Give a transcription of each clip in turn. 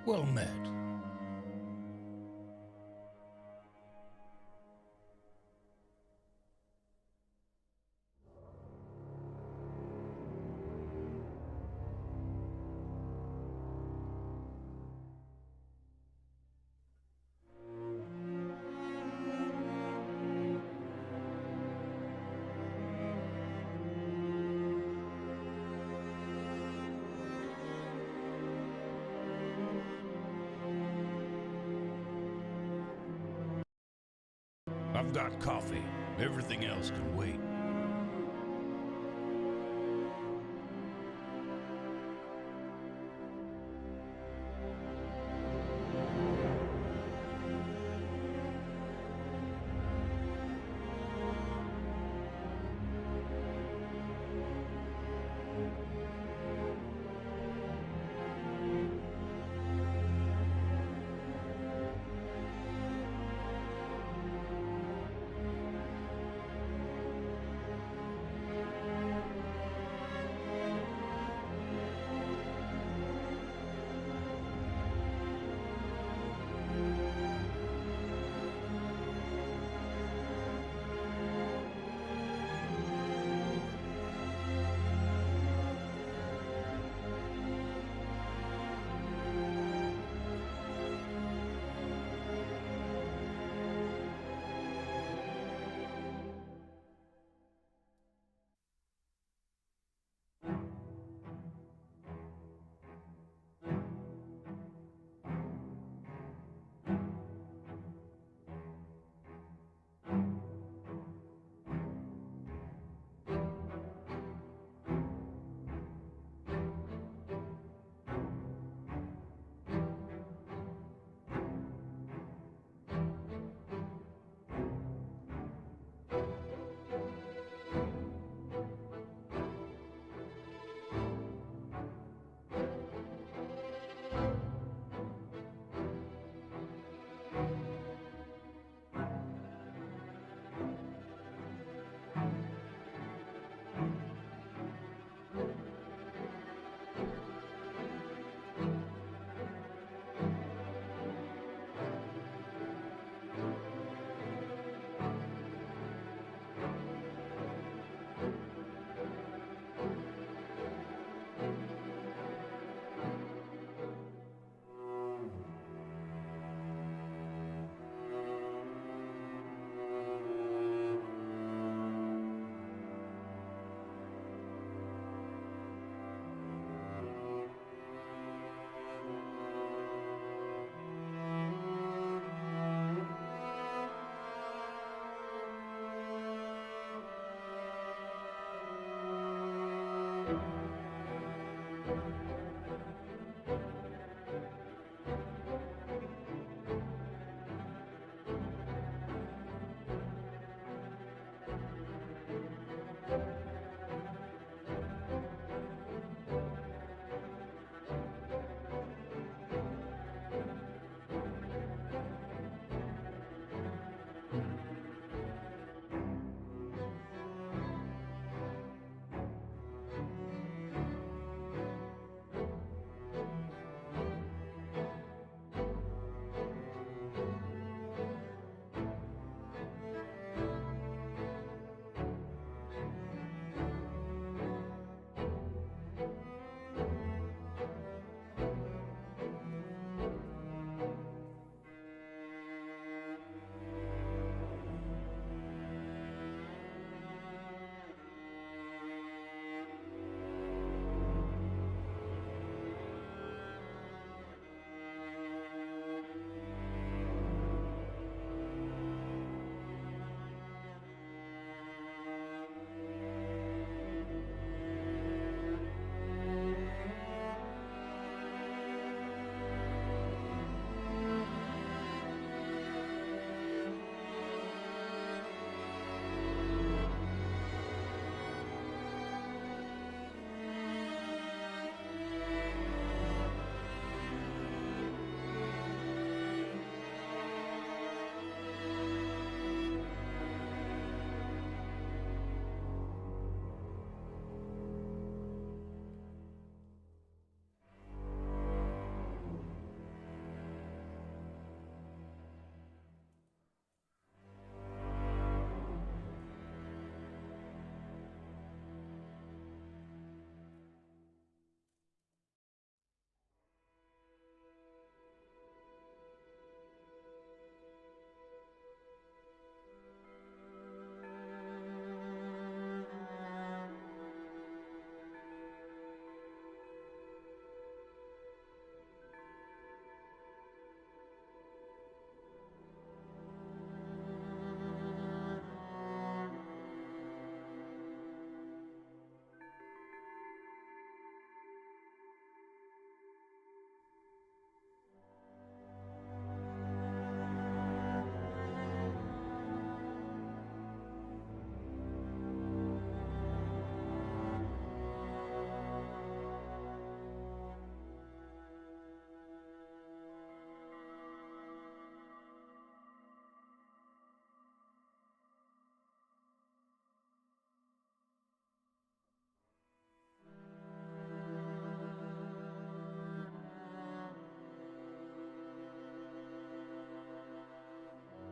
Well met. I've got coffee. Everything else can wait.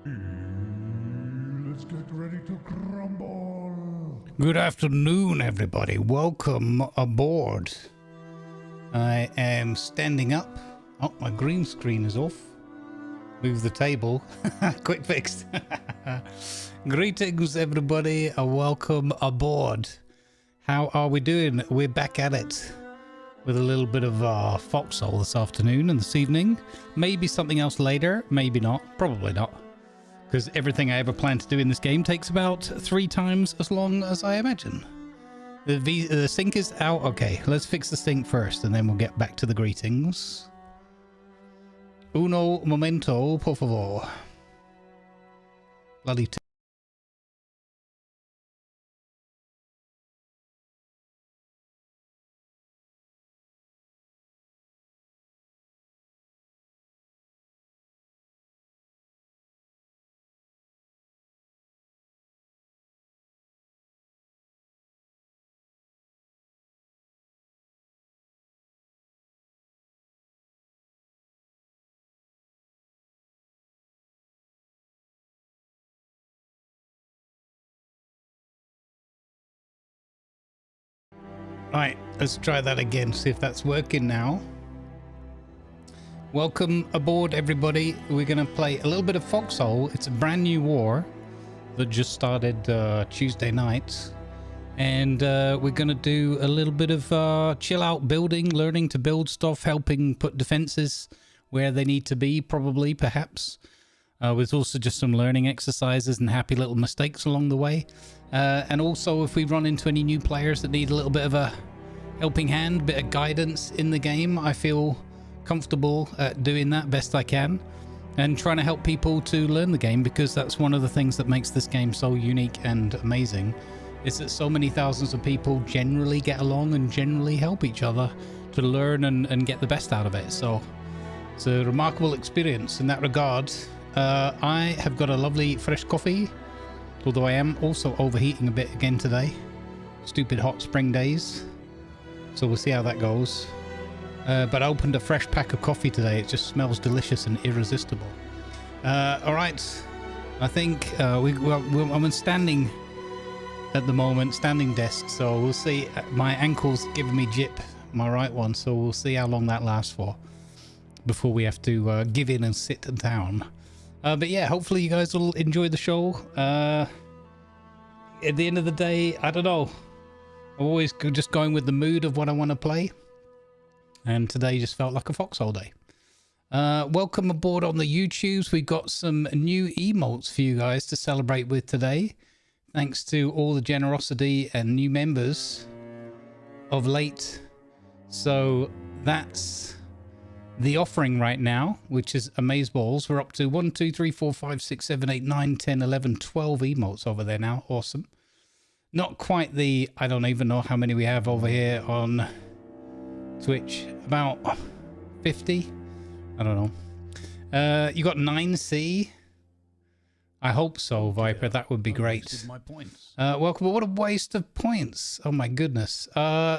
Let's get ready to crumble. Good afternoon, everybody. Welcome aboard. I am standing up. Oh, my green screen is off. Move the table. Quick fix. Greetings, everybody. Welcome aboard. How are we doing? We're back at it with a little bit of Foxhole this afternoon and this evening. Maybe something else later. Maybe not. Probably not. Because everything I ever plan to do in this game takes about 3 times as long as I imagine. The sync is out. Okay, let's fix the sync first and then we'll get back to the greetings. Uno momento, por favor. Bloody Right, let's try that again, see if that's working now. Welcome aboard, everybody. We're going to play a little bit of Foxhole. It's a brand new war that just started Tuesday night. And we're going to do a little bit of chill out building, learning to build stuff, helping put defenses where they need to be, probably, perhaps. With also just some learning exercises and happy little mistakes along the way. And also if we run into any new players that need a little bit of a helping hand, bit of guidance in the game, I feel comfortable at doing that best I can. And trying to help people to learn the game, because that's one of the things that makes this game so unique and amazing. Is that so many thousands of people generally get along and generally help each other to learn and get the best out of it. So it's a remarkable experience in that regard. I have got a lovely fresh coffee, although I am also overheating a bit again today. Stupid hot spring days. So we'll see how that goes. But I opened a fresh pack of coffee today. It just smells delicious and irresistible. All right. I think I'm standing at the moment, standing desk. So we'll see. My ankle's giving me jip, my right one. So we'll see how long that lasts for before we have to give in and sit down. But yeah, hopefully you guys will enjoy the show. At the end of the day, I don't know. I'm always just going with the mood of what I want to play. And today just felt like a Foxhole day. Welcome aboard on the YouTubes. We've got some new emotes for you guys to celebrate with today. Thanks to all the generosity and new members of late. So that's the offering right now, which is amazeballs. We're up to 1, 2, 3, 4, 5, 6, 7, 8, 9, 10, 11, 12 emotes over there now. Awesome. Not quite the, I don't even know how many we have over here on Twitch. About 50. I don't know. You got 9C. I hope so, Viper. That would be great. My points. Welcome. What a waste of points. Oh my goodness.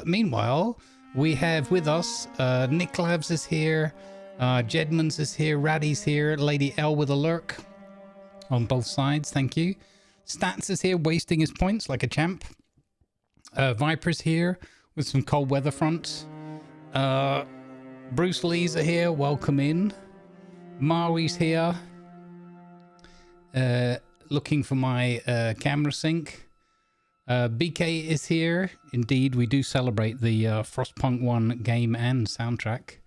Meanwhile, we have with us Nick Labs is here, Jedmans is here, Raddy's here, Lady L with a lurk on both sides, thank you. Stats is here, wasting his points like a champ. Viper's here with some cold weather front. Bruce Lee's are here, welcome in. Maui's here, looking for my camera sync. BK is here. Indeed, we do celebrate the Frostpunk 1 game and soundtrack.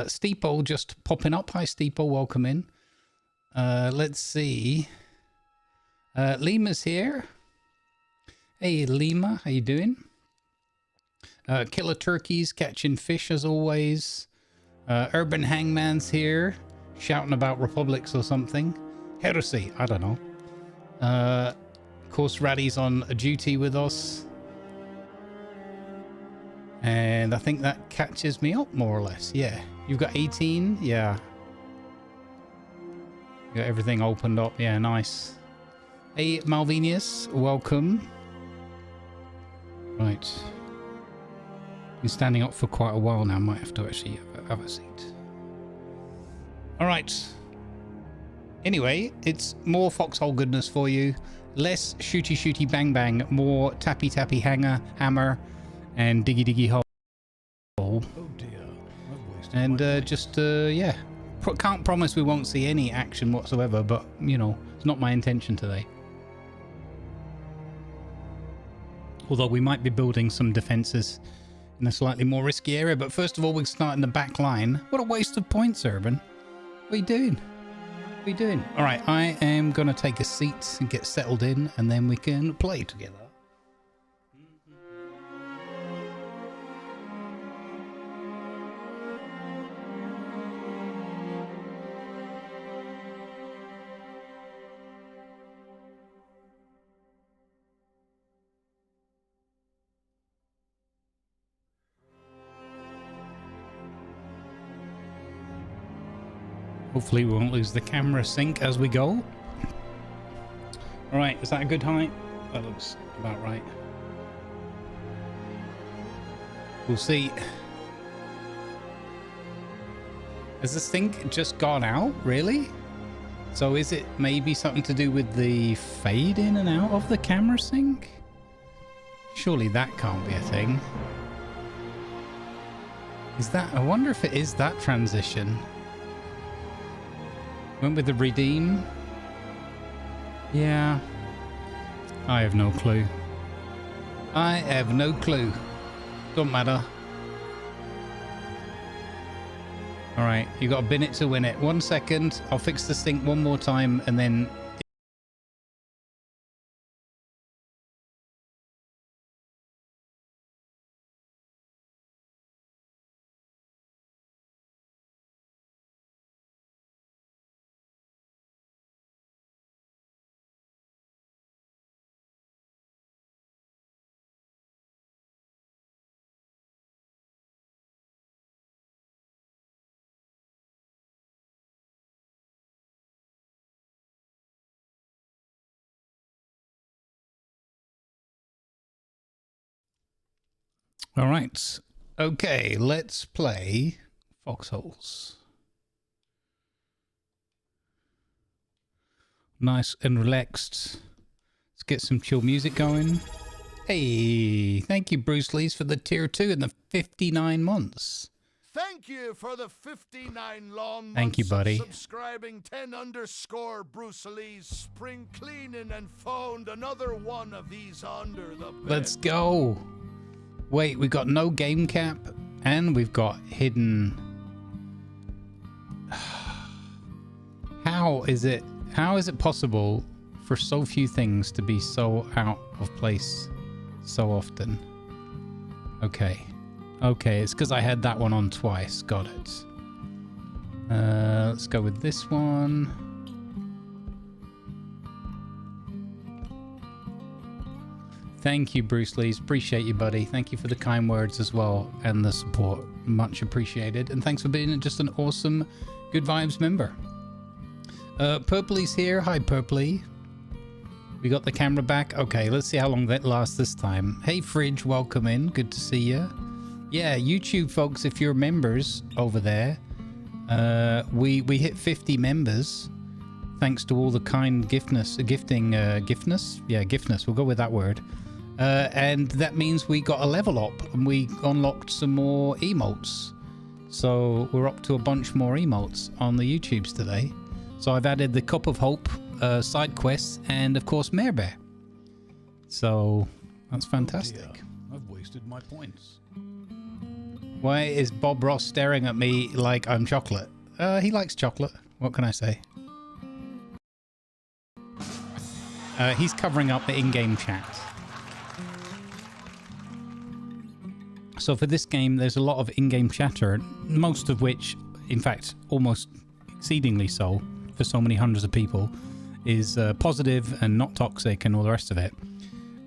Steeple just popping up. Hi, Steeple. Welcome in. Let's see. Lima's here. Hey, Lima. How you doing? Killer Turkeys catching fish as always. Urban Hangman's here. Shouting about republics or something. Heresy. I don't know. Of course, Raddy's on a duty with us. And I think that catches me up more or less. Yeah. You've got 18? Yeah. You got everything opened up. Yeah, nice. Hey, Malvinius. Welcome. Right. Been standing up for quite a while now. Might have to actually have a seat. All right. Anyway, it's more Foxhole goodness for you. Less shooty shooty bang bang, more tappy tappy hammer, and diggy diggy hole. Oh dear. And yeah, can't promise we won't see any action whatsoever, but you know, it's not my intention today. Although we might be building some defenses in a slightly more risky area. But first of all, we start in the back line. What a waste of points, Urban. What are you doing? What are you doing? All right, I am going to take a seat and get settled in, and then we can play together. Hopefully we won't lose the camera sync as we go. Alright, is that a good height? That looks about right. We'll see. Has the sync just gone out? Really? So is it maybe something to do with the fade in and out of the camera sync? Surely that can't be a thing. Is that... I wonder if it is that transition. Went with the redeem. Yeah. I have no clue. I have no clue. Don't matter. Alright, you got to bin it to win it. 1 second. I'll fix the sync one more time and then... All right. Okay, let's play Foxholes. Nice and relaxed. Let's get some chill music going. Hey, thank you, Bruce Lees, for the tier 2 and the 59 months. Thank you for the 59 long months. Thank you, buddy. Subscribing 10_ Bruce Lee's spring cleaning and found another one of these under the bed. Let's go. Wait, we've got no game cap and we've got hidden. How is it possible for so few things to be so out of place so often? Okay, it's because I had that one on twice. Got it. Let's go with this one. Thank you, Bruce Lees. Appreciate you, buddy. Thank you for the kind words as well and the support. Much appreciated. And thanks for being just an awesome Good Vibes member. Purpley's here. Hi, Purpley. We got the camera back. Okay, let's see how long that lasts this time. Hey, Fridge, welcome in. Good to see you. Yeah, YouTube folks, if you're members over there, we hit 50 members. Thanks to all the kind giftness. Yeah, giftness. We'll go with that word. And that means we got a level up and we unlocked some more emotes. So we're up to a bunch more emotes on the YouTubes today. So I've added the Cup of Hope side quests and of course Mare Bear. So that's fantastic. Oh dear. I've wasted my points. Why is Bob Ross staring at me like I'm chocolate? He likes chocolate. What can I say? He's covering up the in-game chat. So for this game, there's a lot of in-game chatter, most of which, in fact, almost exceedingly so, for so many hundreds of people, is positive and not toxic and all the rest of it.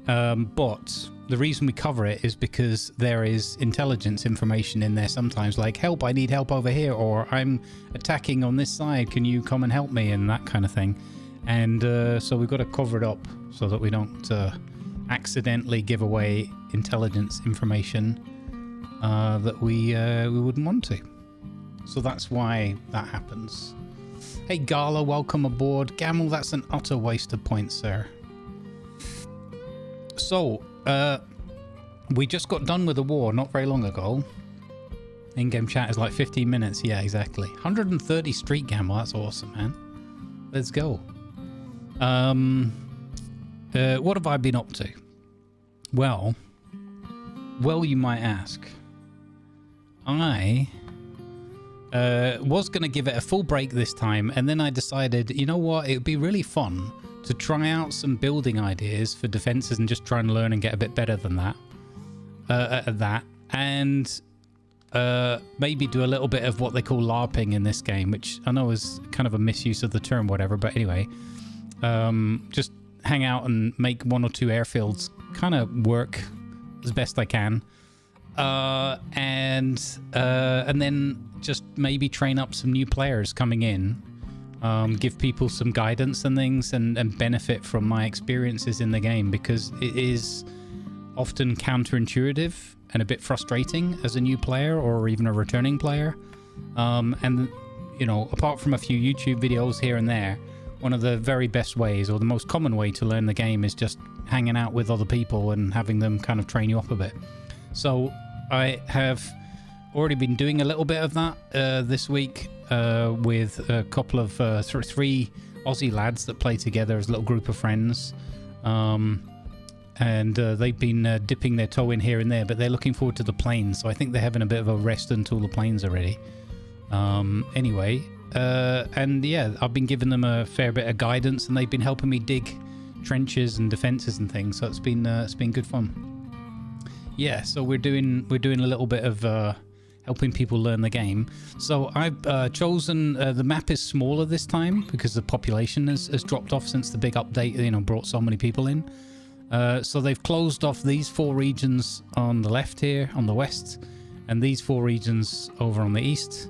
But the reason we cover it is because there is intelligence information in there sometimes, like, help, I need help over here, or I'm attacking on this side, can you come and help me, and that kind of thing. And so we've got to cover it up so that we don't accidentally give away intelligence information that we wouldn't want to. So that's why that happens. Hey Gala, welcome aboard. Gamble, that's an utter waste of points, sir. So, we just got done with the war not very long ago. In-game chat is like 15 minutes. Yeah, exactly. 130 street gamble. That's awesome, man. Let's go. What have I been up to? Well, you might ask. I was going to give it a full break this time, and then I decided, you know what? It would be really fun to try out some building ideas for defenses and just try and learn and get a bit better than that. At that. And maybe do a little bit of what they call LARPing in this game, which I know is kind of a misuse of the term, whatever. But anyway, just hang out and make 1 or 2 airfields kind of work as best I can. And then just maybe train up some new players coming in, give people some guidance and things, and benefit from my experiences in the game, because it is often counterintuitive and a bit frustrating as a new player or even a returning player. And, you know, apart from a few YouTube videos here and there, one of the very best ways, or the most common way to learn the game, is just hanging out with other people and having them kind of train you up a bit. So I have already been doing a little bit of that this week with a couple of 3 Aussie lads that play together as a little group of friends. And they've been dipping their toe in here and there, but they're looking forward to the planes, so I think they're having a bit of a rest until the planes are ready. Anyway, and yeah, I've been giving them a fair bit of guidance, and they've been helping me dig trenches and defenses and things, so it's been good fun. Yeah, so we're doing a little bit of helping people learn the game. So I've chosen the map is smaller this time because the population has dropped off since the big update, you know, brought so many people in. So they've closed off these 4 regions on the left here, on the west, and these 4 regions over on the east,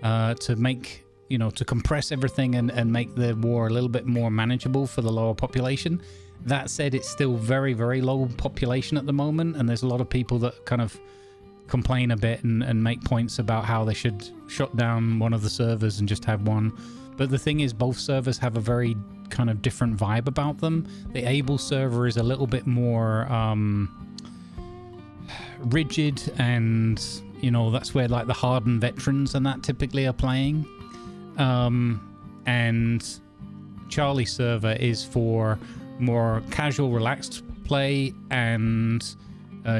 to make, you know, to compress everything and make the war a little bit more manageable for the lower population. That said, it's still very, very low population at the moment, and there's a lot of people that kind of complain a bit and make points about how they should shut down one of the servers and just have one. But the thing is, both servers have a very kind of different vibe about them. The Able server is a little bit more rigid, and, you know, that's where like the hardened veterans and that typically are playing. And Charlie server is for more casual, relaxed play and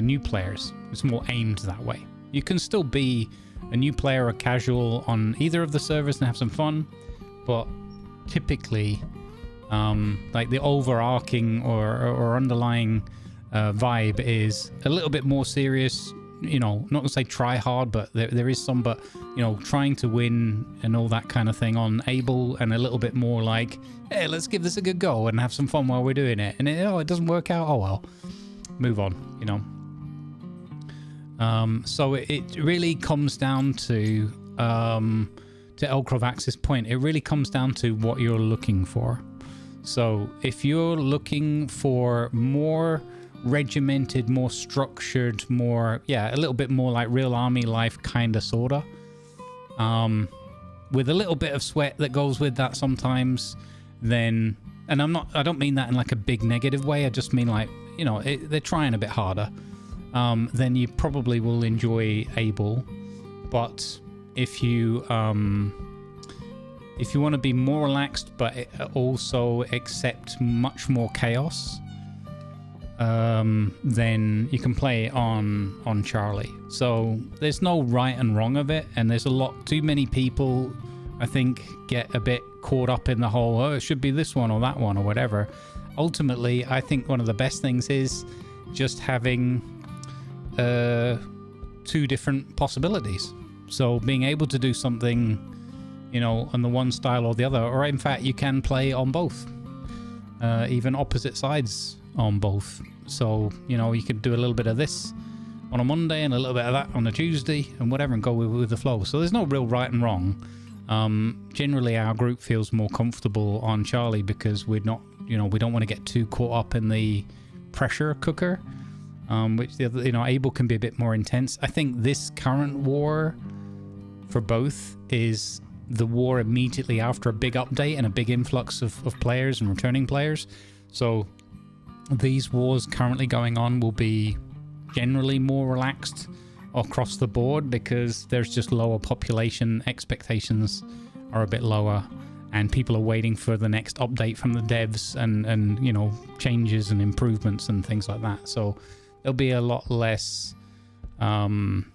new players. It's more aimed that way. You can still be a new player or casual on either of the servers and have some fun, but typically like the overarching or underlying vibe is a little bit more serious. You know, not to say try hard, but there is some, but, you know, trying to win and all that kind of thing on Able, and a little bit more like, hey, let's give this a good go and have some fun while we're doing it. And it doesn't work out, oh well, move on, you know. So it really comes down to Elcrovax's point, it really comes down to what you're looking for. So if you're looking for more regimented, more structured, more, yeah, a little bit more like real army life kind of sorta, with a little bit of sweat that goes with that sometimes, then, and I don't mean that in like a big negative way, I just mean like, you know, they're trying a bit harder, then you probably will enjoy Able. But if you want to be more relaxed but also accept much more chaos, then you can play on Charlie. So there's no right and wrong of it, and there's a lot too many people, I think, get a bit caught up in the whole, oh, it should be this one or that one or whatever. Ultimately, I think one of the best things is just having 2 different possibilities. So being able to do something, you know, on the one style or the other, or in fact you can play on both, even opposite sides on both. So, you know, you could do a little bit of this on a Monday and a little bit of that on a Tuesday and whatever, and go with the flow. So there's no real right and wrong. Generally our group feels more comfortable on Charlie because we're not, you know, we don't want to get too caught up in the pressure cooker, which the other, you know, Able can be a bit more intense. I think this current war for both is the war immediately after a big update and a big influx of players and returning players. So these wars currently going on will be generally more relaxed across the board because there's just lower population, expectations are a bit lower, and people are waiting for the next update from the devs and you know, changes and improvements and things like that. So there'll be a lot less kind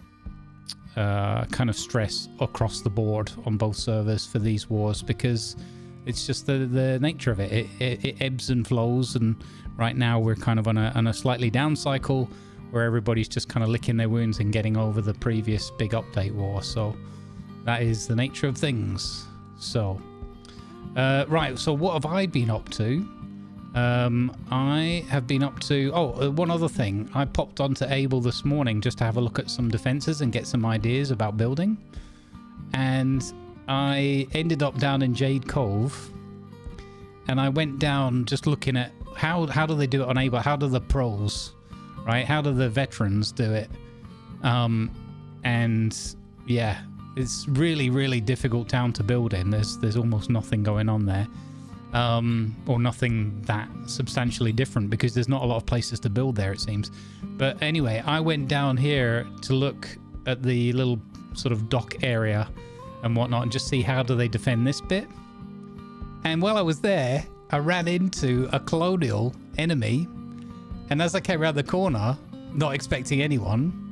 of stress across the board on both servers for these wars, because it's just the nature of it. It ebbs and flows, and right now we're kind of on a slightly down cycle where everybody's just kind of licking their wounds and getting over the previous big update war. So that is the nature of things. So right, so what have I been up to? I have been up to... one other thing. I popped onto Able this morning just to have a look at some defenses and get some ideas about building. And I ended up down in Jade Cove. And I went down just looking at how do they do it on Able? How do the pros, right? How do the veterans do it? And yeah, it's really, really difficult town to build in. There's almost nothing going on there. Or nothing that substantially different, because there's not a lot of places to build there, it seems. But anyway, I went down here to look at the little sort of dock area and whatnot and just see how do they defend this bit. And while I was there, I ran into a colonial enemy, and as I came around the corner, not expecting anyone,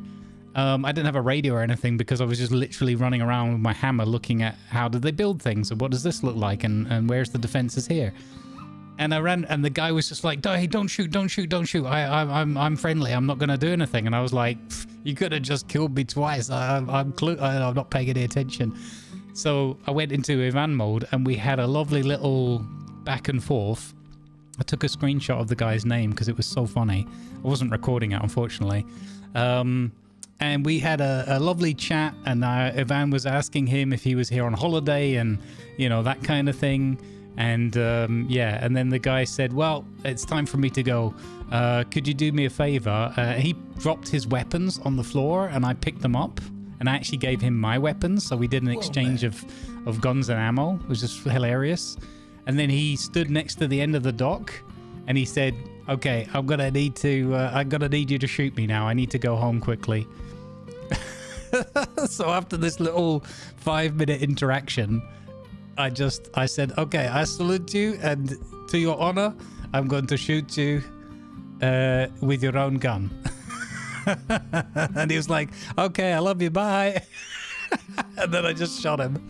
I didn't have a radio or anything because I was just literally running around with my hammer looking at how did they build things and what does this look like and where's the defenses here. And I ran, and the guy was just like, hey, don't shoot. I'm friendly. I'm not going to do anything. And I was like, you could have just killed me twice. I'm not paying any attention. So I went into Ivan mode and we had a lovely little back and forth. I took a screenshot of the guy's name because it was so funny. I wasn't recording it, unfortunately. And we had a lovely chat, and Ivan was asking him if he was here on holiday and, you know, that kind of thing. And yeah, and then the guy said, well, it's time for me to go. Could you do me a favor? He dropped his weapons on the floor and I picked them up, and I actually gave him my weapons. So we did an exchange of guns and ammo. It was just hilarious. And then he stood next to the end of the dock and he said, okay, I'm gonna need you to shoot me now. I need to go home quickly. So after this little 5-minute interaction, I said, okay, I salute you, and to your honor, I'm going to shoot you with your own gun. And he was like, okay, I love you, bye. And then I just shot him,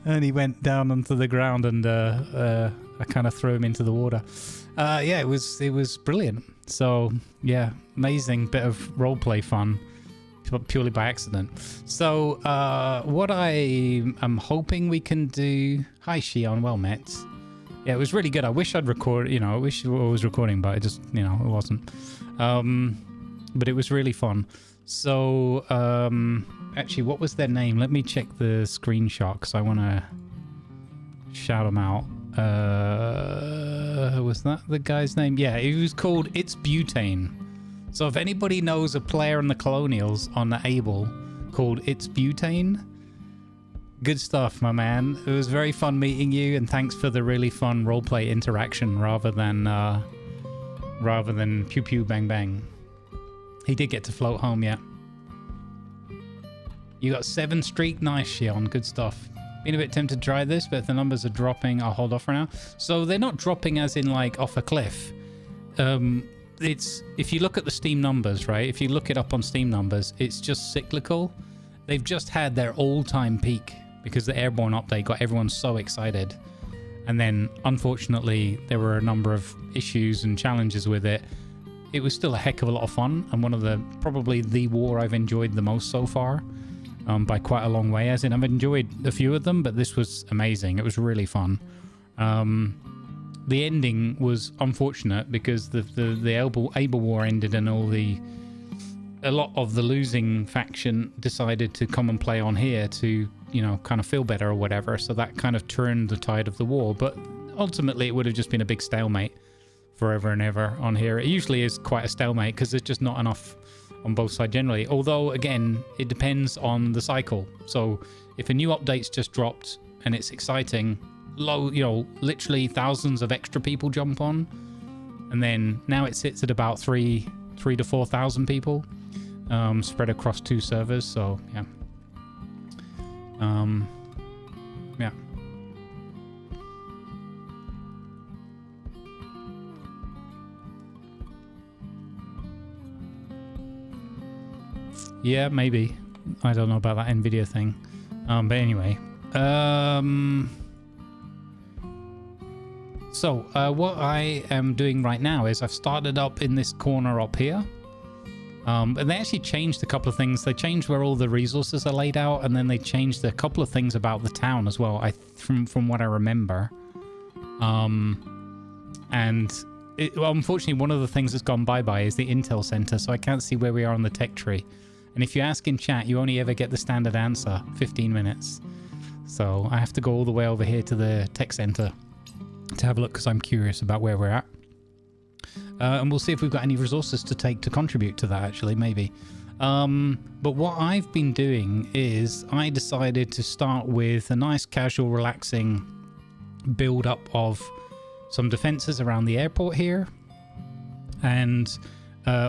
and he went down onto the ground, and I kind of threw him into the water. Yeah, it was brilliant. So yeah, amazing bit of roleplay fun, purely by accident. So what I am hoping we can do... Hi Shion, well met. Yeah, it was really good. I wish I'd record, you know, I wish I was recording, but it just, you know, it wasn't. But it was really fun. So actually, what was their name? Let me check the screenshot because I want to shout them out. Was that the guy's name? Yeah, it was called It's Butane. So if anybody knows a player in the Colonials on the Able called It's Butane, good stuff, my man. It was very fun meeting you, and thanks for the really fun roleplay interaction rather than pew pew bang bang. He did get to float home, yeah. You got 7 streak, nice, Shion, good stuff. Been a bit tempted to try this, but if the numbers are dropping, I'll hold off for now. So they're not dropping as in like off a cliff. It's, if you look at the Steam numbers, right? If you look it up on Steam numbers, it's just cyclical. They've just had their all-time peak because the Airborne update got everyone so excited. And then, unfortunately, there were a number of issues and challenges with it. It was still a heck of a lot of fun, and one of the, probably the war I've enjoyed the most so far. By quite a long way, as in I've enjoyed a few of them, but this was amazing. It was really fun. The ending was unfortunate because the Able War ended, and a lot of the losing faction decided to come and play on here to, you know, kind of feel better or whatever. So that kind of turned the tide of the war. But ultimately, it would have just been a big stalemate forever and ever on here. It usually is quite a stalemate because there's just not enough on both sides generally. Although, again, it depends on the cycle. So if a new update's just dropped and it's exciting, you know, literally thousands of extra people jump on, and then now it sits at about 3,000 to 4,000 people, spread across 2 servers. So yeah. Yeah. Yeah, maybe. I don't know about that Nvidia thing. But anyway. So what I am doing right now is I've started up in this corner up here. And they actually changed a couple of things. They changed where all the resources are laid out, and then they changed a couple of things about the town as well, from what I remember. And well, unfortunately, one of the things that's gone bye-bye is the Intel Center, so I can't see where we are on the tech tree. And if you ask in chat, you only ever get the standard answer, 15 minutes. So I have to go all the way over here to the tech center to have a look, because I'm curious about where we're at. And we'll see if we've got any resources to take to contribute to that, actually, maybe. But what I've been doing is I decided to start with a nice, casual, relaxing build-up of some defenses around the airport here. And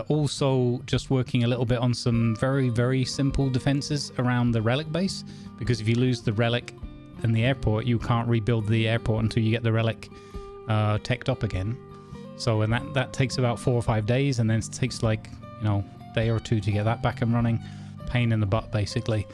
also just working a little bit on some very, very simple defenses around the Relic base. Because if you lose the Relic and the airport, you can't rebuild the airport until you get the Relic teched up again. So, and that takes about 4 or 5 days, and then it takes like, you know, a day or 2 to get that back and running. Pain in the butt, basically.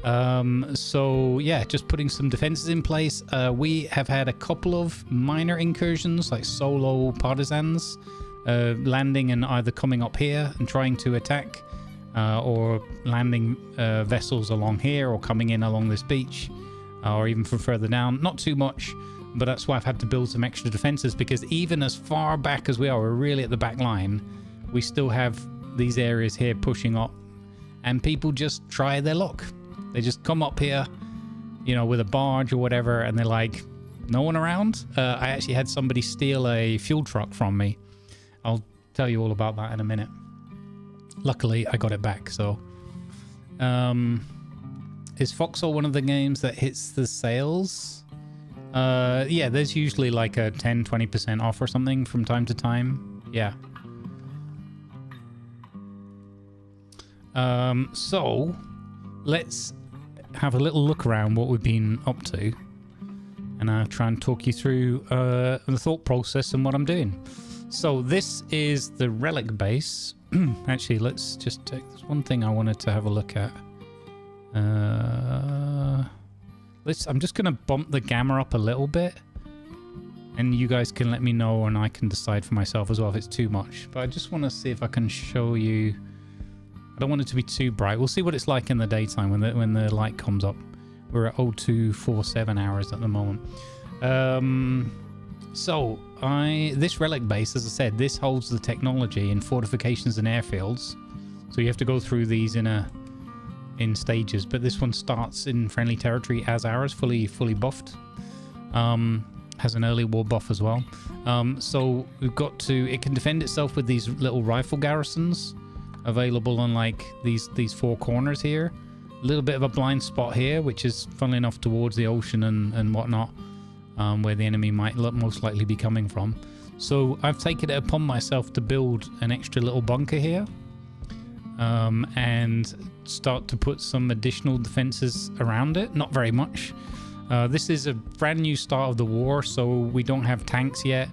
So yeah, just putting some defenses in place. We have had a couple of minor incursions, like solo partisans, landing and either coming up here and trying to attack, or landing vessels along here, or coming in along this beach, or even from further down. Not too much, but that's why I've had to build some extra defenses, because even as far back as we are, we're really at the back line, we still have these areas here pushing up, and people just try their luck. They just come up here, you know, with a barge or whatever, and they're like, no one around? I actually had somebody steal a fuel truck from me. I'll tell you all about that in a minute. Luckily, I got it back, so... is Foxhole one of the games that hits the sales? Yeah, there's usually like a 10-20% off or something from time to time. Yeah. So, let's have a little look around what we've been up to. And I'll try and talk you through the thought process and what I'm doing. So, this is the Relic base. Actually, let's just take this one thing I wanted to have a look at. I'm just going to bump the gamma up a little bit, and you guys can let me know, and I can decide for myself as well if it's too much. But I just want to see if I can show you. I don't want it to be too bright. We'll see what it's like in the daytime when the light comes up. We're at 0247 hours at the moment. So this Relic base, as I said, this holds the technology in fortifications and airfields. So you have to go through these in stages, but this one starts in friendly territory as ours, fully buffed. Has an early war buff as well. So we've got to, it can defend itself with these little rifle garrisons available on like these 4 corners here. A little bit of a blind spot here, which is funnily enough towards the ocean and whatnot, where the enemy might most likely be coming from. So I've taken it upon myself to build an extra little bunker here, and start to put some additional defenses around it. Not very much. This is a brand new start of the war, so we don't have tanks yet.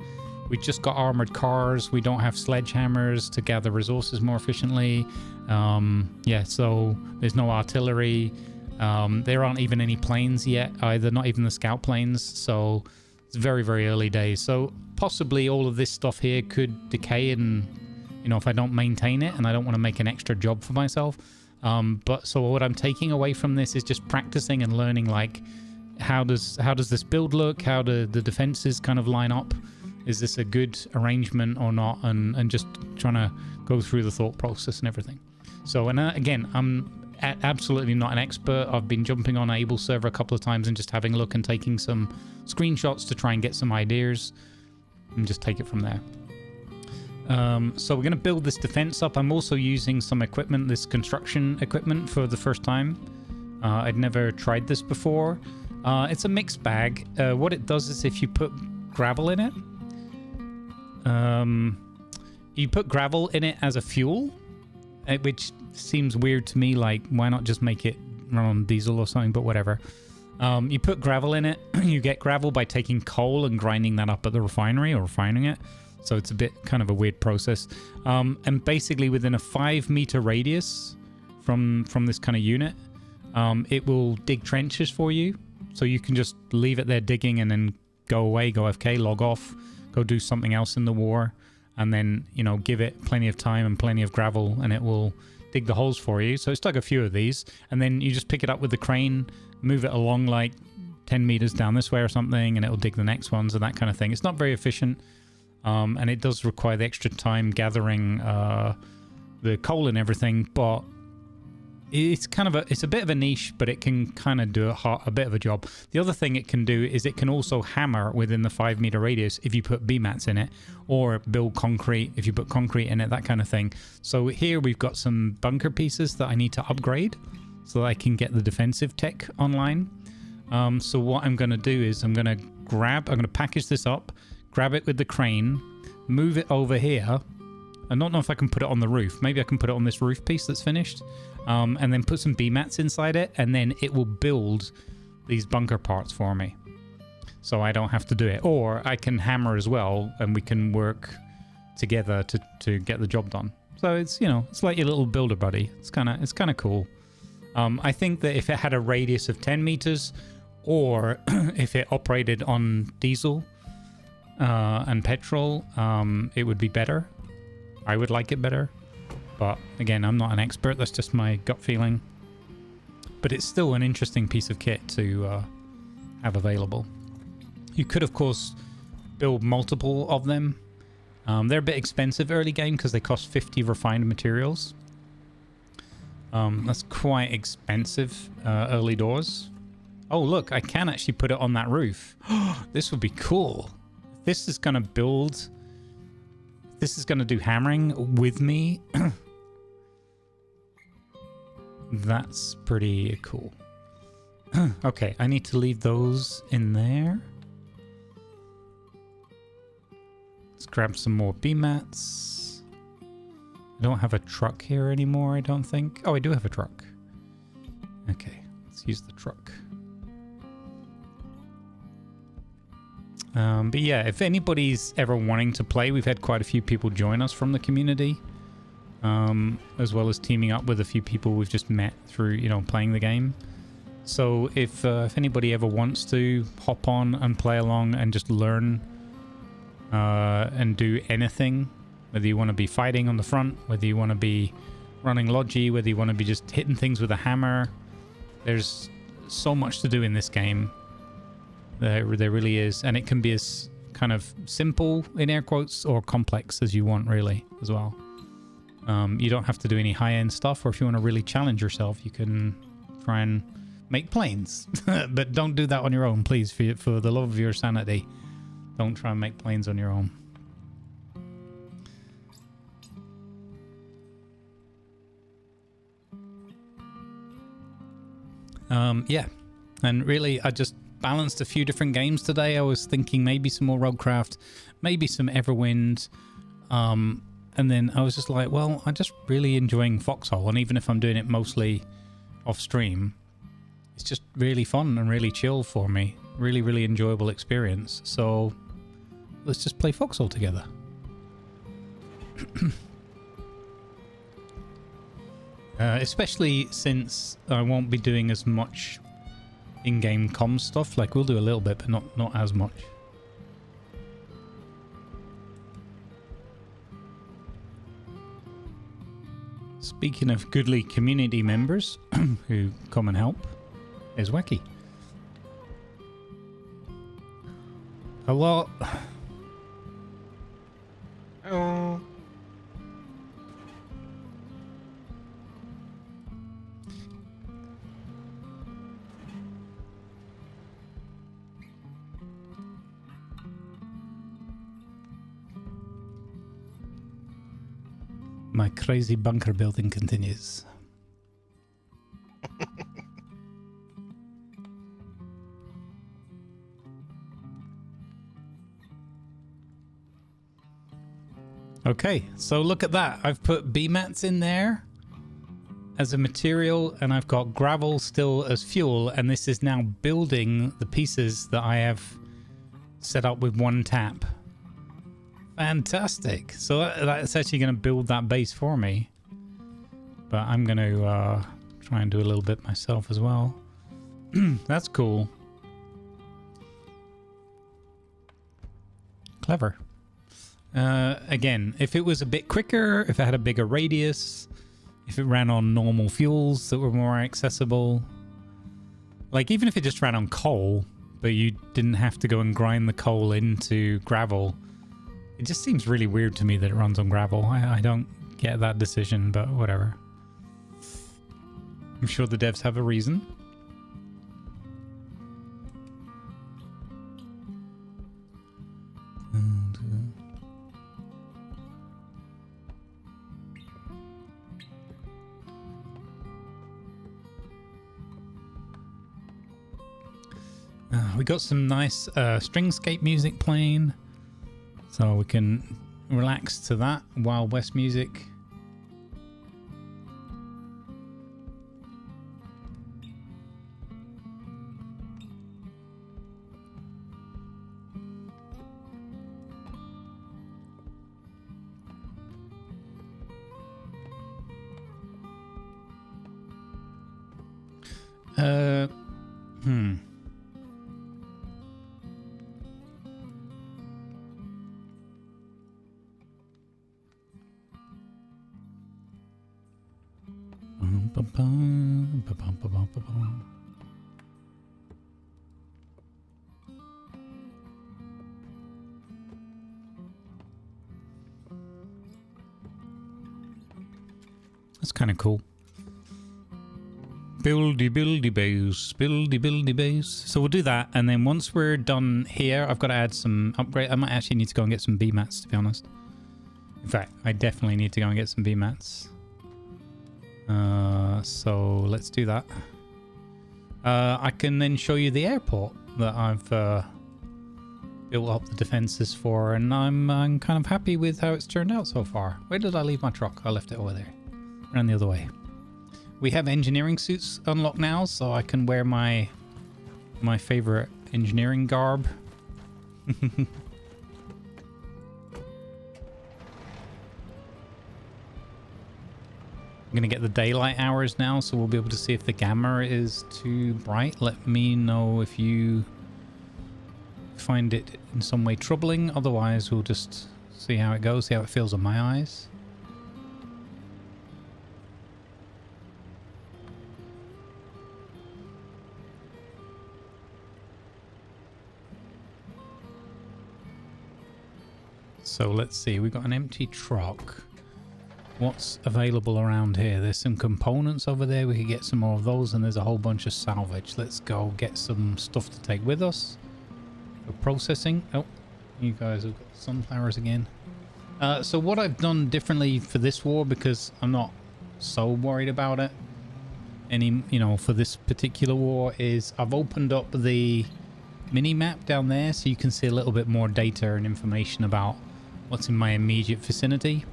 We just got armored cars. We don't have sledgehammers to gather resources more efficiently. Yeah, so there's no artillery. There aren't even any planes yet either, not even the scout planes. So it's very, very early days. So possibly all of this stuff here could decay, and you know, if I don't maintain it, and I don't want to make an extra job for myself. But so what I'm taking away from this is just practicing and learning, like, how does this build look? How do the defenses kind of line up? Is this a good arrangement or not? And just trying to go through the thought process and everything. So, and again, I'm absolutely not an expert. I've been jumping on Able server a couple of times and just having a look and taking some screenshots to try and get some ideas and just take it from there. So we're going to build this defense up. I'm also using some equipment, this construction equipment, for the first time. I'd never tried this before. It's a mixed bag. What it does is if you put gravel in it, you put gravel in it as a fuel, which seems weird to me. Like, why not just make it run on diesel or something? But whatever. You put gravel in it. You get gravel by taking coal and grinding that up at the refinery or refining it. So it's a bit kind of a weird process. And basically within a 5-meter radius from this kind of unit, it will dig trenches for you. So you can just leave it there digging and then go away, go AFK, log off, go do something else in the war. And then, you know, give it plenty of time and plenty of gravel and it will dig the holes for you. So it's dug a few of these. And then you just pick it up with the crane, move it along like 10 meters down this way or something, and it'll dig the next ones and that kind of thing. It's not very efficient. And it does require the extra time gathering the coal and everything, but it's kind of it's a bit of a niche, but it can kind of do a bit of a job. The other thing it can do is it can also hammer within the 5-meter radius if you put B-mats in it, or build concrete if you put concrete in it, that kind of thing. So here we've got some bunker pieces that I need to upgrade so that I can get the defensive tech online. So what I'm going to do is I'm going to package this up, grab it with the crane, move it over here. I don't know if I can put it on the roof. Maybe I can put it on this roof piece that's finished. And then put some B-mats inside it, and then it will build these bunker parts for me. So I don't have to do it. Or I can hammer as well, and we can work together to get the job done. So it's, you know, it's like your little builder buddy. It's kind of cool. I think that if it had a radius of 10 meters, or if it operated on diesel and petrol, it would be better. I would like it better. But again, I'm not an expert. That's just my gut feeling. But it's still an interesting piece of kit to have available. You could, of course, build multiple of them. They're a bit expensive early game because they cost 50 refined materials. That's quite expensive early doors. Oh, look, I can actually put it on that roof. This would be cool. This is going to build... This is going to do hammering with me. That's pretty cool. Okay, I need to leave those in there. Let's grab some more B-mats. I don't have a truck here anymore, I don't think. Oh, I do have a truck. Okay, let's use the truck. But yeah, if anybody's ever wanting to play, we've had quite a few people join us from the community. As well as teaming up with a few people we've just met through, you know, playing the game. So if anybody ever wants to hop on and play along and just learn and do anything, whether you want to be fighting on the front, whether you want to be running Logi, whether you want to be just hitting things with a hammer, there's so much to do in this game. There really is, and it can be as kind of simple, in air quotes, or complex as you want, really, as well. You don't have to do any high-end stuff, or if you want to really challenge yourself, you can try and make planes. But don't do that on your own, please, for the love of your sanity. Don't try and make planes on your own. Yeah, and really, I just balanced a few different games today. I was thinking maybe some more Roadcraft, maybe some Everwind, and then I was just like, well, I'm just really enjoying Foxhole, and even if I'm doing it mostly off stream, it's just really fun and really chill for me. Really, really enjoyable experience. So let's just play Foxhole together. Especially since I won't be doing as much in-game comms stuff. Like, we'll do a little bit, but not as much. Speaking of goodly community members who come and help, is Waki. Hello. Oh. My crazy bunker building continues. Okay, so look at that. I've put B-mats in there as a material, and I've got gravel still as fuel, and this is now building the pieces that I have set up with one tap. Fantastic. So that's actually going to build that base for me. But I'm going to try and do a little bit myself as well. That's cool. Clever. Again, if it was a bit quicker, if it had a bigger radius, if it ran on normal fuels that were more accessible, like even if it just ran on coal, but you didn't have to go and grind the coal into gravel, it just seems really weird to me that it runs on gravel. I don't get that decision, but whatever. I'm sure the devs have a reason. We got some nice Stringscape music playing, so we can relax to that. Wild West music. That's kind of cool. Buildy base. So we'll do that, and then once we're done here, I've got to add some upgrade. I might actually need to go and get some B-mats, to be honest. In fact, I definitely need to go and get some B-mats. So let's do that. I can then show you the airport that I've built up the defenses for, and I'm kind of happy with how it's turned out so far. Where did I leave my truck? I left it over there. Ran the other way. We have engineering suits unlocked now, so I can wear my favorite engineering garb. I'm gonna get the daylight hours now, so we'll be able to see if the gamma is too bright. Let me know if you find it in some way troubling. Otherwise, we'll just see how it goes, see how it feels on my eyes. So let's see, we've got an empty truck. What's available around here? There's some components over there. We could get some more of those, and there's a whole bunch of salvage. Let's go get some stuff to take with us for processing. Oh, you guys have got sunflowers again. So what I've done differently for this war, because I'm not so worried about it for this particular war, is I've opened up the mini map down there so you can see a little bit more data and information about what's in my immediate vicinity.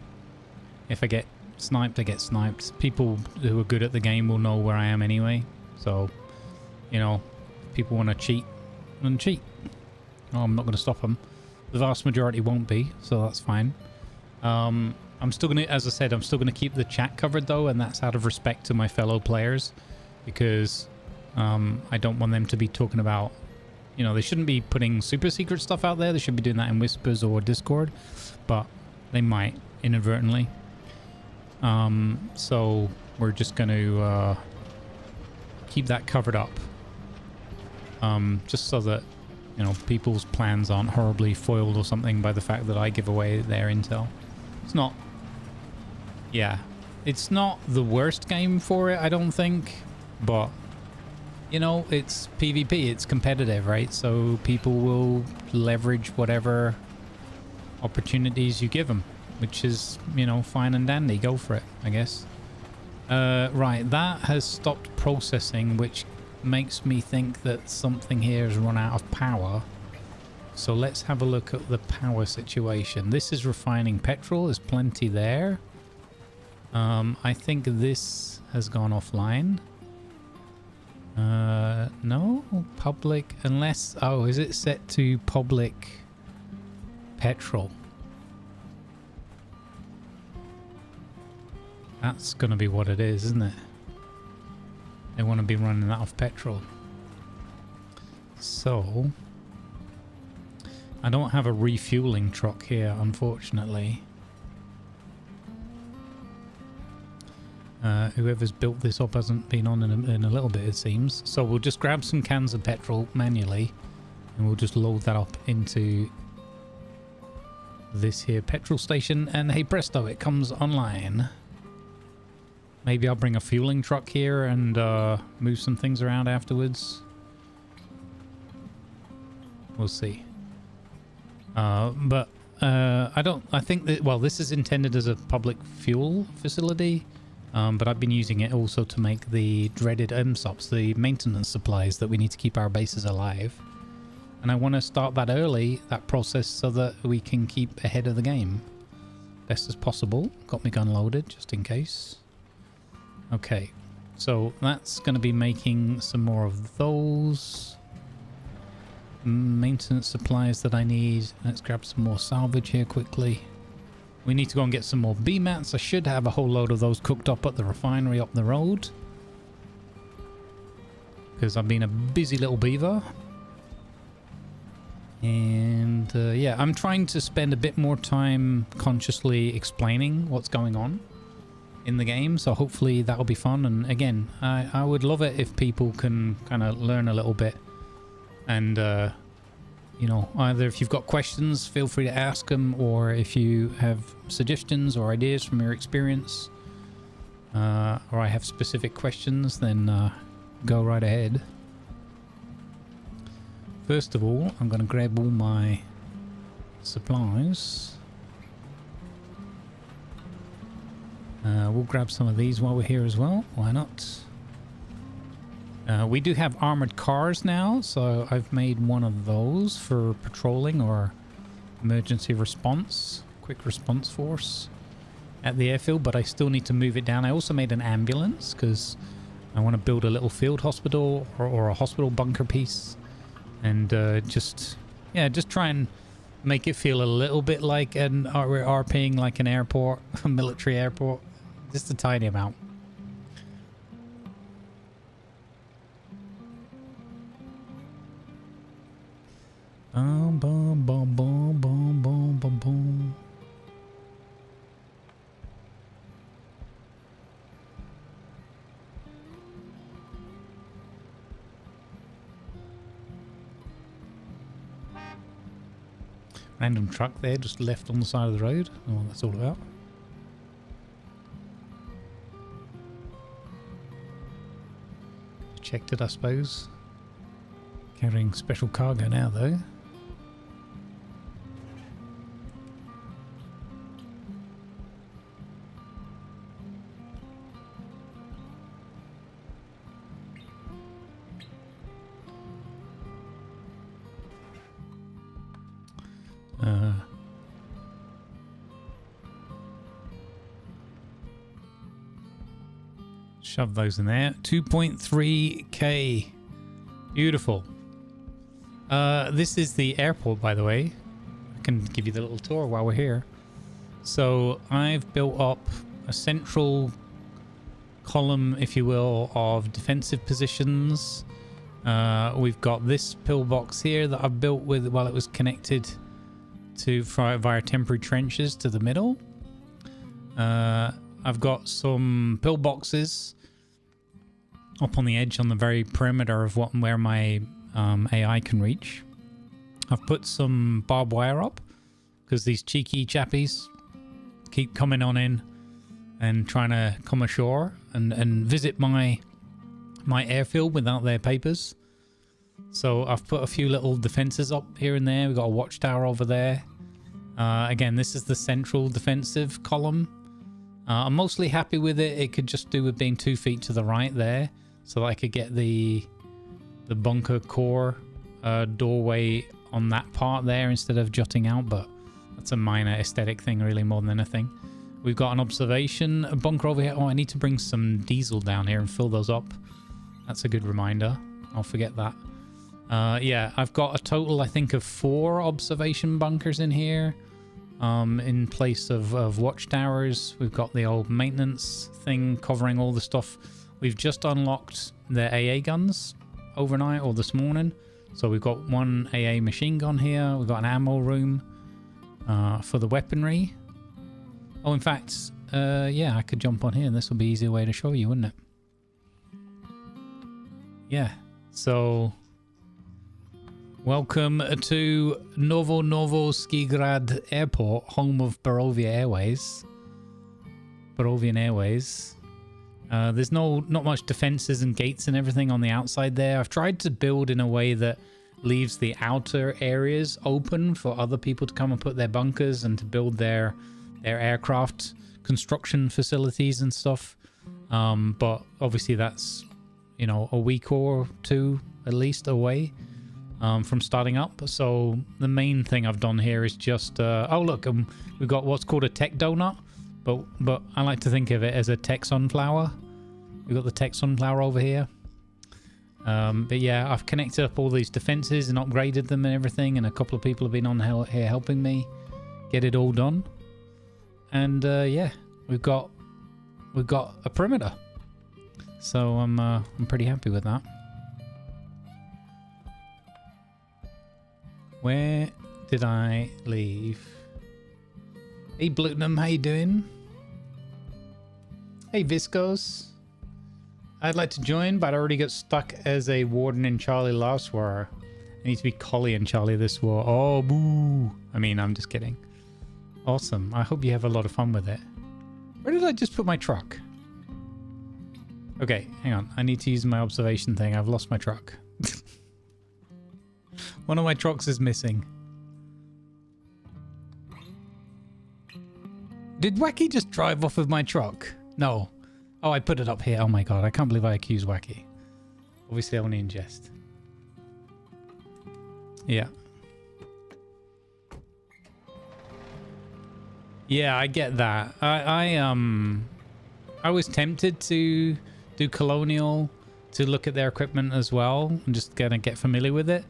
If I get sniped, I get sniped. People who are good at the game will know where I am anyway. So, if people want to cheat, then cheat. I'm not going to stop them. The vast majority won't be, so that's fine. I'm still going to, as I said, I'm still going to keep the chat covered though, and that's out of respect to my fellow players, because I don't want them to be talking about, they shouldn't be putting super secret stuff out there. They should be doing that in Whispers or Discord, but they might inadvertently. So we're just going to keep that covered up, just so that people's plans aren't horribly foiled or something by the fact that I give away their intel. It's not the worst game for it, I don't think, but it's PvP, it's competitive, right? So people will leverage whatever opportunities you give them, which is, fine and dandy. Go for it, I guess. Right, that has stopped processing, which makes me think that something here has run out of power. So let's have a look at the power situation. This is refining petrol. There's plenty there. I think this has gone offline. No, public, unless, oh, is it set to public petrol? That's gonna be what it is, isn't it? They want to be running that off petrol. So I don't have a refueling truck here, unfortunately. Whoever's built this up hasn't been on in a little bit, it seems. So we'll just grab some cans of petrol manually and we'll just load that up into this here petrol station, and hey presto, it comes online. Maybe I'll bring a fueling truck here and move some things around afterwards. We'll see. I think that, well, this is intended as a public fuel facility. But I've been using it also to make the dreaded MSOPs, the maintenance supplies that we need to keep our bases alive. And I want to start that early, that process, so that we can keep ahead of the game best as possible. Got my gun loaded, just in case. Okay, so that's going to be making some more of those maintenance supplies that I need. Let's grab some more salvage here quickly. We need to go and get some more B-mats. I should have a whole load of those cooked up at the refinery up the road, because I've been a busy little beaver. And yeah, I'm trying to spend a bit more time consciously explaining what's going on in the game, so hopefully that'll be fun. And again, I would love it if people can kind of learn a little bit, and you know, either if you've got questions, feel free to ask them, or if you have suggestions or ideas from your experience, or I have specific questions, then go right ahead. First of all, I'm going to grab all my supplies. We'll grab some of these while we're here as well. Why not? We do have armored cars now, so I've made one of those for patrolling or emergency response, quick response force at the airfield, but I still need to move it down. I also made an ambulance because I want to build a little field hospital or a hospital bunker piece, and just try and make it feel a little bit like we're RPing like an airport, a military airport, just a tiny amount. Boom, boom, boom, boom, boom, boom, boom, boom. Random truck there, just left on the side of the road. Oh, what that's all about. Checked it, I suppose. Carrying special cargo now, though. Shove those in there. 2.3k. Beautiful. This is the airport, by the way. I can give you the little tour while we're here. So I've built up a central column, if you will, of defensive positions. We've got this pillbox here that I've built with while it was connected to via temporary trenches to the middle. I've got some pillboxes up on the edge on the very perimeter of where my AI can reach. I've put some barbed wire up because these cheeky chappies keep coming on in and trying to come ashore and visit my airfield without their papers. So I've put a few little defenses up here and there. We've got a watchtower over there. Again, this is the central defensive column. I'm mostly happy with it. It could just do with being 2 feet to the right there, so that I could get the bunker core doorway on that part there instead of jutting out, but that's a minor aesthetic thing really more than anything. We've got an observation bunker over here. Oh, I need to bring some diesel down here and fill those up. That's a good reminder. I'll forget that. Yeah, I've got a total, I think, of 4 observation bunkers in here. In place of watchtowers. We've got the old maintenance thing covering all the stuff. We've just unlocked the AA guns overnight or this morning. So we've got 1 AA machine gun here. We've got an ammo room for the weaponry. Oh, in fact, yeah, I could jump on here and this will be an easier way to show you, wouldn't it? Yeah, so welcome to Novo Skirad Airport, home of Bearovia Airways. Bearovian Airways. There's not much defenses and gates and everything on the outside there. I've tried to build in a way that leaves the outer areas open for other people to come and put their bunkers and to build their aircraft construction facilities and stuff. But obviously that's, you know, a week or 2 at least away from starting up. So the main thing I've done here is just oh look, we've got what's called a tech donut, but I like to think of it as a tech sunflower. We've got the tech sunflower over here. But yeah, I've connected up all these defenses and upgraded them and everything, and a couple of people have been on here helping me get it all done. And yeah, we've got a perimeter. So I'm pretty happy with that. Where did I leave? Hey Blutenham, how you doing? Hey Viscos. I'd like to join, but I already got stuck as a Warden in Charlie last war. I need to be Collie in Charlie this war. Oh, boo. I mean, I'm just kidding. Awesome. I hope you have a lot of fun with it. Where did I just put my truck? Okay, hang on. I need to use my observation thing. I've lost my truck. One of my trucks is missing. Did Waki just drive off of my truck? No. Oh, I put it up here. Oh my god, I can't believe I accused Waki. Obviously, only in jest. Yeah. Yeah, I get that. I was tempted to do Colonial, to look at their equipment as well, and just kind of get familiar with it.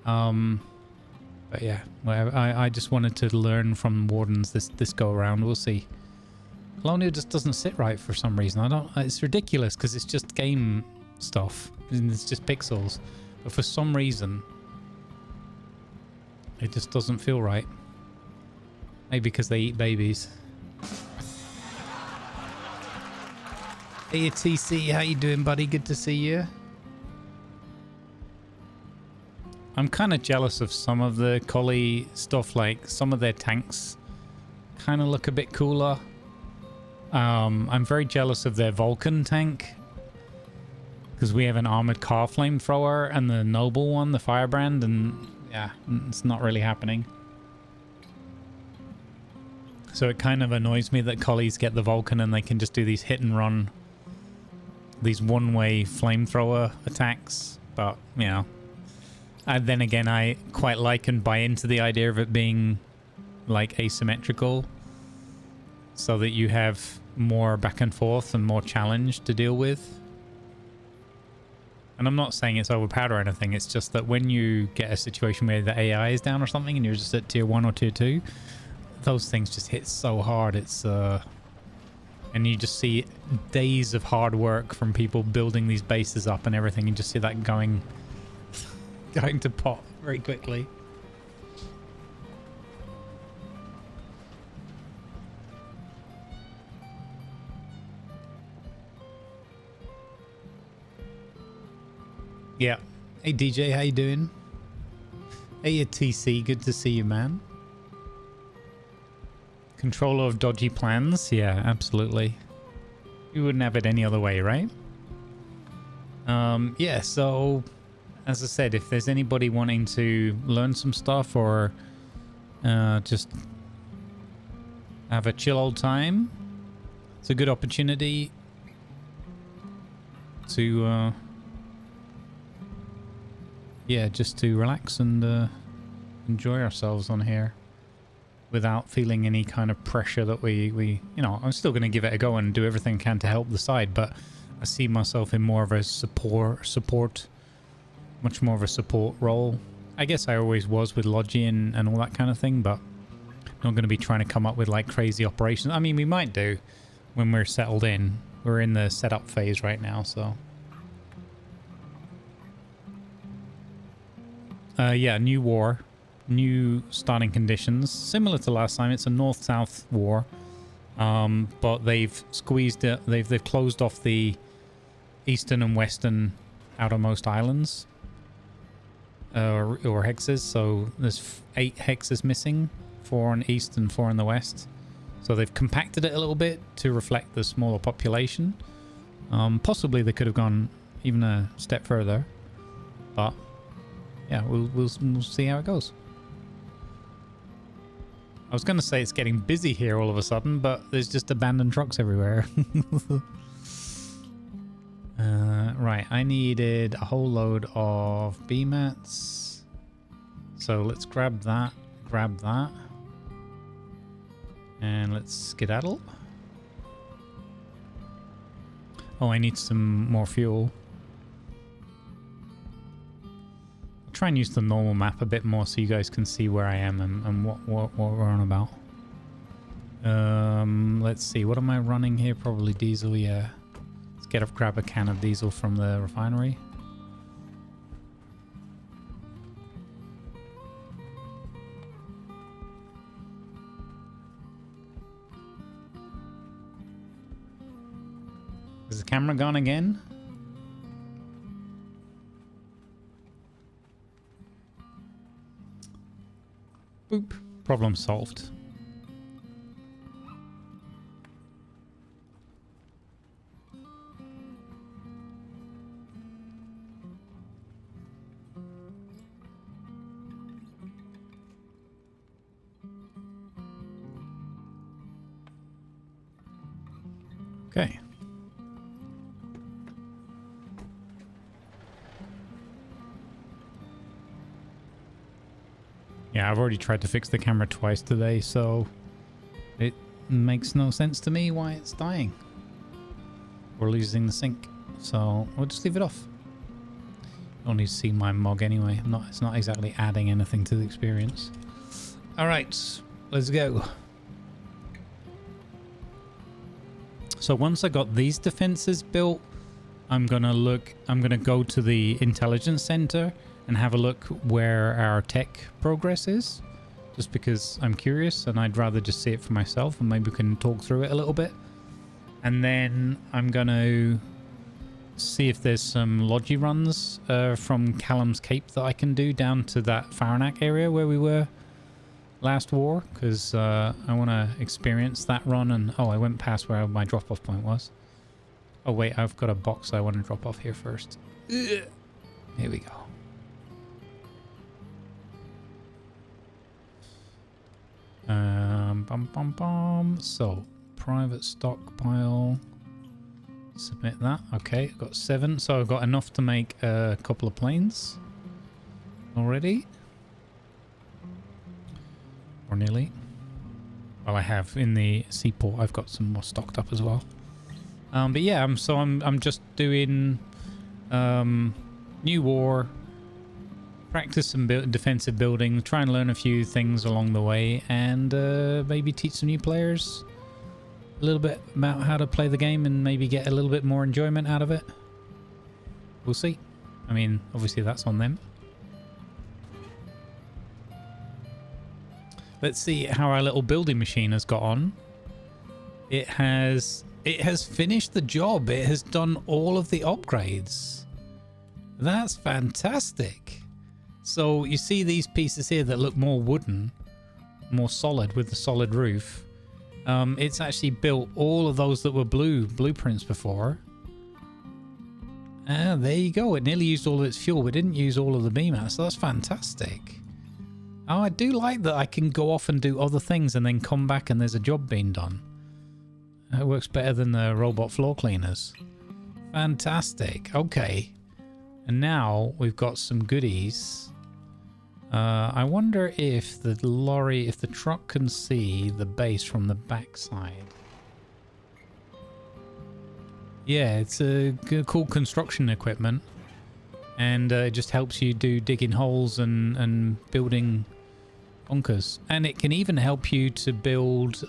But yeah, I just wanted to learn from Wardens this go around. We'll see. Colonial just doesn't sit right for some reason. It's ridiculous because it's just game stuff and it's just pixels, but for some reason it just doesn't feel right. Maybe because they eat babies. Hey TC, how you doing, buddy? Good to see you. I'm kind of jealous of some of the Collie stuff, like some of their tanks kind of look a bit cooler. I'm very jealous of their Vulcan tank because we have an armored car flamethrower and the noble one, the Firebrand, and yeah, it's not really happening. So it kind of annoys me that Collies get the Vulcan and they can just do these hit and run, these one-way flamethrower attacks. But, you know, and then again, I quite like and buy into the idea of it being like asymmetrical so that you have more back and forth and more challenge to deal with. And I'm not saying it's overpowered or anything, it's just that when you get a situation where the AI is down or something and you're just at tier 1 or tier 2, those things just hit so hard. It's and you just see days of hard work from people building these bases up and everything. You just see that going to pot very quickly. Yeah. Hey DJ, how you doing? Hey TC, good to see you, man. Controller of dodgy plans? Yeah, absolutely. You wouldn't have it any other way, right? Yeah, so as I said, if there's anybody wanting to learn some stuff or just have a chill old time, it's a good opportunity to yeah, just to relax and enjoy ourselves on here without feeling any kind of pressure that we you know, I'm still going to give it a go and do everything I can to help the side, but I see myself in more of a support, much more of a support role. I guess I always was with Logi and all that kind of thing, but not going to be trying to come up with like crazy operations. I mean, we might do when we're settled in. We're in the setup phase right now, so. Yeah, new war. New starting conditions, similar to last time. It's a north-south war, but they've squeezed it. They've closed off the eastern and western outermost islands or hexes. So there's 8 hexes missing, 4 in the east and 4 in the west. So they've compacted it a little bit to reflect the smaller population. Possibly they could have gone even a step further, but yeah, we'll see how it goes. I was going to say it's getting busy here all of a sudden, but there's just abandoned trucks everywhere. Right, I needed a whole load of BMATs. So let's grab that, and let's skedaddle. Oh, I need some more fuel. Try and use the normal map a bit more so you guys can see where I am and what we're on about. Let's see, what am I running here? Probably diesel, yeah. Let's grab a can of diesel from the refinery. Is the camera gone again? Boop. Problem solved. Okay. Yeah, I've already tried to fix the camera twice today, so it makes no sense to me why it's dying. We're losing the sync, so we'll just leave it off. Don't need to see my mog anyway. It's not exactly adding anything to the experience. All right, let's go. So once I got these defenses built, I'm gonna go to the intelligence center and have a look where our tech progress is, just because I'm curious and I'd rather just see it for myself, and maybe we can talk through it a little bit. And then I'm gonna see if there's some Logi runs from Callum's Cape that I can do down to that Faranac area where we were last war, because I want to experience that run. And oh, I went past where my drop-off point was. Oh wait, I've got a box I want to drop off here first. Here we go. So private stockpile, submit that. Okay, I've got 7, so I've got enough to make a couple of planes already, or nearly. Well, I have in the seaport, I've got some more stocked up as well. But yeah, I'm just doing new war, practice some defensive building, try and learn a few things along the way, and maybe teach some new players a little bit about how to play the game and maybe get a little bit more enjoyment out of it. We'll see. I mean, obviously that's on them. Let's see how our little building machine has got on. It has finished the job. It has done all of the upgrades. That's fantastic. So you see these pieces here that look more wooden, more solid with the solid roof. It's actually built all of those that were blueprints before. There you go. It nearly used all of its fuel, but didn't use all of the BMAS. So that's fantastic. Oh, I do like that I can go off and do other things and then come back and there's a job being done. It works better than the robot floor cleaners. Fantastic. Okay. And now we've got some goodies. I wonder if the lorry, if the truck can see the base from the backside. Yeah, it's a cool construction equipment, and it just helps you do digging holes and building bunkers. And it can even help you to build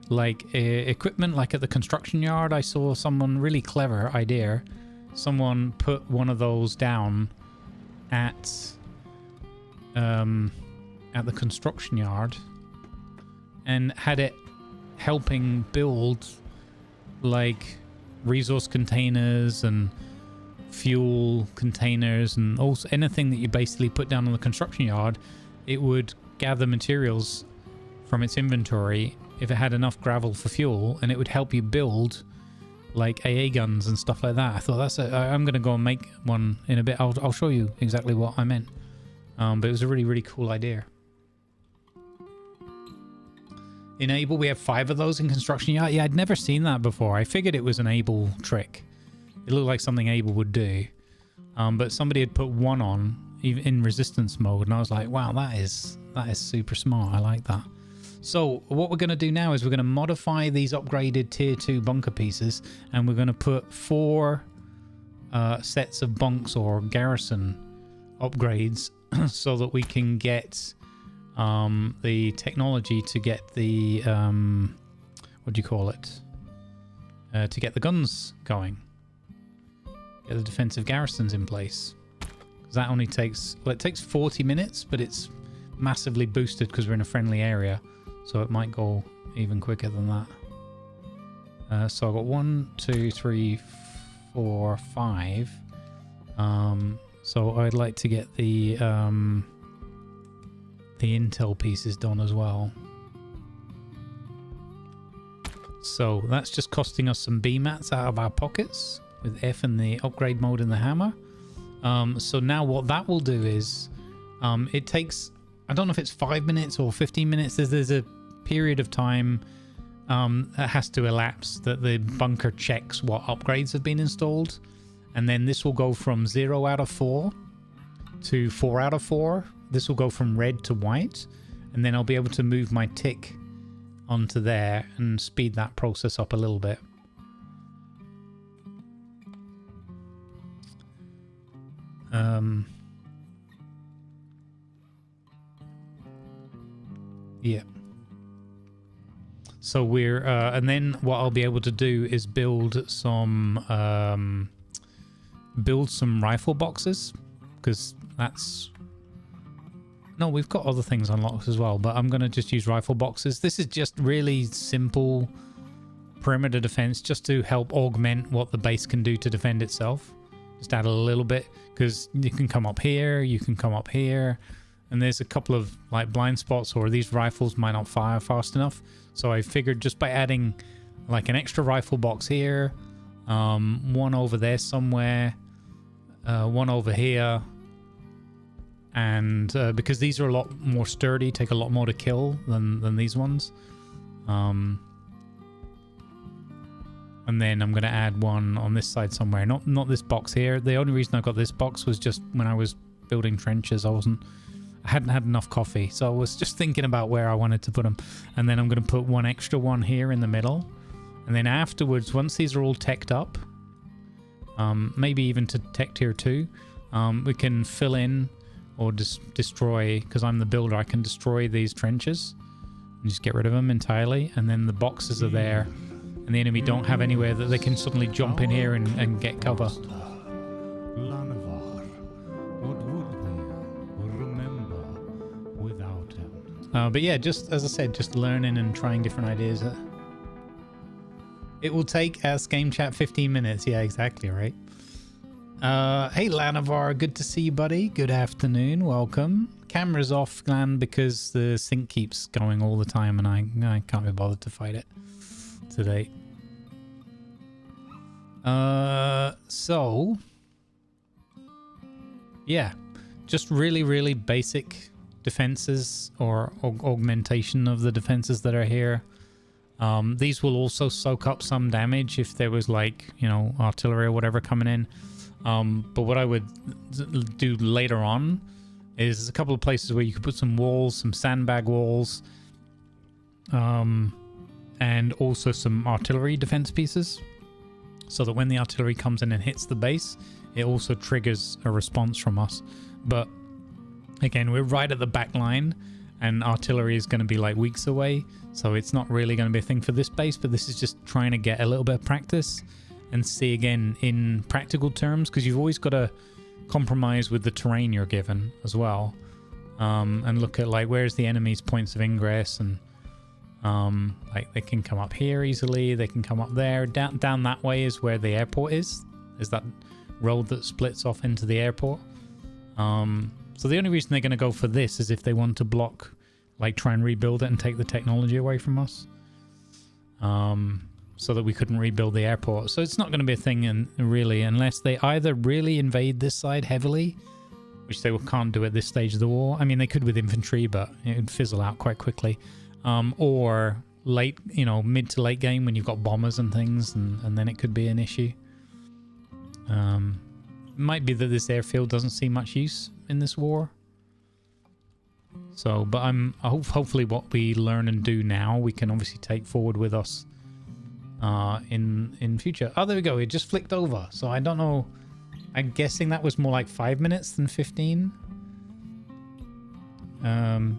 like equipment, like at the construction yard. I saw someone really clever idea. Someone put one of those down at the construction yard and had it helping build like resource containers and fuel containers, and also anything that you basically put down on the construction yard. It would gather materials from its inventory if it had enough gravel for fuel, and it would help you build like AA guns and stuff like that. I thought that's I'm gonna go and make one in a bit. I'll show you exactly what I meant, but it was a really cool idea. In Able, we have 5 of those in construction yard. Yeah, I'd never seen that before. I figured it was an Able trick. It looked like something Able would do, but somebody had put 1 on even in resistance mode, and I was like, wow, that is super smart. I like that. So what we're going to do now is we're going to modify these upgraded tier 2 bunker pieces, and we're going to put 4 sets of bunks or garrison upgrades so that we can get the technology to get the what do you call it, to get the guns going, get the defensive garrisons in place. Because that only takes, well, it takes 40 minutes, but it's massively boosted because we're in a friendly area, so it might go even quicker than that. So I've got 1, 2, 3, 4, 5. So I'd like to get the intel pieces done as well. So that's just costing us some B mats out of our pockets with F in the upgrade mode in the hammer. So now what that will do is it takes, I don't know if it's 5 minutes or 15 minutes. There's a period of time that has to elapse that the bunker checks what upgrades have been installed, and then this will go from 0 out of 4 to 4 out of 4. This will go from red to white, and then I'll be able to move my tick onto there and speed that process up a little bit. Yeah. So we're and then what I'll be able to do is build some rifle boxes, because that's, no, we've got other things unlocked as well, but I'm going to just use rifle boxes. This is just really simple perimeter defense, just to help augment what the base can do to defend itself. Just add a little bit, because you can come up here, you can come up here, and there's a couple of like blind spots, or these rifles might not fire fast enough. So I figured just by adding like an extra rifle box here, one over there somewhere, one over here, and because these are a lot more sturdy, take a lot more to kill than these ones, and then I'm going to add one on this side somewhere, not this box here. The only reason I got this box was just when I was building trenches, I hadn't had enough coffee, so I was just thinking about where I wanted to put them. And then I'm going to put one extra one here in the middle, and then afterwards, once these are all teched up, maybe even to tech tier 2, we can fill in or destroy, because I'm the builder, I can destroy these trenches and just get rid of them entirely, and then the boxes are there and the enemy don't have anywhere that they can suddenly jump in here and get cover. But yeah, just as I said, just learning and trying different ideas. It will take us game chat 15 minutes. Yeah, exactly, right? Hey, Lanavar, good to see you, buddy. Good afternoon. Welcome. Camera's off, Lan, because the sync keeps going all the time, and I can't be bothered to fight it today. So, yeah, just really basic defenses, or augmentation of the defenses that are here. These will also soak up some damage if there was, like, you know, artillery or whatever coming in. But what I would do later on is there's a couple of places where you could put some walls, some sandbag walls, and also some artillery defense pieces, so that when the artillery comes in and hits the base, it also triggers a response from us. But again, we're right at the back line, and artillery is going to be like weeks away, so it's not really going to be a thing for this base. But this is just trying to get a little bit of practice and see again in practical terms, because you've always got to compromise with the terrain you're given as well, and look at like where's the enemy's points of ingress, and like they can come up here easily, they can come up there. Down that way is where the airport is. There's that road that splits off into the airport. So the only reason they're going to go for this is if they want to block, like try and rebuild it and take the technology away from us, so that we couldn't rebuild the airport. So it's not going to be a thing, and really, unless they either really invade this side heavily, which they can't do at this stage of the war. I mean, they could with infantry, but it would fizzle out quite quickly. Or late, you know, mid to late game when you've got bombers and things, and then it could be an issue. It might be that this airfield doesn't see much use in this war. So, but hopefully what we learn and do now, we can obviously take forward with us in future. Oh, there we go. It just flicked over. So I don't know. I'm guessing that was more like 5 minutes than 15.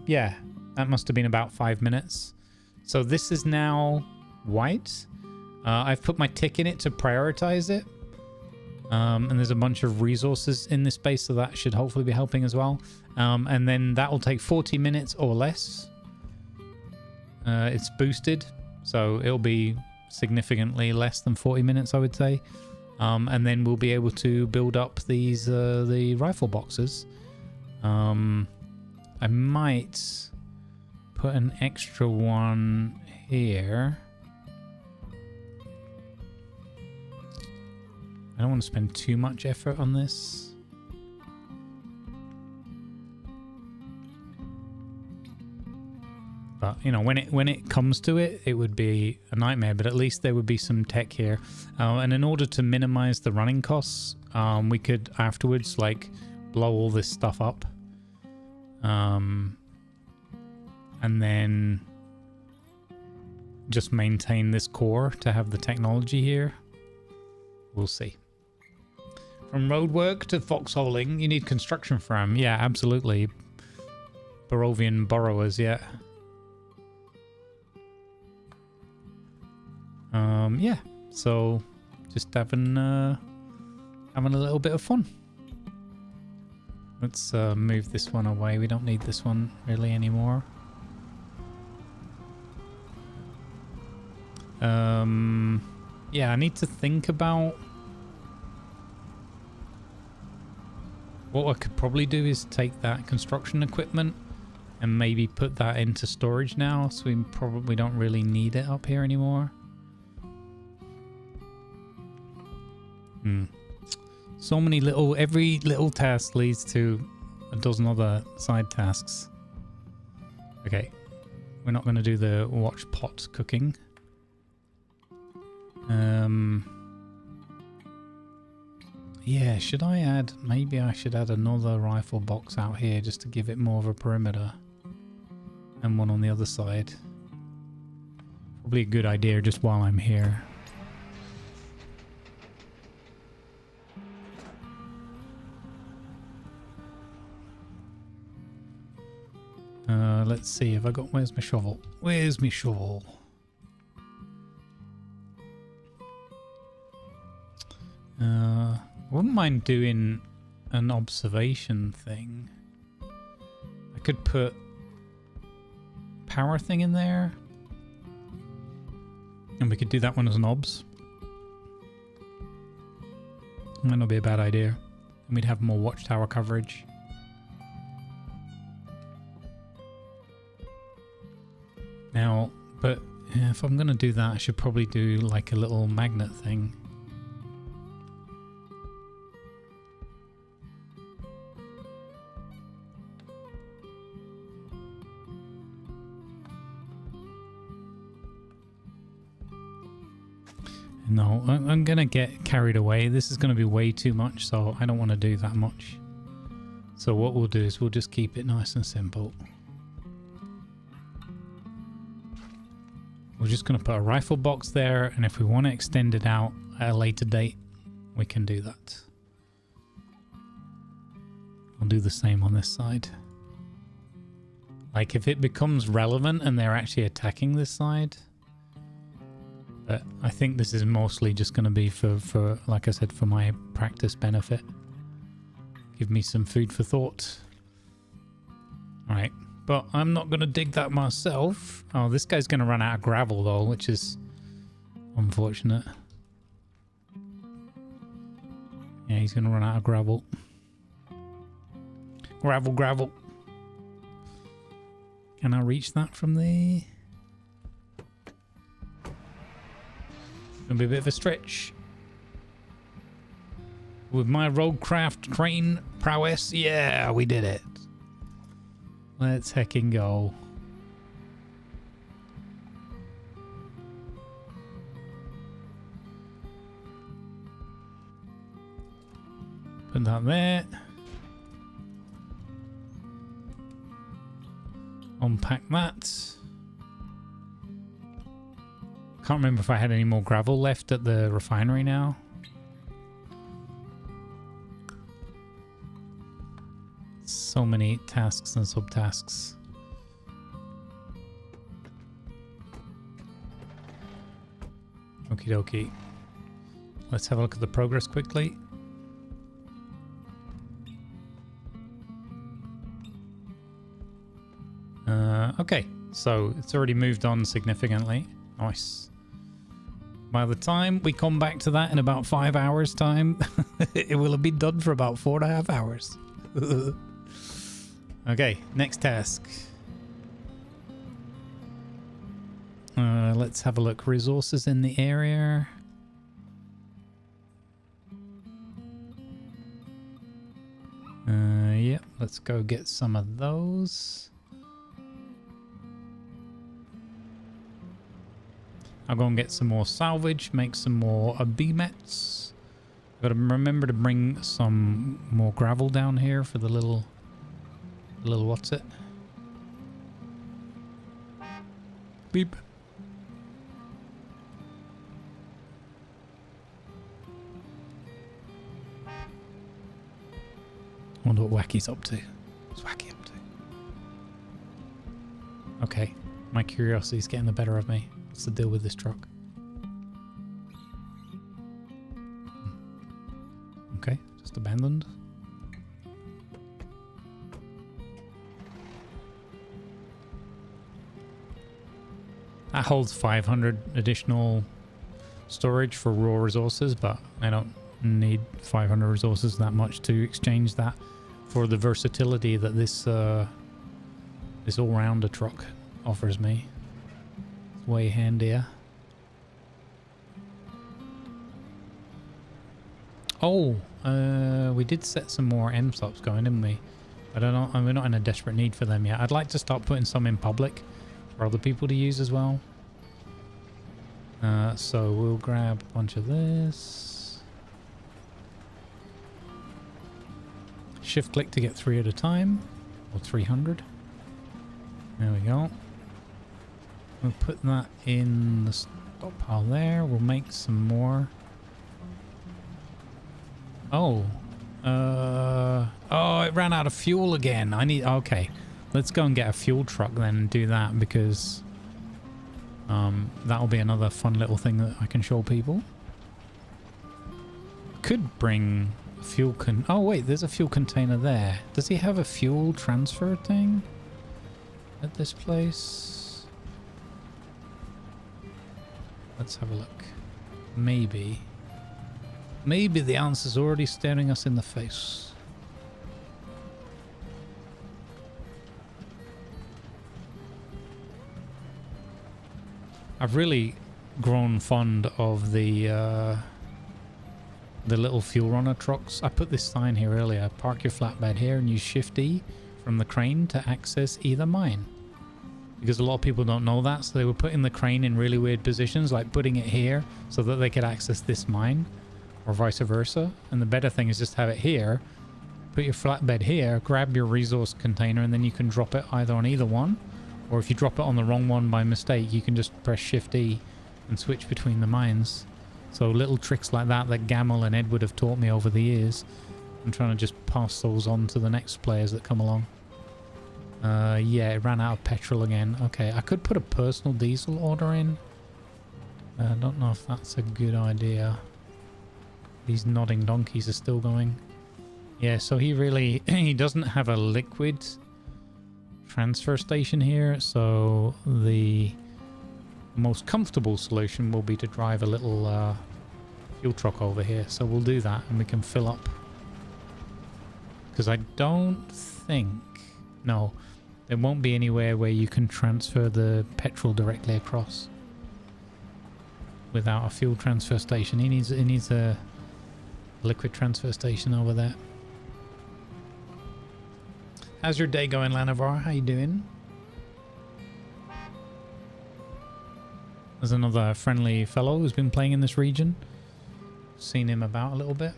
Yeah, that must have been about 5 minutes. So this is now white. I've put my tick in it to prioritize it. And there's a bunch of resources in this base, so that should hopefully be helping as well. And then that will take 40 minutes or less. It's boosted, so it'll be significantly less than 40 minutes, I would say. And then we'll be able to build up these the rifle boxes. I might put an extra one here. I don't want to spend too much effort on this. But, you know, when it comes to it, it would be a nightmare, but at least there would be some tech here. And in order to minimize the running costs, we could afterwards, like, blow all this stuff up. And then just maintain this core to have the technology here. We'll see. From roadwork to foxholing, you need construction firm. Yeah, absolutely. Bearovian borrowers, yeah. Yeah, so just having a little bit of fun. Let's move this one away. We don't need this one really anymore. Yeah, I need to think about what I could probably do is take that construction equipment and maybe put that into storage now, so we probably don't really need it up here anymore. So many every little task leads to a dozen other side tasks. Okay, we're not going to do the watch pot cooking. Yeah, should I add, maybe I should add another rifle box out here just to give it more of a perimeter, and one on the other side. Probably a good idea just while I'm here. Let's see, have I got, where's my shovel? Where's my shovel? Wouldn't mind doing an observation thing. I could put power thing in there, and we could do that one as an obs. Might not be a bad idea, and we'd have more watchtower coverage. Now, but if I'm gonna do that, I should probably do like a little magnet thing. No, I'm going to get carried away. This is going to be way too much, so I don't want to do that much. So what we'll do is we'll just keep it nice and simple. We're just going to put a rifle box there, and if we want to extend it out at a later date, we can do that. I'll do the same on this side. Like if it becomes relevant and they're actually attacking this side. But I think this is mostly just going to be for, like I said, for my practice benefit. Give me some food for thought. Alright, but I'm not going to dig that myself. Oh, this guy's going to run out of gravel though, which is unfortunate. Yeah, he's going to run out of gravel. Gravel, gravel. Can I reach that from there? Gonna be a bit of a stretch. With my roadcraft crane prowess, yeah, we did it. Let's heckin' go. Put that there. Unpack that. Can't remember if I had any more gravel left at the refinery now. So many tasks and subtasks. Okie dokie. Let's have a look at the progress quickly. Okay, so it's already moved on significantly. Nice. By the time we come back to that in about 5 hours time, it will have been done for about 4.5 hours. Okay, next task. Let's have a look. Resources in the area. Yeah, let's go get some of those. I'll go and get some more salvage, make some more BMETs. Gotta remember to bring some more gravel down here for the little what's it? Beep. Wonder what Waki's up to. What's Waki up to? Okay, my curiosity's getting the better of me. What's the deal with this truck? Okay, just abandoned. That holds 500 additional storage for raw resources, but I don't need 500 resources that much to exchange that for the versatility that this this all-rounder truck offers me. It's way handier. Oh, we did set some more M-stops going, didn't we? I don't know. We're not in a desperate need for them yet. I'd like to start putting some in public for other people to use as well. So we'll grab a bunch of this. Shift click to get 3 at a time, or 300. There we go. We'll put that in the stockpile there. We'll make some more. Oh, it ran out of fuel again. Okay, let's go and get a fuel truck then and do that, because that'll be another fun little thing that I can show people. Could bring a fuel oh wait, there's a fuel container there. Does he have a fuel transfer thing at this place? Let's have a look. Maybe the answer's already staring us in the face. I've really grown fond of the little fuel runner trucks. I put this sign here earlier. Park your flatbed here and use Shift E from the crane to access either mine. Because a lot of people don't know that, so they were putting the crane in really weird positions, like putting it here so that they could access this mine, or vice versa. And the better thing is just have it here, put your flatbed here, grab your resource container, and then you can drop it either on either one, or if you drop it on the wrong one by mistake, you can just press Shift E and switch between the mines. So little tricks like that that Gamel and Edward have taught me over the years. I'm trying to just pass those on to the next players that come along. Yeah, it ran out of petrol again. Okay, I could put a personal diesel order in. I don't know if that's a good idea. These nodding donkeys are still going. Yeah, so he really... he doesn't have a liquid transfer station here, so the most comfortable solution will be to drive a little fuel truck over here. So we'll do that and we can fill up. Because I don't think... no, there won't be anywhere where you can transfer the petrol directly across without a fuel transfer station. He needs a liquid transfer station over there. How's your day going, Lanavar? How you doing? There's another friendly fellow who's been playing in this region. Seen him about a little bit.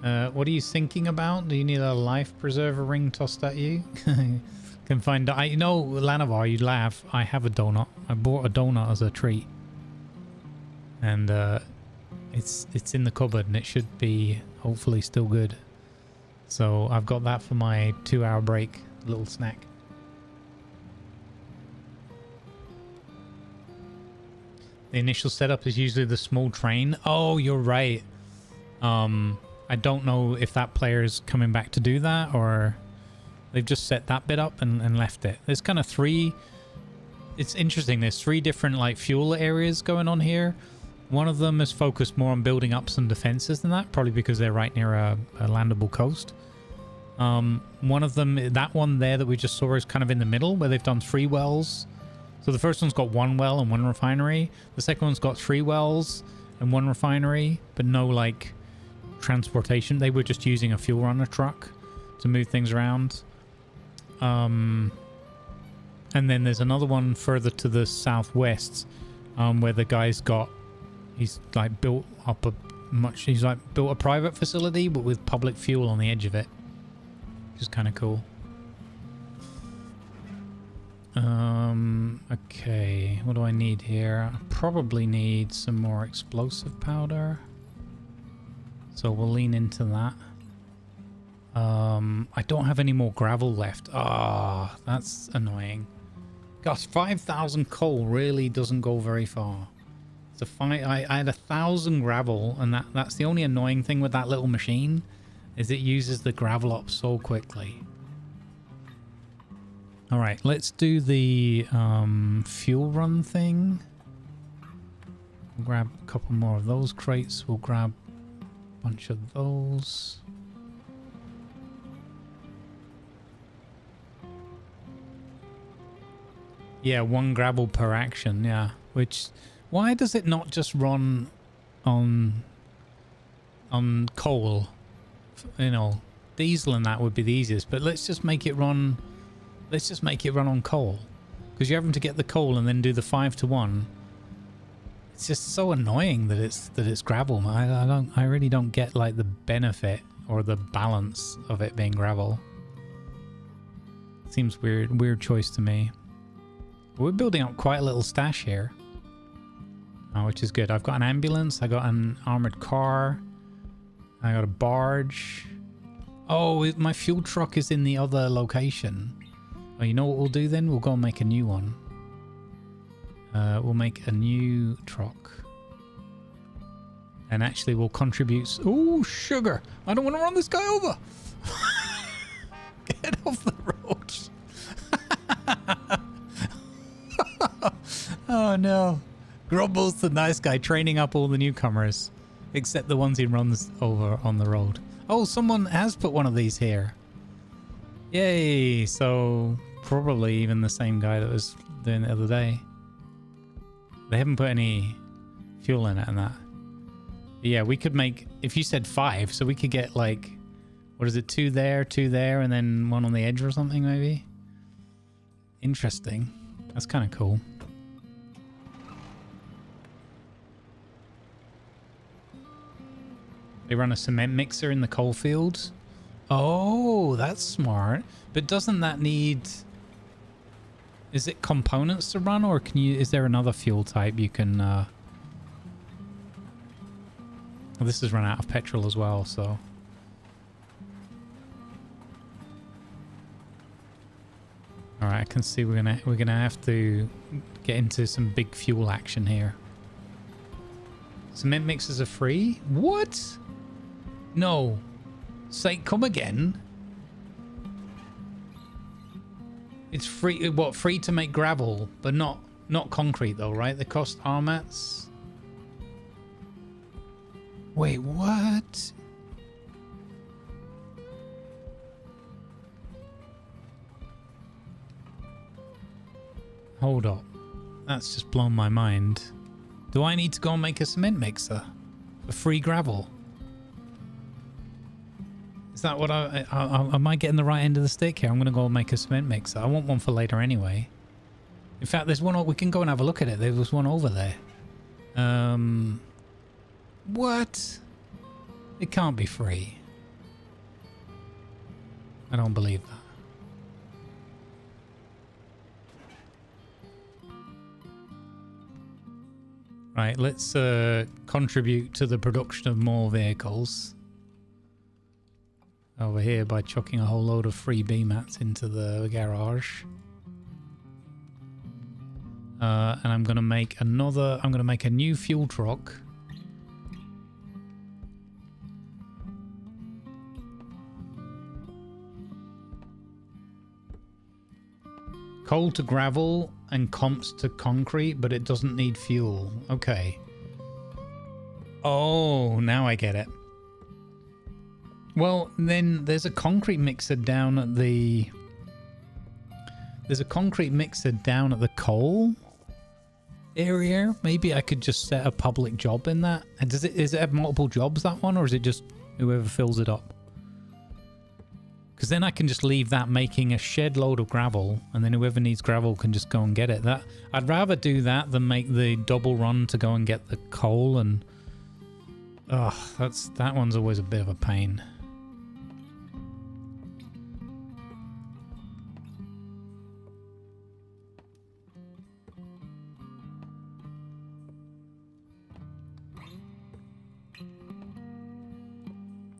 What are you thinking about? Do you need a life preserver ring tossed at you? Can find... you know, Lanavar, you'd laugh. I have a donut. I bought a donut as a treat. And it's in the cupboard and it should be hopefully still good. So I've got that for my 2-hour break, little snack. The initial setup is usually the small train. Oh, you're right. I don't know if that player is coming back to do that or they've just set that bit up and left it. There's kind of three... it's interesting. There's 3 different like fuel areas going on here. One of them is focused more on building up some defenses than that, probably because they're right near a landable coast. One of them, that one there that we just saw, is kind of in the middle where they've done 3 wells. So the first one's got 1 well and 1 refinery. The second one's got 3 wells and 1 refinery, but no like transportation. They were just using a fuel runner truck to move things around. And then there's another one further to the southwest, where the guy's got... he's like built up he's like built a private facility but with public fuel on the edge of it, which is kind of cool. Okay, what do I need here? I probably need some more explosive powder, so we'll lean into that. I don't have any more gravel left. That's annoying. Gosh, 5,000 coal really doesn't go very far. So I had 1,000 gravel, and that's the only annoying thing with that little machine, is it uses the gravel up so quickly. All right, let's do the fuel run thing. We'll grab a couple more of those crates. We'll grab a bunch of those. Yeah, 1 gravel per action, yeah. Which... why does it not just run on coal? You know, diesel and that would be the easiest, but let's just make it run. Let's just make it run on coal, because you're having to get the coal and then do the 5-to-1. It's just so annoying that it's gravel. I really don't get like the benefit or the balance of it being gravel. Seems weird choice to me. We're building up quite a little stash here. Which is good. I've got an ambulance. I got an armored car. I got a barge. Oh, my fuel truck is in the other location. Oh, you know what we'll do then? We'll go and make a new one. We'll make a new truck. And actually we'll contribute... oh, sugar! I don't want to run this guy over! Get off the road! Oh, no. Grumble's the nice guy training up all the newcomers, except the ones he runs over on the road. Oh, someone has put one of these here. Yay! So probably even the same guy that was doing it the other day. They haven't put any fuel in it and that. But yeah, we could make, if you said 5, so we could get like, what is it, 2 there, and then 1 on the edge or something maybe? Interesting. That's kind of cool. They run a cement mixer in the coal fields. Oh, that's smart. But doesn't that need... Is it components to run, or can you... Is there another fuel type you can... Well, this has run out of petrol as well, so... Alright, I can see we're gonna have to get into some big fuel action here. Cement mixers are free? What? No. Say, come again. It's free. What? Free to make gravel, but not concrete though, right? They cost armats. Wait, what? Hold up. That's just blown my mind. Do I need to go and make a cement mixer for free gravel? Is that what am I getting the right end of the stick here? I'm going to go and make a cement mixer. I want one for later anyway. In fact, there's one, we can go and have a look at it. There was one over there. What? It can't be free. I don't believe that. Right, let's contribute to the production of more vehicles over here by chucking a whole load of free B-mats into the garage. And I'm going to make another... I'm going to make a new fuel truck. Coal to gravel and comps to concrete, but it doesn't need fuel. Okay. Oh, now I get it. Well, then there's a concrete mixer down at the... There's a concrete mixer down at the coal area. Maybe I could just set a public job in that. And does it have multiple jobs, that one, or is it just whoever fills it up? Because then I can just leave that making a shed load of gravel, and then whoever needs gravel can just go and get it. That I'd rather do that than make the double run to go and get the coal. And that one's always a bit of a pain.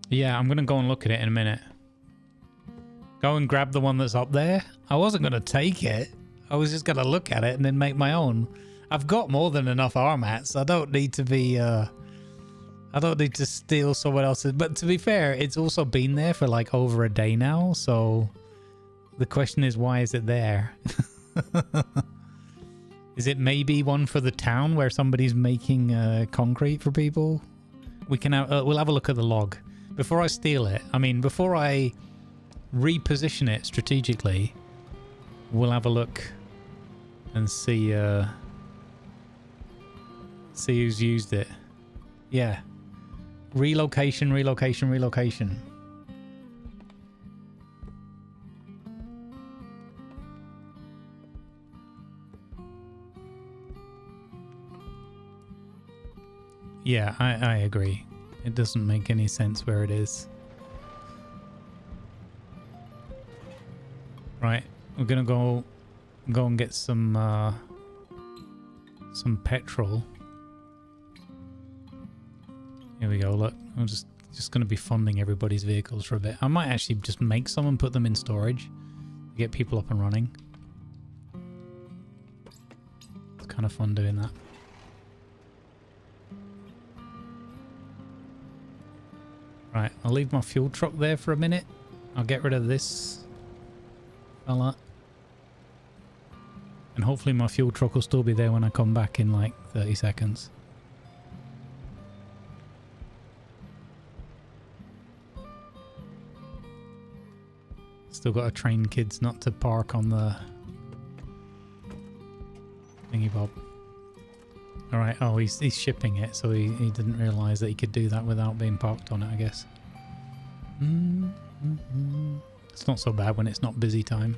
Yeah, I'm gonna go and look at it in a minute. Go and grab the one that's up there. I wasn't going to take it. I was just going to look at it and then make my own. I've got more than enough armats. I don't need to be... I don't need to steal someone else's. But to be fair, it's also been there for like over a day now. So the question is, why is it there? Is it maybe one for the town where somebody's making concrete for people? We can we'll have a look at the log. Before I steal it, I mean, before I... reposition it strategically, we'll have a look and see who's used it. Yeah, relocation. Yeah, I agree. It doesn't make any sense where it is. Right, we're gonna go and get some petrol. Here we go. Look, I'm just gonna be funding everybody's vehicles for a bit. I might actually just make some and put them in storage to get people up and running. It's kind of fun doing that. Right, I'll leave my fuel truck there for a minute. I'll get rid of this fella. And hopefully my fuel truck will still be there when I come back in like 30 seconds. Still got to train kids not to park on the thingy bob. Alright, oh he's shipping it, so he didn't realise that he could do that without being parked on it, I guess. It's not so bad when it's not busy time.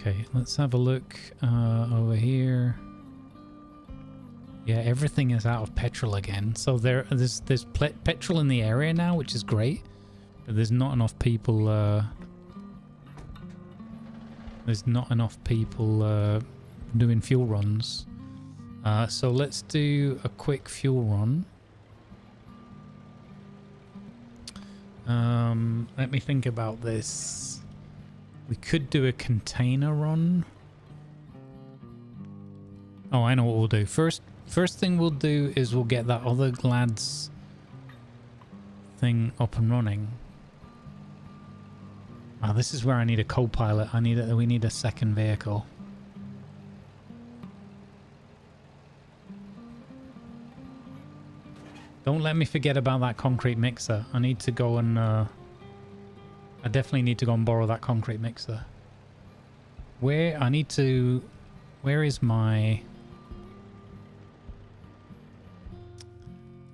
Okay, let's have a look over here. Yeah, everything is out of petrol again. So there's petrol in the area now, which is great. But there's not enough people. Doing fuel runs. So let's do a quick fuel run. Let me think about this. We could do a container run. Oh, I know what we'll do. First thing we'll do is we'll get that other lad's thing up and running. Wow, this is where I need a co-pilot. We need a second vehicle. Don't let me forget about that concrete mixer. I need to go and... I definitely need to go and borrow that concrete mixer. Where is my...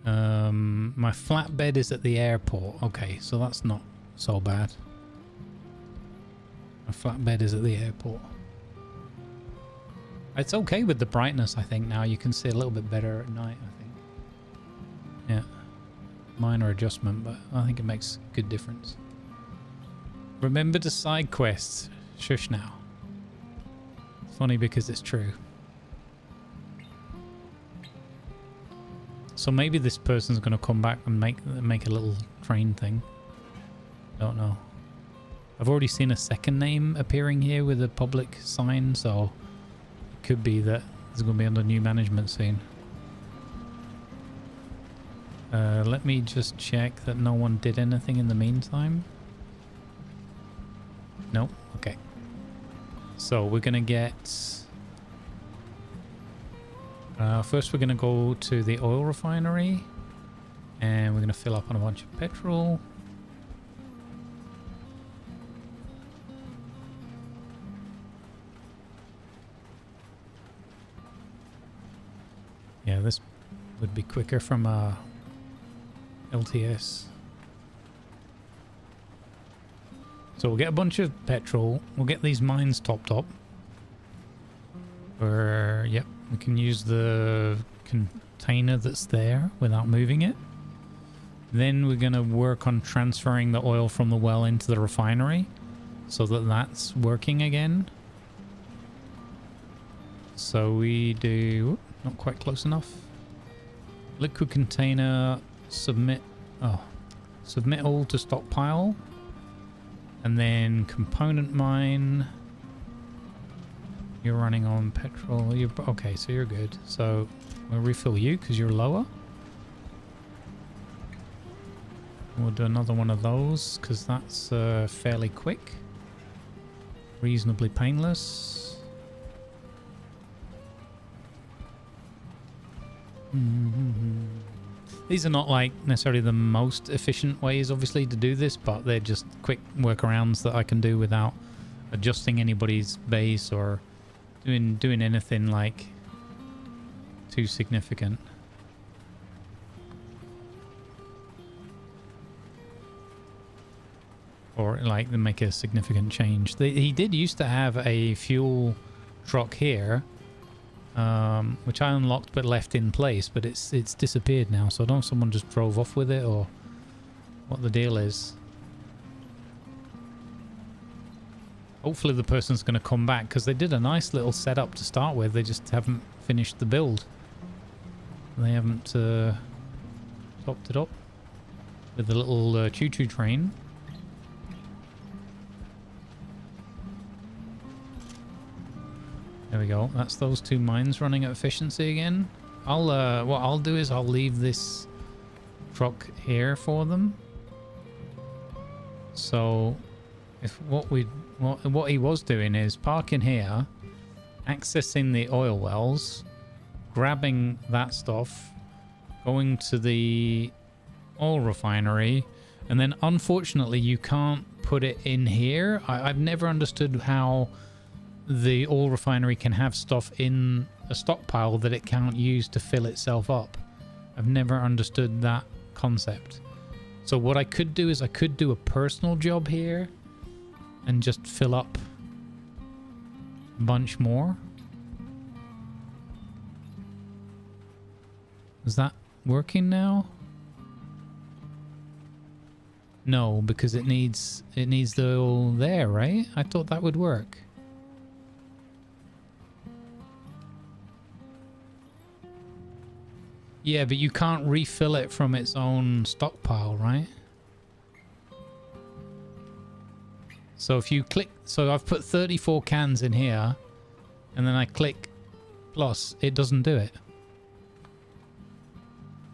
my flatbed is at the airport. Okay, so that's not so bad. My flatbed is at the airport. It's okay with the brightness, I think, now. You can see a little bit better at night, I think. Yeah. Minor adjustment, but I think it makes a good difference. Remember the side quests. Shush now. It's funny because it's true. So maybe this person's going to come back and make a little train thing. Don't know. I've already seen a second name appearing here with a public sign, so it could be that it's going to be under new management soon. Let me just check that no one did anything in the meantime. Nope. Okay. So we're going to get... first we're going to go to the oil refinery. And we're going to fill up on a bunch of petrol. Yeah, this would be quicker from LTS. So we'll get a bunch of petrol. We'll get these mines topped up. Yep, we can use the container that's there without moving it. Then we're going to work on transferring the oil from the well into the refinery so that that's working again. So we do... not quite close enough. Liquid container, submit all to stockpile. And then component mine. You're running on petrol. Okay, so you're good. So we'll refill you because you're lower. We'll do another one of those because that's fairly quick. Reasonably painless. These are not like necessarily the most efficient ways obviously to do this, but they're just quick workarounds that I can do without adjusting anybody's base or doing anything like too significant. Or like make a significant change. He did used to have a fuel truck here, which I unlocked but left in place, but it's disappeared now, so I don't know if someone just drove off with it or what the deal is. Hopefully the person's going to come back because they did a nice little setup to start with. They just haven't finished the build. They haven't topped it up with the little choo-choo train. There we go. That's those two mines running at efficiency again. What I'll do is I'll leave this truck here for them. So if what he was doing is parking here, accessing the oil wells, grabbing that stuff, going to the oil refinery, and then unfortunately you can't put it in here. I've never understood how the oil refinery can have stuff in a stockpile that it can't use to fill itself up. I've never understood that concept. So what I could do is I could do a personal job here and just fill up bunch more. Is that working now? No, because it needs the oil there, right? I thought that would work. Yeah, but you can't refill it from its own stockpile, right? So if you click, so I've put 34 cans in here, and then I click plus, it doesn't do it.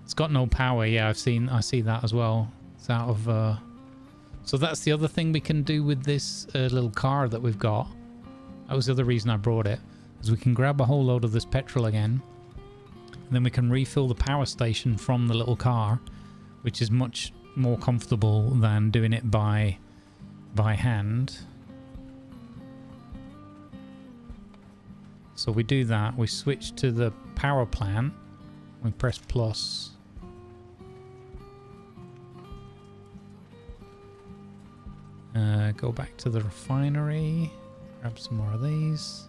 It's got no power. Yeah, I see that as well. It's out of, so that's the other thing we can do with this little car that we've got. That was the other reason I brought it, is we can grab a whole load of this petrol again, and then we can refill the power station from the little car, which is much more comfortable than doing it by hand. So we do that, we switch to the power plant, we press plus. Go back to the refinery, grab some more of these.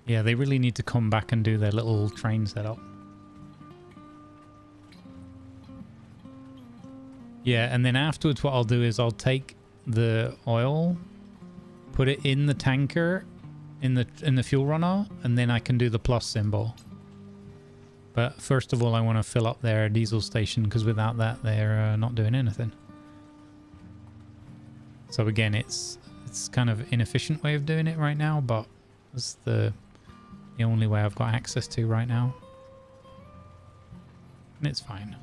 Yeah, they really need to come back and do their little train setup. Yeah, and then afterwards what I'll do is I'll take the oil, put it in the tanker, in the fuel runner, and then I can do the plus symbol. But first of all, I want to fill up their diesel station, because without that, they're not doing anything. So again, it's kind of inefficient way of doing it right now, but it's the only way I've got access to right now. And it's fine.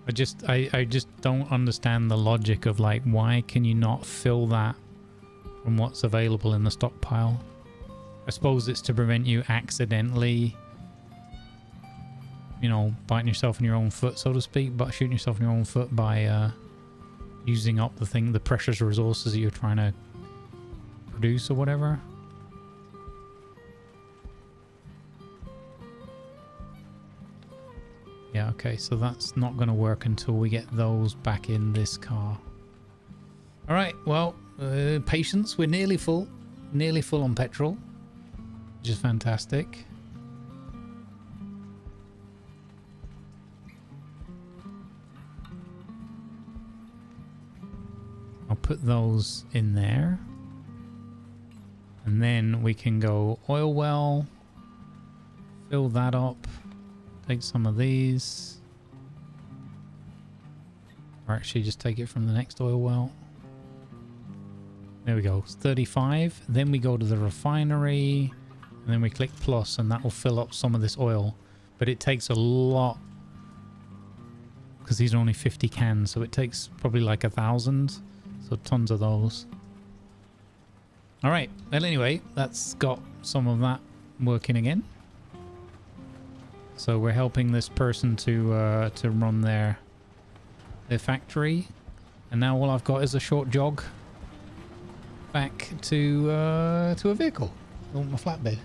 I just don't understand the logic of, like, why can you not fill that from what's available in the stockpile? I suppose it's to prevent you accidentally, you know, biting yourself in your own foot, so to speak, but shooting yourself in your own foot by using up the precious resources that you're trying to produce or whatever. Yeah, okay, so that's not going to work until we get those back in this car. All right, well, patience, we're nearly full on petrol, which is fantastic. I'll put those in there, and then we can go oil well, fill that up, take some of these, or actually just take it from the next oil well. There we go, it's 35. Then we go to the refinery, and then we click plus, and that will fill up some of this oil. But it takes a lot, because these are only 50 cans, so it takes probably like 1,000. So tons of those. All right. Well, anyway, that's got some of that working again. So we're helping this person to run their factory, and now all I've got is a short jog back to a vehicle, my flatbed.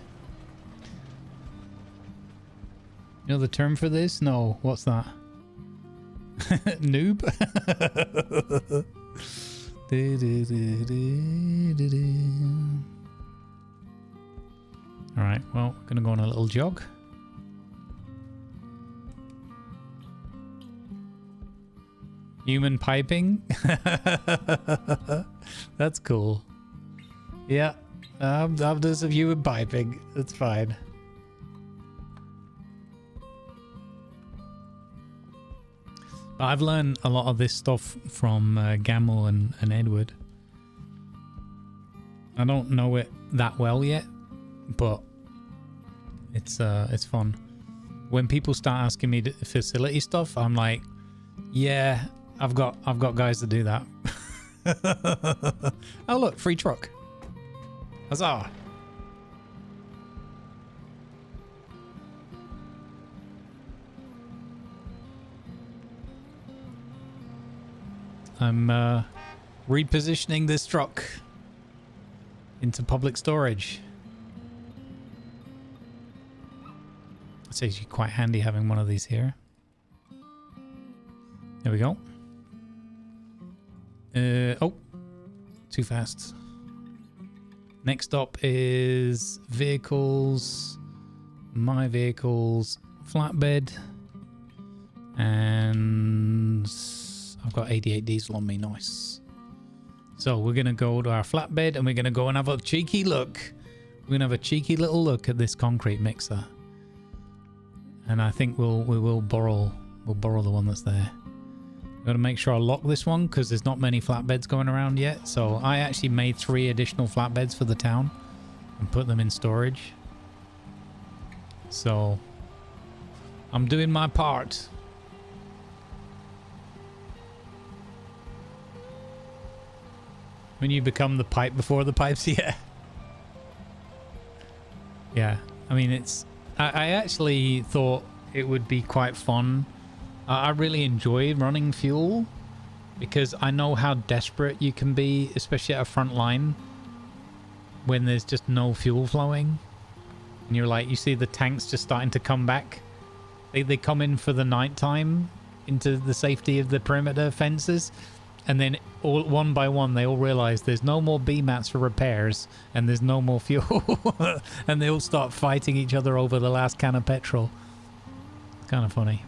You know the term for this? No, what's that? Noob. All right, well, we're gonna go on a little jog. Human piping. That's cool. Yeah, I'm doing some human piping. That's fine. I've learned a lot of this stuff from Gamble and Edward. I don't know it that well yet, but it's fun. When people start asking me facility stuff, I'm like, yeah, I've got guys to do that. Oh look, free truck. Huzzah. I'm repositioning this truck into public storage. It's actually quite handy having one of these here. There we go. Oh, too fast. Next up is vehicles, my vehicles, flatbed, and I've got 88 diesel on me. Nice. So we're gonna go to our flatbed and we're gonna go and have a cheeky look. We're gonna have a cheeky little look at this concrete mixer, and I think we will borrow the one that's there. Got to make sure I lock this one because there's not many flatbeds going around yet. So I actually made 3 additional flatbeds for the town and put them in storage. So I'm doing my part. When you become the pipe before the pipes, yeah. Yeah, I mean, I actually thought it would be quite fun. I really enjoy running fuel because I know how desperate you can be, especially at a front line when there's just no fuel flowing. And you're like, you see the tanks just starting to come back. They come in for the night time into the safety of the perimeter fences. And then all one by one, they all realize there's no more B-mats for repairs and there's no more fuel. And they all start fighting each other over the last can of petrol. It's kind of funny.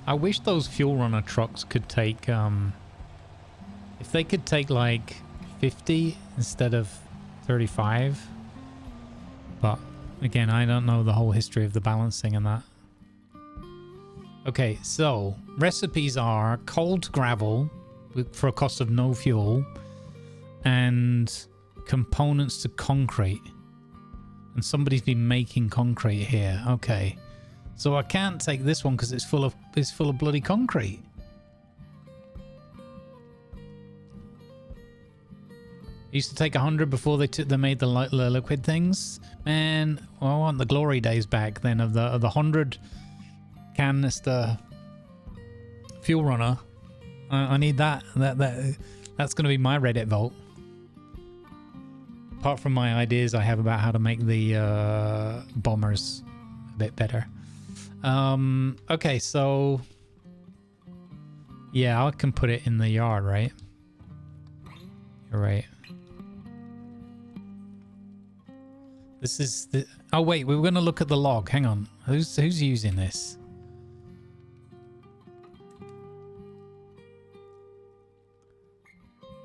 I wish those fuel runner trucks could take, if they could take like 50 instead of 35. But again, I don't know the whole history of the balancing and that. Okay, so recipes are cold gravel for a cost of no fuel and components to concrete. And somebody's been making concrete here. Okay. So I can't take this one because it's full of bloody concrete. Used to take 100 before they made the liquid things. Man, well, I want the glory days back then of the 100 canister fuel runner. I need that. That's going to be my Reddit vote. Apart from my ideas I have about how to make the bombers a bit better. Okay, so yeah, I can put it in the yard, right? You're right. This is the... Oh wait, we were going to look at the log. Hang on. Who's using this?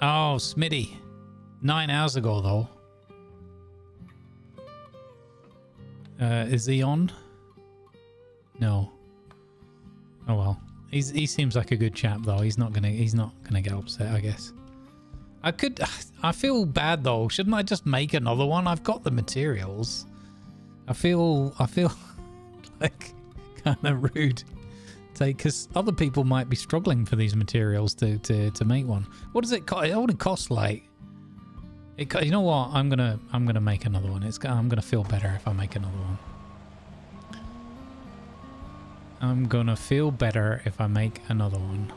Oh, Smitty. 9 hours ago, though. Is he on? No. Oh well. He seems like a good chap, though. He's not gonna get upset, I guess. I feel bad though. Shouldn't I just make another one? I've got the materials. I feel like kind of rude. Because other people might be struggling for these materials to make one. What does it cost? It only costs like. You know what? I'm gonna make another one. I'm gonna feel better if I make another one. I'm gonna feel better if I make another one.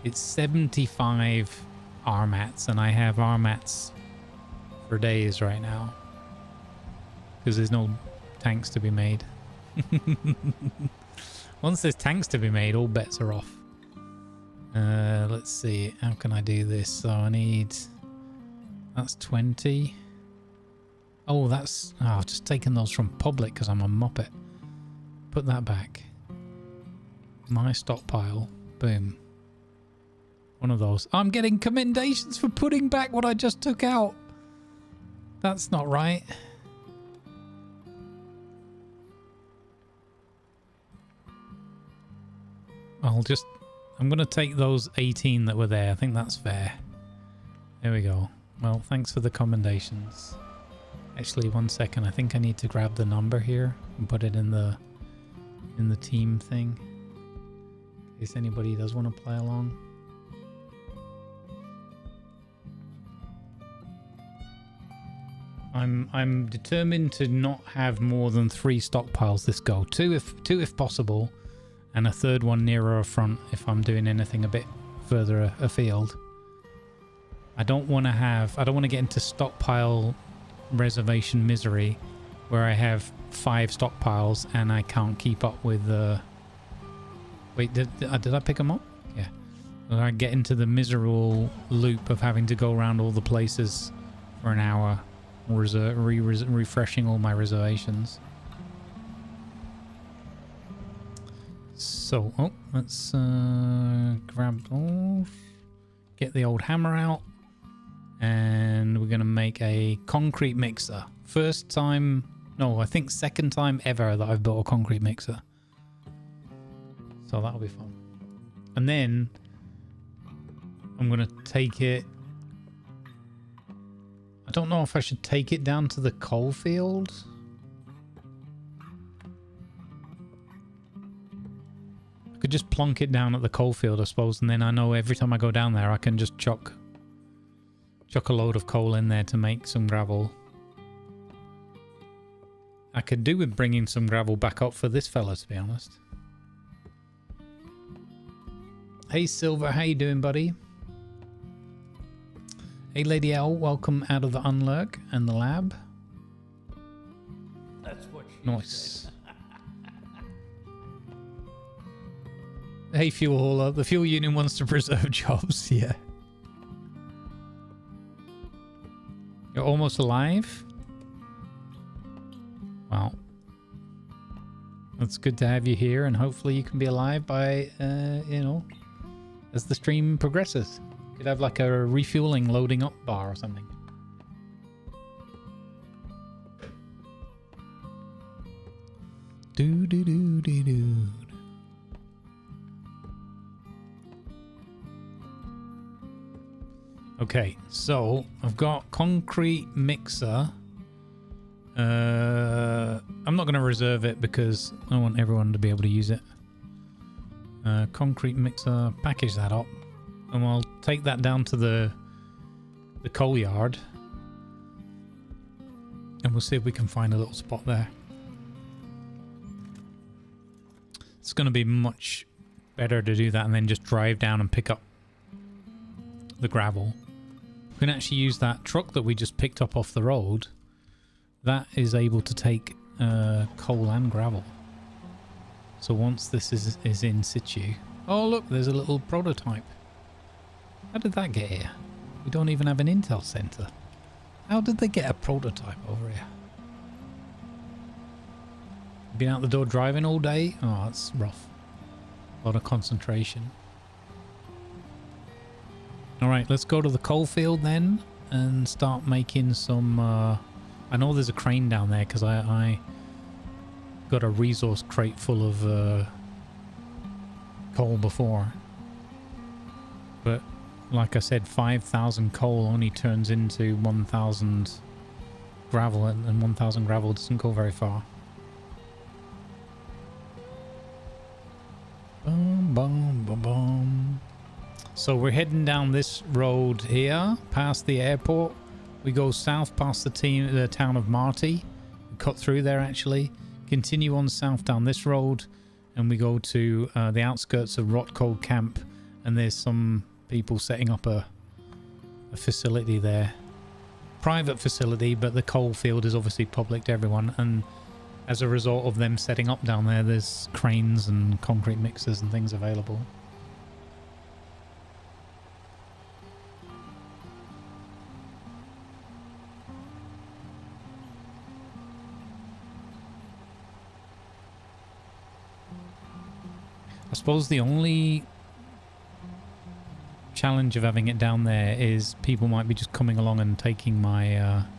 It's 75 R-mats, and I have R-mats for days right now because there's no tanks to be made. Once there's tanks to be made, all bets are off. Let's see, how can I do this? So I need... That's 20. Oh, that's... Oh, I've just taken those from public because I'm a muppet. Put that back. My stockpile. Boom. One of those. I'm getting commendations for putting back what I just took out. That's not right. I'm going to take those 18 that were there. I think that's fair. There we go. Well, thanks for the commendations. Actually, 1 second. I think I need to grab the number here and put it in the team thing. In case anybody does want to play along. I'm determined to not have more than 3 stockpiles this go. Two if possible, and a third one nearer a front if I'm doing anything a bit further afield. I don't want to get into stockpile reservation misery where I have 5 stockpiles and I can't keep up with the... Wait, did I pick them up? Yeah. Where I get into the miserable loop of having to go around all the places for an hour, refreshing all my reservations. So, oh, let's grab those. Get the old hammer out. And we're going to make a concrete mixer. First time, no, I think second time ever that I've built a concrete mixer. So that'll be fun. And then I'm going to take it. I don't know if I should take it down to the coal field. I could just plonk it down at the coal field, I suppose. And then I know every time I go down there, I can just chuck a load of coal in there to make some gravel. I could do with bringing some gravel back up for this fella, to be honest. Hey Silver, how you doing, buddy? Hey Lady L, welcome out of the unlurk and the lab. That's what she Nice. Hey Fuel Hauler, the Fuel Union wants to preserve jobs, yeah. You're almost alive? Wow. It's good to have you here, and hopefully you can be alive by, you know, as the stream progresses. You could have like a refueling loading up bar or something. Do do do do do. Okay, so I've got concrete mixer. I'm not going to reserve it because I want everyone to be able to use it. Concrete mixer, package that up, and we'll take that down to the coal yard, and we'll see if we can find a little spot there. It's going to be much better to do that and then just drive down and pick up the gravel. We can actually use that truck that we just picked up off the road. That is able to take coal and gravel. So once this is in situ... Oh look, there's a little prototype. How did that get here? We don't even have an Intel Center. How did they get a prototype over here? Been out the door driving all day? Oh, that's rough. A lot of concentration. Alright, let's go to the coal field then and start making some... I know there's a crane down there because I got a resource crate full of coal before. But like I said, 5,000 coal only turns into 1,000 gravel, and 1,000 gravel doesn't go very far. Boom, boom, boom, boom. So we're heading down this road here, past the airport. We go south past the town of Marty. We cut through there actually. Continue on south down this road, and we go to the outskirts of Rotcold Camp, and there's some people setting up a facility there. Private facility, but the coal field is obviously public to everyone, and as a result of them setting up down there, there's cranes and concrete mixers and things available. I suppose the only challenge of having it down there is people might be just coming along and taking my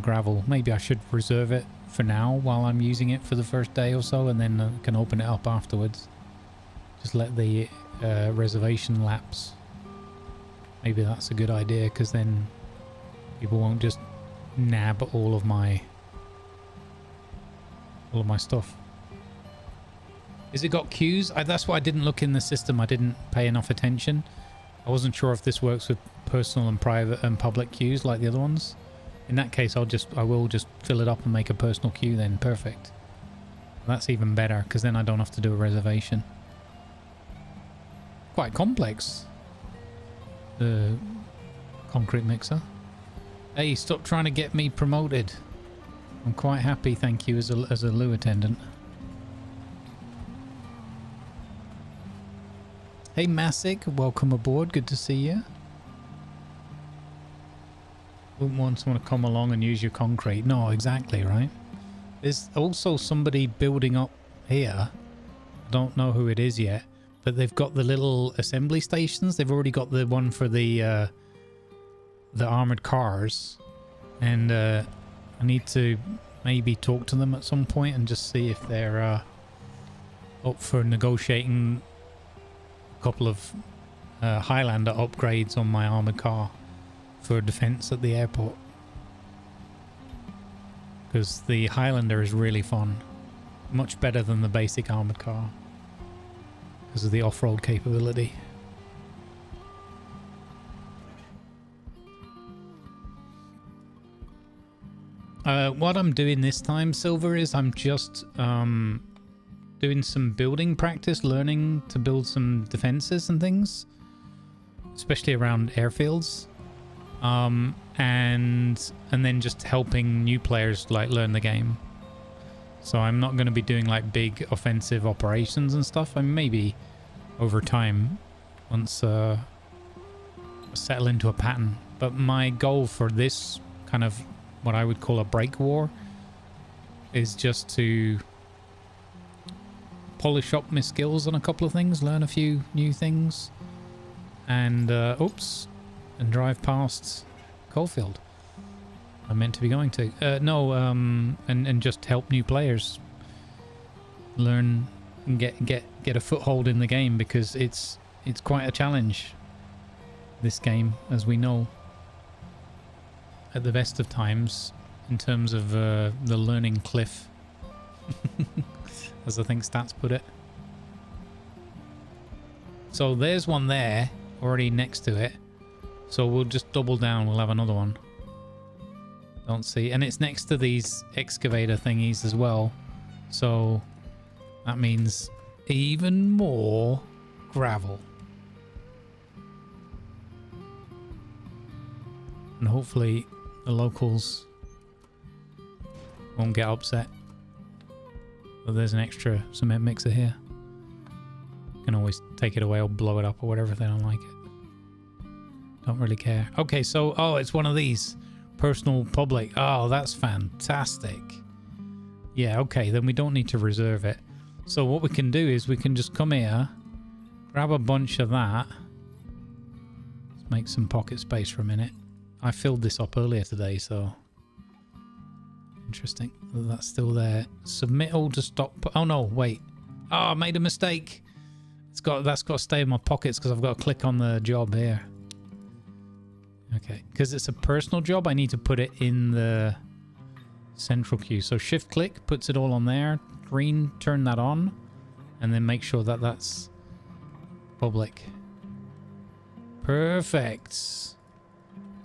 gravel. Maybe I should reserve it for now while I'm using it for the first day or so, and then can open it up afterwards. Just let the reservation lapse. Maybe that's a good idea, because then people won't just nab all of my stuff. Is it got queues? That's why I didn't look in the system. I didn't pay enough attention. I wasn't sure if this works with personal and private and public queues like the other ones. In that case, I will just fill it up and make a personal queue then. Perfect. That's even better, because then I don't have to do a reservation. Quite complex. the concrete mixer. Hey, stop trying to get me promoted. I'm quite happy, thank you, as a loo attendant. Hey Masick, welcome aboard, good to see you. Wouldn't want someone to come along and use your concrete. No, exactly, right? There's also somebody building up here. I don't know who it is yet, but they've got the little assembly stations. They've already got the one for the armored cars, and I need to maybe talk to them at some point and just see if they're up for negotiating a couple of Highlander upgrades on my armored car for defense at the airport, because the Highlander is really fun, much better than the basic armored car because of the off-road capability. What I'm doing this time, Silver, is I'm just doing some building practice, learning to build some defenses and things, especially around airfields, and then just helping new players like learn the game. So I'm not going to be doing like big offensive operations and stuff. I mean, maybe over time once I settle into a pattern. But my goal for this kind of what I would call a break war is just to polish up my skills on a couple of things, learn a few new things, and oops, and drive past Coalfield I meant to be going to. And just help new players learn and get a foothold in the game, because it's quite a challenge, this game, as we know, at the best of times, in terms of the learning cliff, as I think stats put it. So there's one there already next to it, so we'll just double down, we'll have another one. Don't see, and it's next to these excavator thingies as well, so that means even more gravel, and hopefully the locals won't get upset. But there's an extra cement mixer here. You can always take it away or blow it up or whatever if they don't like it. Don't really care. Okay, so oh, it's one of these. Personal public. Oh, that's fantastic. Yeah, okay, then we don't need to reserve it. So what we can do is we can just come here, grab a bunch of that. Let's make some pocket space for a minute. I filled this up earlier today, so interesting that that's still there. Submit all to stop. Oh no, wait. Oh, I made a mistake. That's got to stay in my pockets because I've got to click on the job here. Okay, because it's a personal job, I need to put it in the central queue. So shift click puts it all on there. Green, turn that on, and then make sure that that's public. Perfect.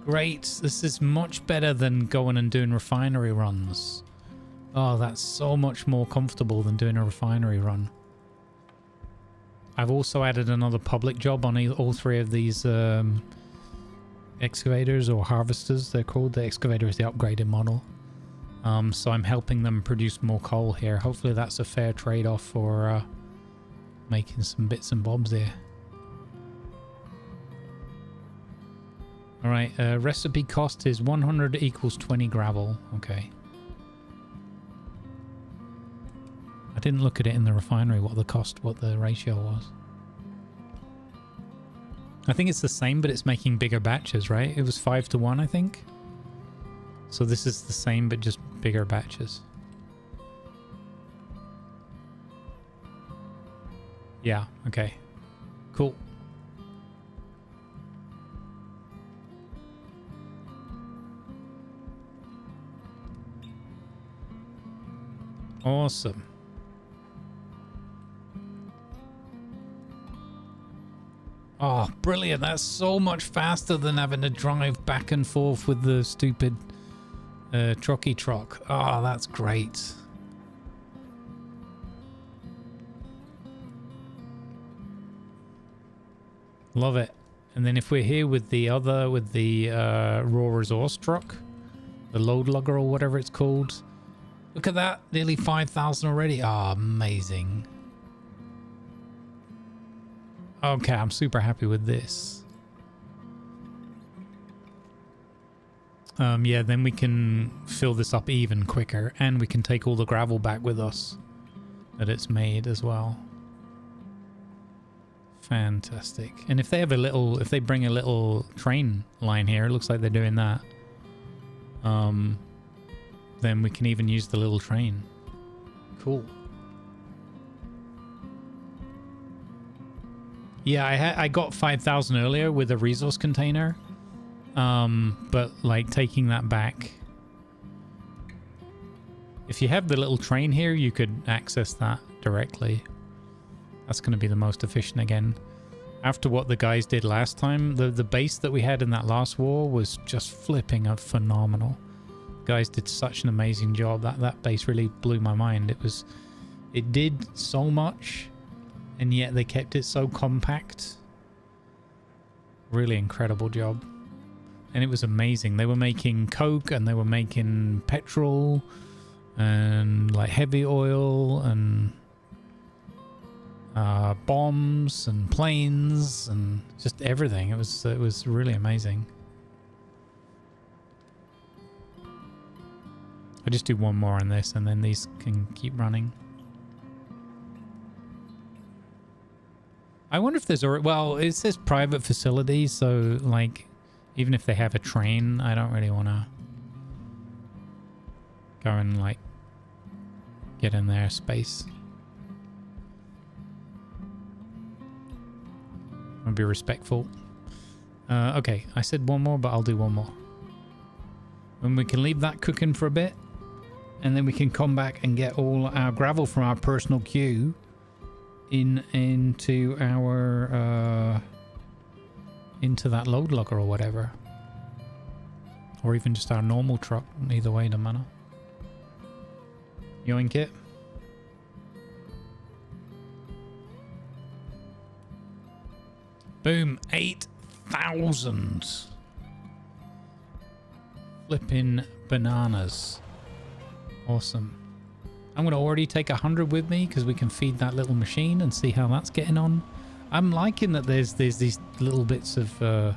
Great. This is much better than going and doing refinery runs. Oh, that's so much more comfortable than doing a refinery run. I've also added another public job on all three of these excavators, or harvesters they're called. The excavator is the upgraded model. So I'm helping them produce more coal here. Hopefully that's a fair trade-off for making some bits and bobs here. Alright, recipe cost is 100 equals 20 gravel. Okay. I didn't look at it in the refinery what the ratio was. I think it's the same, but it's making bigger batches, right? It was 5-to-1, I think. So this is the same, but just bigger batches. Yeah, okay. Cool. Awesome. Oh, brilliant. That's so much faster than having to drive back and forth with the stupid trucky truck. Oh, that's great. Love it. And then if we're here with the other, with the raw resource truck, the load lugger or whatever it's called. Look at that, nearly 5,000 already. Ah, amazing. Okay, I'm super happy with this. Yeah, then we can fill this up even quicker, and we can take all the gravel back with us that it's made as well. Fantastic. And if they have a little, if they bring a little train line here, it looks like they're doing that. Then we can even use the little train. Cool. Yeah, I got 5,000 earlier with a resource container. But like taking that back. If you have the little train here, you could access that directly. That's going to be the most efficient again. After what the guys did last time, the base that we had in that last war was just flipping up phenomenal. Guys did such an amazing job. That base really blew my mind. It did so much, and yet they kept it so compact. Really incredible job. And it was amazing. They were making coke, and they were making petrol, and like heavy oil, and bombs, and planes, and just everything. It was really amazing. I'll just do one more on this, and then these can keep running. I wonder if there's well, it says private facilities, so like even if they have a train, I don't really want to go and like get in their space. I'll be respectful. Okay, I said one more, but I'll do one more. And we can leave that cooking for a bit, and then we can come back and get all our gravel from our personal queue into our into that load lugger or whatever, or even just our normal truck. Either way, no matter. Yoink it. Boom, 8,000. Flipping bananas. Awesome. I'm going to already take 100 with me because we can feed that little machine and see how that's getting on. I'm liking that there's these little bits of, I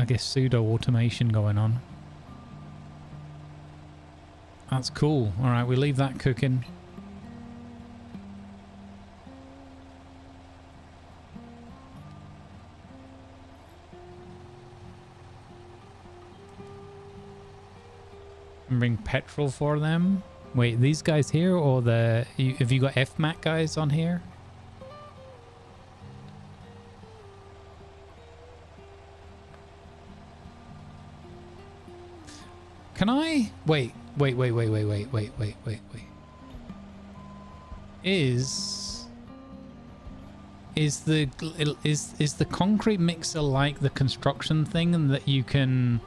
guess, pseudo-automation going on. That's cool. All right, we leave that cooking. And bring petrol for them. Wait, these guys here, or have you got FMAC guys on here? Can I wait. Is the concrete mixer like the construction thing, and that you can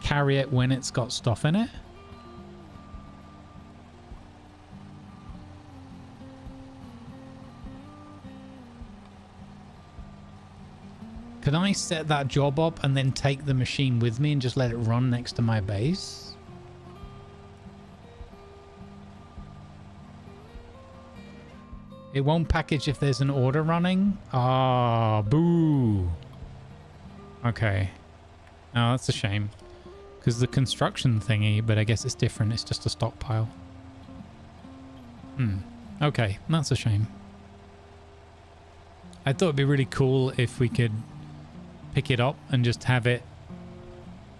carry it when it's got stuff in it? Can I set that job up and then take the machine with me and just let it run next to my base? It won't package if there's an order running? Ah, boo. Okay. Oh, that's a shame. Because the construction thingy, but I guess it's different. It's just a stockpile. Okay, that's a shame. I thought it'd be really cool if we could pick it up and just have it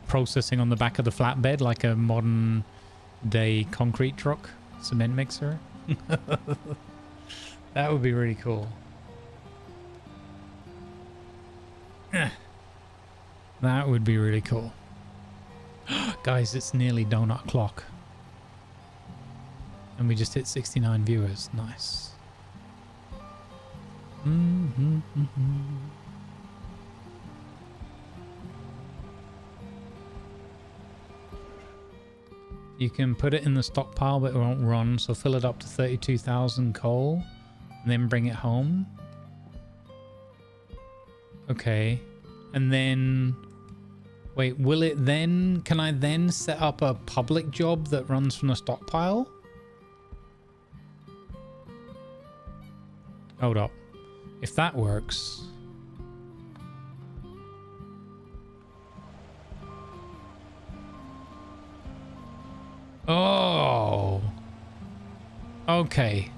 processing on the back of the flatbed like a modern day concrete truck, cement mixer. That would be really cool. That would be really cool. Guys, it's nearly donut clock. And we just hit 69 viewers. Nice. You can put it in the stockpile, but it won't run. So fill it up to 32,000 coal and then bring it home. Okay. And then... Wait, will it then... Can I then set up a public job that runs from the stockpile? Hold up. If that works... Oh. Okay.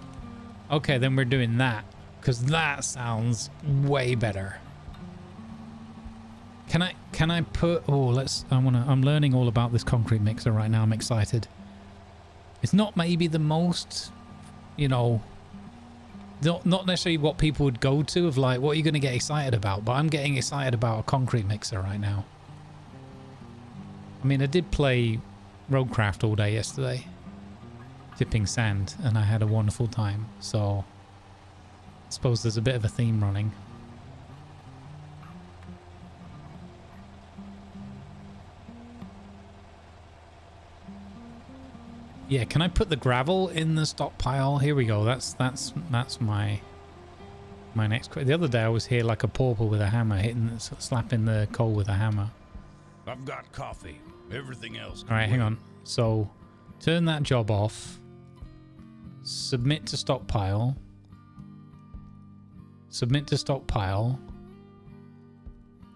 Okay, then we're doing that. Because that sounds way better. Can I put... Oh, I'm learning all about this concrete mixer right now. I'm excited. It's not maybe the most, you know... Not necessarily what people would go to of like, what are you going to get excited about? But I'm getting excited about a concrete mixer right now. I mean, I did play Roadcraft all day yesterday. Tipping sand, and I had a wonderful time. So, I suppose there's a bit of a theme running. Yeah, can I put the gravel in the stockpile? Here we go. That's my next question. The other day I was here like a pauper with a hammer, slapping the coal with a hammer. I've got coffee. Everything else. All right, hang on. So, turn that job off. Submit to stockpile. Submit to stockpile.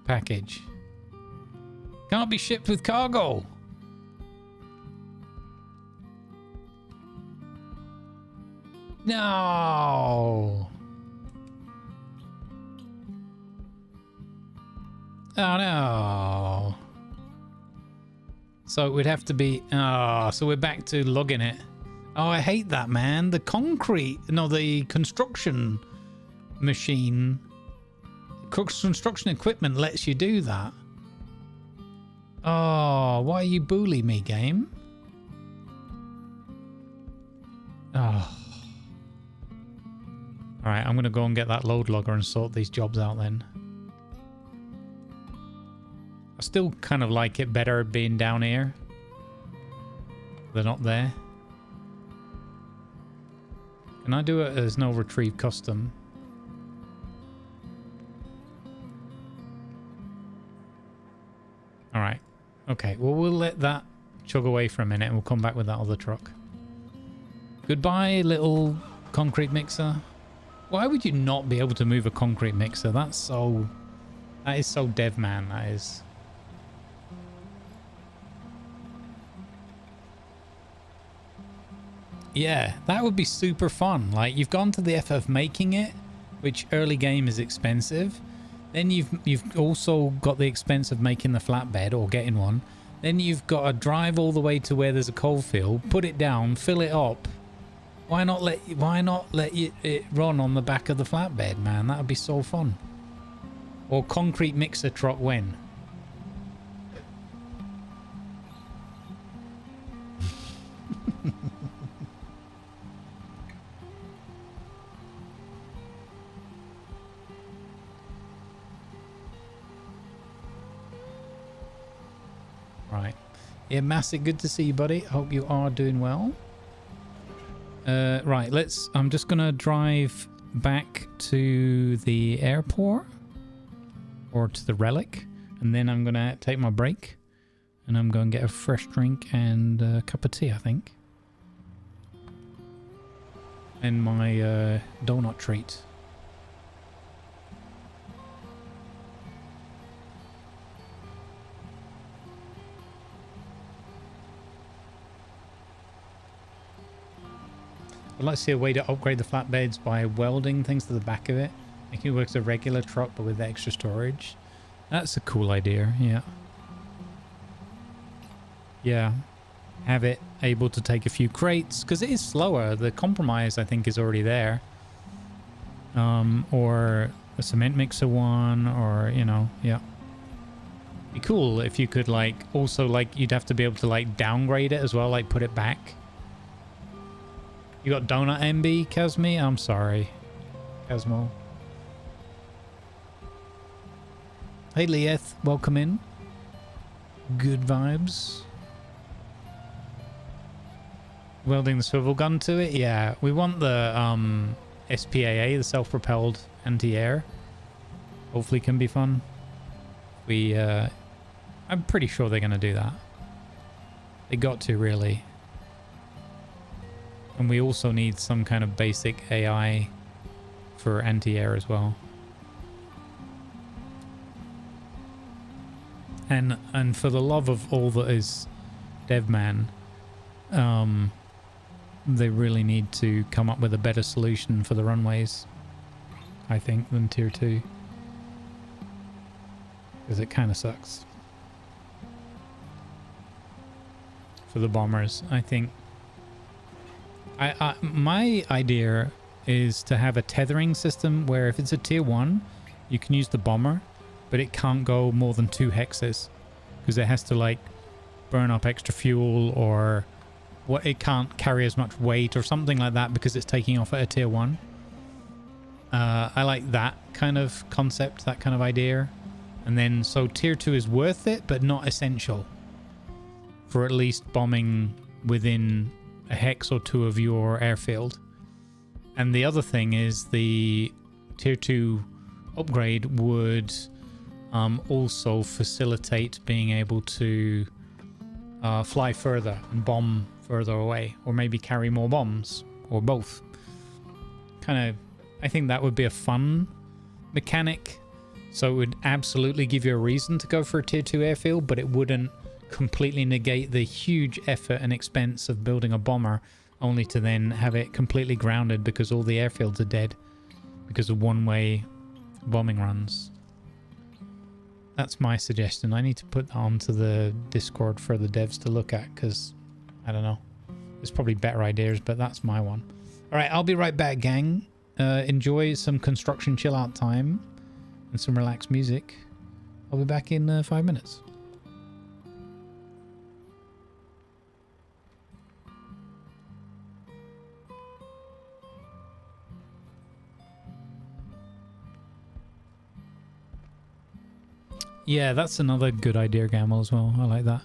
Package. Can't be shipped with cargo. No. Oh no. So it would have to be... Oh, so we're back to logging it. Oh, I hate that, man. The concrete... No, the construction machine... Construction equipment lets you do that. Oh, why you bully me, game? Oh. Alright, I'm going to go and get that load logger and sort these jobs out then. I still kind of like it better being down here. They're not there. Can I do it as no retrieve custom? Alright. Okay, well we'll let that chug away for a minute and we'll come back with that other truck. Goodbye, little concrete mixer. Why would you not be able to move a concrete mixer? That is so dev man, that is. Yeah, that would be super fun. Like, you've gone to the effort of making it, which early game is expensive. Then you've also got the expense of making the flatbed or getting one. Then you've got to drive all the way to where there's a coal field, put it down, fill it up. Why not let it run on the back of the flatbed, man? That would be so fun. Or concrete mixer truck when? Right. Yeah, Massive, good to see you, buddy. Hope you are doing well. Right, I'm just gonna drive back to the airport or to the Relic, and then I'm gonna take my break and I'm gonna get a fresh drink and a cup of tea, I think, and my donut treat. I'd like to see a way to upgrade the flatbeds by welding things to the back of it, making it work as a regular truck but with extra storage. That's a cool idea, yeah. Yeah, have it able to take a few crates, because it is slower. The compromise, I think, is already there. Or a cement mixer one, or, you know, yeah. Be cool if you could, like, also, like, you'd have to be able to, like, downgrade it as well, like, put it back. You got Donut MB, Kazmi? I'm sorry, Kazmo. Hey, Lieth, welcome in. Good vibes. Welding the swivel gun to it? Yeah, we want the SPAA, the self-propelled anti-air. hopefully can be fun. I'm pretty sure they're going to do that. They got to, really. And we also need some kind of basic AI for anti-air as well. And for the love of all that is DevMan, they really need to come up with a better solution for the runways, I think, than Tier 2. Because it kind of sucks. For the bombers, I think. My idea is to have a tethering system where if it's a Tier 1, you can use the bomber, but it can't go more than 2 hexes. Because it has to, like, burn up extra fuel, or what, it can't carry as much weight or something like that because it's taking off at a Tier 1. I like that kind of concept, that kind of idea. And then, so Tier 2 is worth it, but not essential. For at least bombing within a hex or 2 of your airfield. And the other thing is the Tier 2 upgrade would also facilitate being able to fly further and bomb further away, or maybe carry more bombs, or both. Kind of, I think that would be a fun mechanic. So it would absolutely give you a reason to go for a Tier 2 airfield, but it wouldn't completely negate the huge effort and expense of building a bomber, only to then have it completely grounded because all the airfields are dead because of one-way bombing runs. That's my suggestion. I need to put that onto the Discord for the devs to look at, because I don't know, there's probably better ideas, but that's my one. All right, I'll be right back, gang. Enjoy some construction chill out time and some relaxed music. I'll be back in 5 minutes. Yeah, that's another good idea, Gamble, as well. I like that.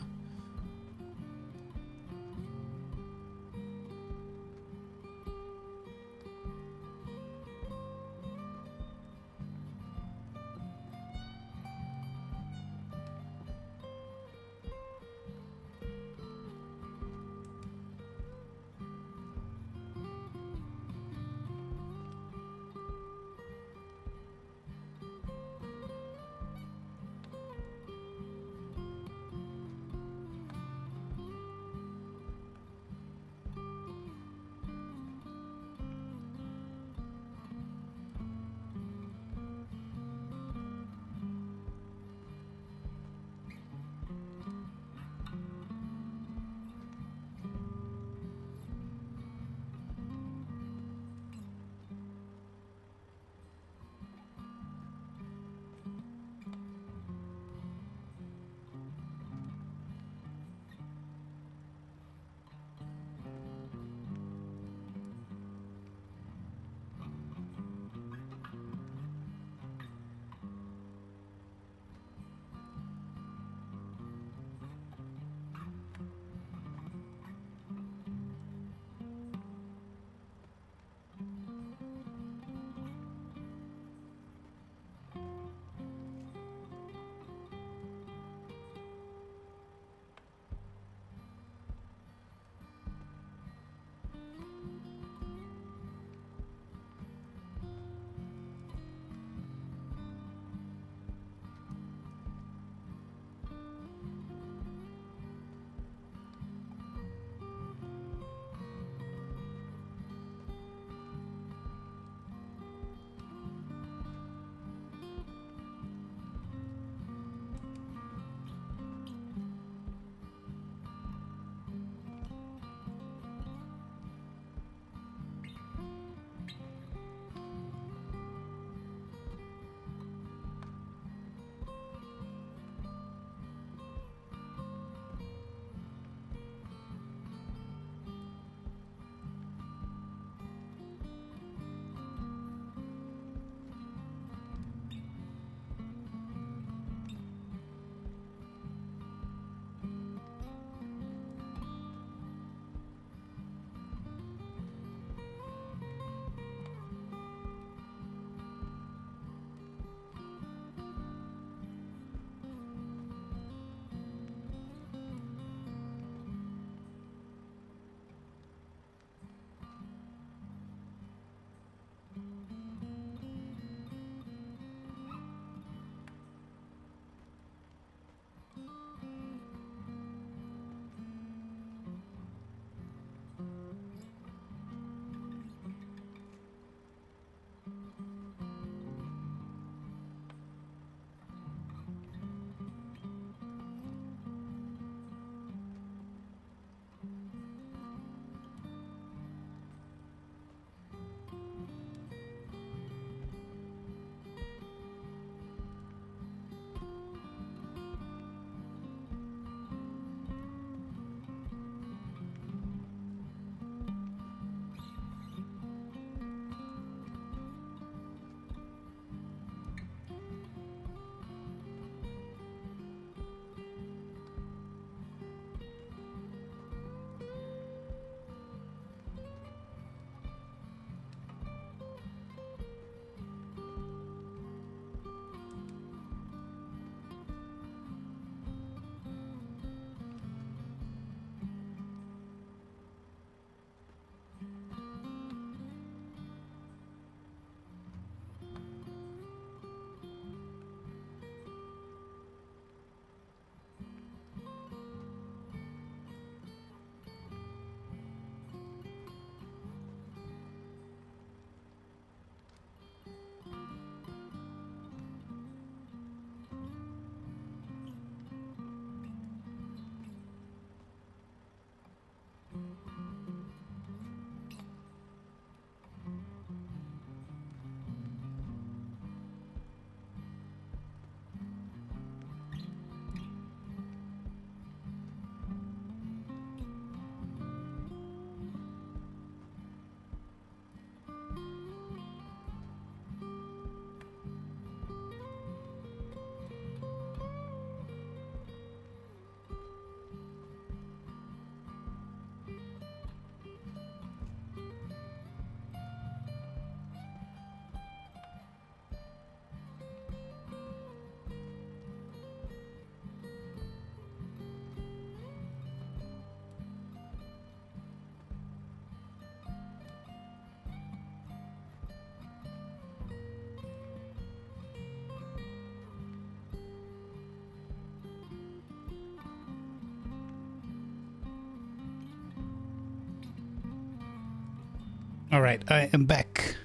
All right, I am back.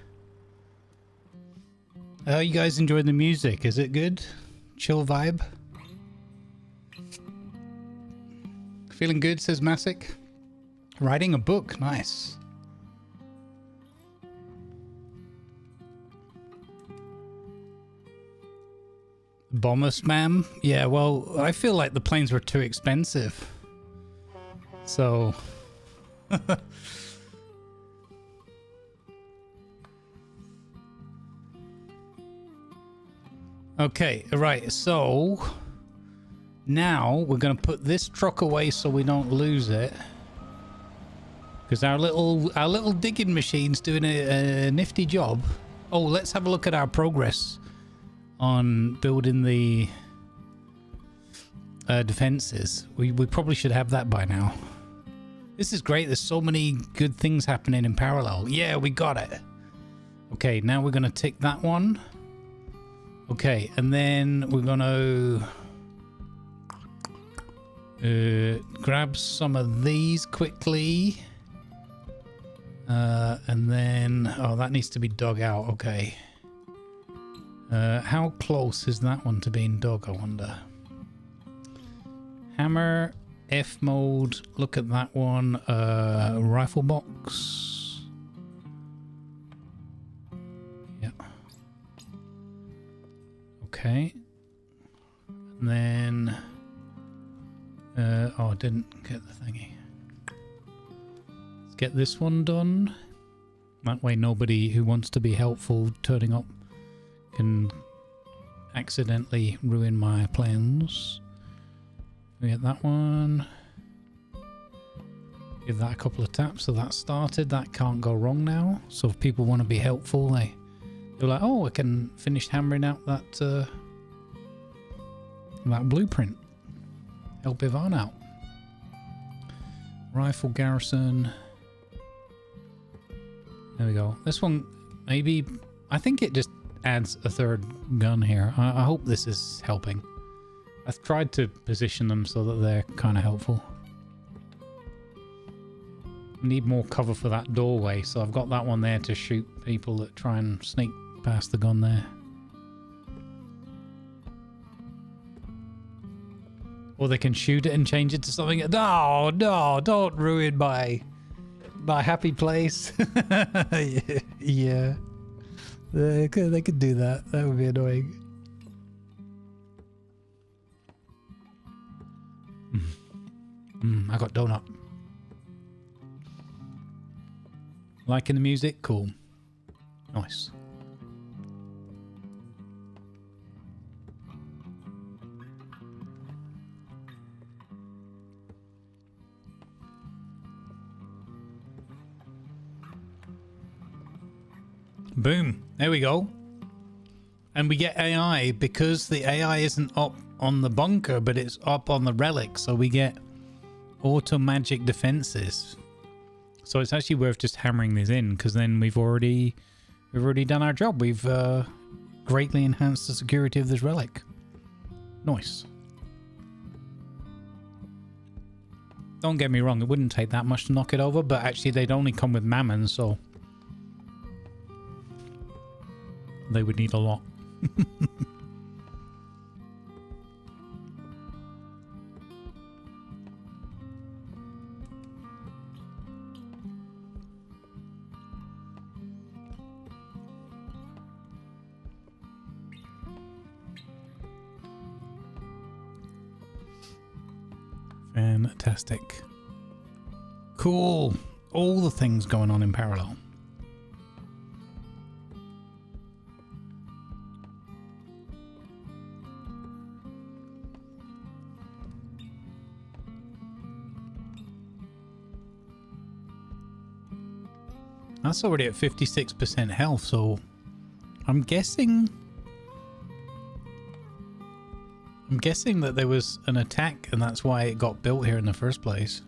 How you guys enjoying the music? Is it good? Chill vibe? Feeling good, says Masick. Writing a book, nice. Bomber spam? Yeah, well, I feel like the planes were too expensive. So... Okay, right, so... Now, we're going to put this truck away so we don't lose it. Because our little digging machine's doing a nifty job. Oh, let's have a look at our progress on building the defenses. We probably should have that by now. This is great. There's so many good things happening in parallel. Yeah, we got it. Okay, now we're going to tick that one. Okay, and then we're going to grab some of these quickly. And then... Oh, that needs to be dug out. Okay. How close is that one to being dug, I wonder? Hammer, F mode. Look at that one. Rifle box. Yeah. Okay. And then... oh, I didn't get the thingy. Let's get this one done. That way nobody who wants to be helpful turning up can accidentally ruin my plans. We get that one. Give that a couple of taps so that started. That can't go wrong now. So if people want to be helpful, they're like, oh, I can finish hammering out that blueprint. Help Ivan out. Rifle Garrison. There we go. This one, maybe... I think it just adds a third gun here. I hope this is helping. I've tried to position them so that they're kind of helpful. Need more cover for that doorway, so I've got that one there to shoot people that try and sneak past the gun there. Or they can shoot it and change it to something. No, no, don't ruin my happy place. Yeah. They could do that. That would be annoying. I got donut. Liking the music? Cool. Nice. Boom. There we go. And we get AI because the AI isn't up on the bunker, but it's up on the relic. So we get auto magic defenses. So it's actually worth just hammering these in because then we've already done our job. We've greatly enhanced the security of this relic. Nice. Don't get me wrong, it wouldn't take that much to knock it over, but actually they'd only come with mammon, so they would need a lot. Fantastic. Cool. All the things going on in parallel. That's already at 56% health, so I'm guessing that there was an attack and that's why it got built here in the first place.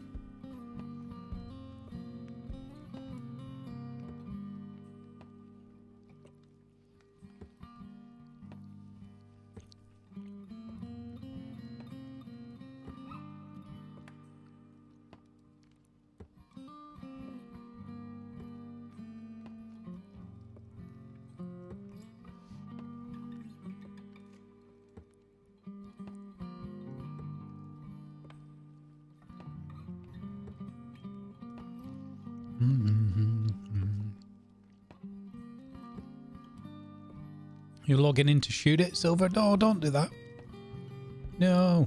You're logging in to shoot it, Silver? No, don't do that. No.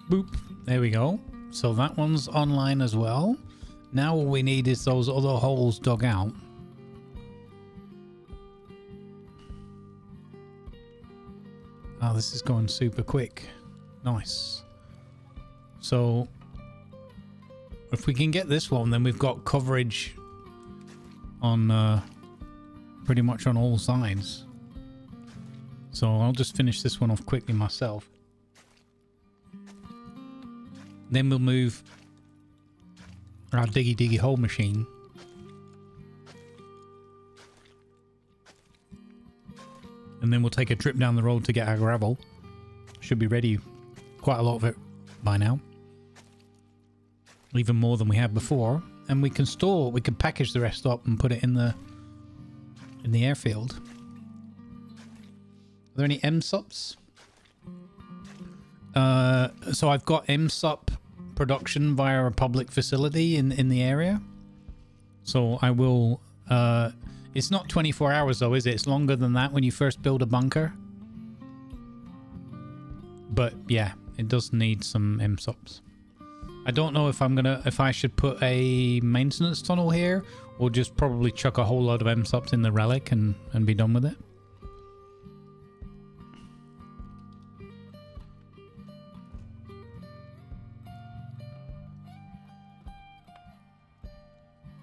Boop. There we go. So that one's online as well. Now all we need is those other holes dug out. Oh, this is going super quick. Nice. So if we can get this one, then we've got coverage on pretty much on all sides. So I'll just finish this one off quickly myself. Then we'll move our Diggy-Diggy hole machine. And then we'll take a trip down the road to get our gravel. Should be ready, quite a lot of it by now. Even more than we had before. And we can store, we can package the rest up and put it in the airfield. Are there any MSUPs? So I've got MSUP production via a public facility in the area. So I will... it's not 24 hours though, is it? It's longer than that when you first build a bunker. But yeah, it does need some MSUPs. I don't know if I should put a maintenance tunnel here or just probably chuck a whole load of MSUPs in the Relic and be done with it.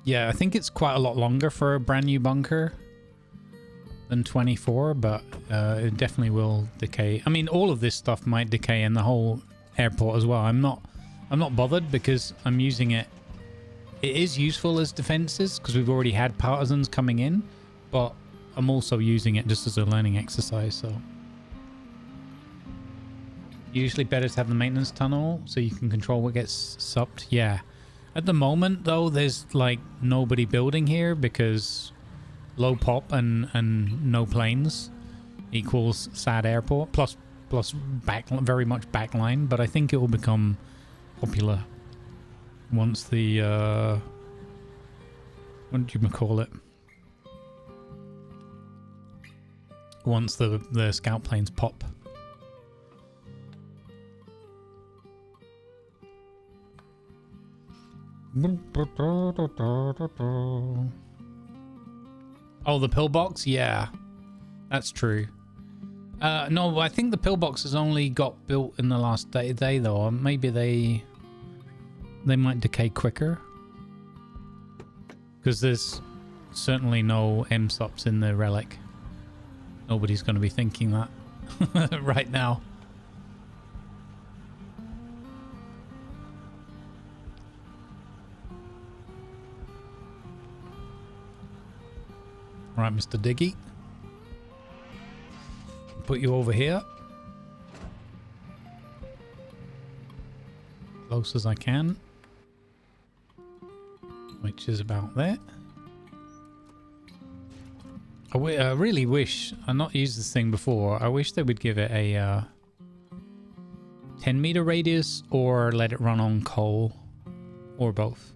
Yeah, I think it's quite a lot longer for a brand new bunker than 24, but it definitely will decay. I mean, all of this stuff might decay in the whole airport as well. I'm not bothered because I'm using it. It is useful as defenses because we've already had partisans coming in, but I'm also using it just as a learning exercise. So usually better to have the maintenance tunnel so you can control what gets supped. Yeah. At the moment, though, there's like nobody building here because low pop and no planes equals sad airport plus very much backline. But I think it will become popular once the what do you call it? Once the scout planes pop. Oh, the pillbox? Yeah, that's true. No, I think the pillbox has only got built in the last day though. Maybe they might decay quicker. Because there's certainly no MSUPs in the Relic. Nobody's going to be thinking that right now. Right, Mr. Diggy. Put you over here. Close as I can. Which is about there. I really wish... I've not used this thing before. I wish they would give it a 10 meter radius or let it run on coal. Or both.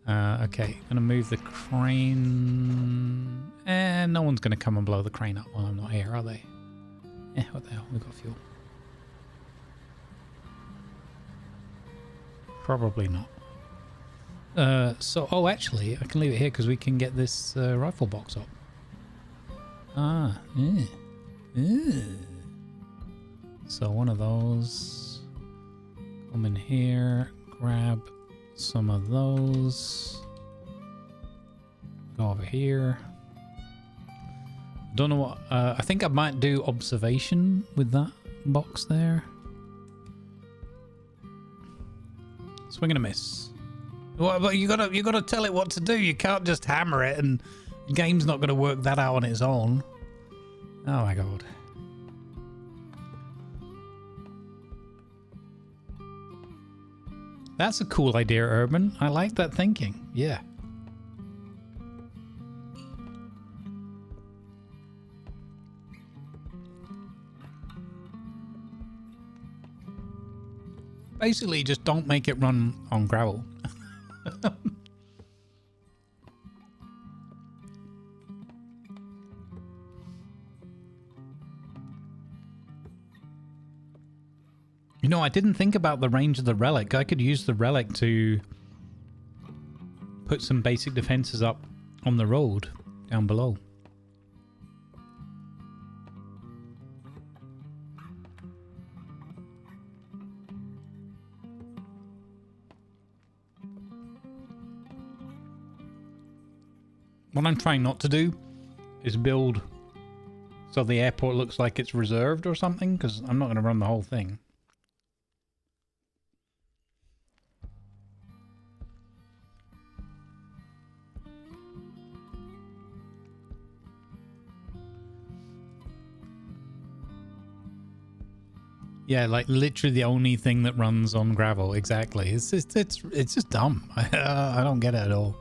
Okay, gonna move the crane, and no one's gonna come and blow the crane up while I'm not here, are they? Eh, what the hell? We've got fuel. Probably not. So, oh, actually, I can leave it here because we can get this rifle box up. Ah, yeah. So one of those. Come in here, grab some of those. Go over here. Don't know what... I think I might do observation with that box there. Swing and a miss. Well, but you gotta tell it what to do. You can't just hammer it, and the game's not gonna work that out on its own. Oh my god. That's a cool idea, Urban. I like that thinking. Yeah. Basically, just don't make it run on gravel. You know, I didn't think about the range of the Relic. I could use the Relic to put some basic defenses up on the road down below. What I'm trying not to do is build so the airport looks like it's reserved or something, because I'm not going to run the whole thing. Yeah, like literally the only thing that runs on gravel. Exactly. It's just dumb. I don't get it at all.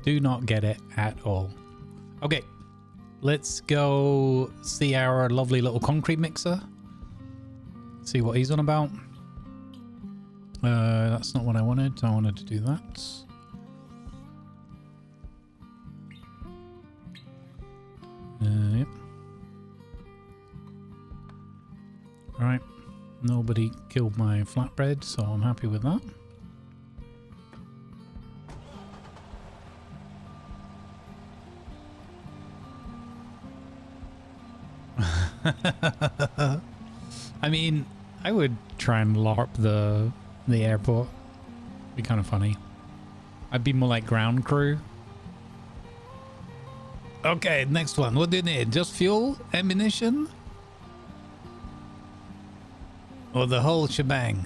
Do not get it at all. Okay, let's go see our lovely little concrete mixer. See what he's on about. That's not what I wanted. I wanted to do that. Yep. Alright, nobody killed my flatbread, so I'm happy with that. I mean, I would try and LARP the airport. Be kind of funny. I'd be more like ground crew. Okay, next one. What do you need? Just fuel? Ammunition? Or the whole shebang?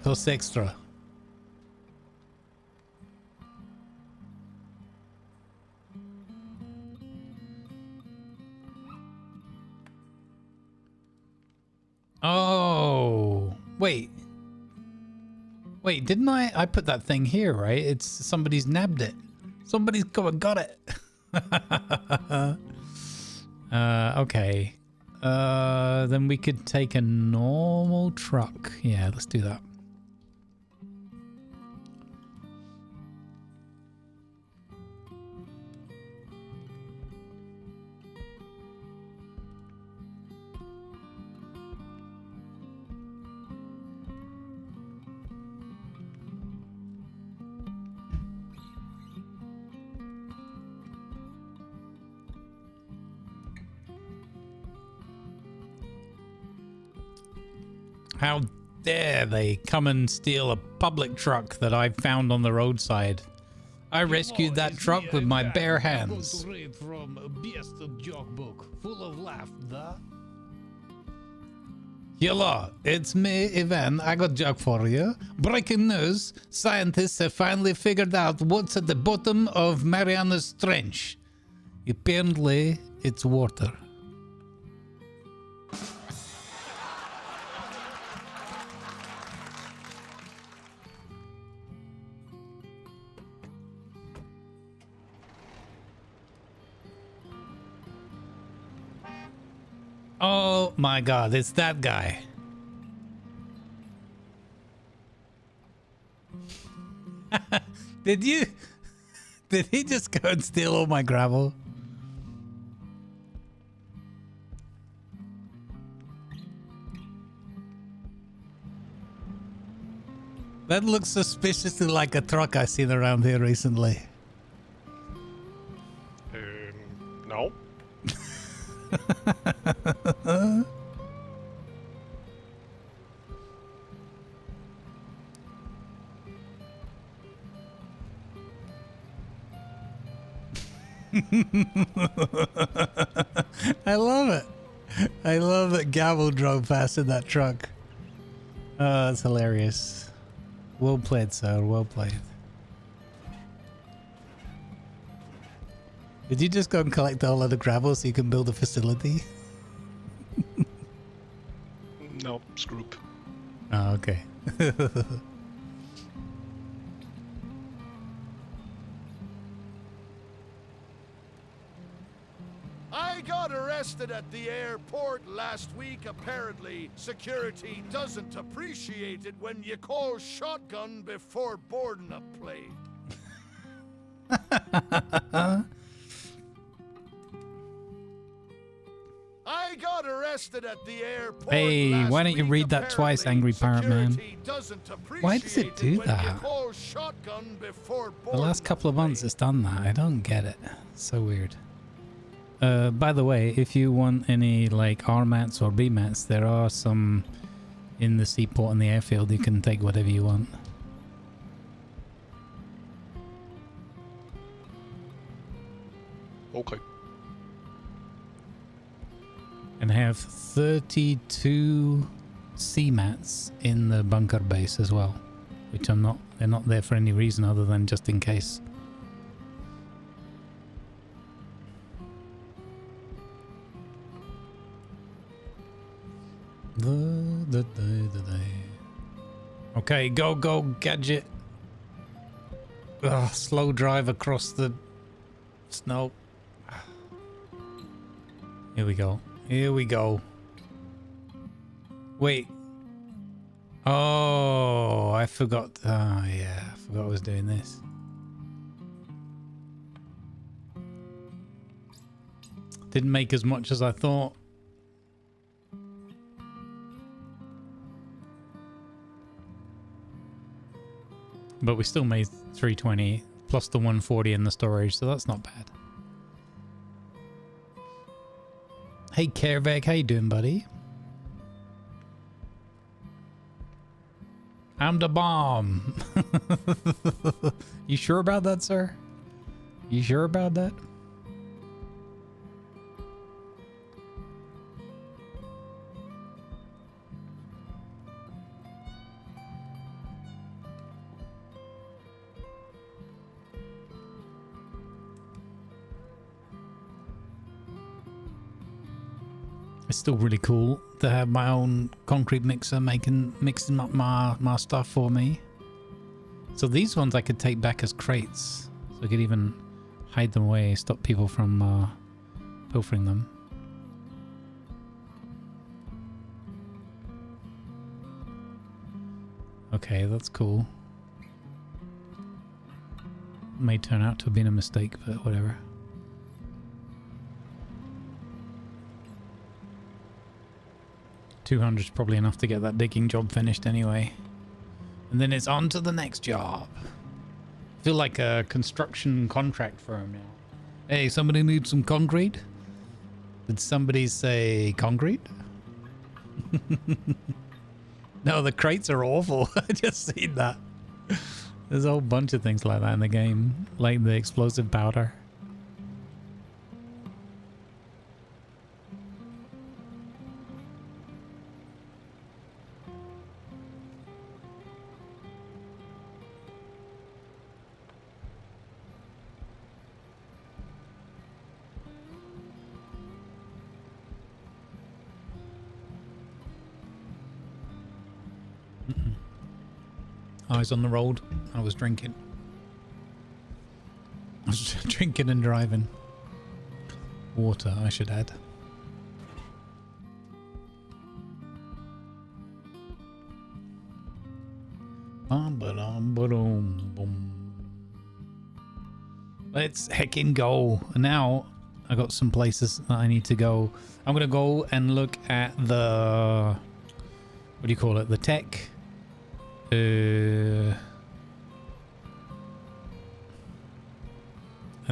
Cost extra. Oh, wait. Wait, didn't I put that thing here, right? It's somebody's nabbed it. Somebody's come and got it. Okay. Then we could take a normal truck. Yeah, let's do that. How dare they come and steal a public truck that I found on the roadside? I rescued that truck with my bare hands. From a best joke book full of laughter. Hello, it's me, Ivan. I got a joke for you. Breaking news. Scientists have finally figured out what's at the bottom of Mariana's Trench. Apparently, it's water. Oh my god, it's that guy. Did he just go and steal all my gravel? That looks suspiciously like a truck I've seen around here recently. No. I love it. I love that Gavel drove past in that truck. Oh, that's hilarious. Well played, sir. Well played. Did you just go and collect a whole lot of gravel so you can build a facility? No, scroop. Oh, okay. I got a arrested at the airport last week. Apparently, security doesn't appreciate it when you call shotgun before boarding a plane. I got arrested at the airport. Hey, last why don't you week. read that twice, Angry Pirate Man? Security doesn't Why does it do appreciate when that? you call shotgun before The last boarding couple of a months plane. it's done that. I don't get it. So weird. By the way, if you want any like R mats or B mats, there are some in the seaport and the airfield. You can take whatever you want. Okay. And have 32 C mats in the bunker base as well, which they're not there for any reason other than just in case. Okay, go gadget. Ugh, slow drive across the snow. Here we go. Here we go. Wait. Oh, I forgot. Oh, yeah. I forgot I was doing this. Didn't make as much as I thought. But we still made 320 plus the 140 in the storage, so that's not bad. Hey, Kervek, how you doing, buddy? I'm the bomb. You sure about that, sir? You sure about that? It's still really cool to have my own concrete mixer mixing up my stuff for me. So these ones I could take back as crates. So I could even hide them away, stop people from pilfering them. Okay, that's cool. May turn out to have been a mistake, but whatever. $200 is probably enough to get that digging job finished anyway. And then it's on to the next job. I feel like a construction contract firm now. Hey, somebody needs some concrete? Did somebody say concrete? No, the crates are awful. I just seen that. There's a whole bunch of things like that in the game. Like the explosive powder. Eyes on the road. I was drinking. I was drinking and driving. Water, I should add. Let's heckin' go. Now I got some places that I need to go. I'm gonna go and look at the, what do you call it? The tech. And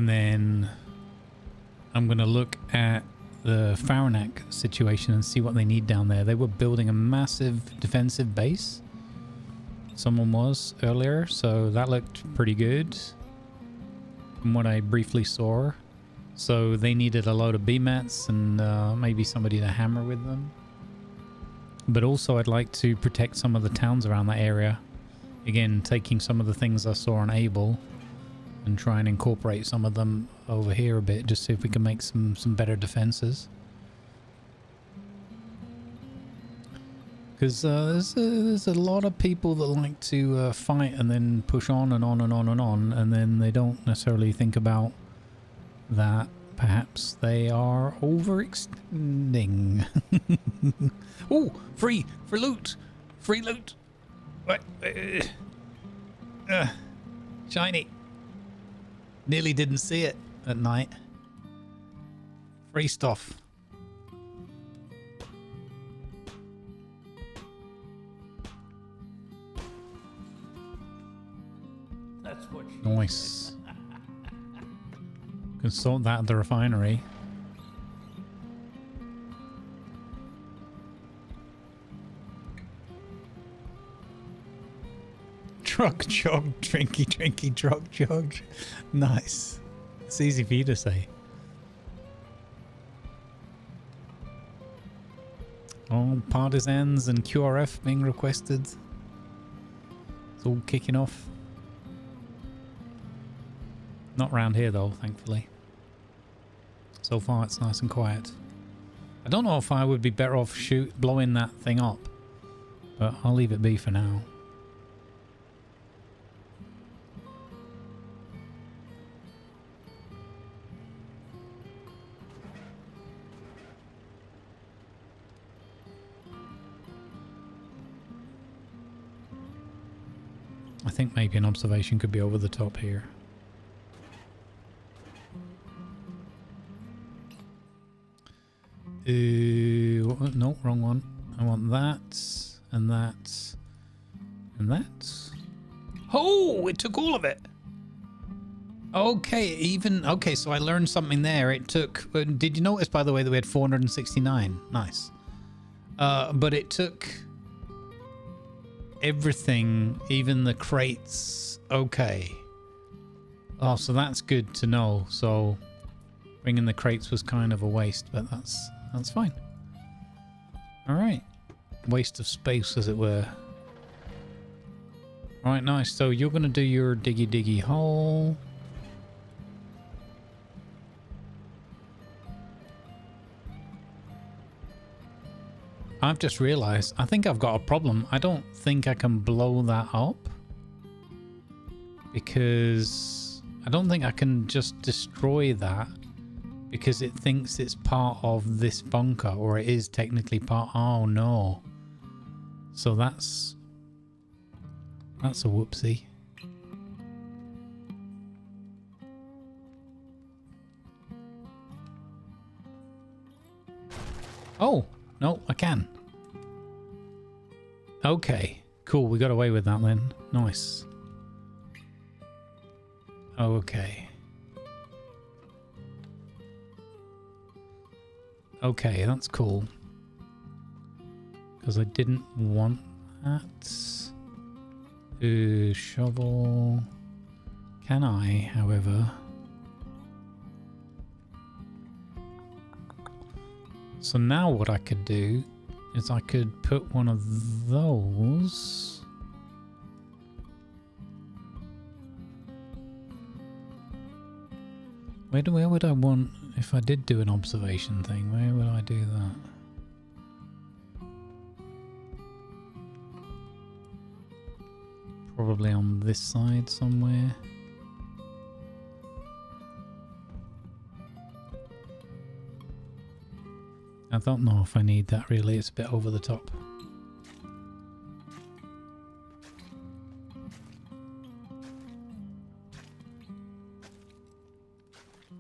then I'm going to look at the Faranak situation and see what they need down there. They were building a massive defensive base. Someone was earlier, so that looked pretty good from what I briefly saw. So they needed a load of B-mats and maybe somebody to hammer with them. But also I'd like to protect some of the towns around that area. Again, taking some of the things I saw on Able and try and incorporate some of them over here a bit, just see if we can make some better defenses. Because there's a lot of people that like to fight and then push on and on and on and on, and then they don't necessarily think about that perhaps they are overextending. Oh, free for loot. Free loot. What? Shiny. Nearly didn't see it at night. Free stuff. That's what she Nice. Can sort that at the refinery. Truck jog, drinky, drinky, truck jog. Nice. It's easy for you to say. Oh, partisans and QRF being requested. It's all kicking off. Not round here though, thankfully. So far it's nice and quiet. I don't know if I would be better off blowing that thing up, but I'll leave it be for now. I think maybe an observation could be over the top here. No, wrong one. I want that, and that, and that. Oh, it took all of it. Okay, okay, so I learned something there. It took, did you notice, by the way, that we had 469? Nice. But it took everything, even the crates. Okay. Oh, so that's good to know. So bringing the crates was kind of a waste, but that's fine. All right. Waste of space, as it were. All right, nice. So you're going to do your diggy-diggy hole. I've just realized, I think I've got a problem. I don't think I can blow that up. Because I don't think I can just destroy that. Because it thinks it's part of this bunker, or it is technically part. Oh no. So that's a whoopsie. Oh, no, I can. Okay, cool. We got away with that then. Nice. Okay. Okay, that's cool. Because I didn't want that. Shovel. Can I, however? So now what I could do is I could put one of those. Where would I want, if I did do an observation thing, where would I do that? Probably on this side somewhere. I don't know if I need that really, it's a bit over the top.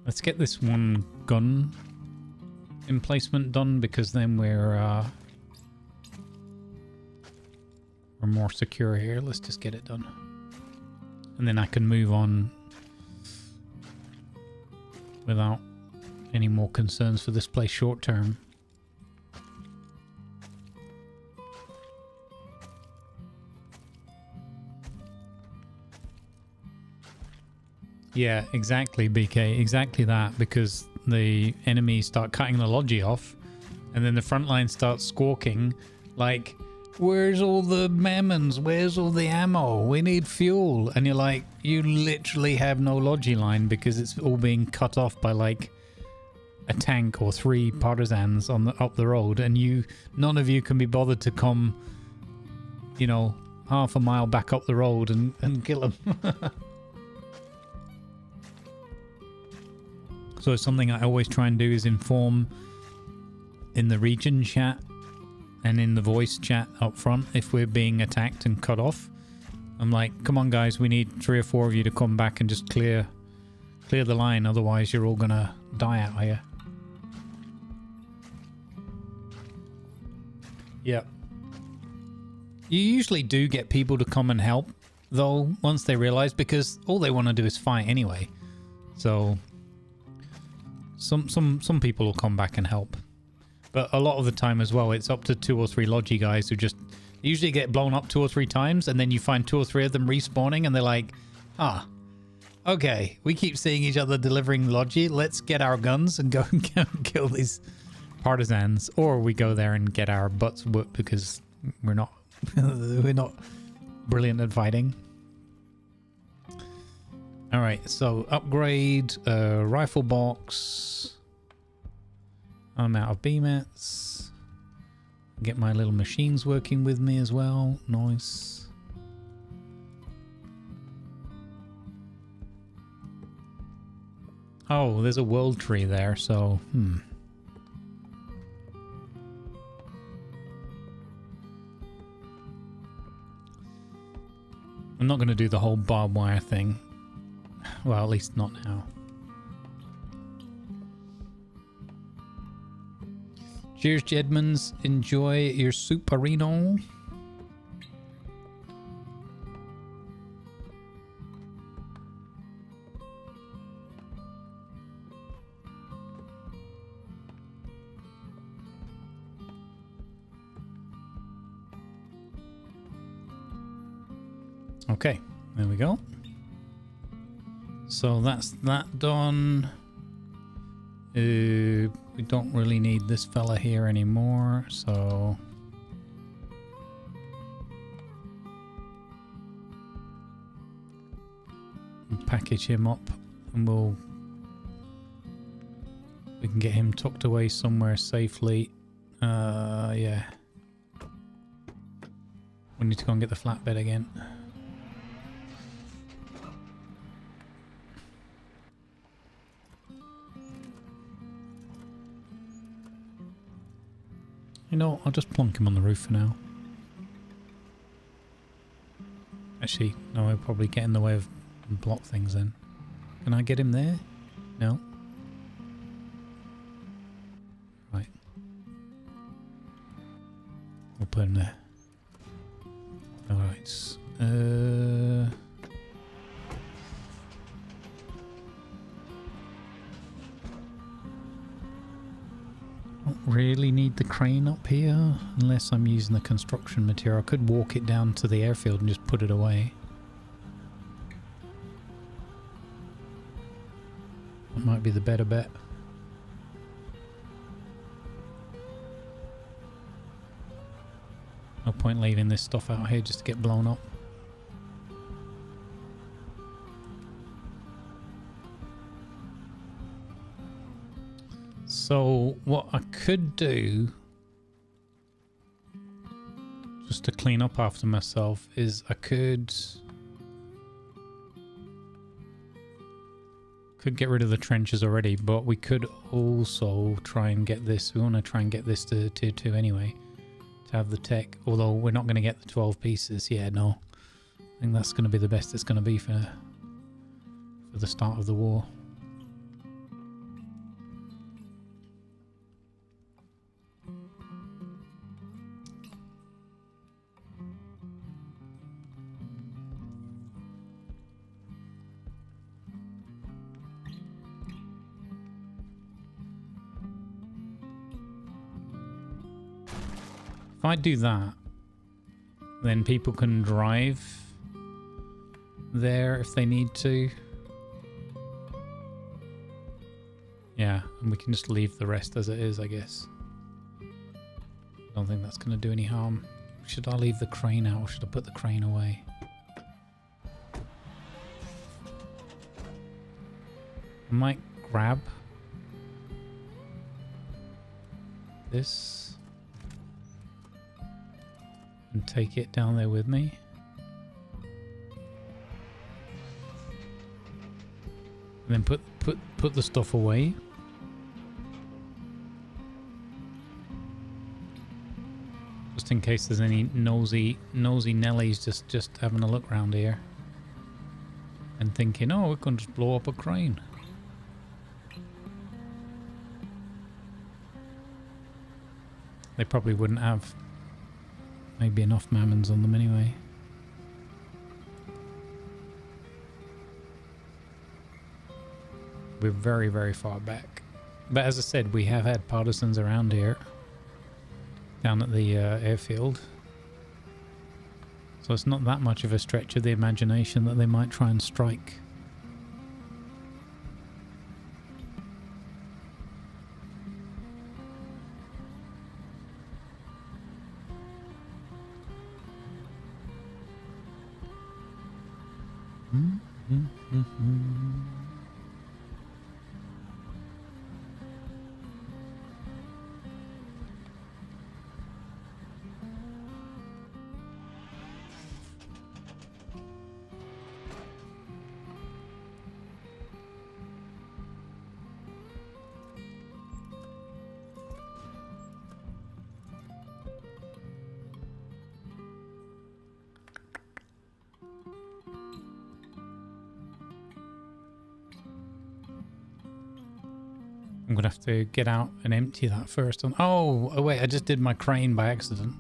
Let's get this one gun emplacement done, because then we're more secure here. Let's just get it done. And then I can move on without any more concerns for this place short term. Yeah, exactly, BK. Exactly that, because the enemies start cutting the logi off, and then the front line starts squawking like, where's all the mammons? Where's all the ammo? We need fuel. And you're like, you literally have no logi line, because it's all being cut off by like a tank or 3 partisans on up the road, and none of you can be bothered to come, you know, half a mile back up the road and kill them. So something I always try and do is inform in the region chat and in the voice chat up front if we're being attacked and cut off. I'm like, come on guys, we need 3 or 4 of you to come back and just clear the line, otherwise you're all gonna die out here. Yep. You usually do get people to come and help though once they realize, because all they want to do is fight anyway. So some people will come back and help. But a lot of the time as well, it's up to 2 or 3 Logi guys who just usually get blown up 2 or 3 times, and then you find 2 or 3 of them respawning, and they're like, ah, okay, we keep seeing each other delivering Logi. Let's get our guns and go and kill these partisans. Or we go there and get our butts whooped because we're not we're not brilliant at fighting. All right, so upgrade rifle box. I'm out of BMATs. Get my little machines working with me as well. Nice. Oh, there's a world tree there, so I'm not going to do the whole barbed wire thing. Well, at least not now. Cheers, Jedmans. Enjoy your Superino. Okay, there we go. So that's that done. We don't really need this fella here anymore, so we'll package him up and we can get him tucked away somewhere safely. Yeah. We need to go and get the flatbed again. You know, I'll just plonk him on the roof for now. Actually, no, I'll probably get in the way of block things then. Can I get him there? No. Right. We'll put him there. Alright. Really need the crane up here unless I'm using the construction material. I could walk it down to the airfield and just put it away. That might be the better bet. No point leaving this stuff out here just to get blown up. So what I could do, just to clean up after myself, is I could get rid of the trenches already, but we could also try and get this. We want to try and get this to tier 2 anyway, to have the tech, although we're not going to get the 12 pieces. Yeah, no. I think that's going to be the best it's going to be for the start of the war. If I do that, then people can drive there if they need to. Yeah, and we can just leave the rest as it is, I guess. I don't think that's going to do any harm. Should I leave the crane out or should I put the crane away? I might grab this and take it down there with me. And then put the stuff away. Just in case there's any nosy Nellies just having a look around here. And thinking, oh, we can just blow up a crane. They probably wouldn't have maybe enough mammons on them anyway. We're very, very far back. But as I said, we have had partisans around here. Down at the airfield. So it's not that much of a stretch of the imagination that they might try and strike. I'm gonna have to get out and empty that first. Oh wait, I just did my crane by accident.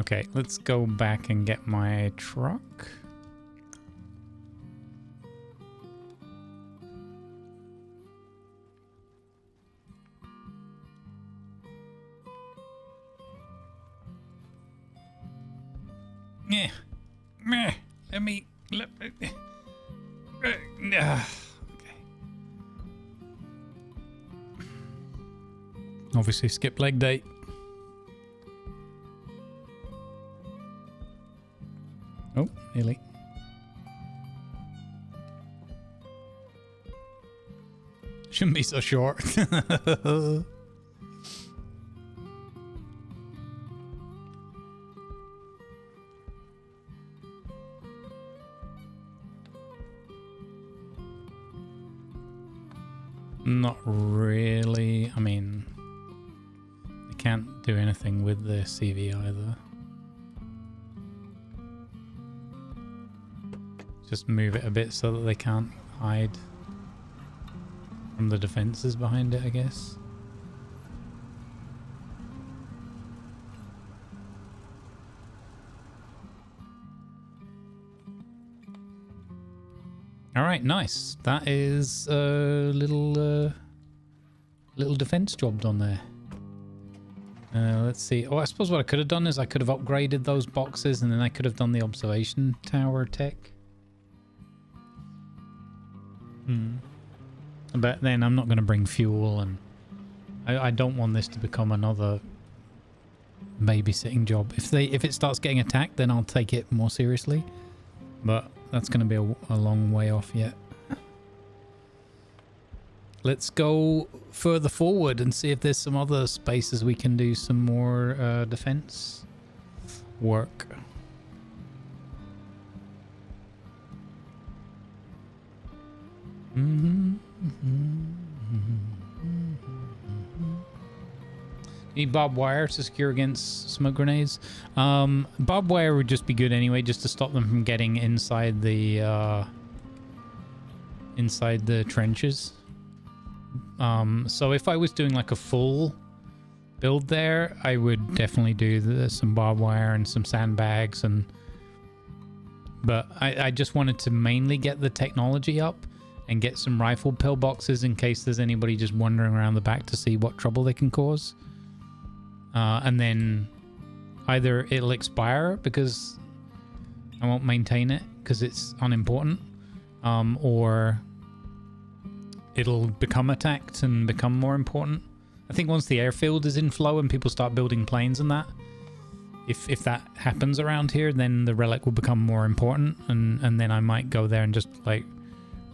Okay, let's go back and get my truck. Yeah. Let me. Okay. Obviously, skip leg day. Oh, nearly. Shouldn't be so short. Not really. I mean, I can't do anything with the CV either. Just move it a bit so that they can't hide from the defenses behind it, I guess. All right, nice. That is a little defense job done there. Let's see. Oh, I suppose what I could have done is I could have upgraded those boxes, and then I could have done the observation tower tech. But then I'm not going to bring fuel, and I don't want this to become another babysitting job. If it starts getting attacked, then I'll take it more seriously. But that's going to be a long way off yet. Let's go further forward and see if there's some other spaces we can do some more defense work. Need barbed wire to secure against smoke grenades. Barbed wire would just be good anyway, just to stop them from getting inside the trenches. So if I was doing like a full build there, I would definitely do some barbed wire and some sandbags, but I just wanted to mainly get the technology up and get some rifle pillboxes in case there's anybody just wandering around the back to see what trouble they can cause. And then either it'll expire because I won't maintain it because it's unimportant, or it'll become attacked and become more important. I think once the airfield is in flow and people start building planes and that, if that happens around here, then the relic will become more important, and then I might go there and just like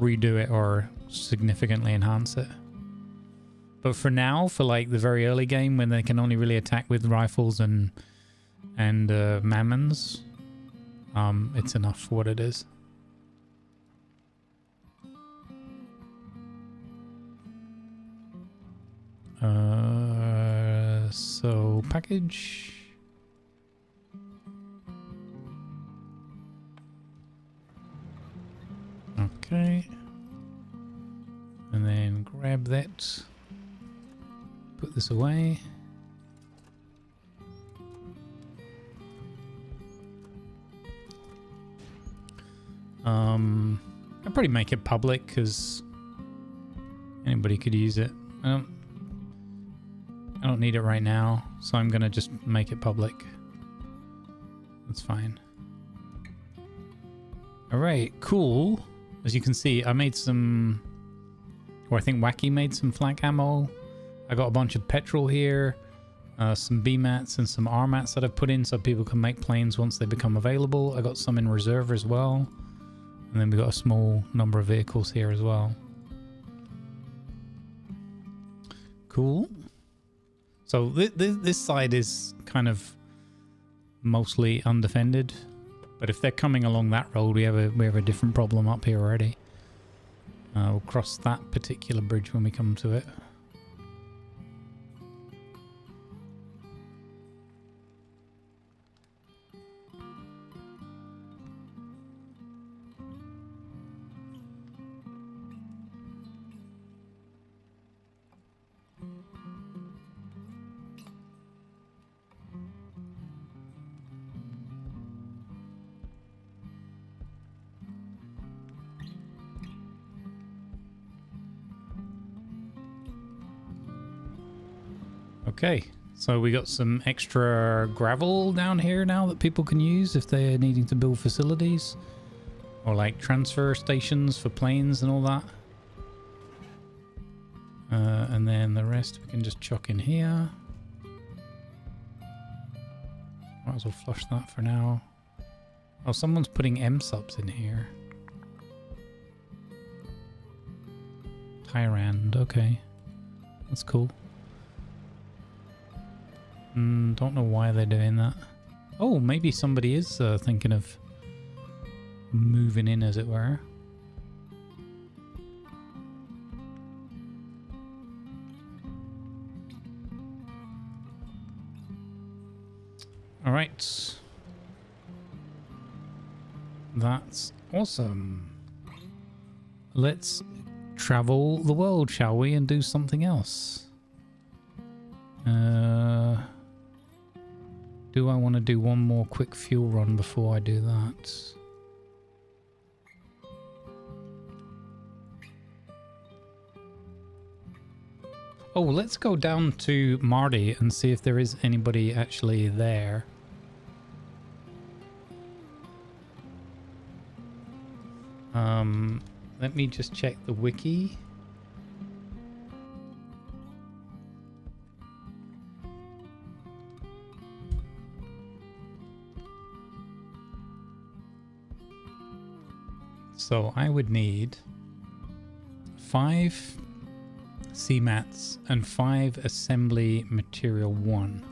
redo it or significantly enhance it. But for now, for like the very early game when they can only really attack with rifles and and mammons, it's enough for what it is. So package. Okay. And then grab that. Put this away. I'd probably make it public because anybody could use it. I don't need it right now, so I'm gonna just make it public. That's fine. Alright, cool. As you can see, I made some, or I think Waki made some flak ammo. I got a bunch of petrol here, some B-mats and some R-mats that I've put in so people can make planes once they become available. I got some in reserve as well. And then we got a small number of vehicles here as well. Cool. So this side is kind of mostly undefended, but if they're coming along that road, we have a different problem up here already. We'll cross that particular bridge when we come to it. Okay, so we got some extra gravel down here now that people can use if they're needing to build facilities. Or like transfer stations for planes and all that. And then the rest we can just chuck in here. Might as well flush that for now. Oh, someone's putting M-subs in here. Tyrand, okay. That's cool. Don't know why they're doing that. Oh, maybe somebody is thinking of moving in, as it were. All right. That's awesome. Let's travel the world, shall we, and do something else. Do I want to do one more quick fuel run before I do that? Oh, let's go down to Marty and see if there is anybody actually there. Let me just check the wiki. So I would need 5 C-mats and 5 assembly material 1.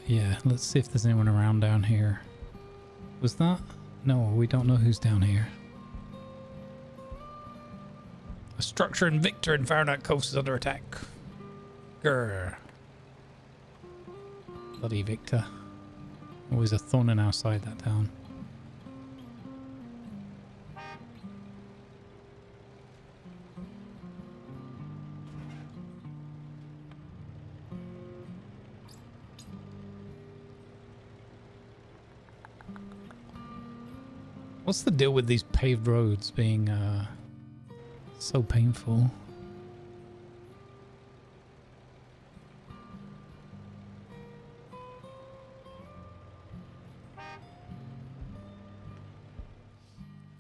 Yeah, let's see if there's anyone around down here. Was that? No, we don't know who's down here. A structure in Victor and Fahrenheit Coast is under attack. Grr. Bloody Victor. Always a thorn in our side, that town. What's the deal with these paved roads being so painful?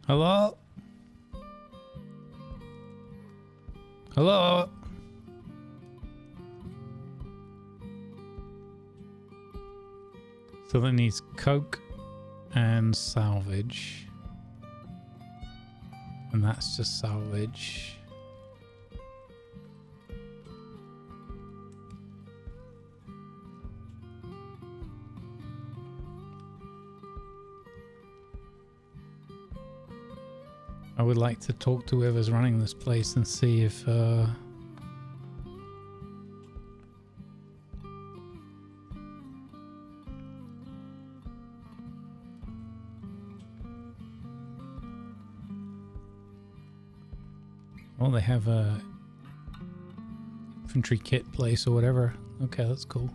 Hello? Hello? So that needs coke and salvage. And that's just salvage. I would like to talk to whoever's running this place and see if... Oh, they have a infantry kit place or whatever. Okay, that's cool.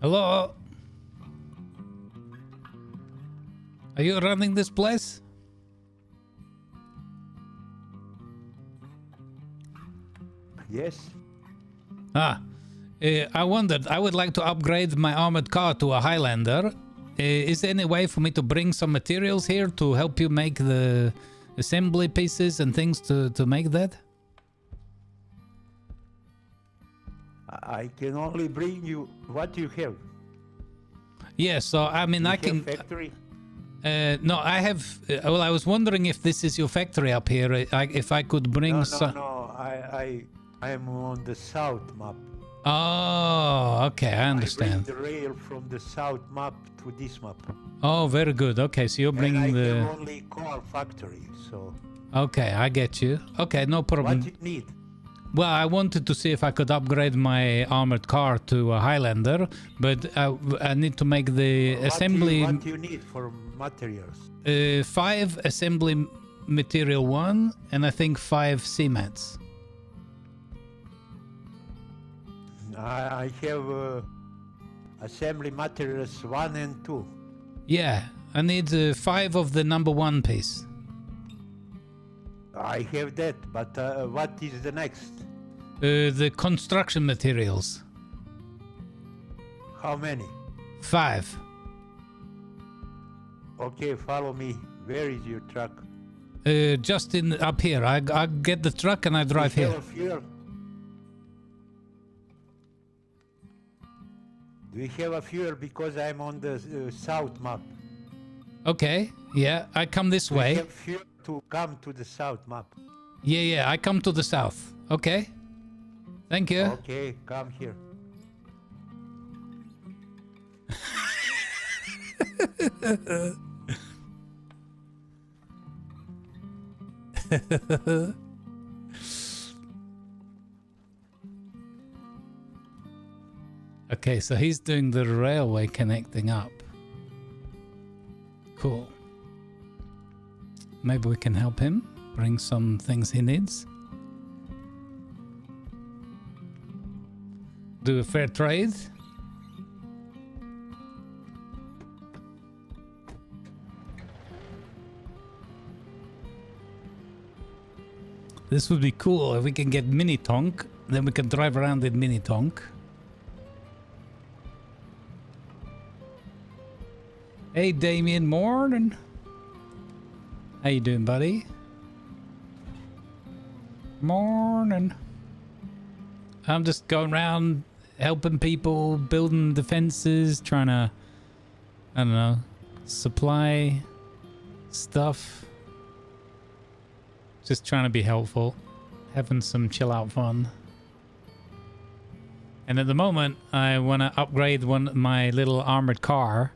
Hello? Are you running this place? Yes. I wondered, I would like to upgrade my armored car to a Highlander. Is there any way for me to bring some materials here to help you make the assembly pieces and things to make that? I can only bring you what you have. Yeah, so I mean, I can... Factory? No, I have... well, I was wondering if this is your factory up here. If I could bring some... No, I am on the south map. Oh, okay, I understand. I bring the rail from the south map to this map. Oh, very good. Okay, so you're bringing and I the... have only car factory, so... Okay, I get you. Okay, no problem. What you need? Well, I wanted to see if I could upgrade my armored car to a Highlander, but I need to make the assembly... What do you need for materials? 5 assembly material 1, and I think 5 cements. I have assembly materials 1 and 2. Yeah, I need 5 of the number 1 piece. I have that, but what is the next? The construction materials. How many? 5. Okay, follow me. Where is your truck? Just up here. I get the truck and I drive Do you here. have a fuel? Do you have a fuel? Because I'm on the south map. Okay, yeah, I come this Do you way. have fuel to come to the south map? Yeah, I come to the south. Okay. Thank you. Okay, come here. Okay, so he's doing the railway connecting up. Cool. Maybe we can help him bring some things he needs. Do a fair trade. This would be cool if we can get mini tonk, then we can drive around in mini tonk. Hey Damien, morning. How you doing, buddy? Morning. I'm just going around helping people, building defenses, trying to, I don't know, supply stuff. Just trying to be helpful, having some chill out fun. And at the moment, I want to upgrade my little armored car.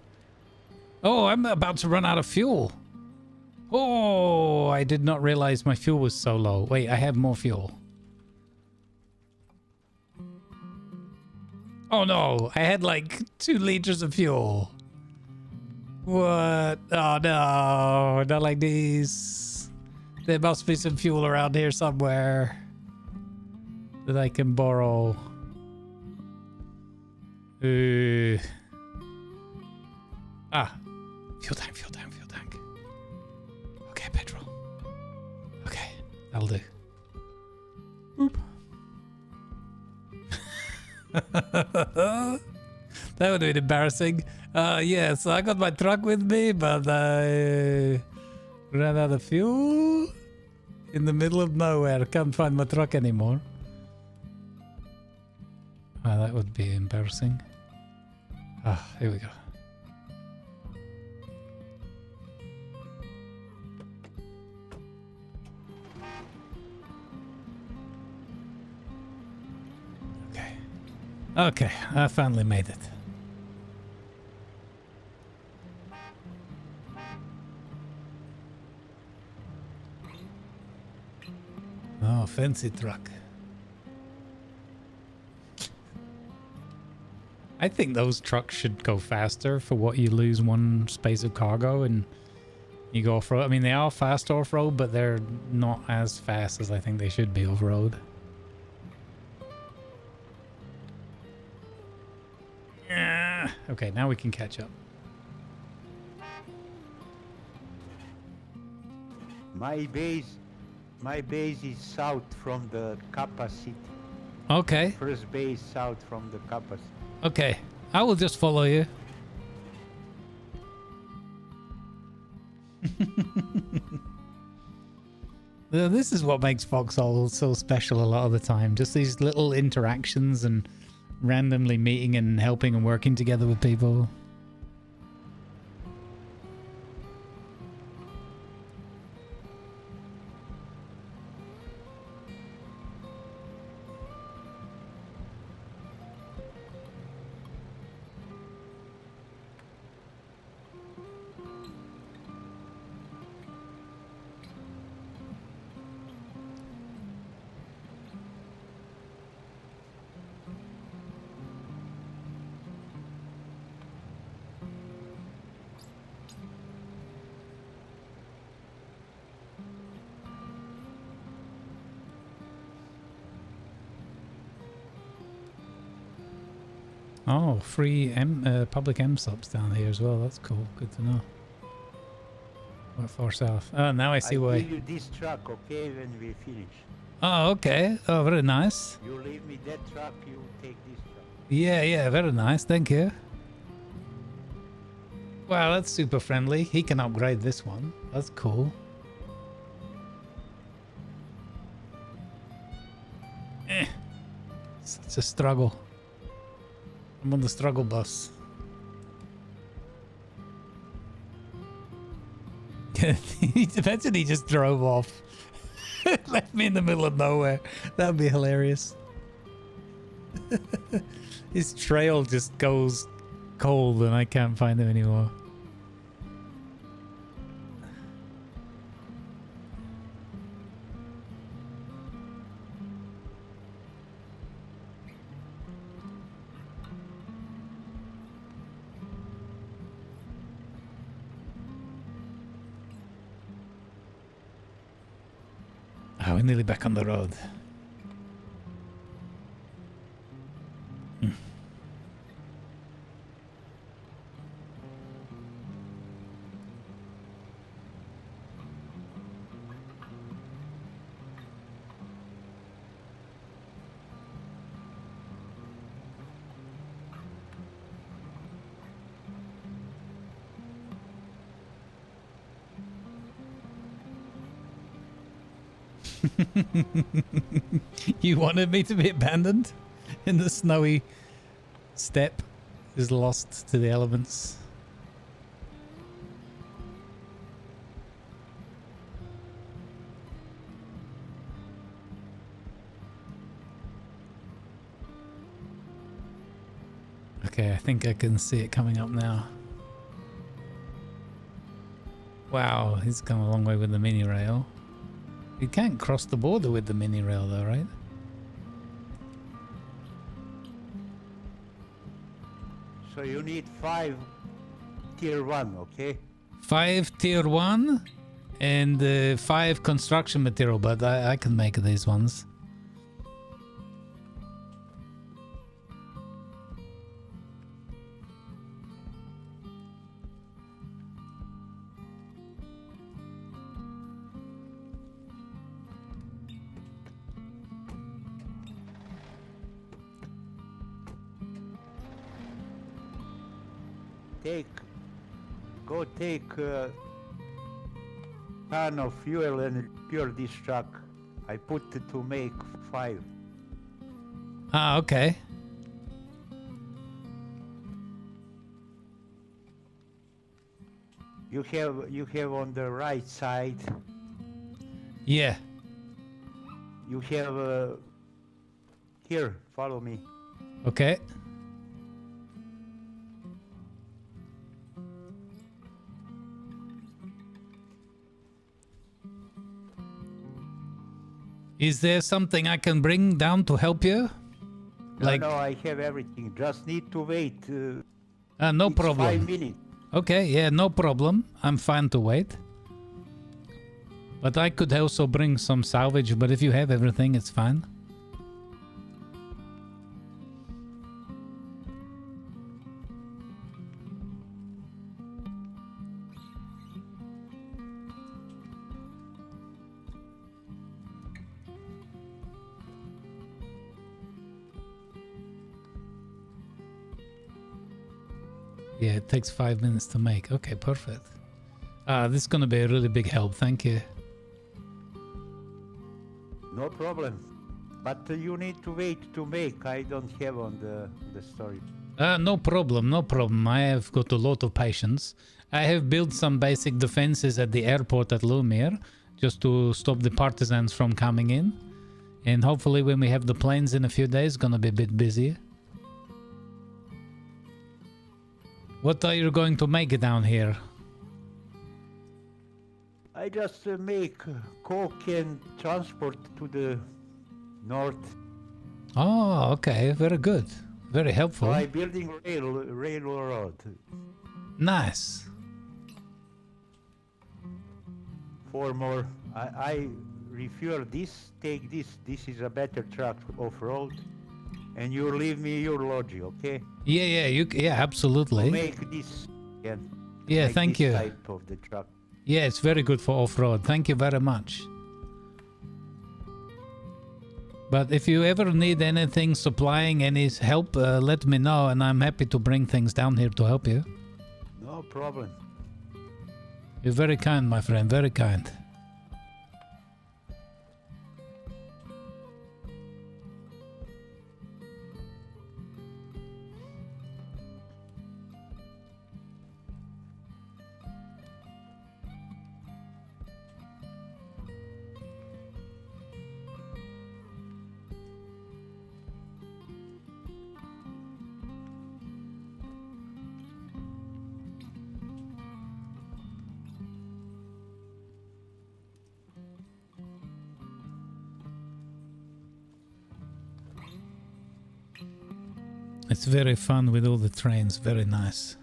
Oh, I'm about to run out of fuel. Oh, I did not realize my fuel was so low. Wait, I have more fuel. Oh no, I had like 2 liters of fuel. What? Oh no, not like these. There must be some fuel around here somewhere that I can borrow. Fuel tank, fuel tank, fuel tank. Okay, petrol. Okay, that'll do. Oop. That would have been embarrassing. Yeah, so I got my truck with me, but I ran out of fuel in the middle of nowhere. Can't find my truck anymore. That would be embarrassing. Here we go. Okay, I finally made it. Oh, fancy truck. I think those trucks should go faster for what you lose one space of cargo and you go off-road. I mean, they are fast off-road, but they're not as fast as I think they should be off-road. Yeah. Okay, now we can catch up. My base is south from the Kappa city. Okay. First base south from the Kappa city. Okay, I will just follow you. This is what makes Foxhole so special a lot of the time. Just these little interactions and randomly meeting and helping and working together with people. Oh, free public M stops down here as well. That's cool. Good to know. What far south? Oh, now I see why. I'll give you this truck, okay, when we finish. Oh, okay. Oh, very nice. You leave me that truck, you take this truck. Yeah, yeah, very nice. Thank you. Wow, that's super friendly. He can upgrade this one. That's cool. Such a struggle. I'm on the struggle bus. Imagine he just drove off. Left me in the middle of nowhere. That would be hilarious. His trail just goes cold and I can't find him anymore. Oh, we're nearly back on the road. You wanted me to be abandoned in the snowy steppe, is lost to the elements. Okay, I think I can see it coming up now. Wow, he's come a long way with the mini rail. You can't cross the border with the mini rail though, right? So you need 5 tier 1, okay? 5 tier 1 and 5 construction material, but I can make these ones. Go take a ton of fuel and pure this truck. I put it to make 5. Ah, okay. You have on the right side. Yeah. You have here. Follow me. Okay. Is there something I can bring down to help you? No, I have everything. Just need to wait. No it's problem. 5 minutes. Okay, yeah, no problem. I'm fine to wait. But I could also bring some salvage, but if you have everything, it's fine. Yeah, it takes 5 minutes to make. Okay, perfect. This is gonna be a really big help. Thank you. No problem. But you need to wait to make. I don't have on the story. No problem, no problem. I have got a lot of patience. I have built some basic defenses at the airport at Lumir just to stop the partisans from coming in. And hopefully when we have the planes in a few days, gonna be a bit busier. What are you going to make down here? I just make coke and transport to the north. Oh, okay, very good. Very helpful. So I'm building railroad. Nice. 4 more. I refuel this, take this. This is a better truck off-road. And you leave me your lodge, okay? Yeah, yeah, absolutely. Make this again. Yeah, Make thank this you. type of the truck. Yeah, it's very good for off-road. Thank you very much. But if you ever need anything, supplying any help, let me know, and I'm happy to bring things down here to help you. No problem. You're very kind, my friend, very kind. It's very fun with all the trains, very nice.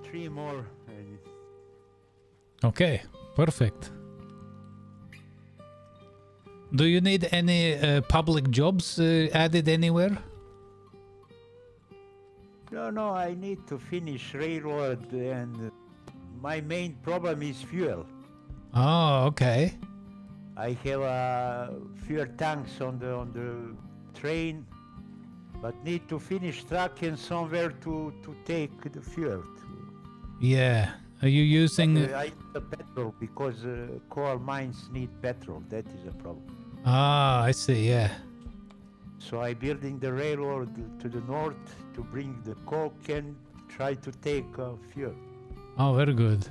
Three more. Okay, perfect. Do you need any public jobs added anywhere? No, I need to finish railroad, and my main problem is fuel. Oh, okay. I have fuel tanks on the train, but need to finish truck and somewhere to take the fuel. Yeah. Are you using... I need the petrol because coal mines need petrol. That is a problem. Ah, I see, yeah. So I'm building the railroad to the north to bring the coke and try to take fuel. Oh, very good.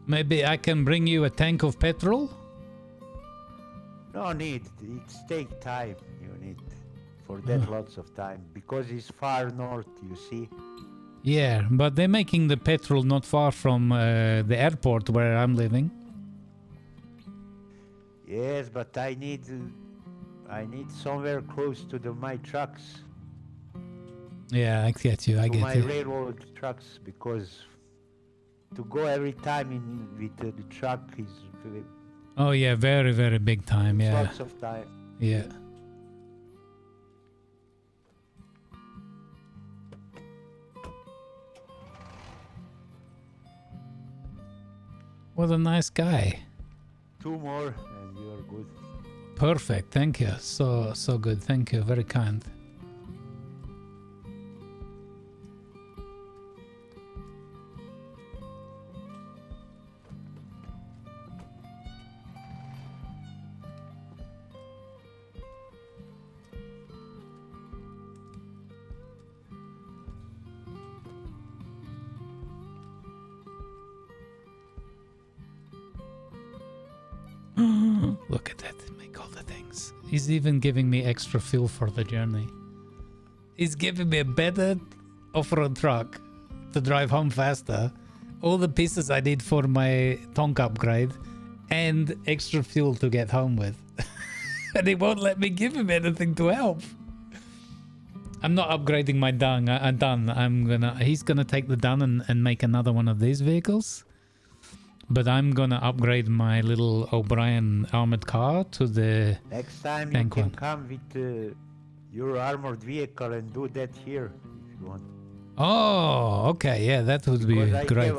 Maybe I can bring you a tank of petrol? No need. It's take time. You need for that lots of time because it's far north. You see. Yeah, but they're making the petrol not far from the airport where I'm living. Yes, but I need somewhere close to my trucks. Yeah, I get you. I get my you. railroad trucks because to go every time with the truck is Oh yeah, very, very big time. Yeah. lots of time. Yeah. What a nice guy. 2 more and you're good. Perfect. Thank you. So good. Thank you. Very kind. look at that. Make all the things. He's even giving me extra fuel for the journey. He's giving me a better off-road truck to drive home faster. All the pieces I need for my Tonk upgrade. And extra fuel to get home with. And he won't let me give him anything to help. I'm not upgrading my dun. He's gonna take the dun and make another one of these vehicles. But I'm gonna upgrade my little O'Brien armored car to the Next time you tank can one. come with your armored vehicle and do that here if you want. Oh, okay, yeah, that would be Because great.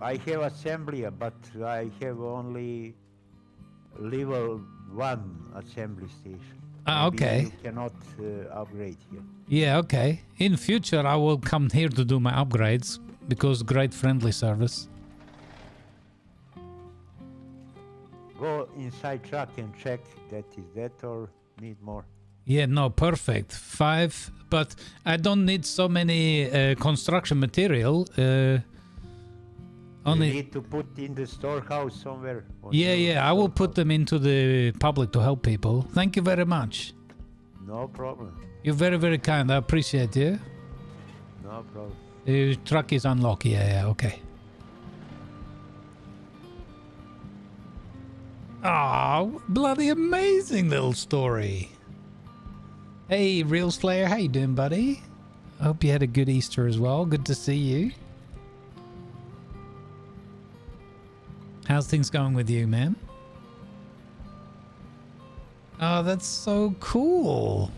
I have assembly, but I have only level 1 assembly station. Ah, Maybe okay. You cannot upgrade here. Yeah, okay. In future, I will come here to do my upgrades because great friendly service. Go inside truck and check that is that or need more. Yeah, no, perfect. 5, but I don't need so many construction material. You Only. need to put in the storehouse somewhere. Yeah, I will put them into the public to help people. Thank you very much. No problem. You're very, very kind. I appreciate you. No problem. The truck is unlocked. Yeah, okay. Oh, bloody amazing little story. Hey, Real Slayer, how you doing, buddy? I hope you had a good Easter as well. Good to see you. How's things going with you, man? Oh, that's so cool.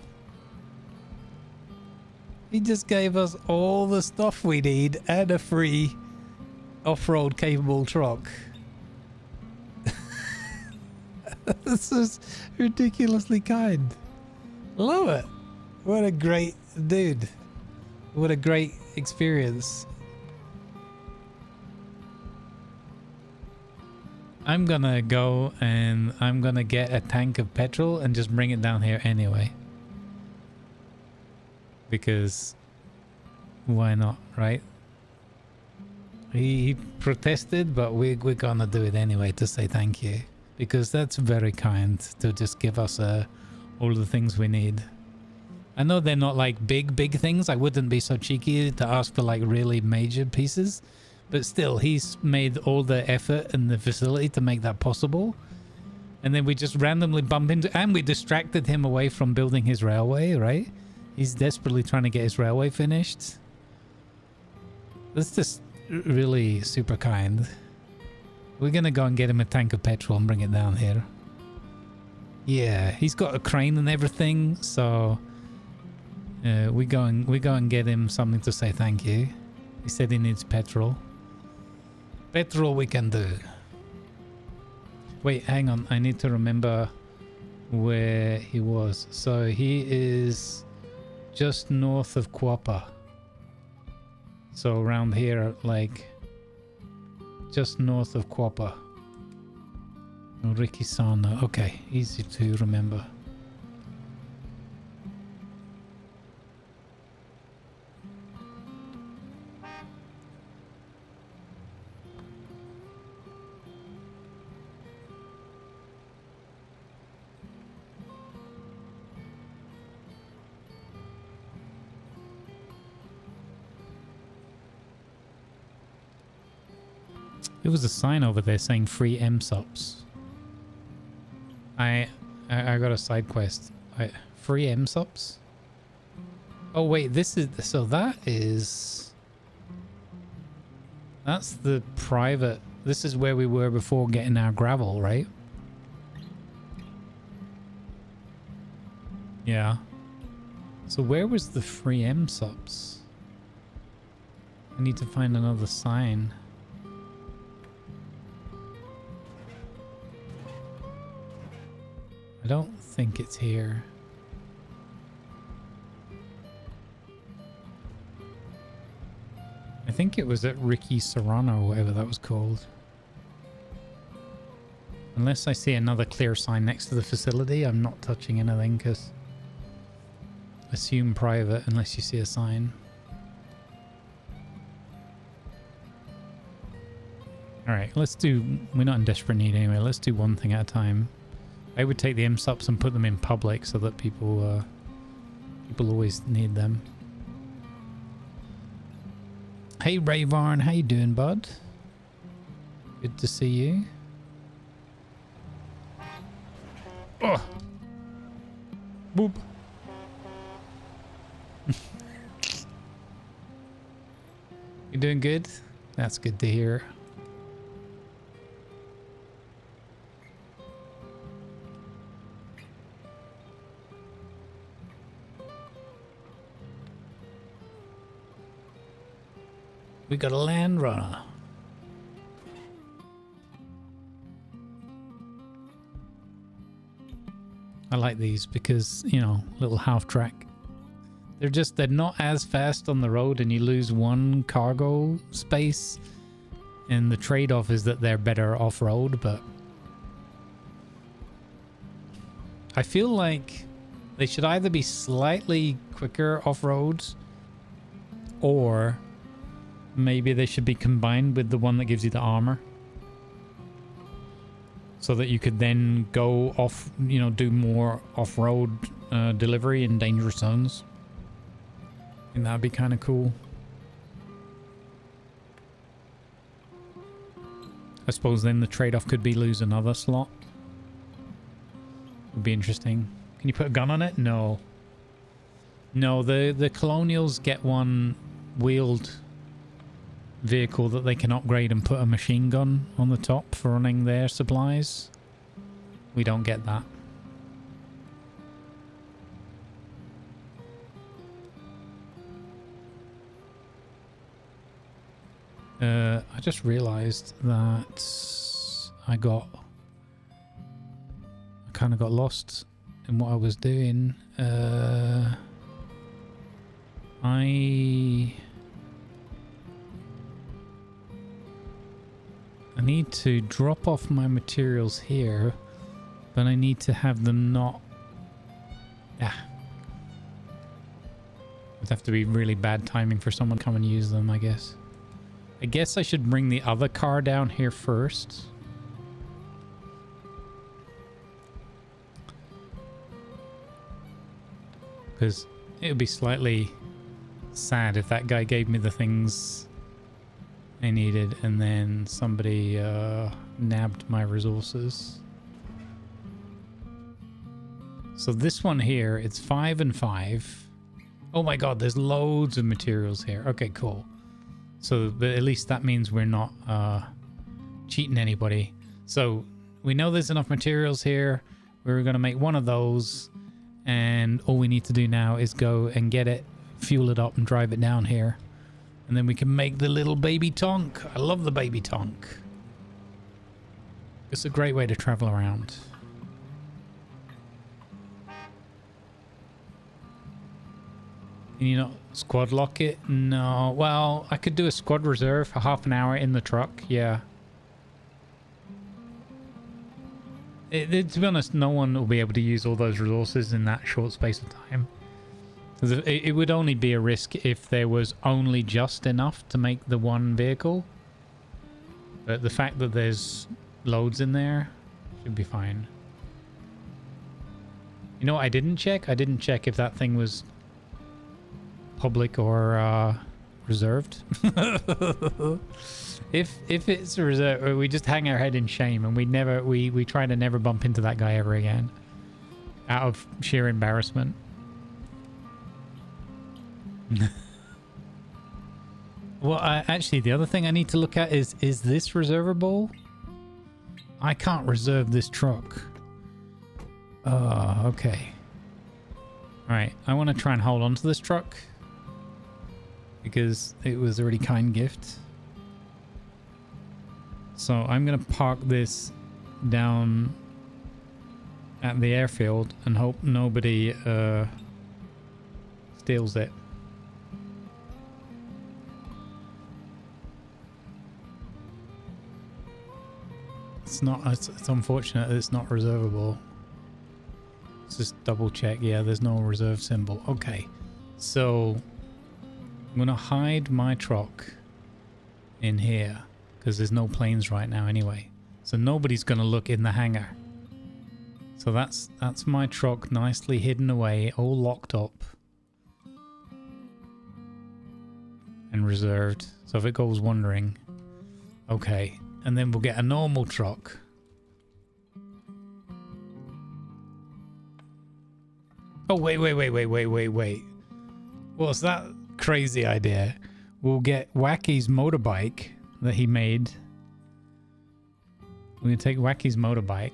He just gave us all the stuff we need and a free off-road capable truck. This is ridiculously kind. Love it. What a great dude. What a great experience. I'm gonna go and I'm gonna get a tank of petrol and just bring it down here anyway. Because why not, right? He protested, but we're gonna do it anyway to say thank you. Because that's very kind to just give us all the things we need. I know they're not like big things. I wouldn't be so cheeky to ask for like really major pieces. But still, he's made all the effort and the facility to make that possible. And then we just randomly bump into... And we distracted him away from building his railway, right? He's desperately trying to get his railway finished. That's just really super kind. We're going to go and get him a tank of petrol and bring it down here. Yeah, he's got a crane and everything, so... we go and get him something to say thank you. He said he needs petrol. Petrol we can do. Wait, hang on. I need to remember where he was. So he is just north of Quappa. So around here, like just north of Quappa. Rikisana. Okay, easy to remember. There was a sign over there saying free MSOPs. I got a side quest. Free MSOPs? Oh wait, this is... So that is... That's the private... This is where we were before getting our gravel, right? Yeah. So where was the free MSOPs? I need to find another sign. I don't think it's here. I think it was at Ricky Serrano or whatever that was called. Unless I see another clear sign next to the facility, I'm not touching anything because assume private unless you see a sign. Alright, let's do... We're not in desperate need anyway. Let's do one thing at a time. I would take the IMSUPs and put them in public so that people always need them. Hey Rayvarn, how you doing, bud? Good to see you. Oh. Boop. You doing good? That's good to hear. We got a land runner. I like these because, you know, little half track. They're not as fast on the road and you lose one cargo space. And the trade-off is that they're better off-road, but I feel like they should either be slightly quicker off-road or maybe they should be combined with the one that gives you the armor. So that you could then go off, you know, do more off-road delivery in dangerous zones. I think that'd be kind of cool. I suppose then the trade-off could be lose another slot. Would be interesting. Can you put a gun on it? No. No, the Colonials get one wheeled vehicle that they can upgrade and put a machine gun on the top for running their supplies. We don't get that. I just realized that I kind of got lost in what I was doing. I need to drop off my materials here, but I need to have them not... Yeah. It'd have to be really bad timing for someone to come and use them, I guess. I guess I should bring the other car down here first. Because it would be slightly sad if that guy gave me the things I needed and then somebody nabbed my resources. So this one here, it's 5 and 5. Oh my god, there's loads of materials here. Okay, cool. So, but at least that means we're not cheating anybody. So we know there's enough materials here. We're going to make one of those. And all we need to do now is go and get it, fuel it up and drive it down here. And then we can make the little baby tonk. I love the baby tonk. It's a great way to travel around. Can you not squad lock it? No. Well, I could do a squad reserve for half an hour in the truck. Yeah. To be honest, no one will be able to use all those resources in that short space of time. It would only be a risk if there was only just enough to make the one vehicle. But the fact that there's loads in there should be fine. You know what I didn't check? I didn't check if that thing was public or reserved. If it's reserved, we just hang our head in shame and we try to never bump into that guy ever again out of sheer embarrassment. Well, actually the other thing I need to look at is this reservable? I can't reserve this truck. Okay. Alright, I want to try and hold on to this truck because it was a really kind gift. So I'm going to park this down at the airfield and hope nobody steals it. It's unfortunate that it's not reservable. Let's just double check. Yeah, there's no reserve symbol. Okay, so I'm gonna hide my truck in here because there's no planes right now anyway, so nobody's gonna look in the hangar. So that's my truck nicely hidden away, all locked up and reserved. So if it goes wandering, okay. And then we'll get a normal truck. Oh, wait. What's that crazy idea? We'll get Waki's motorbike that he made. We're going to take Waki's motorbike.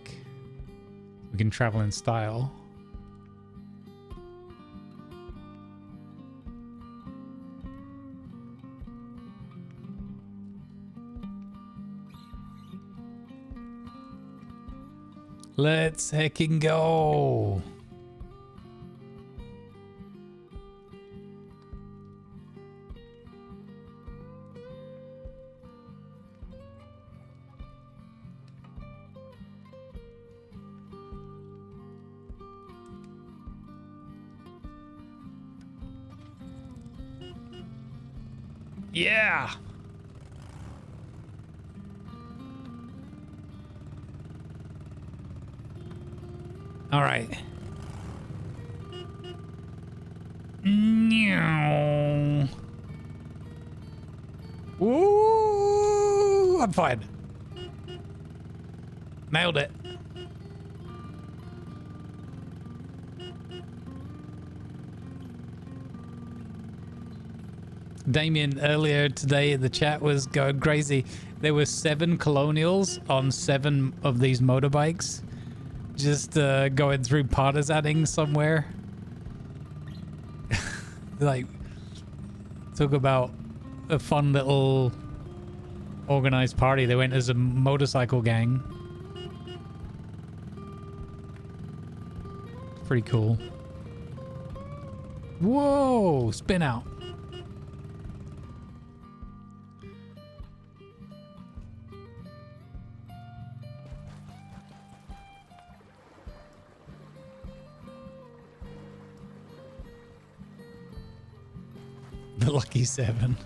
We can travel in style. Let's heckin' go. Yeah. All right. Ooh, I'm fine. Nailed it. Damien earlier today in the chat was going crazy. There were 7 colonials on 7 of these motorbikes, just going through partisaning somewhere. Like, talk about a fun little organized party. They went as a motorcycle gang. Pretty cool. Whoa, spin out. The lucky 7.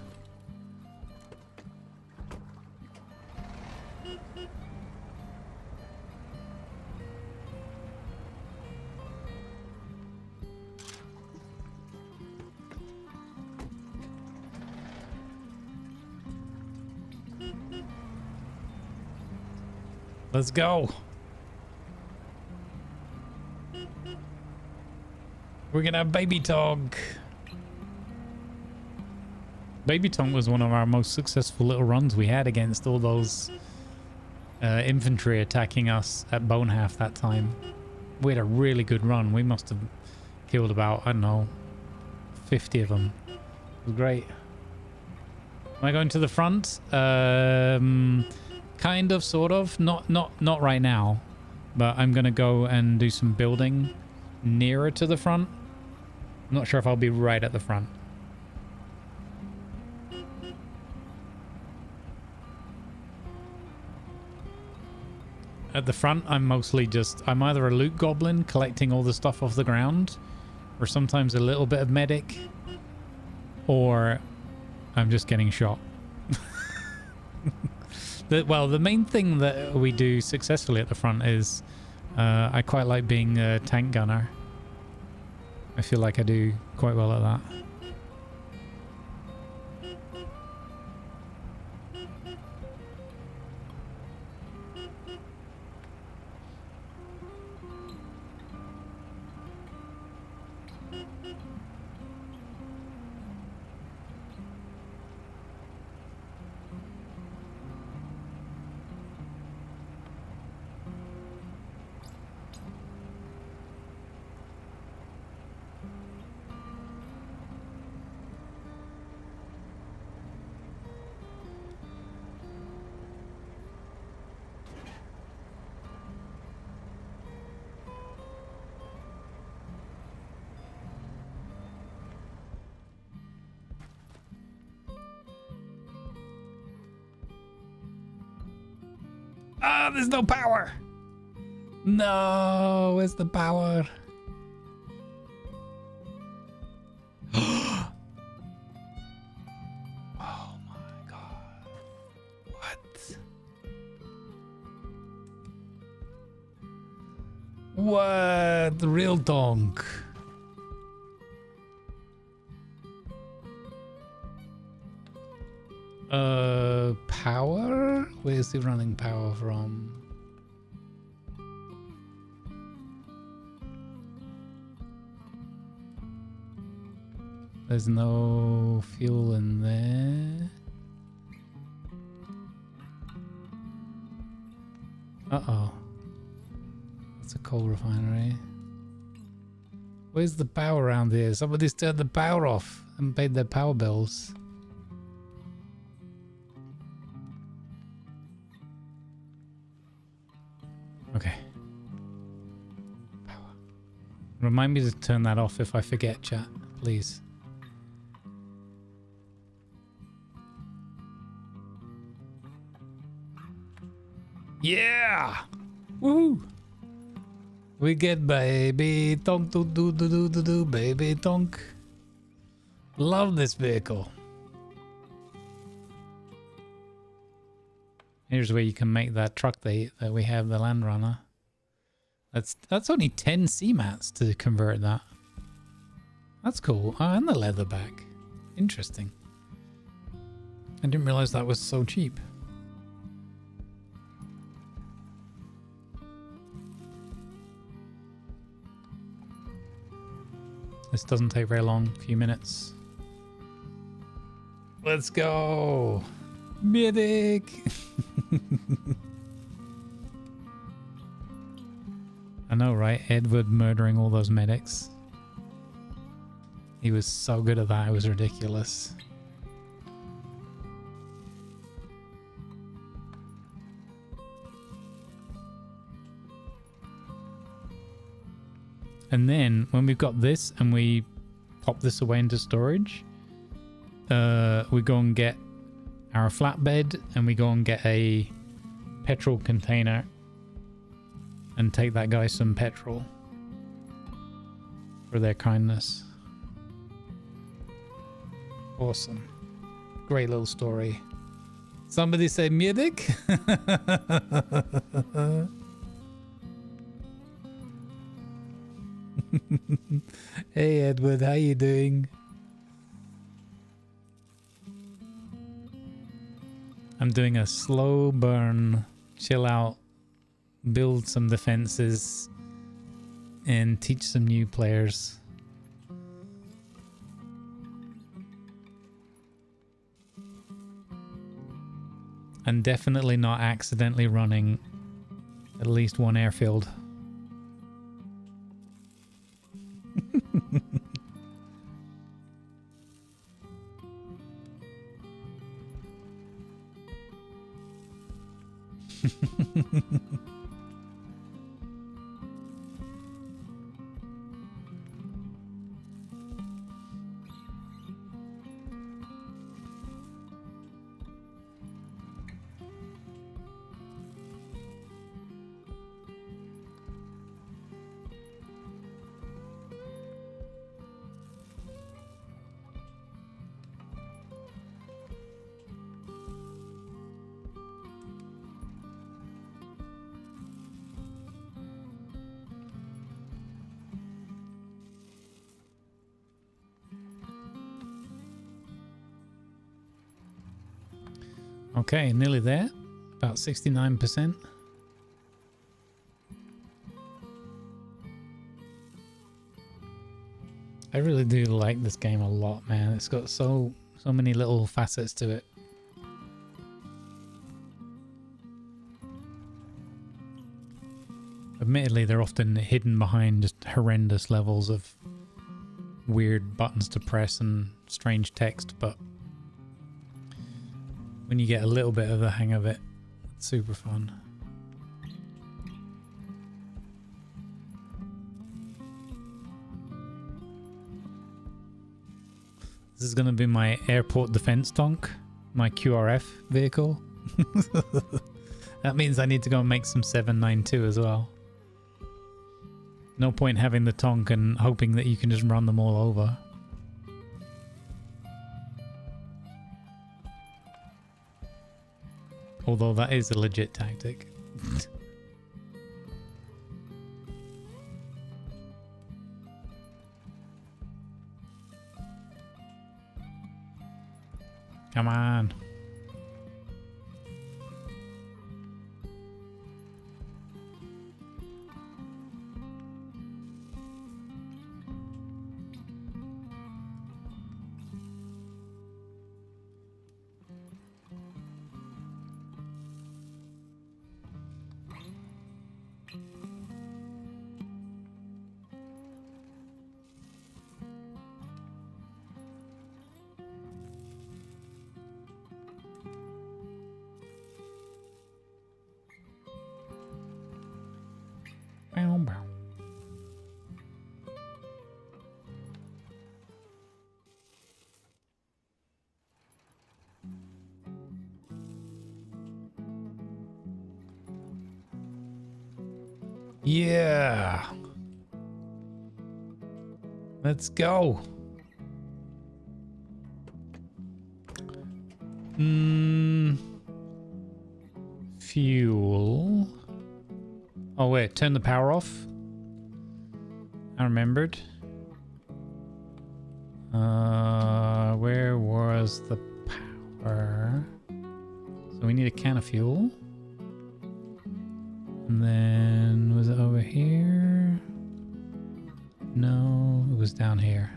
Let's go. We're gonna have Baby Tog. Baby Tonk was one of our most successful little runs we had against all those infantry attacking us at Bonehaft that time. We had a really good run. We must have killed about, I don't know, 50 of them. It was great. Am I going to the front? Kind of, sort of. Not right now. But I'm going to go and do some building nearer to the front. I'm not sure if I'll be right at the front. At the front, I'm mostly just... I'm either a loot goblin collecting all the stuff off the ground, or sometimes a little bit of medic, or I'm just getting shot. Well, the main thing that we do successfully at the front is I quite like being a tank gunner. I feel like I do quite well at that. Ah, there's no power. No, where's the power? Oh my god. What? What? The real donk. Power? Where's he running power from? There's no fuel in there. Uh-oh. That's a coal refinery. Where's the power around here? Somebody's turned the power off and paid their power bills. Okay. Power. Remind me to turn that off if I forget, chat, please. Yeah! Woohoo! We get baby tonk do do do do do do baby tonk. Love this vehicle. Here's where you can make that truck that we have, the Land Runner. That's only 10 CMATs to convert that. That's cool. Oh, and the leather back. Interesting. I didn't realize that was so cheap. This doesn't take very long, a few minutes. Let's go! Medic! I know, right? Edward murdering all those medics. He was so good at that, it was ridiculous. And then when we've got this and we pop this away into storage, we go and get our flatbed and we go and get a petrol container and take that guy some petrol for their kindness. Awesome. Great little story. Somebody say medic? Hey Edward, how you doing? I'm doing a slow burn, chill out, build some defenses, and teach some new players. And definitely not accidentally running at least one airfield. Okay, nearly there. About 69%. I really do like this game a lot, man. It's got so many little facets to it. Admittedly, they're often hidden behind just horrendous levels of weird buttons to press and strange text, but when you get a little bit of the hang of it, it's super fun. This is going to be my airport defense tank, my QRF vehicle. That means I need to go and make some 792 as well. No point having the tank and hoping that you can just run them all over. Although that is a legit tactic. Come on. Bow, bow. Yeah. Let's go. Fuel. Oh wait, turn the power off. I remembered. Where was the power? So we need a can of fuel. And then was it over here? No, it was down here.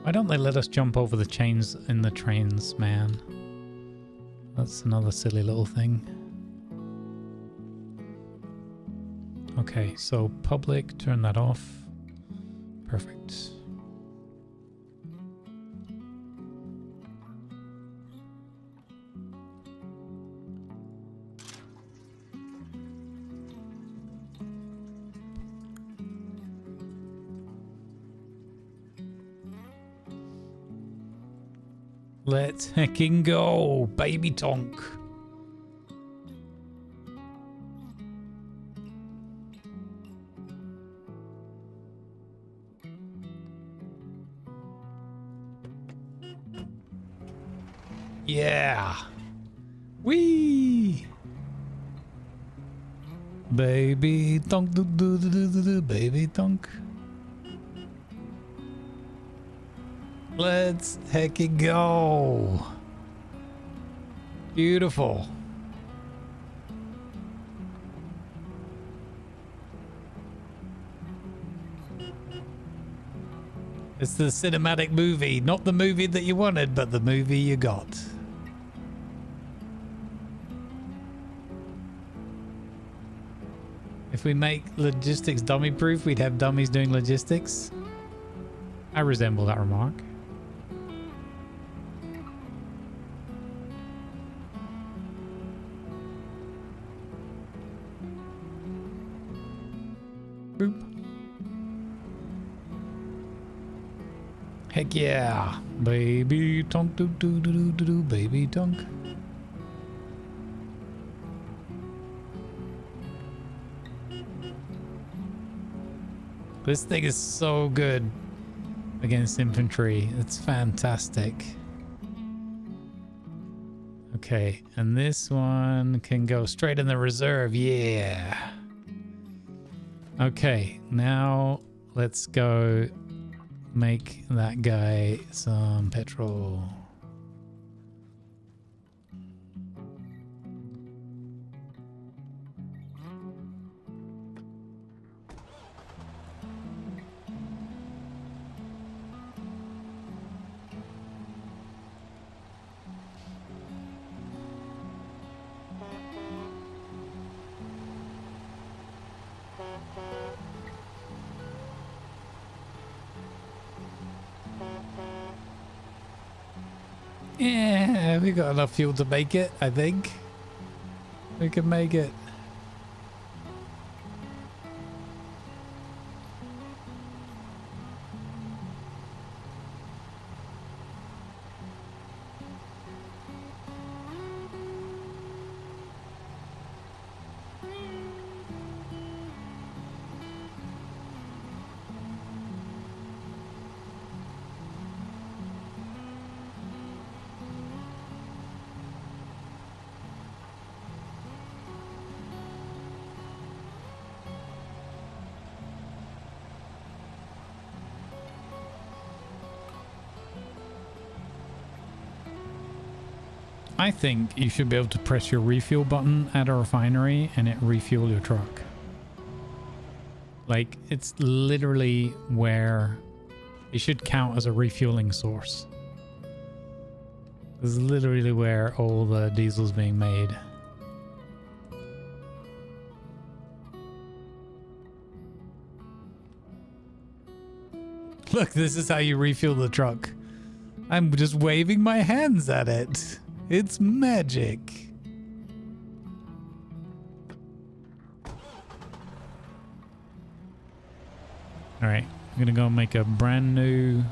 Why don't they let us jump over the chains in the trains, man? That's another silly little thing. Okay, so public, turn that off. Perfect. Let's heckin' go, baby tonk. Yeah. Wee. Baby tonk, do do do do do do, baby tonk. Let's heckin' go. Beautiful. It's the cinematic movie, not the movie that you wanted, but the movie you got. If we make logistics dummy proof, we'd have dummies doing logistics. I resemble that remark. Boop. Heck yeah. Baby tonk, do do do do do do, baby tonk. This thing is so good against infantry. It's fantastic. Okay, and this one can go straight in the reserve. Yeah. Okay, now let's go make that guy some petrol. Yeah, we got enough fuel to make it, I think. We can make it. I think you should be able to press your refuel button at a refinery and it refuel your truck. Like, it's literally where it should count as a refueling source. This is literally where all the diesel's being made. Look, this is how you refuel the truck. I'm just waving my hands at it. It's magic. Alright, I'm gonna go make a brand new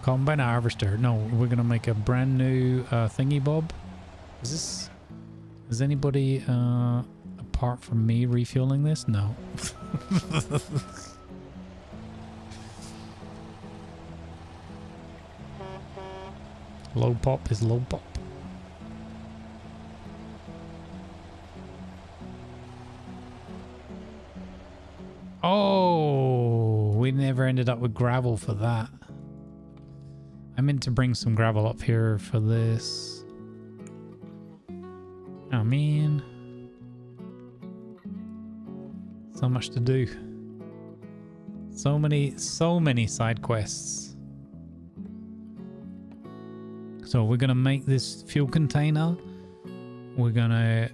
combine harvester. No, we're gonna make a brand new thingy bob. Is anybody apart from me refueling this? No. Low pop is low pop. Oh, we never ended up with gravel for that. I meant to bring some gravel up here for this. Oh man. So much to do. So many side quests. So we're gonna make this fuel container. We're gonna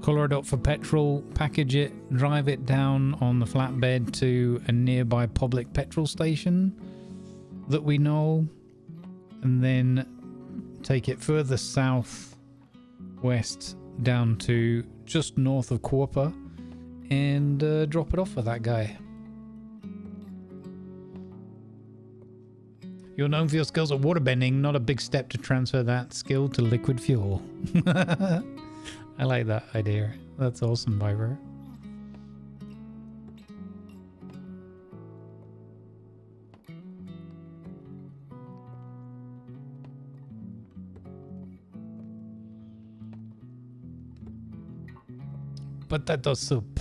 color it up for petrol, package it, drive it down on the flatbed to a nearby public petrol station that we know, and then take it further south west down to just north of Quarpa and drop it off for that guy. You're known for your skills at waterbending, not a big step to transfer that skill to liquid fuel. I like that idea. That's awesome, Viber. Potato soup.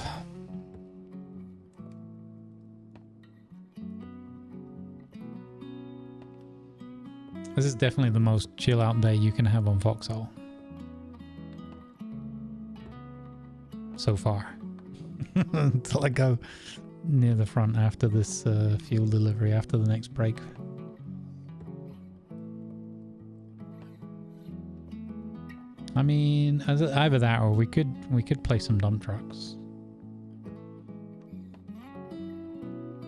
This is definitely the most chill out day you can have on Foxhole. So far. Until I go near the front after this fuel delivery, after the next break. I mean, either that or we could play some dump trucks.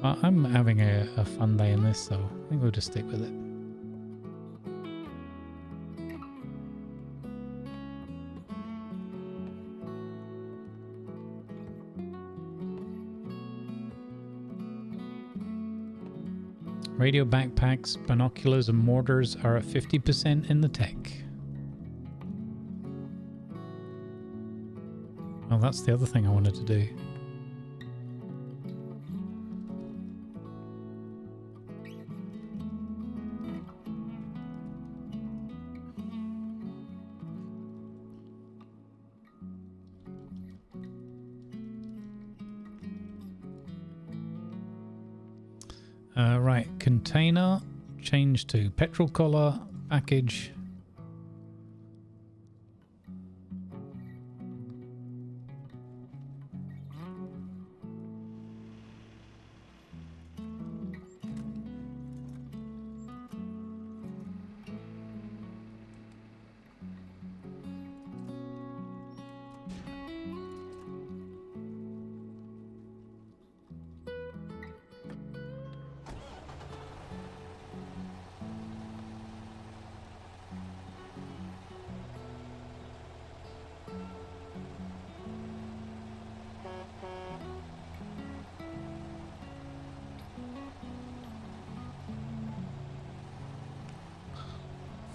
Well, I'm having a fun day in this, so I think we'll just stick with it. Radio backpacks, binoculars and mortars are at 50% in the tech. Oh, that's the other thing I wanted to do. Right, container, change to petrol color, package.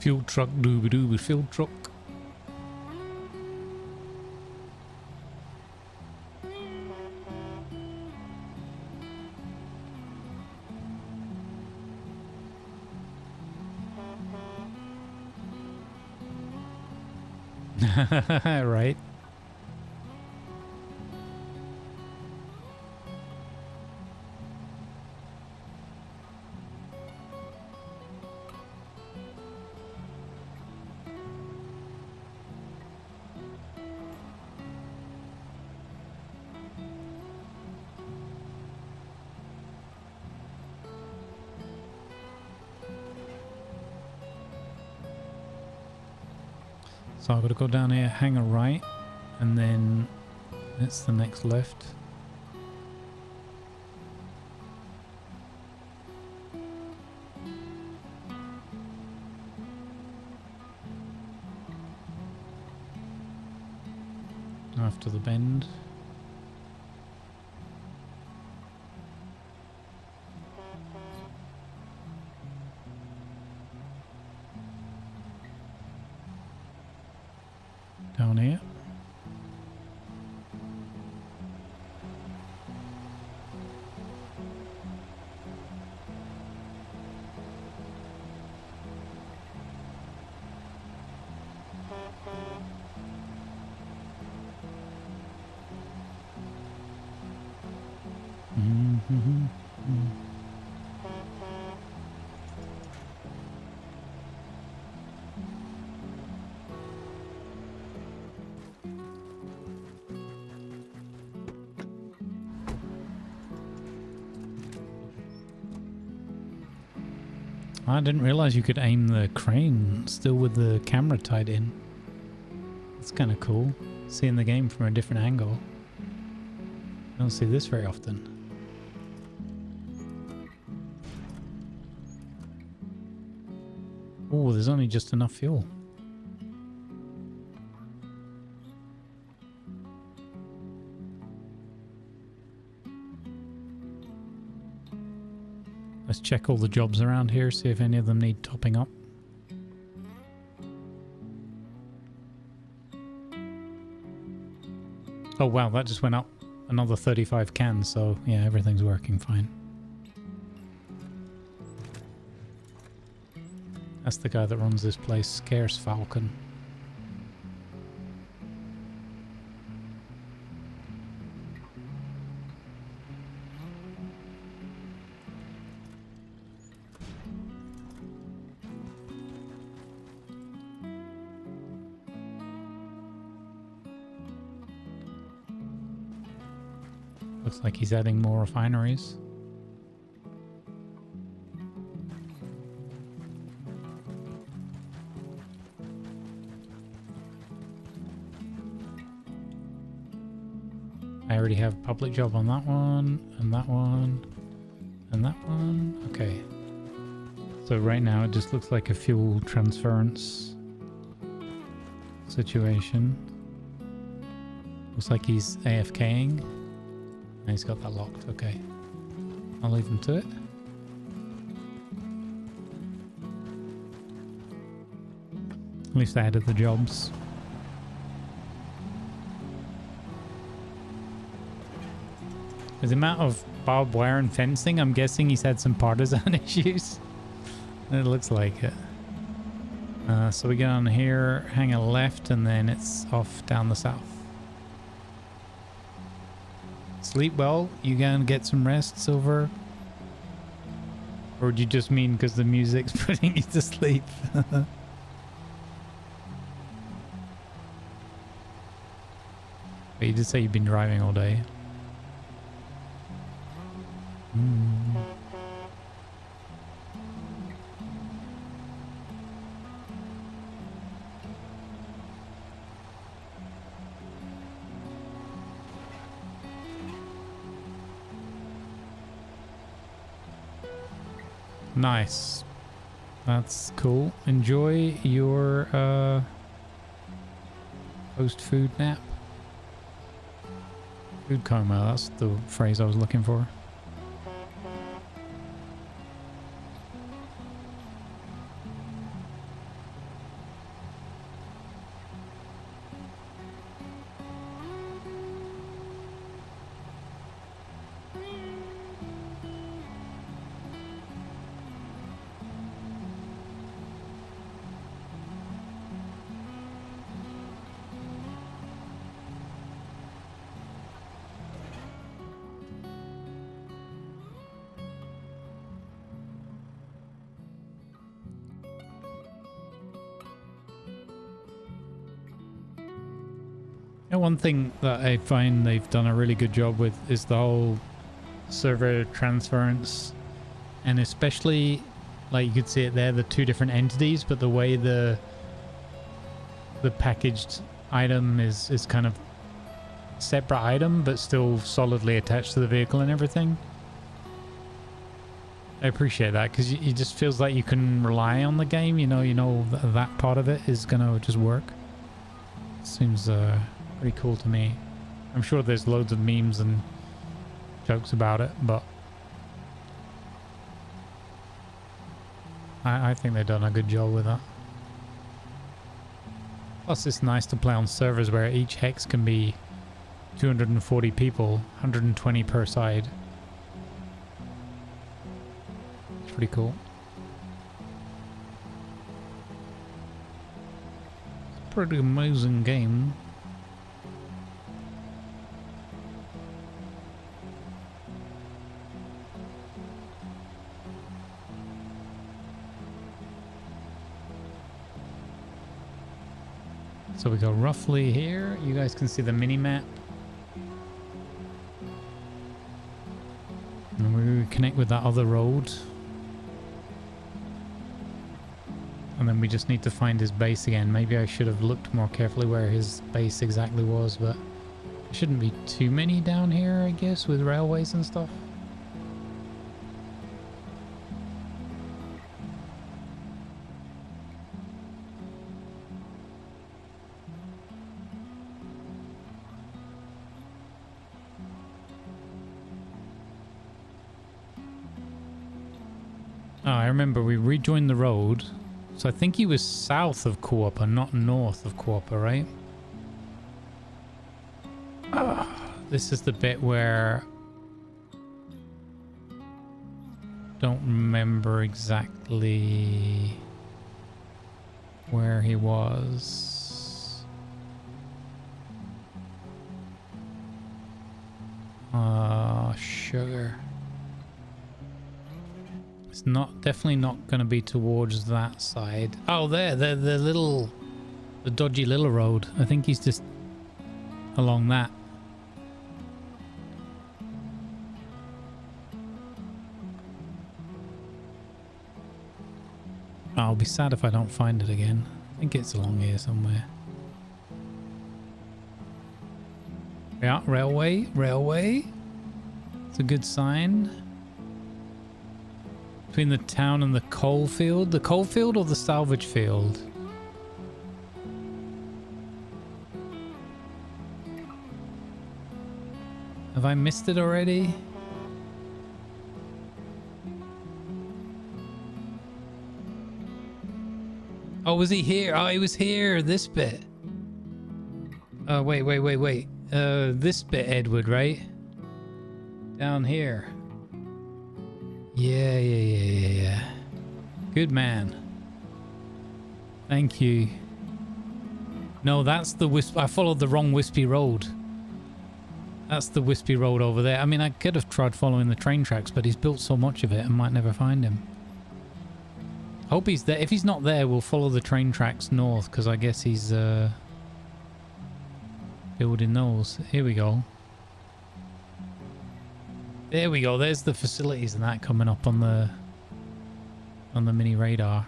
Fuel truck, dooby dooby, fuel truck. Right. So I've got to go down here, hang a right, and then it's the next left. After the bend. Down here. I didn't realize you could aim the crane still with the camera tied in. That's kind of cool. Seeing the game from a different angle. I don't see this very often. Oh, there's only just enough fuel. Let's check all the jobs around here, see if any of them need topping up. Oh wow, that just went up another 35 cans, so yeah, everything's working fine. That's the guy that runs this place, Scarce Falcon. Looks like he's adding more refineries. I already have a public job on that one, and that one, and that one. Okay. So right now it just looks like a fuel transference situation. Looks like he's AFKing. And he's got that locked. Okay. I'll leave him to it. At least I added the jobs. With the amount of barbed wire and fencing, I'm guessing he's had some partisan issues. It looks like it. So we get on here, hang a left, and then it's off down the south. Sleep well. You gonna get some rest, Silver? Or do you just mean because the music's putting you to sleep? But you did say you've been driving all day. Nice. That's cool. Enjoy your post-food nap. Food coma, that's the phrase I was looking for. One thing that I find they've done a really good job with is the whole server transference, and especially like you could see it there, the two different entities, but the way the the packaged item is kind of separate item, but still solidly attached to the vehicle and everything. I appreciate that because it just feels like you can rely on the game. You know that part of it is gonna just work. Seems pretty cool to me. I'm sure there's loads of memes and jokes about it, but I think they've done a good job with that. Plus, it's nice to play on servers where each hex can be 240 people, 120 per side. It's pretty cool. It's a pretty amazing game. So we go roughly here. You guys can see the mini map. And we connect with that other road. And then we just need to find his base again. Maybe I should have looked more carefully where his base exactly was, but there shouldn't be too many down here, I guess, with railways and stuff. Oh, I remember we rejoined the road. So I think he was south of Koopa, not north of Koopa, right? This is the bit where... don't remember exactly where he was. Sugar. It's not, definitely not going to be towards that side. Oh, there, the dodgy little road. I think he's just along that. I'll be sad if I don't find it again. I think it's along here somewhere. Yeah, railway. It's a good sign. Between the town and the coal field. The coal field or the salvage field? Have I missed it already? Oh, was he here? Oh, he was here. This bit. Oh, wait. This bit, Edward, right? Down here. Yeah. Good man. Thank you. No, that's the I followed the wrong wispy road. That's the wispy road over there. I mean, I could have tried following the train tracks, but he's built so much of it, I might never find him. Hope he's there. If he's not there, we'll follow the train tracks north, because I guess he's building those. Here we go. There we go. There's the facilities and that coming up on the mini radar.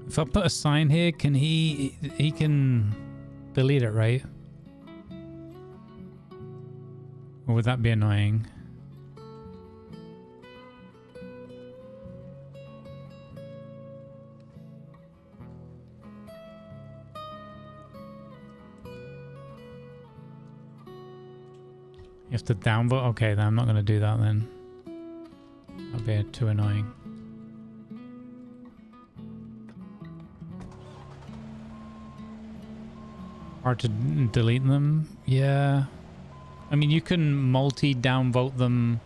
If I put a sign here, can he can delete it, right? Or would that be annoying? You have to downvote? Okay, then I'm not going to do that then. That'd be too annoying. Hard to delete them? Yeah. I mean, you can multi-downvote them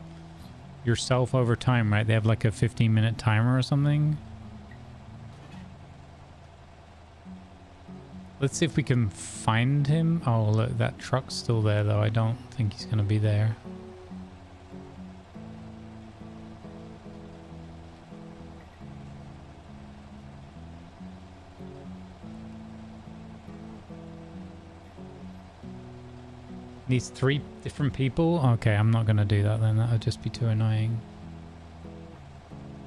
yourself over time, right? They have like a 15-minute timer or something. Let's see if we can find him. Oh, look, that truck's still there, though. I don't think he's going to be there. Needs 3 different people? Okay, I'm not going to do that then. That would just be too annoying.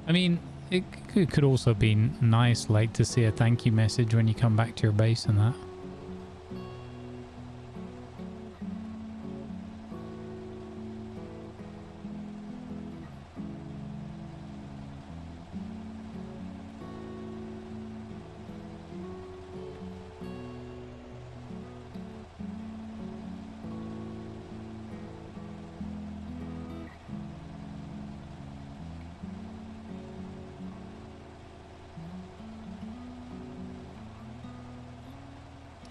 I mean, it could also be nice, like, to see a thank you message when you come back to your base and that.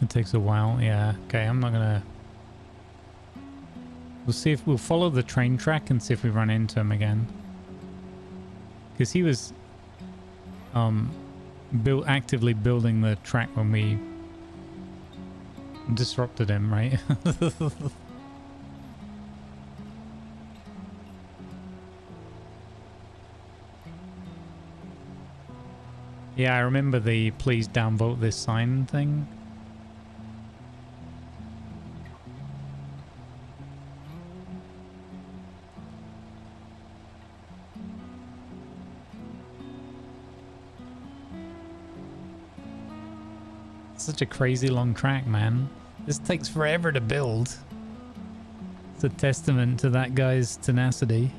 It takes a while, yeah. Okay, I'm not gonna... We'll see if we'll follow the train track and see if we run into him again. Because he was actively building the track when we disrupted him, right? Yeah, I remember the please downvote this sign thing. Such a crazy long track, man. This takes forever to build. It's a testament to that guy's tenacity.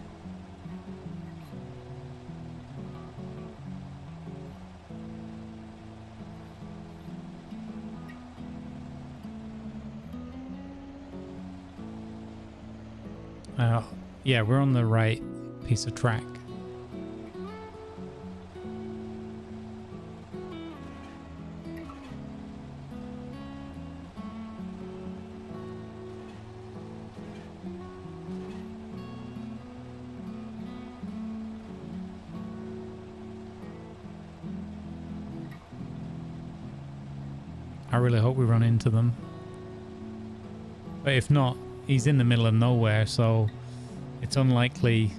Yeah, we're on the right piece of track. I really hope we run into them. But if not, he's in the middle of nowhere, so it's unlikely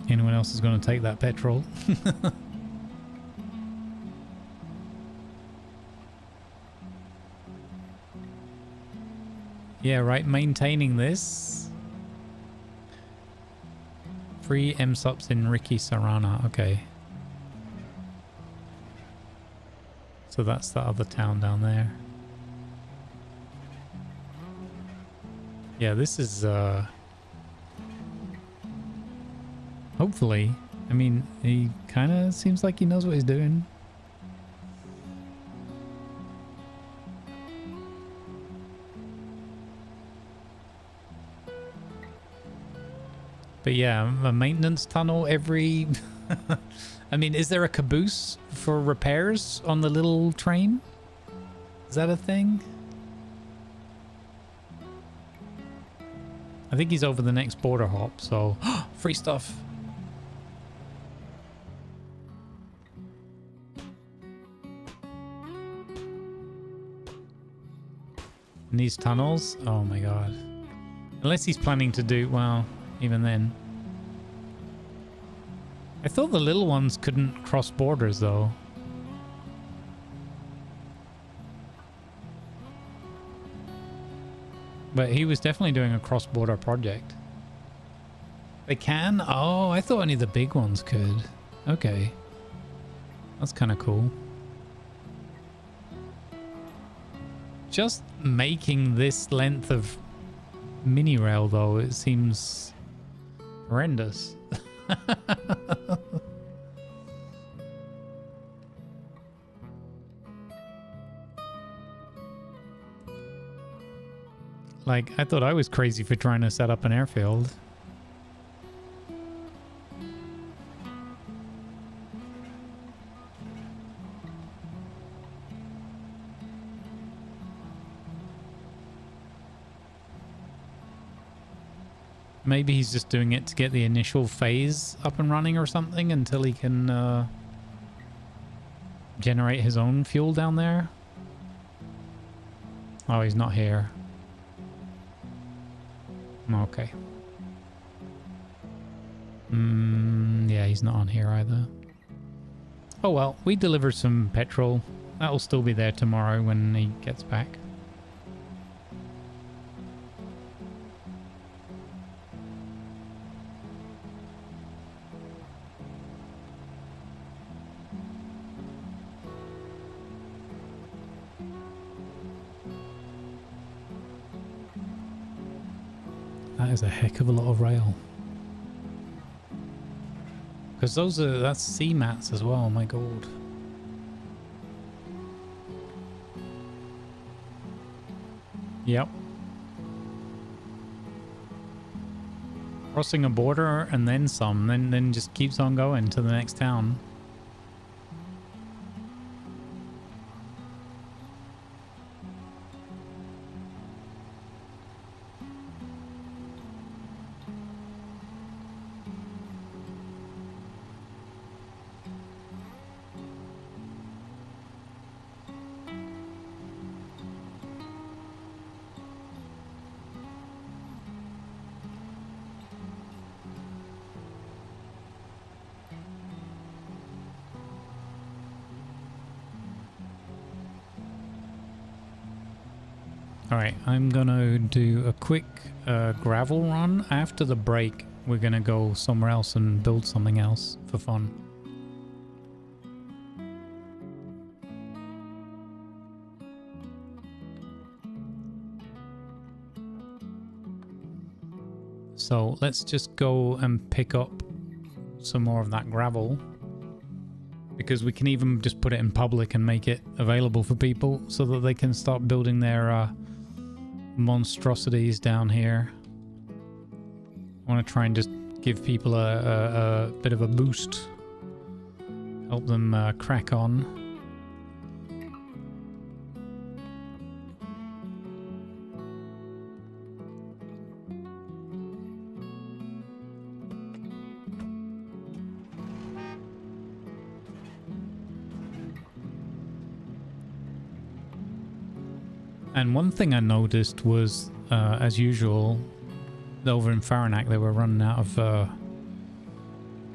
anyone else is going to take that petrol. Yeah, right, maintaining this. Free MSUPs in Ricky Sarana, okay. So that's the other town down there. Yeah, this is hopefully, I mean, he kind of seems like he knows what he's doing. But yeah, a maintenance tunnel every... I mean, is there a caboose for repairs on the little train? Is that a thing? I think he's over the next border hop, so... free stuff! And these tunnels? Oh my god. Unless he's planning to do... well, even then. I thought the little ones couldn't cross borders, though. But he was definitely doing a cross-border project. They can? Oh, I thought only the big ones could. Okay. That's kind of cool. Just making this length of mini rail, though, it seems horrendous. Like, I thought I was crazy for trying to set up an airfield. Maybe he's just doing it to get the initial phase up and running or something until he can generate his own fuel down there. Oh, he's not here. Okay. Yeah, he's not on here either. Oh well, we delivered some petrol. That'll still be there tomorrow when he gets back. That is a heck of a lot of rail. Because that's sea mats as well, my god. Yep. Crossing a border and then some, then just keeps on going to the next town. Alright, I'm gonna do a quick gravel run. After the break, we're gonna go somewhere else and build something else for fun. So let's just go and pick up some more of that gravel. Because we can even just put it in public and make it available for people so that they can start building their monstrosities down here. I want to try and just give people a bit of a boost. Help them crack on. And one thing I noticed was, as usual, over in Fahrenheit, they were running out of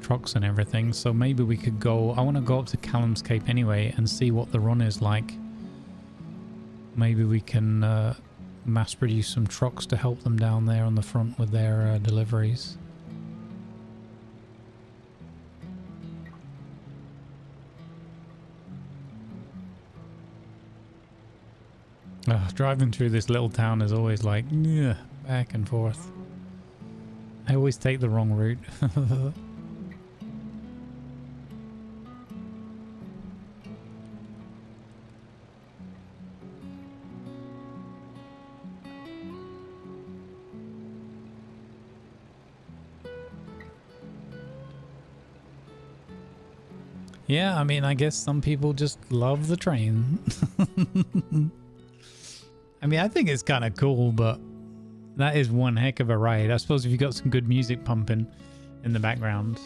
trucks and everything. So maybe we could go... I want to go up to Callum's Cape anyway and see what the run is like. Maybe we can mass produce some trucks to help them down there on the front with their deliveries. Driving through this little town is always like, yeah, back and forth. I always take the wrong route. Yeah, I mean, I guess some people just love the train. I mean, I think it's kind of cool, but that is one heck of a ride. I suppose if you got some good music pumping in the background.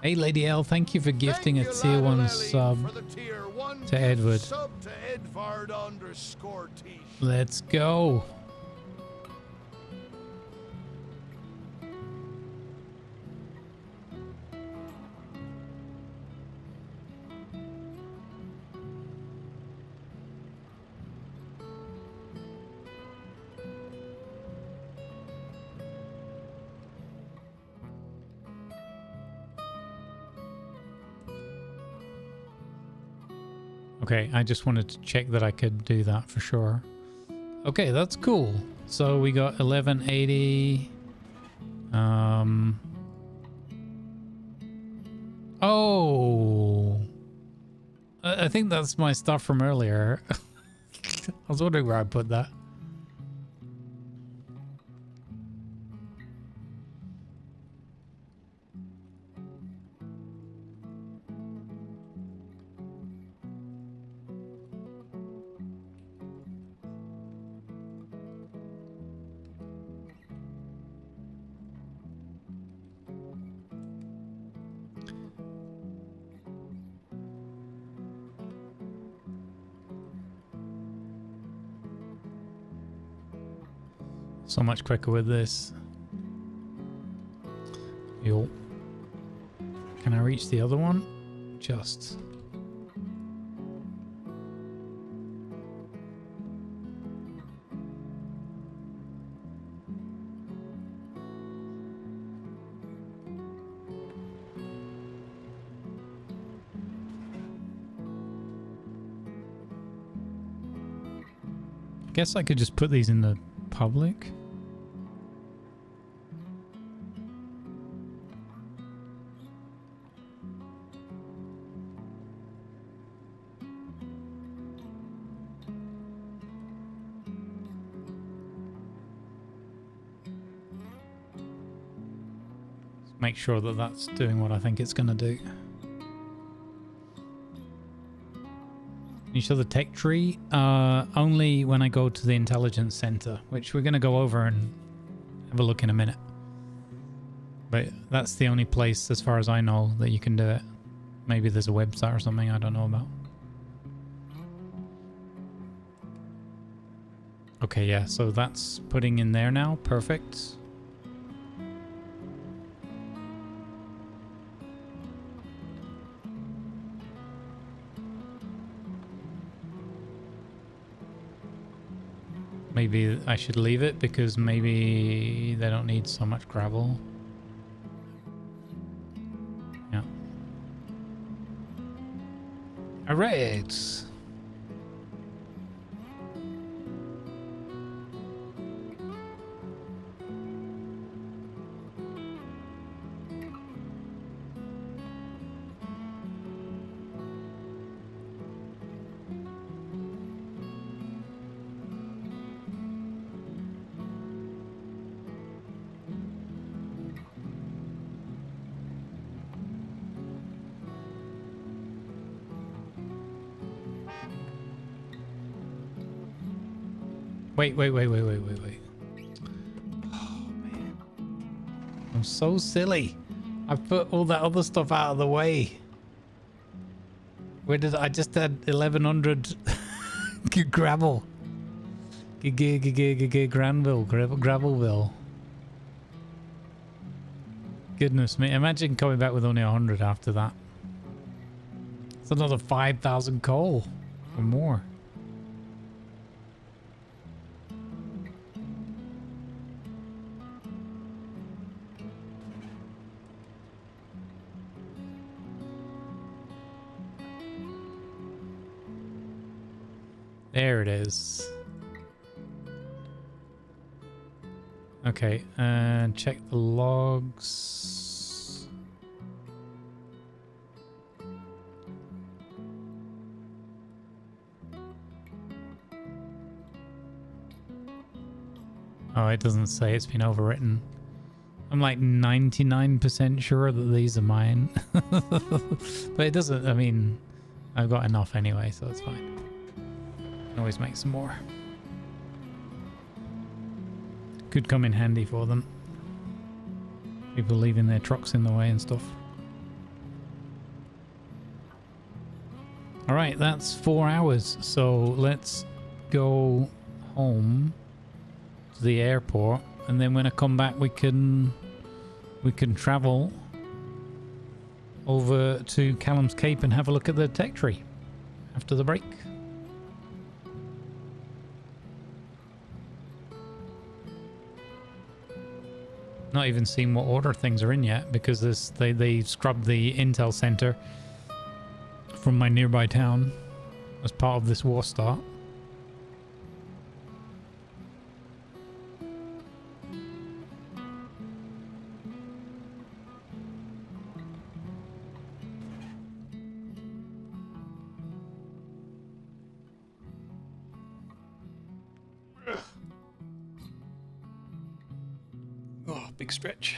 Hey Lady L, thank you for gifting a tier 1 sub to Edward. Let's go. Okay, I just wanted to check that I could do that for sure. Okay, that's cool. So we got 1180. Oh, I think that's my stuff from earlier. I was wondering where I put that. So much quicker with this. Yo. Can I reach the other one? Just. Guess I could just put these in the public. Make sure that that's doing what I think it's going to do. Can you show the tech tree? Only when I go to the intelligence center, which we're going to go over and have a look in a minute. But that's the only place, as far as I know, that you can do it. Maybe there's a website or something I don't know about. Okay, yeah, so that's putting in there now. Perfect. Maybe I should leave it because maybe they don't need so much gravel. Yeah. All right. Wait. Oh, man. I'm so silly. I put all that other stuff out of the way. Where did I just had 1100 gravel. Gravelville. Goodness me. Imagine coming back with only 100 after that. It's another 5,000 coal or more. There it is. Okay, and check the logs. Oh, it doesn't say, it's been overwritten. I'm like 99% sure that these are mine. But it doesn't, I mean, I've got enough anyway, so it's fine. Always make some more. Could come in handy for them. People leaving their trucks in the way and stuff. Alright, that's 4 hours. So let's go home to the airport, and then when I come back we can travel over to Callum's Cape and have a look at the tech tree after the break. Not even seen what order things are in yet, because they scrubbed the intel center from my nearby town. as part of this war start. Oh, big stretch.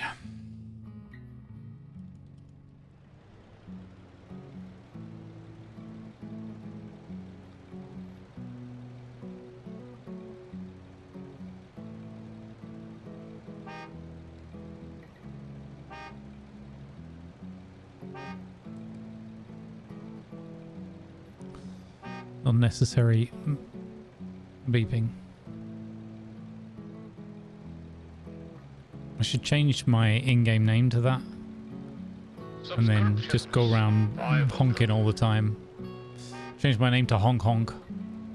Unnecessary beeping. I should change my in-game name to that, and then just go around honking all the time. Change my name to Honk Honk.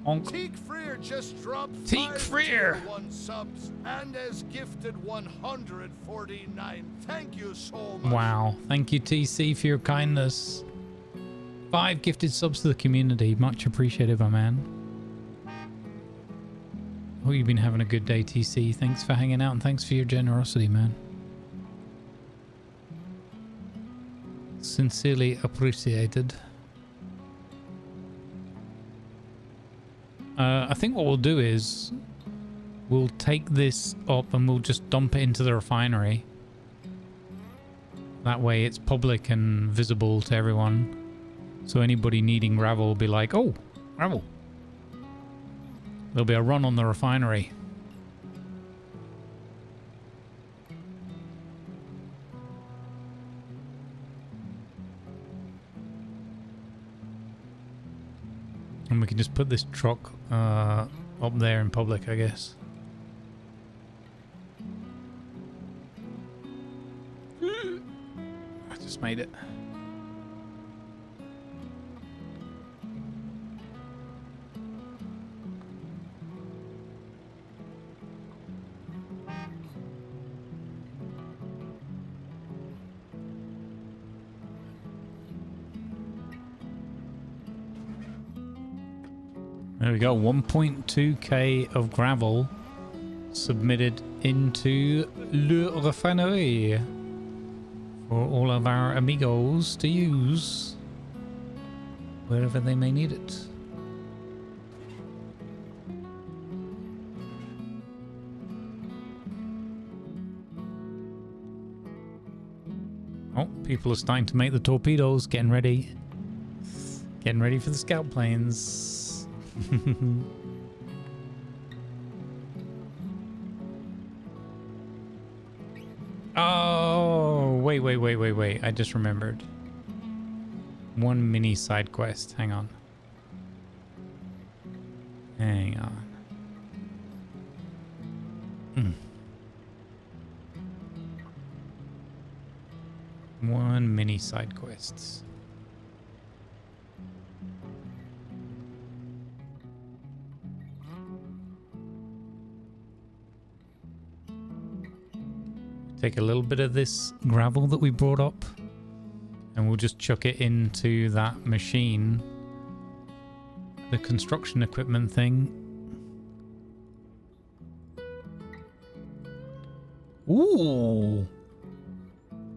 Honk. Teak Freer just dropped Teak 5 Freer. tier 1 subs and has gifted 149. Thank you so much. Wow. Thank you, TC, for your kindness. 5 gifted subs to the community. Much appreciated, my man. Hope you've been having a good day, TC. Thanks for hanging out and thanks for your generosity, man. Sincerely appreciated. I think what we'll do is we'll take this up and we'll just dump it into the refinery. That way it's public and visible to everyone. So anybody needing gravel will be like, oh, gravel. There'll be a run on the refinery. And we can just put this truck up there in public, I guess. I just made it. There we go, 1.2k of gravel submitted into Le Refinery for all of our amigos to use wherever they may need it. Oh, people are starting to make the torpedoes, getting ready for the scout planes. Oh, wait. I just remembered. One mini side quest. Hang on. One mini side quests. Take a little bit of this gravel that we brought up and we'll just chuck it into that machine, the construction equipment thing. Ooh,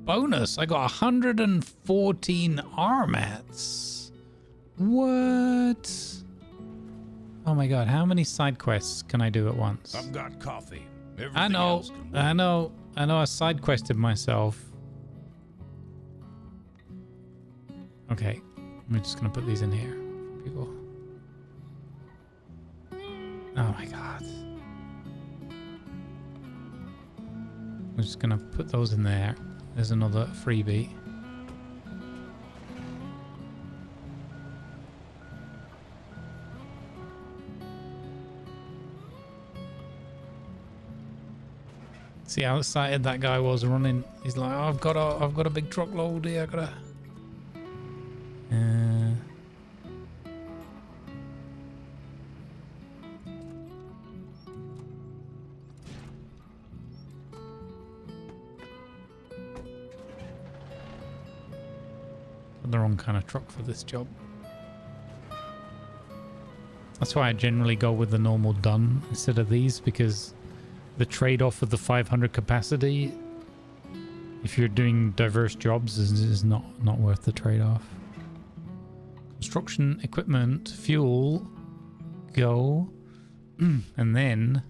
bonus, I got 114 RMATs. What? Oh my god, how many side quests can I do at once? I've got coffee. I know, I side quested myself. Okay, I'm just gonna put these in here for people. Oh my god. We're just gonna put those in there. There's another freebie. See how excited that guy was running. He's like, oh, I've got a big truckload here. I gotta. The wrong kind of truck for this job. That's why I generally go with the normal done instead of these, because the trade-off of the 500 capacity, if you're doing diverse jobs, is not worth the trade-off. Construction equipment, fuel, go, and then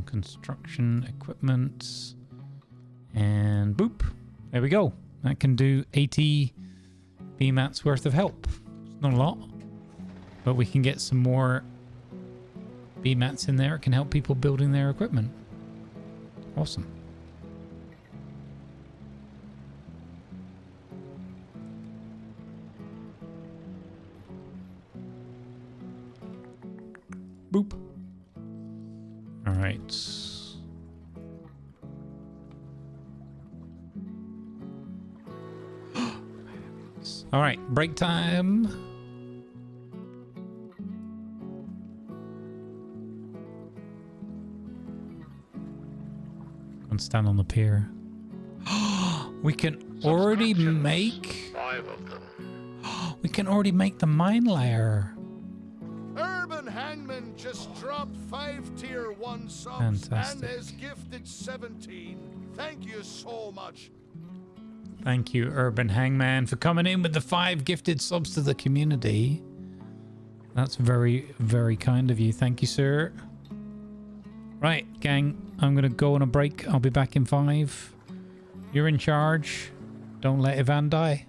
construction equipment, and boop. There we go. That can do 80 BMATs worth of help. It's not a lot, but we can get some more BMATs in there. It can help people building their equipment. Awesome. Boop. All right. All right, break time. And stand on the pier. We can already make 5 of them. we can already make the mine layer. Urban Hangman just dropped 5 tier 1 subs Fantastic. and has gifted 17. Thank you so much. Thank you, Urban Hangman, for coming in with the 5 gifted subs to the community. That's very, very kind of you. Thank you, sir. Right, gang, I'm going to go on a break. I'll be back in 5. You're in charge. Don't let Ivan die.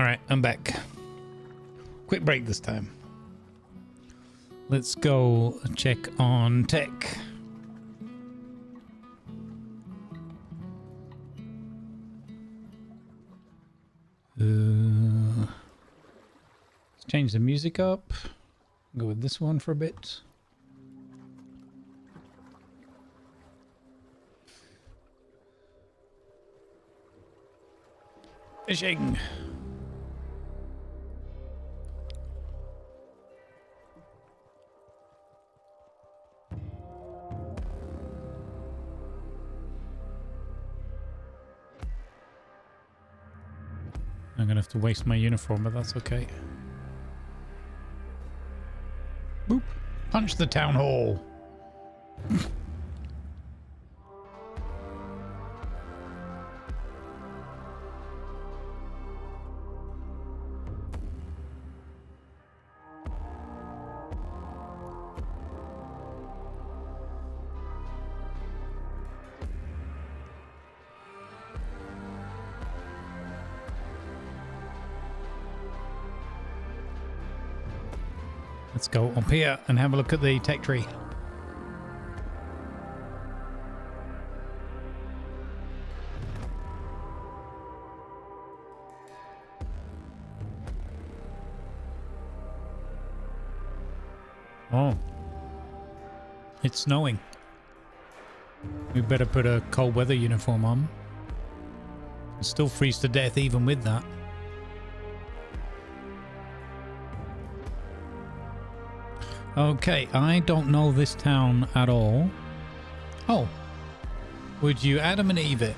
Alright, I'm back. Quick break this time. Let's go check on tech. Let's change the music up. Go with this one for a bit. Fishing. I'm gonna have to waste my uniform, but that's okay. Boop. Punch the town hall. Let's go up here and have a look at the tech tree. Oh. It's snowing. We better put a cold weather uniform on. We'll still freeze to death even with that. Okay, I don't know this town at all. Oh. Would you Adam and Eve it?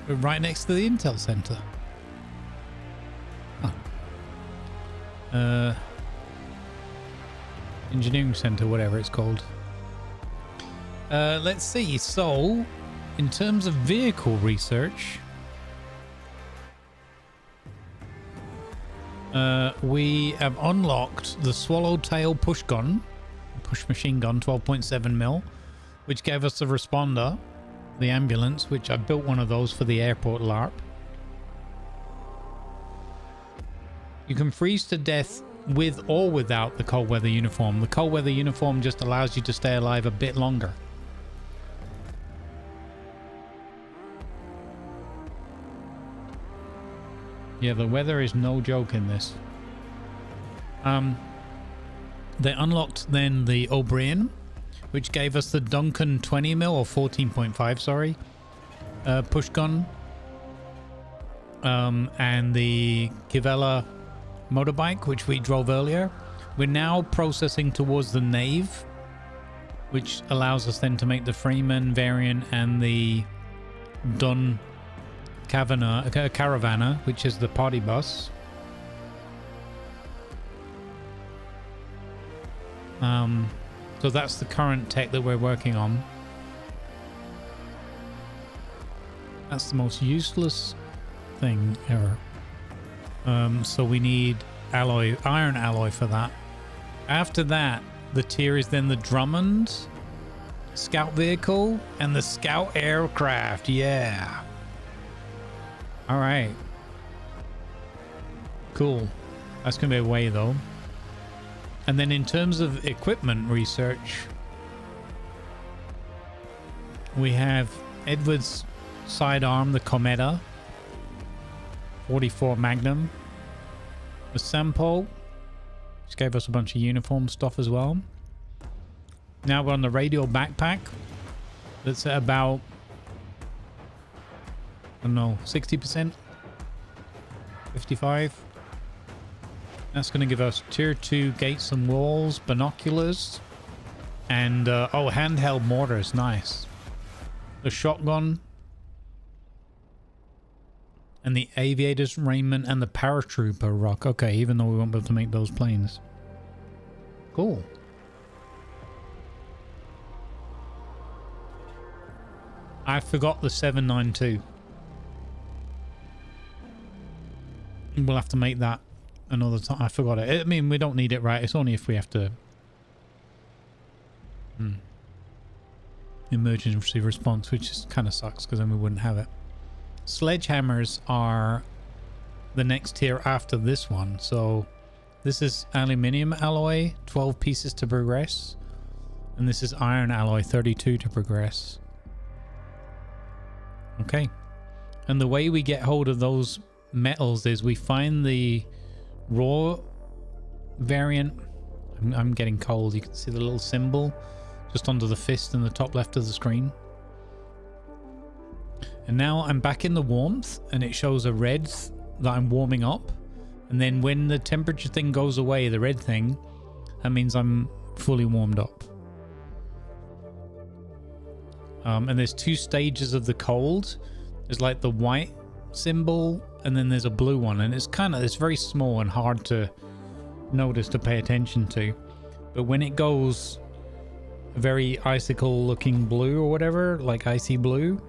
We're right next to the Intel Center. Huh. Engineering Center, whatever it's called. Let's see. So, in terms of vehicle research, we have unlocked the Swallowtail push machine gun, 12.7mm, which gave us the responder, the ambulance, which I built one of those for the airport LARP. You can freeze to death with or without the cold weather uniform. The cold weather uniform just allows you to stay alive a bit longer. Yeah, the weather is no joke in this. They unlocked then the O'Brien, which gave us the Duncan 20mm or 14.5, sorry, push gun, and the Kivella motorbike, which we drove earlier. We're now processing towards the Nave, which allows us then to make the Freeman variant and the Dun Caravana, which is the party bus. So that's the current tech that we're working on. That's the most useless thing ever. So we need alloy, iron alloy for that. After that, the tier is then the Drummond scout vehicle and the scout aircraft. Yeah. All right. Cool. That's going to be a way though. And then in terms of equipment research, we have Edward's sidearm, the Cometa, 44 Magnum, the Sampo, which gave us a bunch of uniform stuff as well. Now we're on the radial backpack. That's at about, I don't know, 60%, 55. That's going to give us tier 2 gates and walls, binoculars, and oh, handheld mortars. Nice. The shotgun, and the aviator's raiment, and the paratrooper rock. Okay, even though we won't be able to make those planes. Cool. I forgot the 792. We'll have to make that another time. I forgot it. I mean, we don't need it, right? It's only if we have to. Emergency response, which kind of sucks because then we wouldn't have it. Sledgehammers are the next tier after this one. So this is aluminium alloy, 12 pieces to progress. And this is iron alloy, 32 to progress. Okay. And the way we get hold of those metals is we find the raw variant. I'm getting cold. You can see the little symbol just under the fist in the top left of the screen. And now I'm back in the warmth and it shows a red that I'm warming up. And then when the temperature thing goes away, the red thing, that means I'm fully warmed up. And there's two stages of the cold. There's like the white symbol and then there's a blue one. And it's very small and hard to notice, to pay attention to. But when it goes very icicle looking blue or whatever, like icy blue,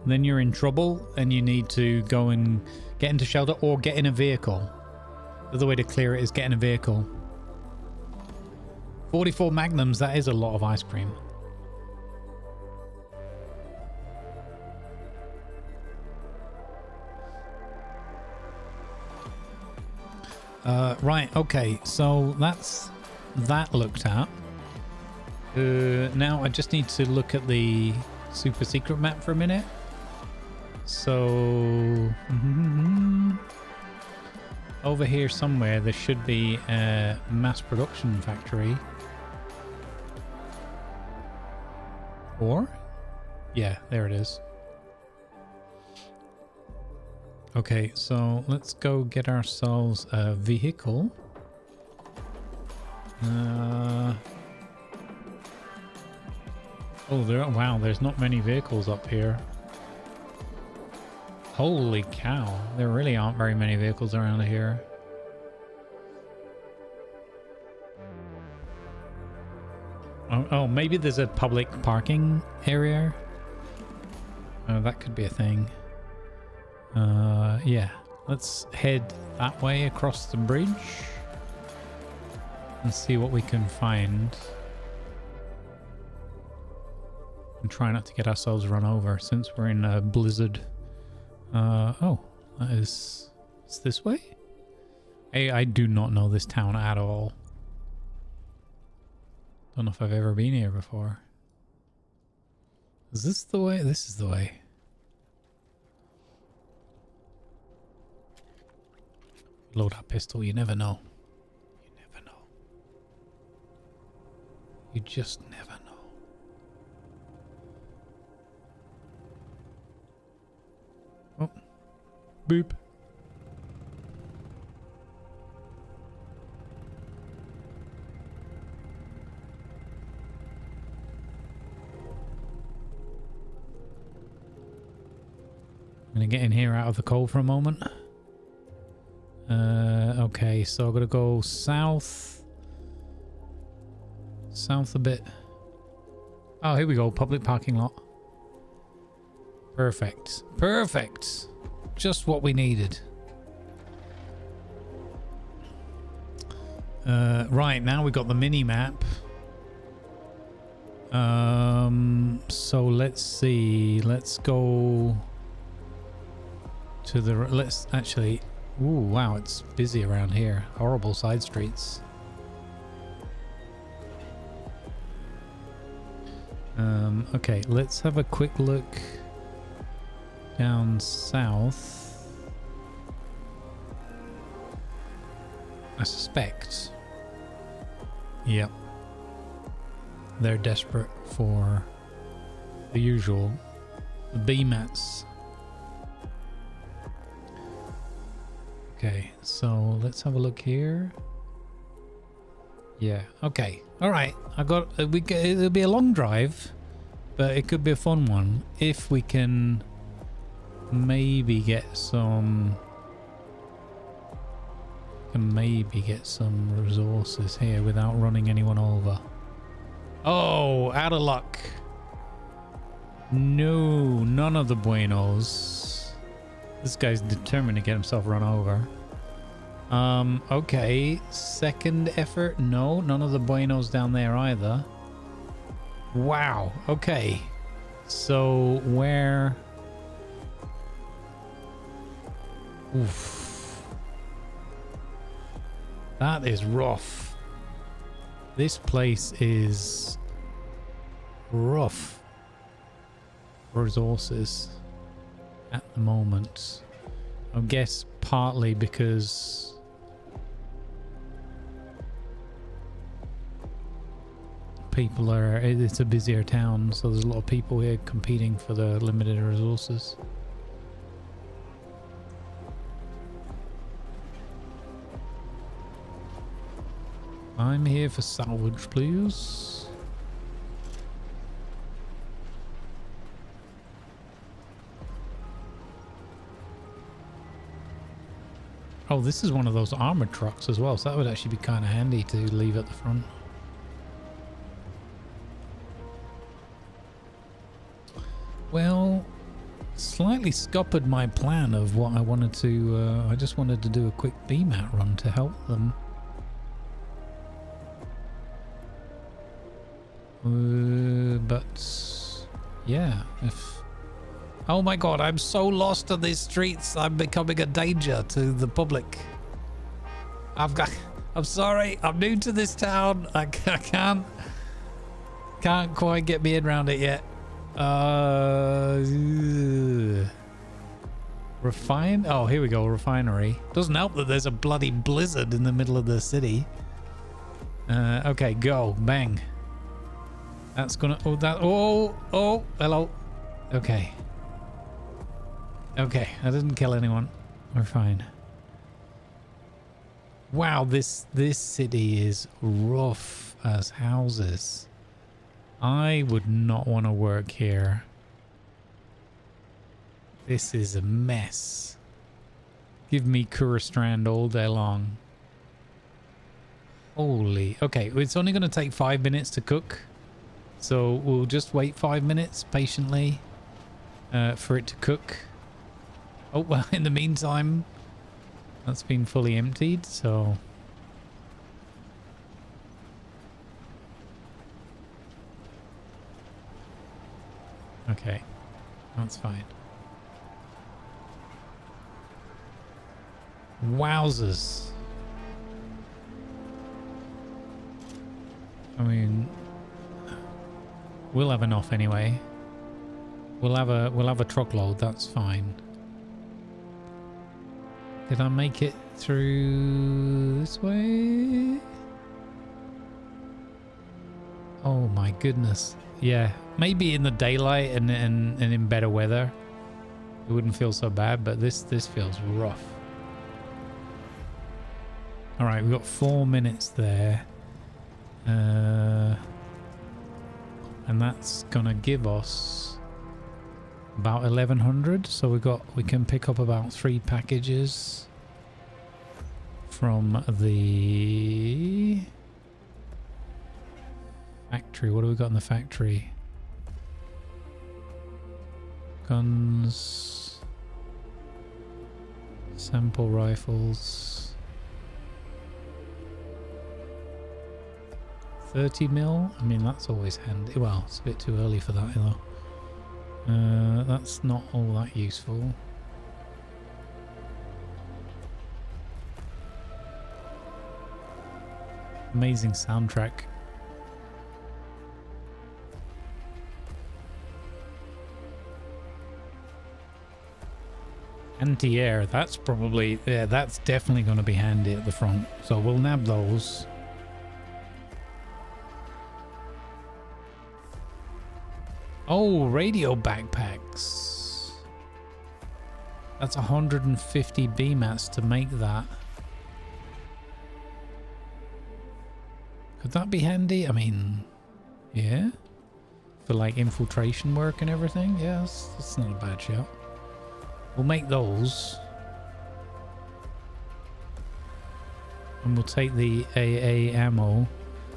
then you're in trouble and you need to go and get into shelter or get in a vehicle. The other way to clear it is get in a vehicle. 44 magnums, that is a lot of ice cream. Right, okay, so that's that looked at. Now I just need to look at the super secret map for a minute. So over here somewhere there should be a mass production factory. Or yeah, there it is. Okay, so let's go get ourselves a vehicle. Oh, wow, there's not many vehicles up here. Holy cow, there really aren't very many vehicles around here. Oh, maybe there's a public parking area. Oh, that could be a thing. Yeah, let's head that way across the bridge and see what we can find. And try not to get ourselves run over since we're in a blizzard. Oh, it's this way? I do not know this town at all. Don't know if I've ever been here before. Is this the way? This is the way. Load that pistol, you never know. You never know. You just never know. Oh. Boop. I'm gonna get in here out of the cold for a moment. Okay, so I'm gonna go south. South a bit. Oh, here we go. Public parking lot. Perfect. Perfect. Just what we needed. Right, now we've got the mini map. So let's see. Let's go to the... Let's actually... Ooh, wow, it's busy around here. Horrible side streets. Okay, let's have a quick look down south. I suspect. Yep. They're desperate for the usual. The B-mats. Okay, so let's have a look here. Yeah, okay. Alright, it'll be a long drive, but it could be a fun one if we can maybe get some resources here without running anyone over. Oh, out of luck. No, none of the buenos. This guy's determined to get himself run over. Okay, second effort. No, none of the buenos down there either. Wow, okay. So where... Oof. That is rough. This place is rough. Resources at the moment. I guess partly because people are, it's a busier town, so there's a lot of people here competing for the limited resources. I'm here for salvage, please. Oh, this is one of those armored trucks as well, so that would actually be kind of handy to leave at the front. Well, slightly scuppered my plan of what I wanted to, I just wanted to do a quick BMAT run to help them. But yeah, if... Oh my god, I'm so lost on these streets, I'm becoming a danger to the public. I'm sorry, I'm new to this town. I can't quite get me in around it yet. Refine? Oh, here we go, Refinery. Doesn't help that there's a bloody blizzard in the middle of the city. Okay, go, bang. That's gonna, oh, hello. Okay. Okay, I didn't kill anyone. We're fine. Wow, this city is rough as houses. I would not want to work here. This is a mess. Give me Kuristrand all day long. Holy, okay, it's only going to take 5 minutes to cook. So we'll just wait 5 minutes patiently for it to cook. Oh, well, in the meantime, that's been fully emptied, so... Okay, that's fine. Wowzers. I mean... We'll have enough anyway. We'll have a truckload, that's fine. Did I make it through this way? Oh my goodness. Yeah, maybe in the daylight and in better weather it wouldn't feel so bad, but this feels rough. All right, we've got 4 minutes there. And that's gonna give us about 1100, so we can pick up about 3 packages from the factory. What do we got in the factory? Guns, sample rifles, 30 mil. I mean, that's always handy. Well, it's a bit too early for that though. That's not all that useful. Amazing soundtrack. Anti-air, that's probably, yeah, that's definitely going to be handy at the front. So we'll nab those. Oh, radio backpacks. That's 150 BMATs to make that. Could that be handy? I mean, yeah. For like infiltration work and everything. Yeah, that's not a bad shot. We'll make those. And we'll take the AA ammo.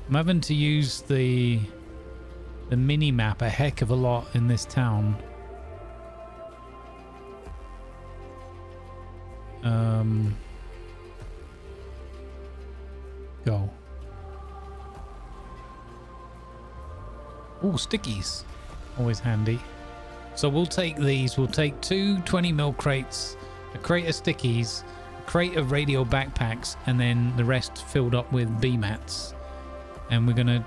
I'm having to use the mini-map a heck of a lot in this town. Go. Oh, stickies. Always handy. So we'll take these. We'll take 2 20 mil crates, a crate of stickies, a crate of radio backpacks and then the rest filled up with BMATs. And we're going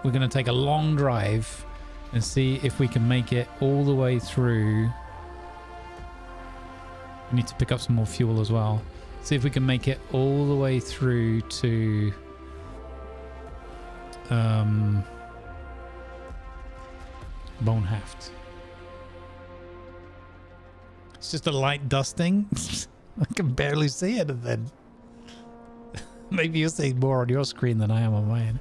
to take a long drive and see if we can make it all the way through. We need to pick up some more fuel as well. See if we can make it all the way through to Bonehaft. It's just a light dusting. I can barely see anything. Maybe you're seeing more on your screen than I am on mine.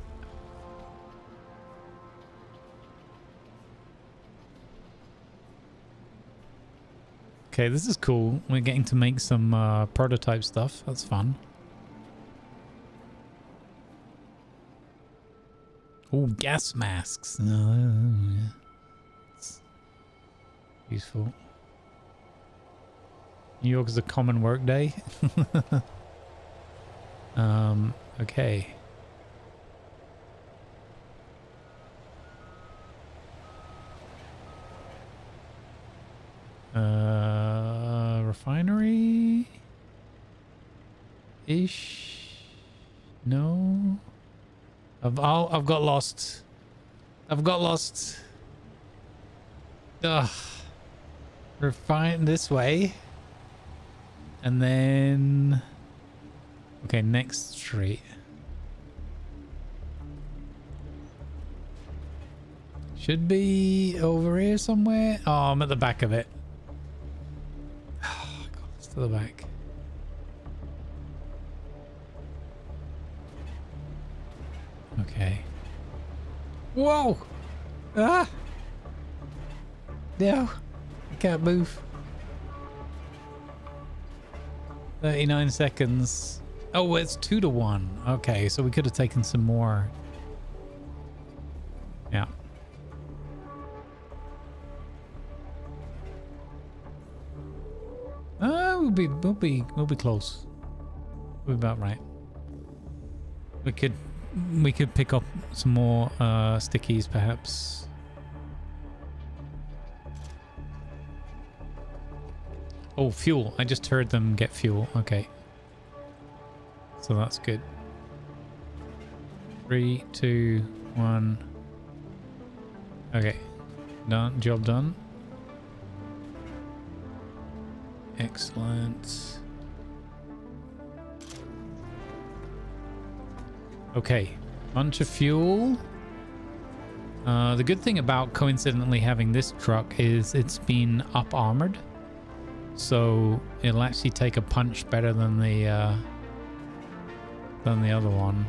Okay, this is cool. We're getting to make some prototype stuff. That's fun. Oh, gas masks. It's useful. New York is a common work day. Okay. Refinery ish. No. I've got lost. I've got lost. Ugh. Refine this way. And then okay, next street. Should be over here somewhere. Oh, I'm at the back of it. Oh, God, it's to the back. Okay. Whoa! Ah! No! I can't move. 39 seconds. Oh, it's 2-1. Okay, so we could have taken some more. Yeah. We'll be close. We'll be about right. We could pick up some more stickies perhaps. Oh, fuel. I just heard them get fuel. Okay. So that's good. 3, 2, 1. Okay. Done. Job done. Excellent. Okay. Bunch of fuel. The good thing about coincidentally having this truck is it's been up armored. So it'll actually take a punch better than the other one.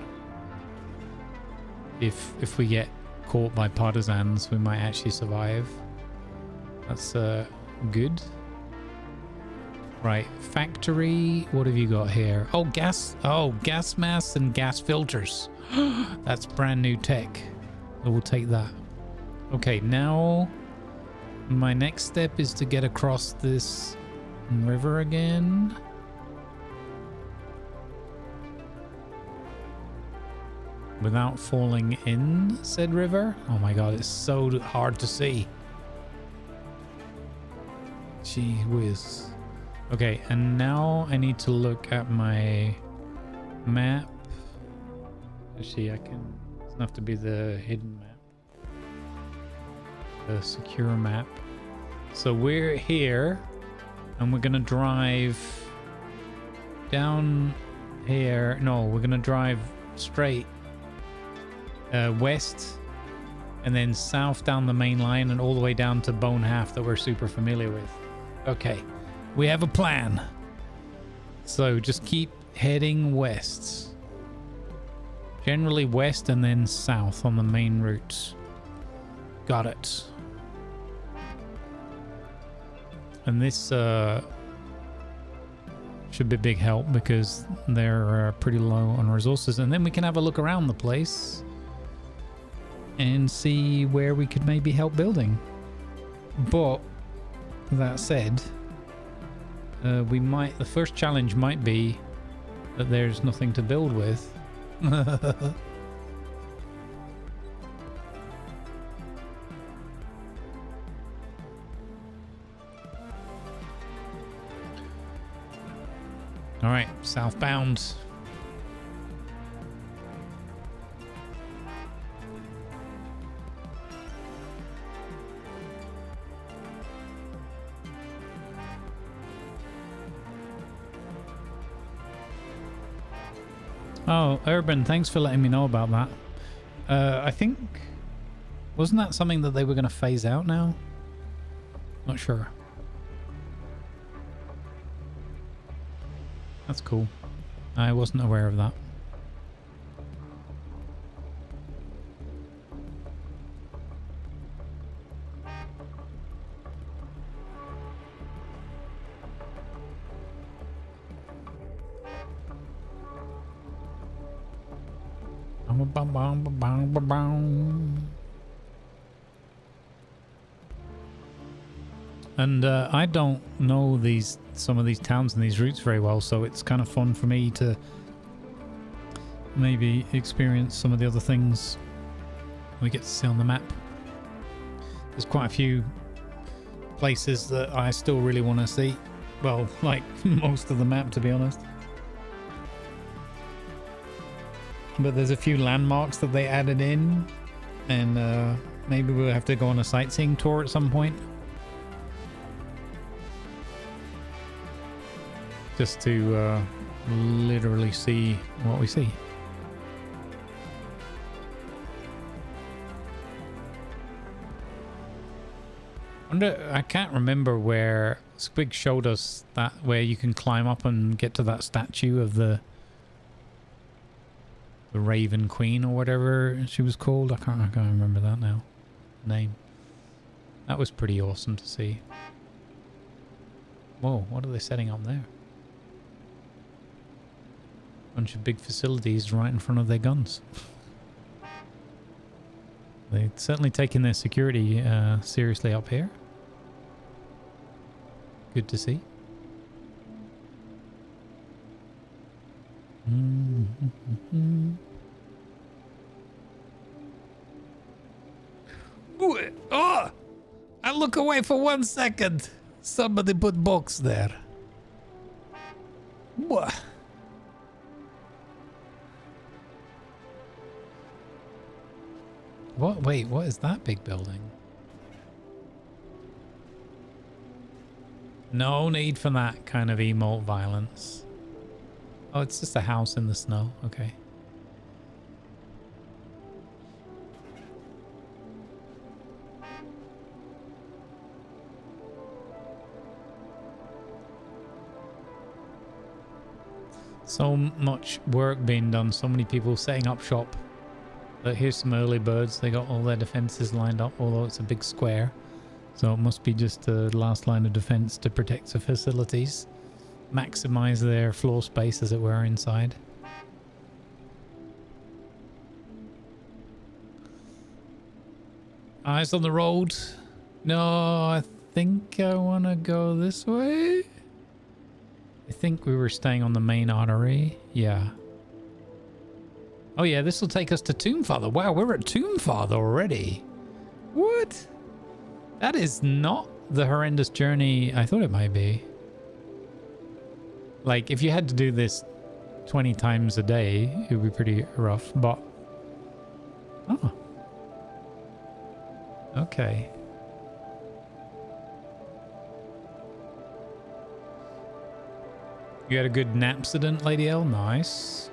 If we get caught by partisans, we might actually survive. That's good. Right, factory. What have you got here? Oh, gas. Oh, gas masks and gas filters. That's brand new tech. So we'll take that. Okay, now my next step is to get across this river again. Without falling in said river. Oh my God, it's so hard to see. Gee whiz. Okay, and now I need to look at my map. Actually, it doesn't have to be the hidden map. The secure map. So we're here, and we're gonna drive down here. No, we're gonna drive straight west, and then south down the main line, and all the way down to Bonehaft that we're super familiar with. Okay. We have a plan. So just keep heading west. Generally west and then south on the main route. Got it. And this should be a big help because they're pretty low on resources. And then we can have a look around the place and see where we could maybe help building. But that said, the first challenge might be that there's nothing to build with. All right, southbound. Oh, Urban, thanks for letting me know about that. I think... Wasn't that something that they were going to phase out now? Not sure. That's cool. I wasn't aware of that. And I don't know some of these towns and these routes very well, so it's kind of fun for me to maybe experience some of the other things we get to see on the map. There's quite a few places that I still really want to see. Well, like most of the map, to be honest. But there's a few landmarks that they added in, and maybe we'll have to go on a sightseeing tour at some point. Just to literally see what we see. I can't remember where Squig showed us that, where you can climb up and get to that statue of the Raven Queen or whatever she was called. I can't remember that now. Name. That was pretty awesome to see. Whoa, what are they setting up there? Bunch of big facilities right in front of their guns. They're certainly taking their security seriously up here. Good to see. Ooh, oh! I look away for 1 second. Somebody put box there. What? What? Wait, what is that big building? No need for that kind of emote violence. Oh, it's just a house in the snow. Okay. So much work being done. So many people setting up shop. But here's some early birds. They got all their defenses lined up, although it's a big square. So it must be just a last line of defense to protect the facilities. Maximize their floor space, as it were, inside. Eyes on the road. No, I think I want to go this way. I think we were staying on the main artery. Yeah. Oh yeah, this will take us to Tombfather. Wow, we're at Tombfather already. What? That is not the horrendous journey I thought it might be. Like, if you had to do this 20 times a day, it would be pretty rough, but... Oh. Okay. You had a good napsident, Lady L? Nice.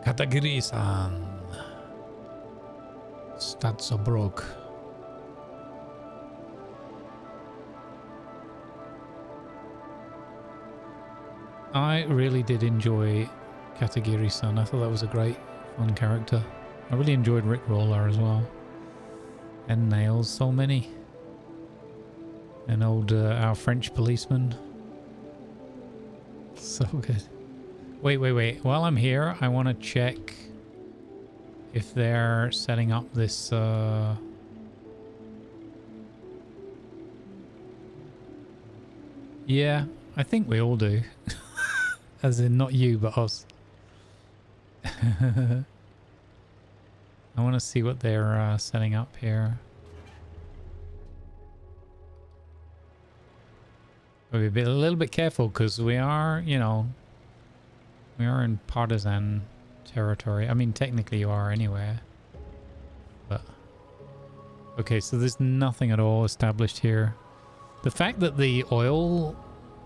Category-san. Stats so broke. I really did enjoy Category-san. I thought that was a great, fun character. I really enjoyed Rick Roller as well. And Nails, so many. And old, our French policeman. So good. Wait. While I'm here, I want to check if they're setting up this, Yeah, I think we all do. As in not you, but us. I want to see what they're setting up here. We'll be a little bit careful because we are, you know, we are in partisan territory. I mean, technically you are anywhere. But okay, so there's nothing at all established here. The fact that the oil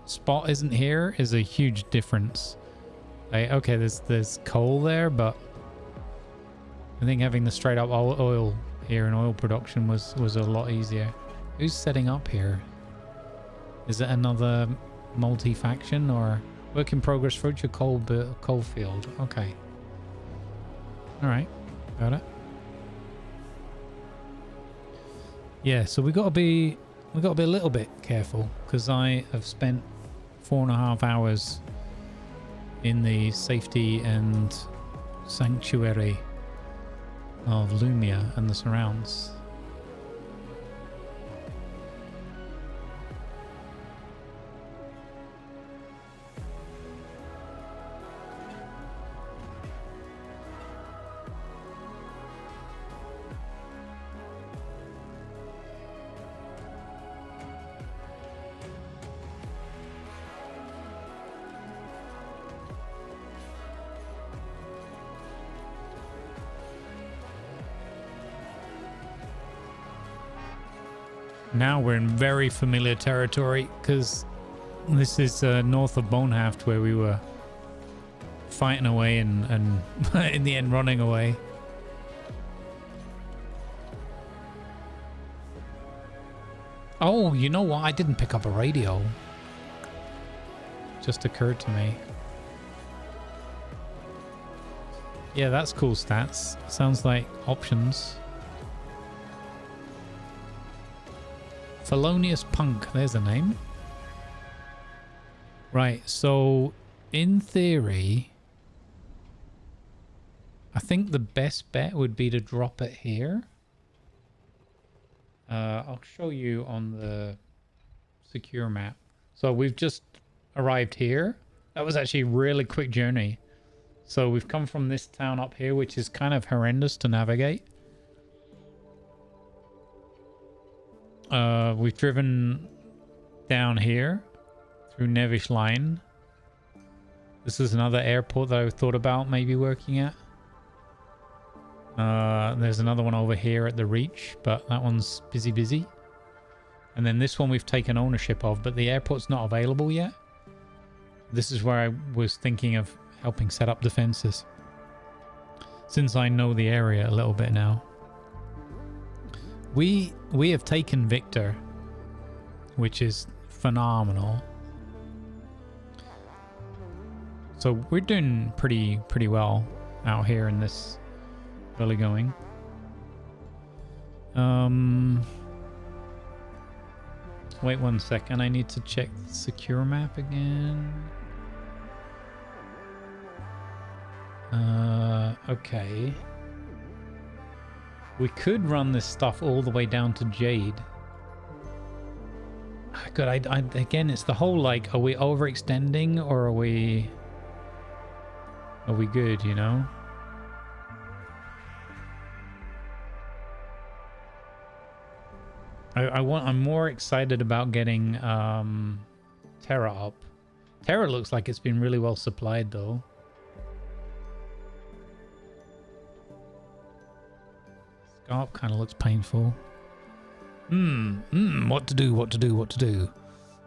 spot isn't here is a huge difference. Okay, there's coal there, but I think having the straight up oil here and oil production was a lot easier. Who's setting up here? Is it another multi-faction or work in progress future coal field? Okay. All right, got it. Yeah, so we got to be a little bit careful because I have spent 4.5 hours in the safety and sanctuary of Lumia and the surrounds. Now we're in very familiar territory because this is north of Bonehaft where we were fighting away and in the end running away. Oh, you know what? I didn't pick up a radio. Just occurred to me. Yeah, that's cool stats. Sounds like options. Felonious Punk, there's a name. Right, so in theory, I think the best bet would be to drop it here. I'll show you on the secure map. So we've just arrived here. That was actually a really quick journey. So we've come from this town up here, which is kind of horrendous to navigate. We've driven down here through Nevish Line. This is another airport that I thought about maybe working at. There's another one over here at the Reach, but that one's busy. And then this one we've taken ownership of, but the airport's not available yet. This is where I was thinking of helping set up defenses, since I know the area a little bit now. We have taken Victor, which is phenomenal. So we're doing pretty well out here in this early going. Wait 1 second, I need to check the secure map again. Okay. We could run this stuff all the way down to Jade. Good, again, it's the whole, like, are we overextending or are we good, you know? I'm more excited about getting Terra up. Terra looks like it's been really well supplied though. Scarp kind of looks painful. What to do?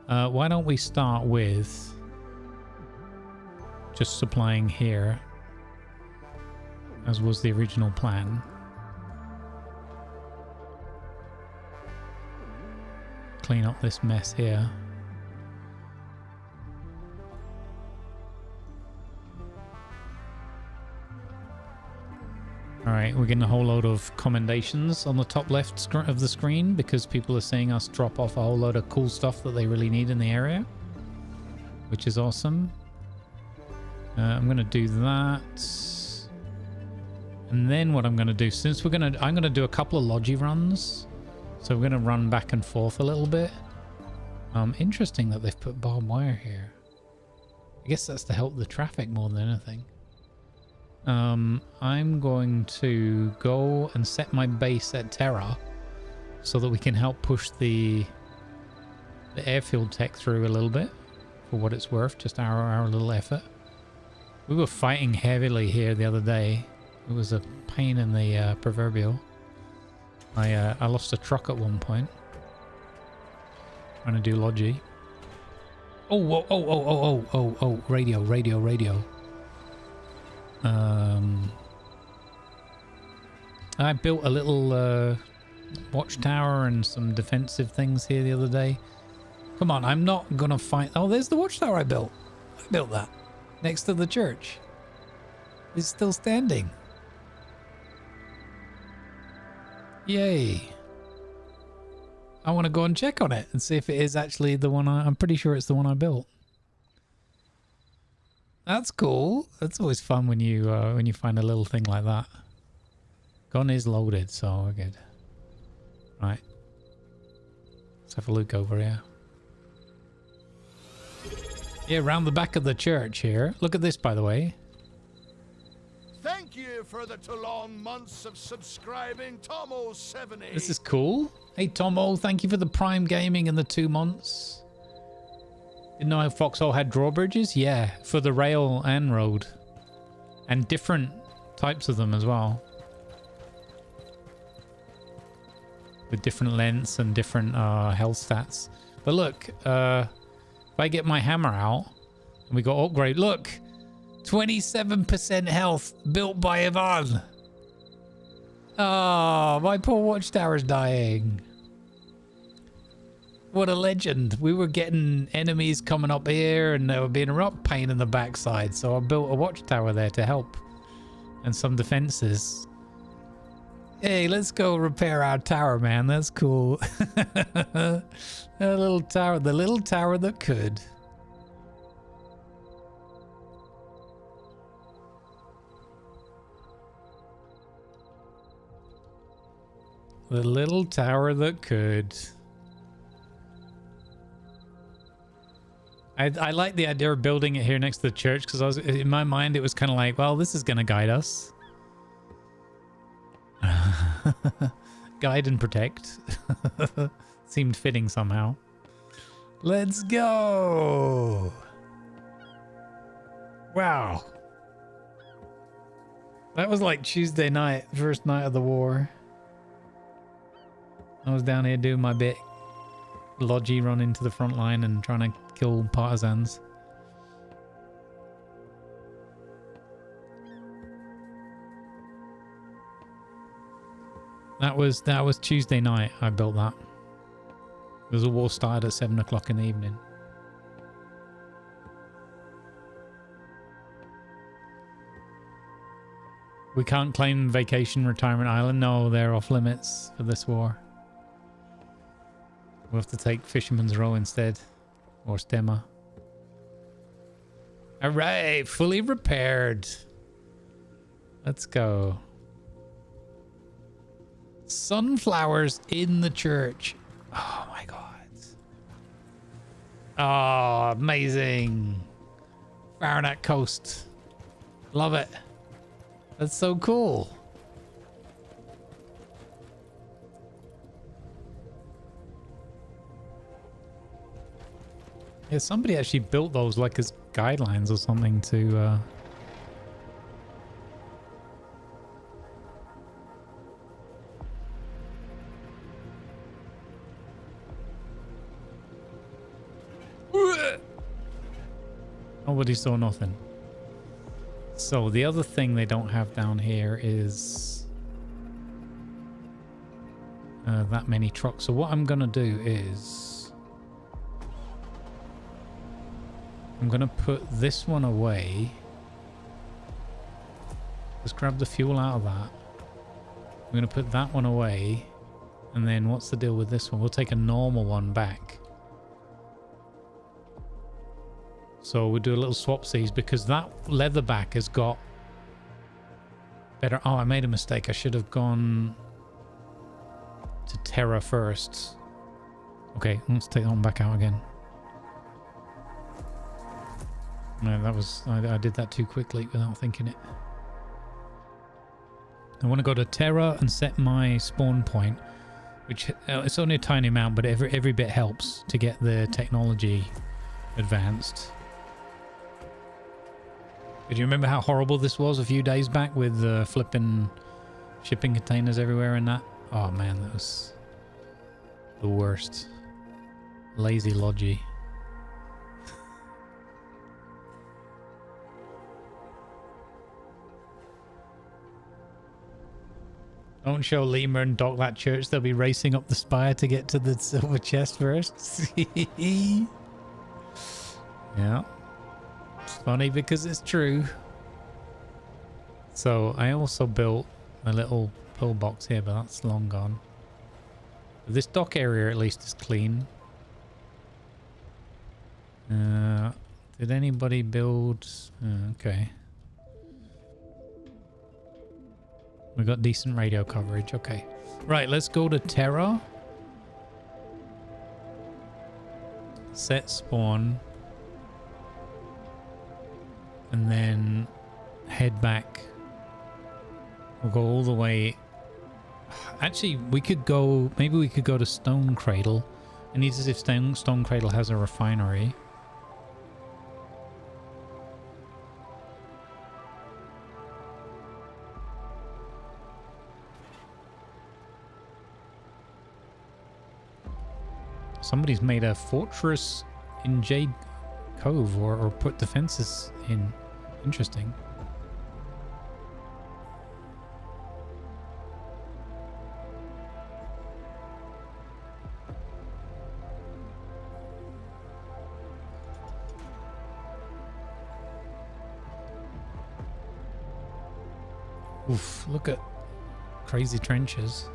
Why don't we start with just supplying here, as was the original plan. Clean up this mess here. Alright, we're getting a whole load of commendations on the top left of the screen because people are seeing us drop off a whole load of cool stuff that they really need in the area, which is awesome. I'm going to do that. And then what I'm going to do, since I'm going to do a couple of Logi runs. So we're going to run back and forth a little bit. Interesting that they've put barbed wire here. guess that's to help the traffic more than anything. I'm going to go and set my base at Terra so that we can help push the airfield tech through a little bit for what it's worth, just our little effort. We were fighting heavily here the other day. It was a pain in the proverbial. I lost a truck at one point trying to do logi. Oh, radio. I built a little watchtower and some defensive things here the other day. Come on, I'm not gonna fight. Oh, there's the watchtower I built. I built that next to the church. It's still standing. Yay. I want to go and check on it and see if it is actually the one I'm pretty sure it's the one I built. That's cool. That's always fun when you find a little thing like that. Gun is loaded, so we're good. Right. Let's have a look over here. Yeah, around the back of the church here. Look at this, by the way. Thank you for the too long months of subscribing, Tomo78. This is cool. Hey, Tomo, thank you for the Prime Gaming and the 2 months. Didn't know Foxhole had drawbridges? Yeah, for the rail and road. And different types of them as well. With different lengths and different health stats. But look, if I get my hammer out and we got upgrade, look! 27% health built by Ivan. Oh, my poor watchtower's dying. What a legend. We were getting enemies coming up here and they were being a rock pain in the backside. So I built a watchtower there to help. And some defenses. Hey, let's go repair our tower, man. That's cool. A little tower, the little tower that could. The little tower that could. I like the idea of building it here next to the church because in my mind it was kind of like, well, this is going to guide us. Guide and protect. Seemed fitting somehow. Let's go. Wow. That was like Tuesday night, first night of the war. I was down here doing my bit. Logi run into the front line and trying to kill partisans. That was Tuesday night I built that. Because the war started at 7 o'clock in the evening. We can't claim vacation retirement island. No, they're off limits for this war. We'll have to take Fisherman's Row instead. Or Stemma. Alright, fully repaired. Let's go. Sunflowers in the church. Oh my god. Oh, amazing. Fahrenheit Coast. Love it. That's so cool. Yeah, somebody actually built those like as guidelines or something to Nobody saw nothing. So the other thing they don't have down here is that many trucks. So what I'm gonna do is I'm gonna put this one away. Just grab the fuel out of that. I'm gonna put that one away, and then what's the deal with this one? We'll take a normal one back. So we'll do a little swapsies because that leatherback has got better. Oh, I made a mistake. I should have gone to Terra first. Okay, let's take that one back out again. No, that was... I did that too quickly without thinking it. I want to go to Terra and set my spawn point, which it's only a tiny amount, but every bit helps to get the technology advanced. Do you remember how horrible this was a few days back with flipping shipping containers everywhere and that? Oh man, that was the worst. Lazy Logi. Don't show Lima and Doc that church. They'll be racing up the spire to get to the silver chest first. Yeah. It's funny because it's true. So I also built a little pillbox here, but that's long gone. This dock area at least is clean. Did anybody build... okay. We got decent radio coverage. Okay. Right, let's go to Terra. Set spawn. And then head back. We'll go all the way. Actually, we could go... maybe we could go to Stone Cradle. It needs as if Stone Cradle has a refinery. Somebody's made a fortress in Jade Cove or put defenses in. Interesting. Oof, look at crazy trenches.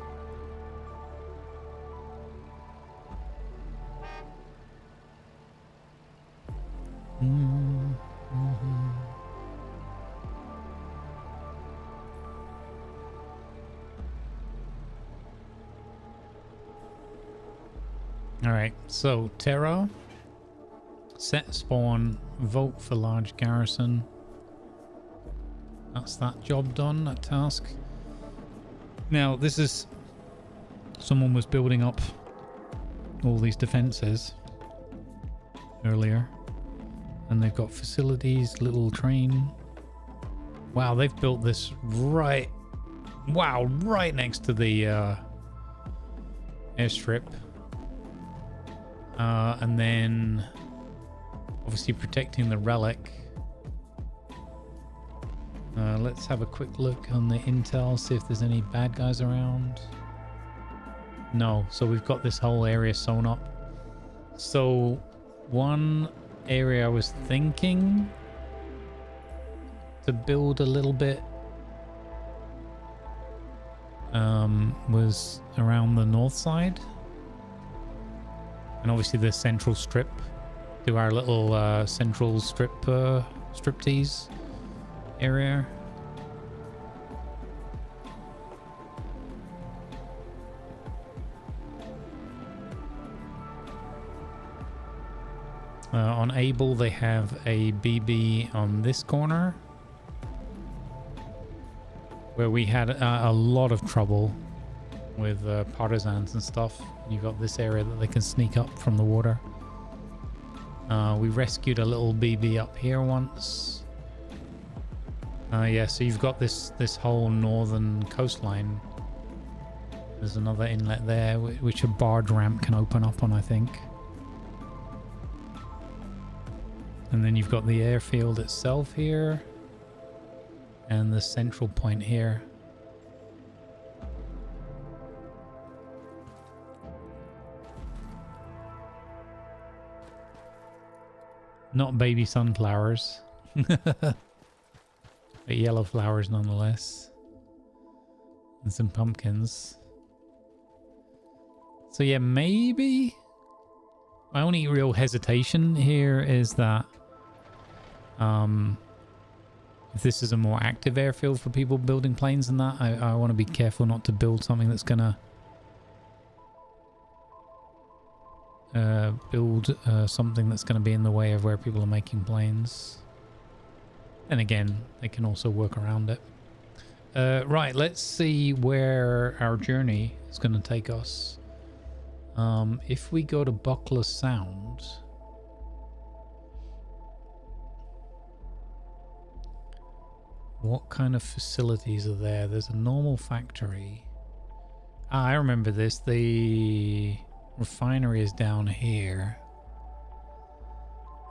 Alright, so Terra, set spawn, vote for large garrison. That's that job done, that task. Now, this is... someone was building up all these defenses earlier. And they've got facilities, little train. Wow, they've built this right... wow, right next to the airstrip. And then obviously protecting the Relic. Let's have a quick look on the intel, see if there's any bad guys around. No, so we've got this whole area sewn up. So one area I was thinking to build a little bit was around the north side. And obviously the central strip. Do our little central strip striptease area. On Able, they have a BB on this corner where we had a lot of trouble with partisans and stuff. You've got this area that they can sneak up from the water. We rescued a little BB up here once. Yeah, so you've got this whole northern coastline. There's another inlet there, which a barge ramp can open up on, I think. And then you've got the airfield itself here. And the central point here. Not baby sunflowers. But yellow flowers nonetheless. And some pumpkins. So yeah, maybe... my only real hesitation here is that if this is a more active airfield for people building planes and that, I want to be careful not to build something that's gonna build something that's gonna be in the way of where people are making planes. And again, they can also work around it. Right, let's see where our journey is going to take us. If we go to Buckler Sound... What kind of facilities are there? There's a normal factory. Ah, I remember this. The refinery is down here.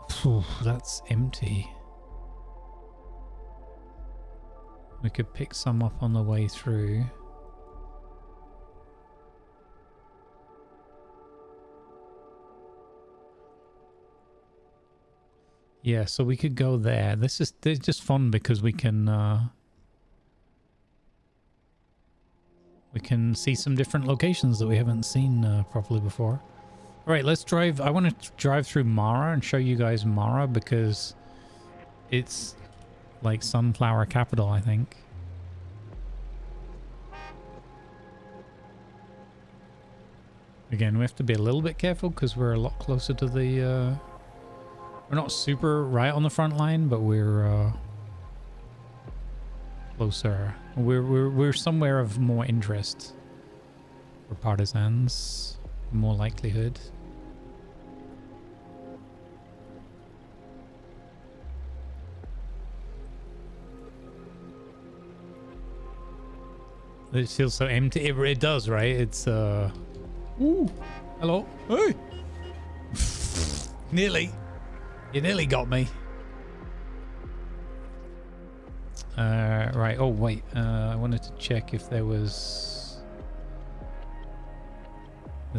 Phew, that's empty. We could pick some up on the way through. Yeah, so we could go there. This is just fun because we can see some different locations that we haven't seen properly before. All right, let's drive. I want to drive through Mara and show you guys Mara because it's like sunflower capital, I think. Again, we have to be a little bit careful because we're a lot closer to the... We're not super right on the front line, but we're closer. We're somewhere of more interest for partisans, more likelihood. It feels so empty. It does, right? It's Ooh, hello. Hey. Nearly. You nearly got me. Right. Oh, wait. I wanted to check if there's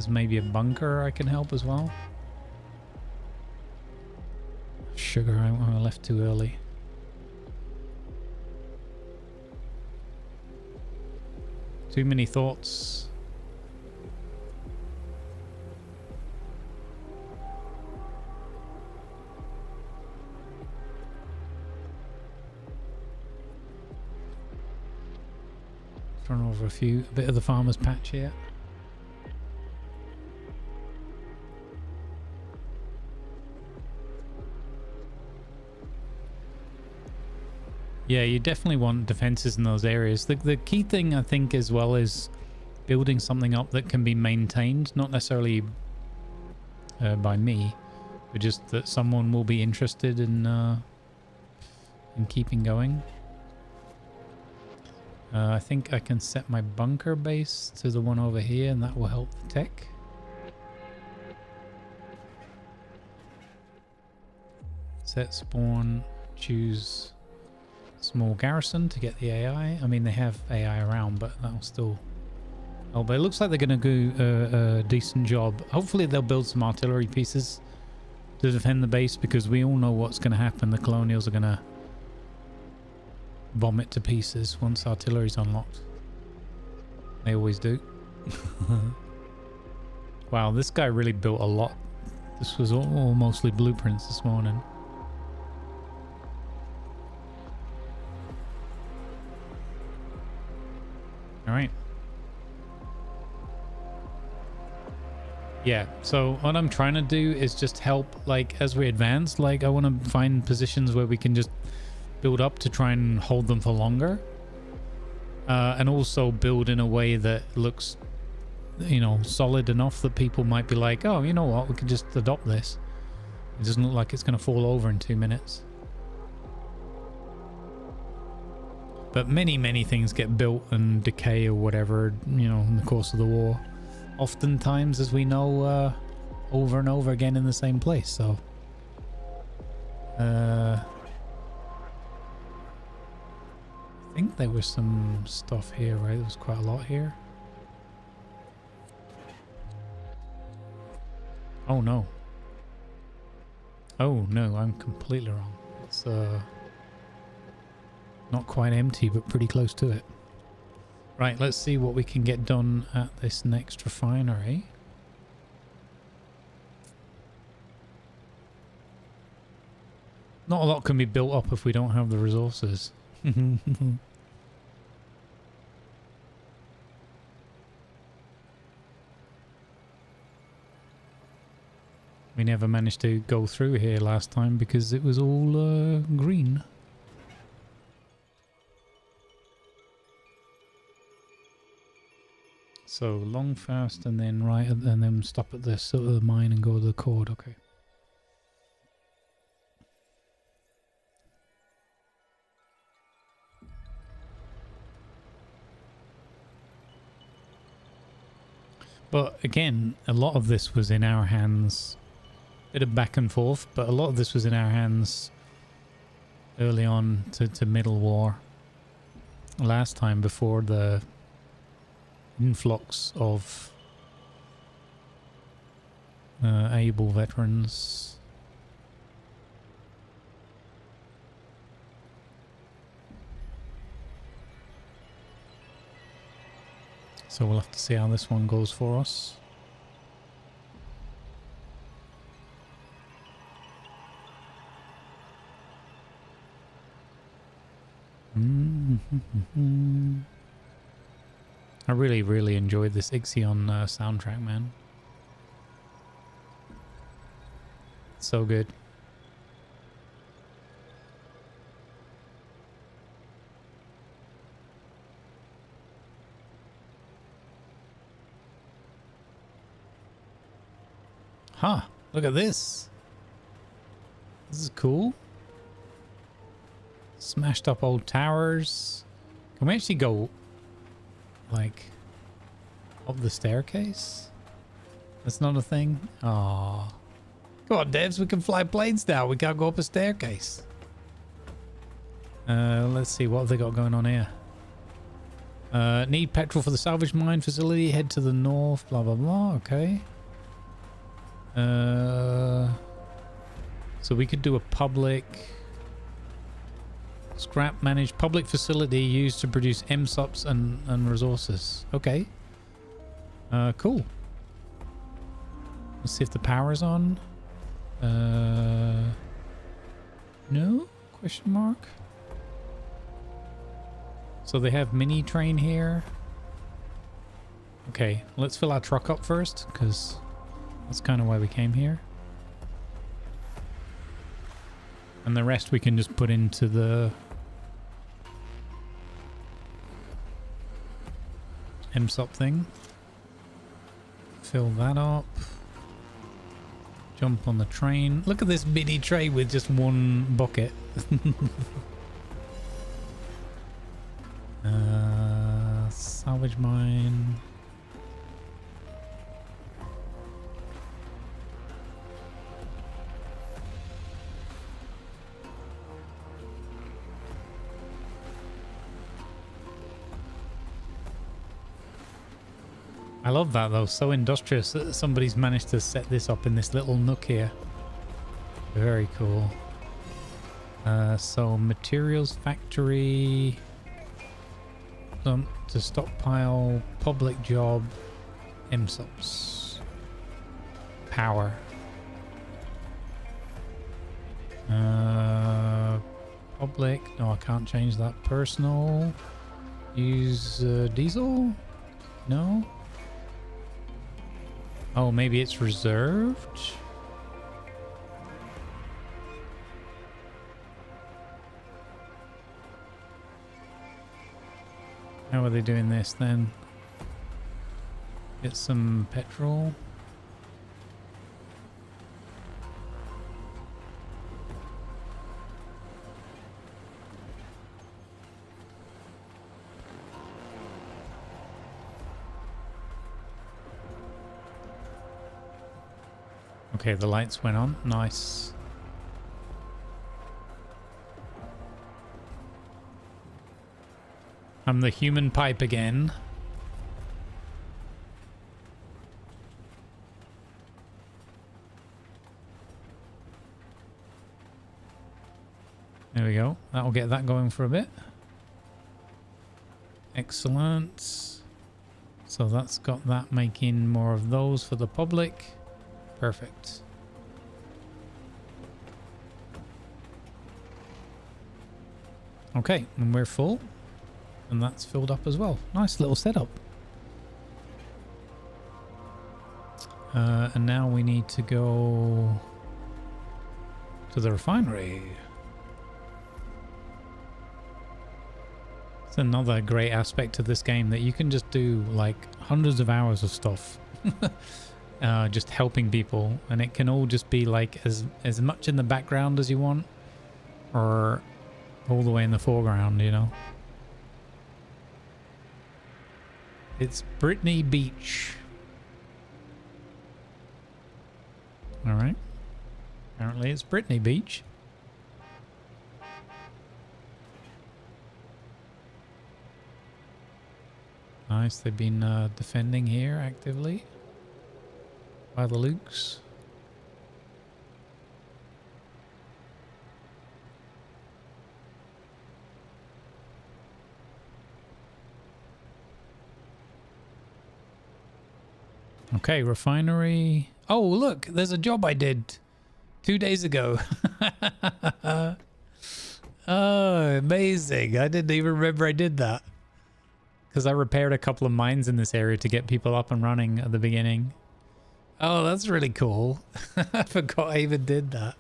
maybe a bunker I can help as well. Sugar, I left too early. Too many thoughts. Run over a bit of the farmer's patch here. Yeah, you definitely want defenses in those areas. The key thing I think as well is building something up that can be maintained, not necessarily by me, but just that someone will be interested in keeping going. I think I can set my bunker base to the one over here and that will help the tech. Set spawn, choose small garrison to get the AI. I mean, they have AI around, but that'll still... Oh, but it looks like they're going to do a decent job. Hopefully they'll build some artillery pieces to defend the base because we all know what's going to happen. The colonials are going to bomb it to pieces once artillery's unlocked. They always do. Wow, this guy really built a lot. This was all mostly blueprints this morning. Alright. Yeah, so what I'm trying to do is just help, like, as we advance, like, I want to find positions where we can just build up to try and hold them for longer. And also build in a way that looks, you know, solid enough that people might be like, oh, you know what, we can just adopt this. It doesn't look like it's going to fall over in 2 minutes. But many things get built and decay or whatever, you know, in the course of the war. Oftentimes, as we know, over and over again in the same place, so... I think there was some stuff here, right? There was quite a lot here. Oh no. Oh no, I'm completely wrong. It's not quite empty, but pretty close to it. Right, let's see what we can get done at this next refinery. Not a lot can be built up if we don't have the resources. We never managed to go through here last time because it was all green. So long first and then right and then stop at the sort of the mine and go to the cord. Okay. But again, a lot of this was in our hands. Bit of back and forth, but a lot of this was in our hands early on to middle war. Last time before the influx of able veterans. So we'll have to see how this one goes for us. I really enjoyed this Hixion soundtrack, man. So good. Huh, look at this. This is cool. Smashed up old towers. Can we actually go, like, up the staircase? That's not a thing? Aww. Come on, devs, we can fly planes now. We can't go up a staircase. Let's see, what have they got going on here? Need petrol for the salvage mine facility. Head to the north, blah, blah, blah. Okay. So we could do a public... Scrap managed public facility used to produce MSOPs and resources. Okay. Cool. Let's see if the power's on. No? Question mark? So they have mini train here. Okay, let's fill our truck up first, because that's kind of why we came here. And the rest we can just put into the MSOP thing. Fill that up. Jump on the train. Look at this mini train with just one bucket. Salvage mine. I love that though, so industrious that somebody's managed to set this up in this little nook here. Very cool. So materials factory, dump to stockpile, public job, MSOPs, power. Public, no I can't change that. Personal, use diesel, no. Oh, maybe it's reserved? How are they doing this then? Get some petrol. Okay, the lights went on. Nice. I'm the human pipe again. There we go. That'll get that going for a bit. Excellent. So that's got that making more of those for the public. Perfect. Okay, and we're full. And that's filled up as well. Nice little setup. And now we need to go to the refinery. It's another great aspect of this game, that you can just do like hundreds of hours of stuff just helping people, and it can all just be like as much in the background as you want, or all the way in the foreground, you know. It's Brittany Beach. All right. Apparently it's Brittany Beach. Nice, they've been defending here actively by the Lukes. Okay, refinery. Oh, look, there's a job I did 2 days ago. Oh, amazing. I didn't even remember I did that. Because I repaired a couple of mines in this area to get people up and running at the beginning. Oh, that's really cool. I forgot I even did that.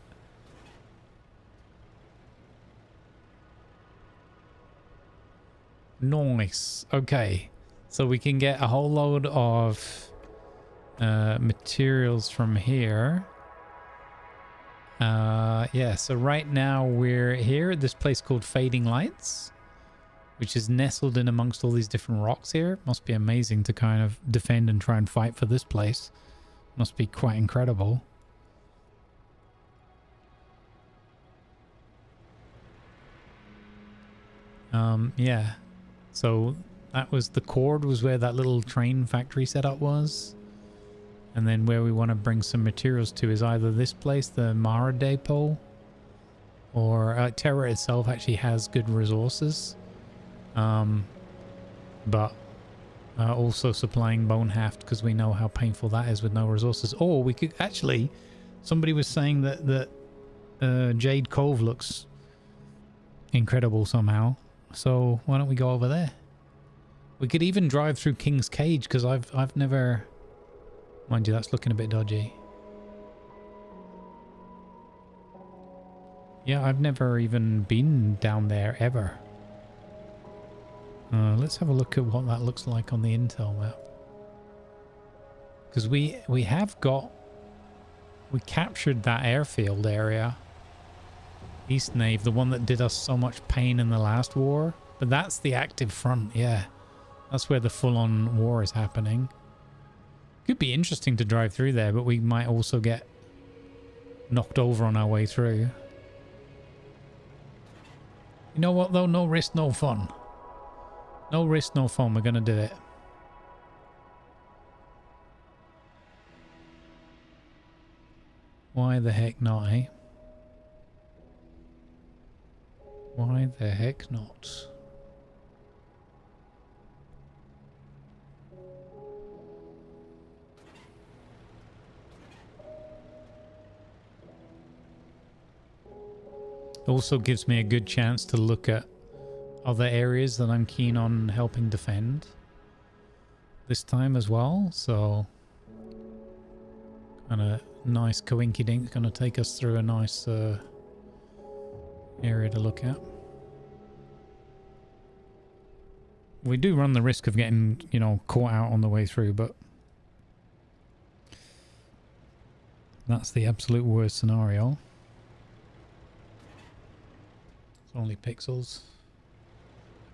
Nice. Okay. So we can get a whole load of materials from here. Yeah, so right now we're here at this place called Fading Lights, which is nestled in amongst all these different rocks here. Must be amazing to kind of defend and try and fight for this place. Must be quite incredible. Yeah. So that was the cord, was where that little train factory setup was. And then where we want to bring some materials to is either this place, the Mara Depot, or Terra itself actually has good resources. But also supplying Bonehaft, because we know how painful that is with no resources. Or we could actually, somebody was saying that Jade Cove looks incredible somehow. So why don't we go over there? We could even drive through King's Cage, because I've never... Mind you, that's looking a bit dodgy. Yeah, I've never even been down there ever. Let's have a look at what that looks like on the intel map. Because we captured that airfield area. East Nave, the one that did us so much pain in the last war. But that's the active front, yeah. That's where the full-on war is happening. Could be interesting to drive through there, but we might also get knocked over on our way through. You know what though? No risk, no fun. No risk, no fun. We're gonna do it. Why the heck not, eh? Why the heck not? Also gives me a good chance to look at other areas that I'm keen on helping defend this time as well. So kind of nice coinkydink, going to take us through a nice area to look at. We do run the risk of getting, you know, caught out on the way through, but that's the absolute worst scenario. It's only pixels.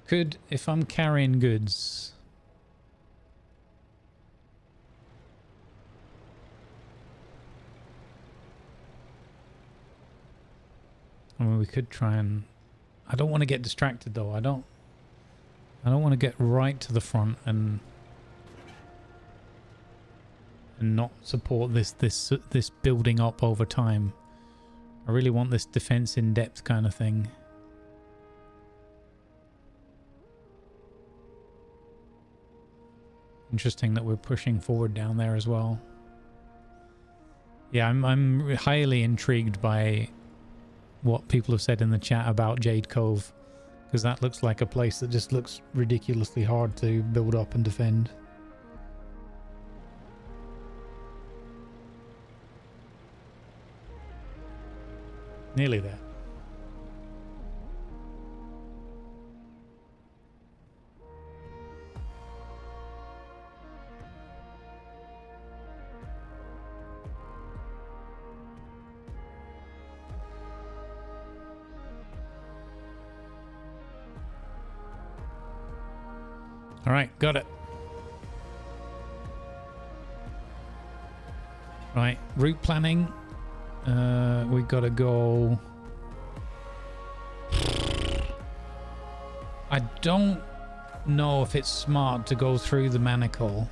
Could, if I'm carrying goods... I mean, we could try and... I don't want to get distracted though. I don't want to get right to the front and not support this building up over time. I really want this defense in depth kind of thing. Interesting that we're pushing forward down there as well. Yeah, I'm highly intrigued by what people have said in the chat about Jade Cove, because that looks like a place that just looks ridiculously hard to build up and defend. Nearly there. All right, got it. Right, route planning. We gotta go. I don't know if it's smart to go through the Manacle.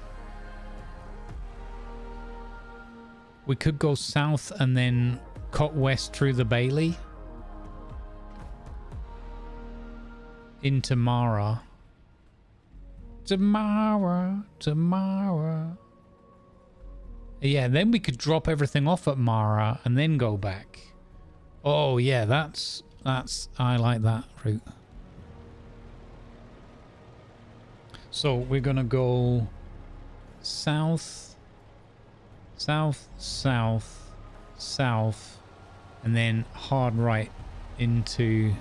We could go south and then cut west through the Bailey into Mara. Tomorrow. Yeah, then we could drop everything off at Mara and then go back. Oh yeah, that's I like that route. So we're gonna go south, and then hard right into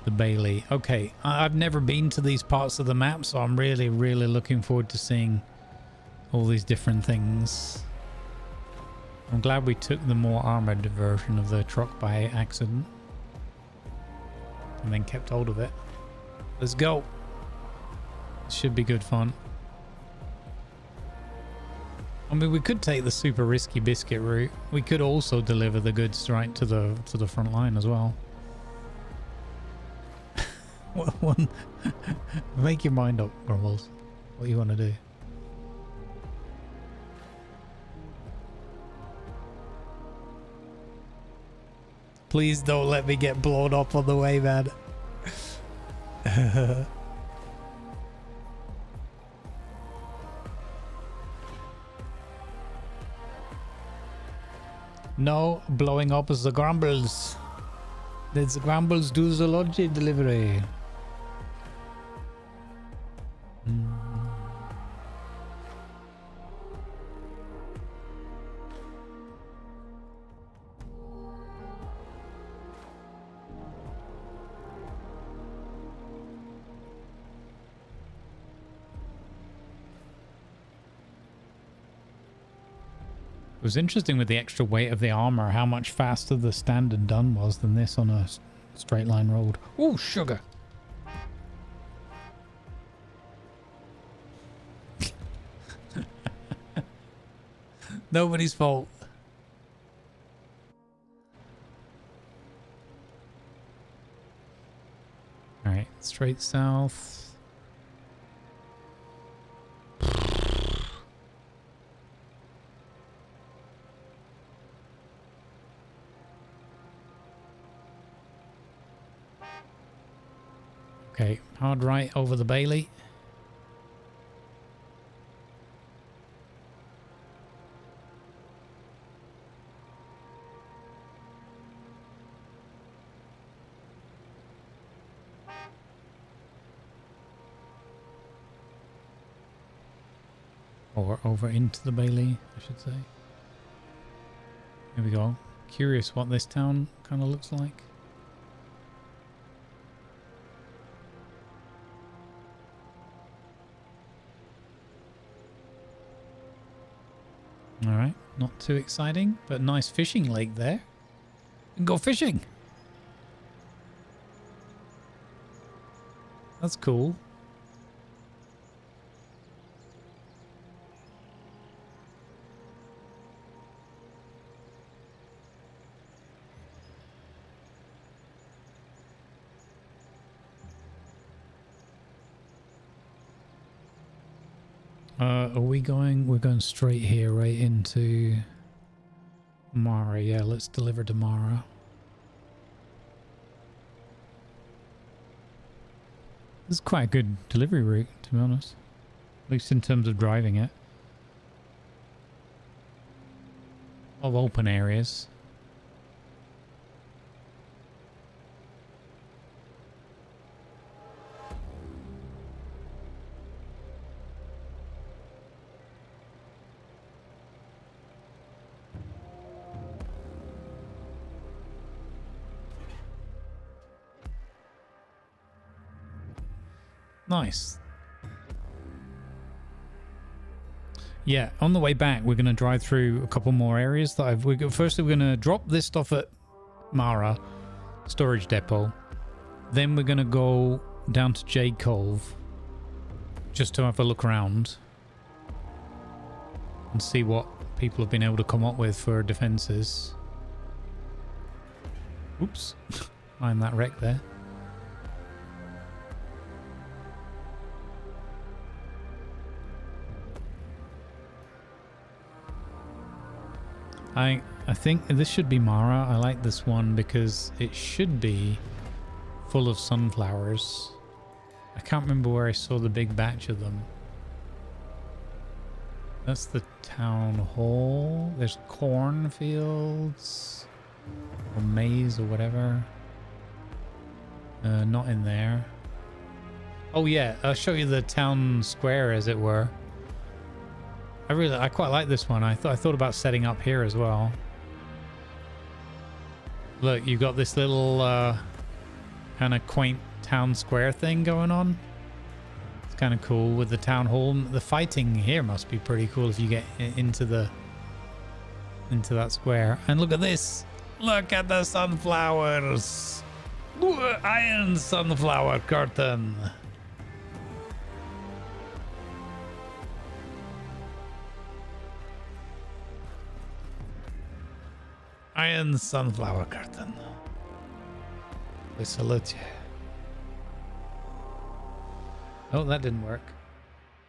the Bailey. Okay, I've never been to these parts of the map, so I'm really looking forward to seeing all these different things. I'm glad we took the more armored version of the truck by accident and then kept hold of it. Let's go. Should be good fun. I mean, we could take the super risky biscuit route. We could also deliver the goods right to the front line as well. One, make your mind up, Grumbles. What you want to do? Please don't let me get blown up on the way, man. No, blowing up is the Grumbles. Let's Grumbles do the laundry delivery. It was interesting with the extra weight of the armor, how much faster the standard done was than this on a straight line road. Oh, sugar. Nobody's fault. All right, straight south. Okay, hard right over the Bailey. Or over into the Bailey, I should say. Here we go. Curious what this town kind of looks like. Alright, not too exciting, but nice fishing lake there. We can go fishing! That's cool. We're going straight here, right into Mara. Yeah, let's deliver to Mara. This is quite a good delivery route, to be honest. At least in terms of driving it. Of open areas. Nice. Yeah, on the way back, we're going to drive through a couple more areas that firstly, we're going to drop this stuff at Mara storage depot. Then we're going to go down to Jade Cove. just to have a look around and see what people have been able to come up with for defenses. Oops. Mind that wreck there. I think this should be Mara. I like this one because it should be full of sunflowers. I can't remember where I saw the big batch of them. That's the town hall. There's cornfields or maize or whatever. Not in there. Oh yeah, I'll show you the town square as it were. I quite like this one. I thought about setting up here as well. Look, you got this little kind of quaint town square thing going on. It's kind of cool with the town hall. The fighting here must be pretty cool if you get into that square. And look at this. Look at the sunflowers. Ooh, iron sunflower curtain. Iron sunflower curtain. We salute you. Oh, that didn't work.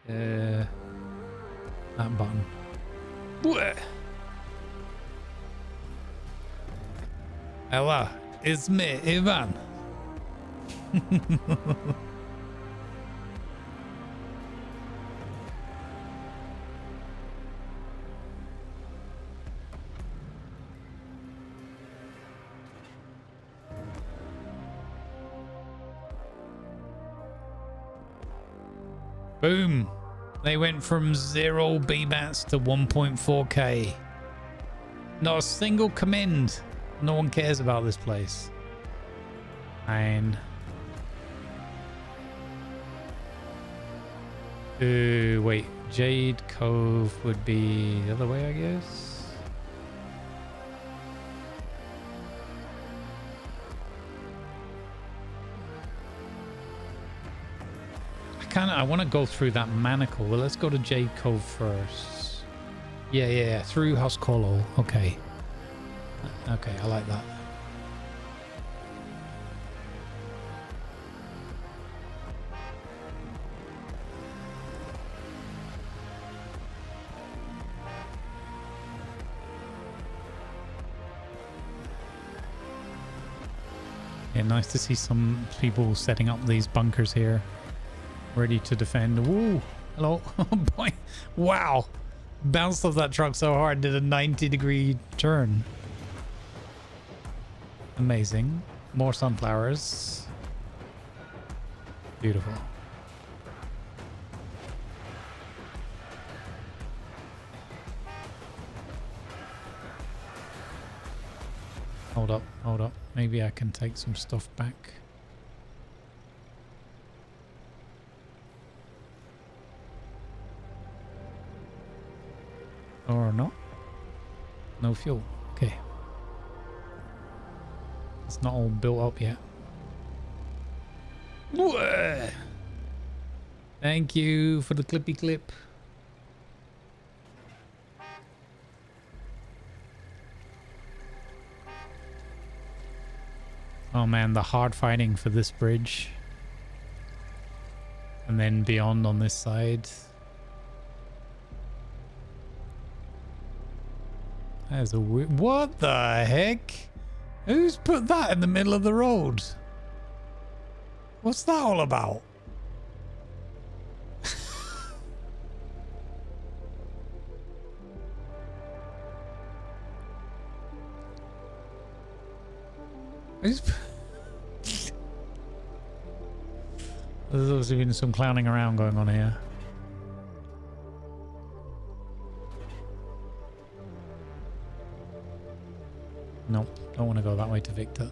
That button. Hello, it's me, Ivan. Boom. They went from 0 BBATs to 1.4k. Not a single commend. No one cares about this place. Fine. Wait. Jade Cove would be the other way, I guess. I want to go through that manacle. Well, let's go to Jade Cove first. Yeah. Through Huskolo. Okay. Okay, I like that. Yeah, nice to see some people setting up these bunkers here. Ready to defend. Woo! Hello. Oh boy. Wow. Bounced off that truck so hard, did a 90-degree turn. Amazing. More sunflowers. Beautiful. Hold up. Maybe I can take some stuff back. Or not? No fuel. Okay. It's not all built up yet. Whoa! Thank you for the clippy clip. Oh man, the hard fighting for this bridge. And then beyond on this side. That's a weird... What the heck? Who's put that in the middle of the road? What's that all about? There's obviously been some clowning around going on here. Nope, don't want to go that way to Victor.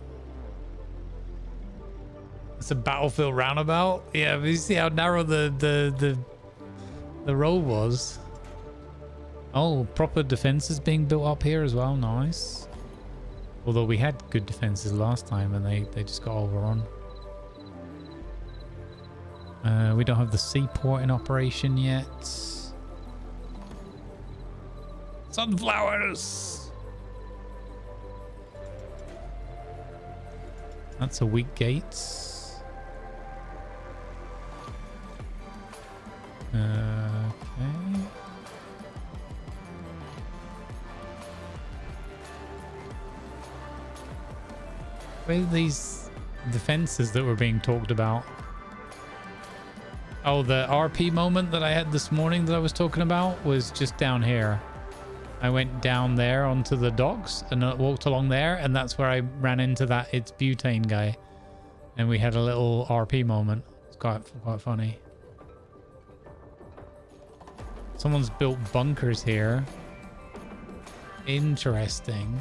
It's a battlefield roundabout. Yeah, but you see how narrow the road was. Oh, proper defenses being built up here as well. Nice. Although we had good defenses last time and they just got overrun. We don't have the seaport in operation yet. Sunflowers. That's a weak gate. Okay. Where are these defenses that were being talked about? Oh, the RP moment that I had this morning that I was talking about was just down here. I went down there onto the docks and walked along there, and that's where I ran into that It's Butane guy. And we had a little RP moment. It's quite funny. Someone's built bunkers here. Interesting.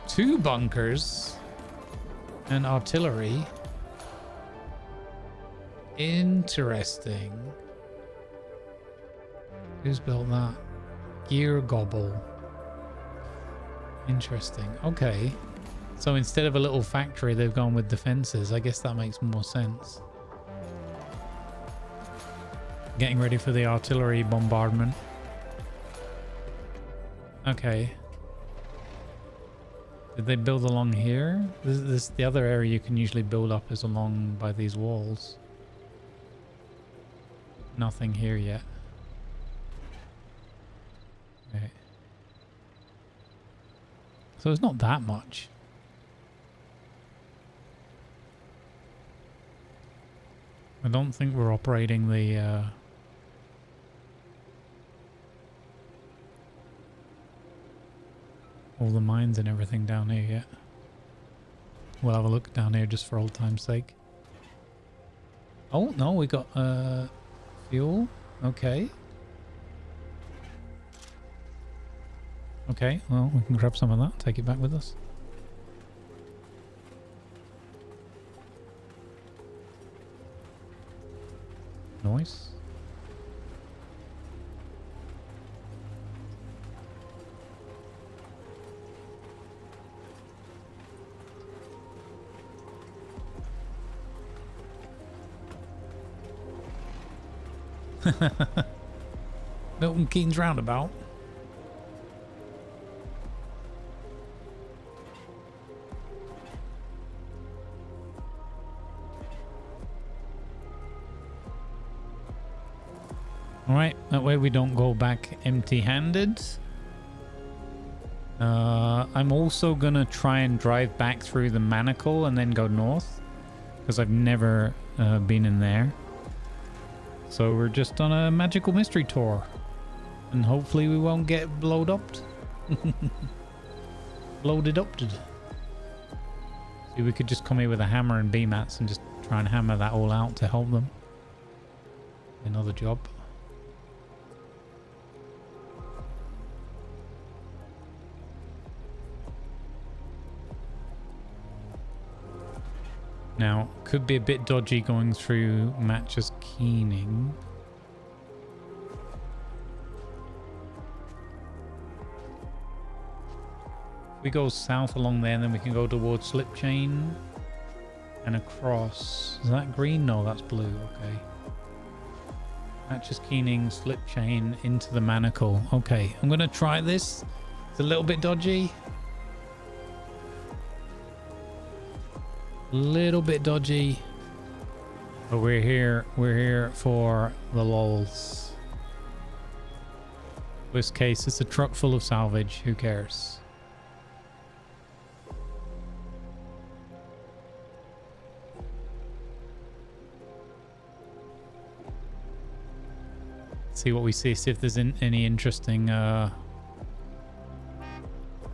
2 bunkers and artillery. Interesting. Who's built that? Gear Gobble. Interesting. Okay. So instead of a little factory, they've gone with defenses. I guess that makes more sense. Getting ready for the artillery bombardment. Okay. Did they build along here? This the other area you can usually build up is along by these walls. Nothing here yet. Okay. So it's not that much. I don't think we're operating the all the mines and everything down here yet. We'll have a look down here just for old time's sake. Oh no, we got fuel. Okay. Okay, well, we can grab some of that, take it back with us. Nice. Milton Keynes roundabout. Alright, that way we don't go back empty-handed. I'm also gonna try and drive back through the Manacle and then go north, because I've never been in there. So we're just on a magical mystery tour, and hopefully we won't get blowed up. Bloated up. See, we could just come here with a hammer and B-mats and just try and hammer that all out to help them. Another job. Now, could be a bit dodgy going through Matches Keening. We go south along there and then we can go towards Slip Chain and across. Is that green? No, that's blue. Okay. Matches Keening, Slip Chain into the Manacle. Okay, I'm going to try this. It's a little bit dodgy. Little bit dodgy, but we're here for the lols. Worst case, it's a truck full of salvage. Who cares? See what we see if there's any interesting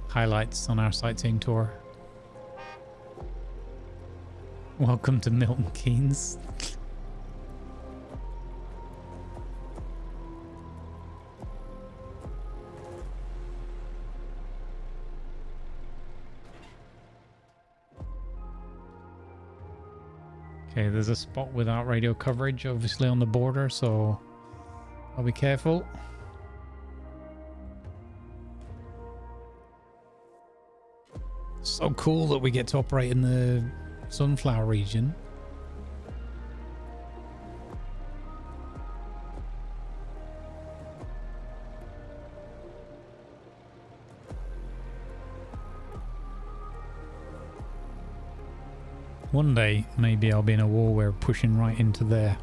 highlights on our sightseeing tour. Welcome to Milton Keynes. Okay, there's a spot without radio coverage, obviously on the border, so I'll be careful. So cool that we get to operate in the Sunflower region. One day, maybe I'll be in a war where we're pushing right into their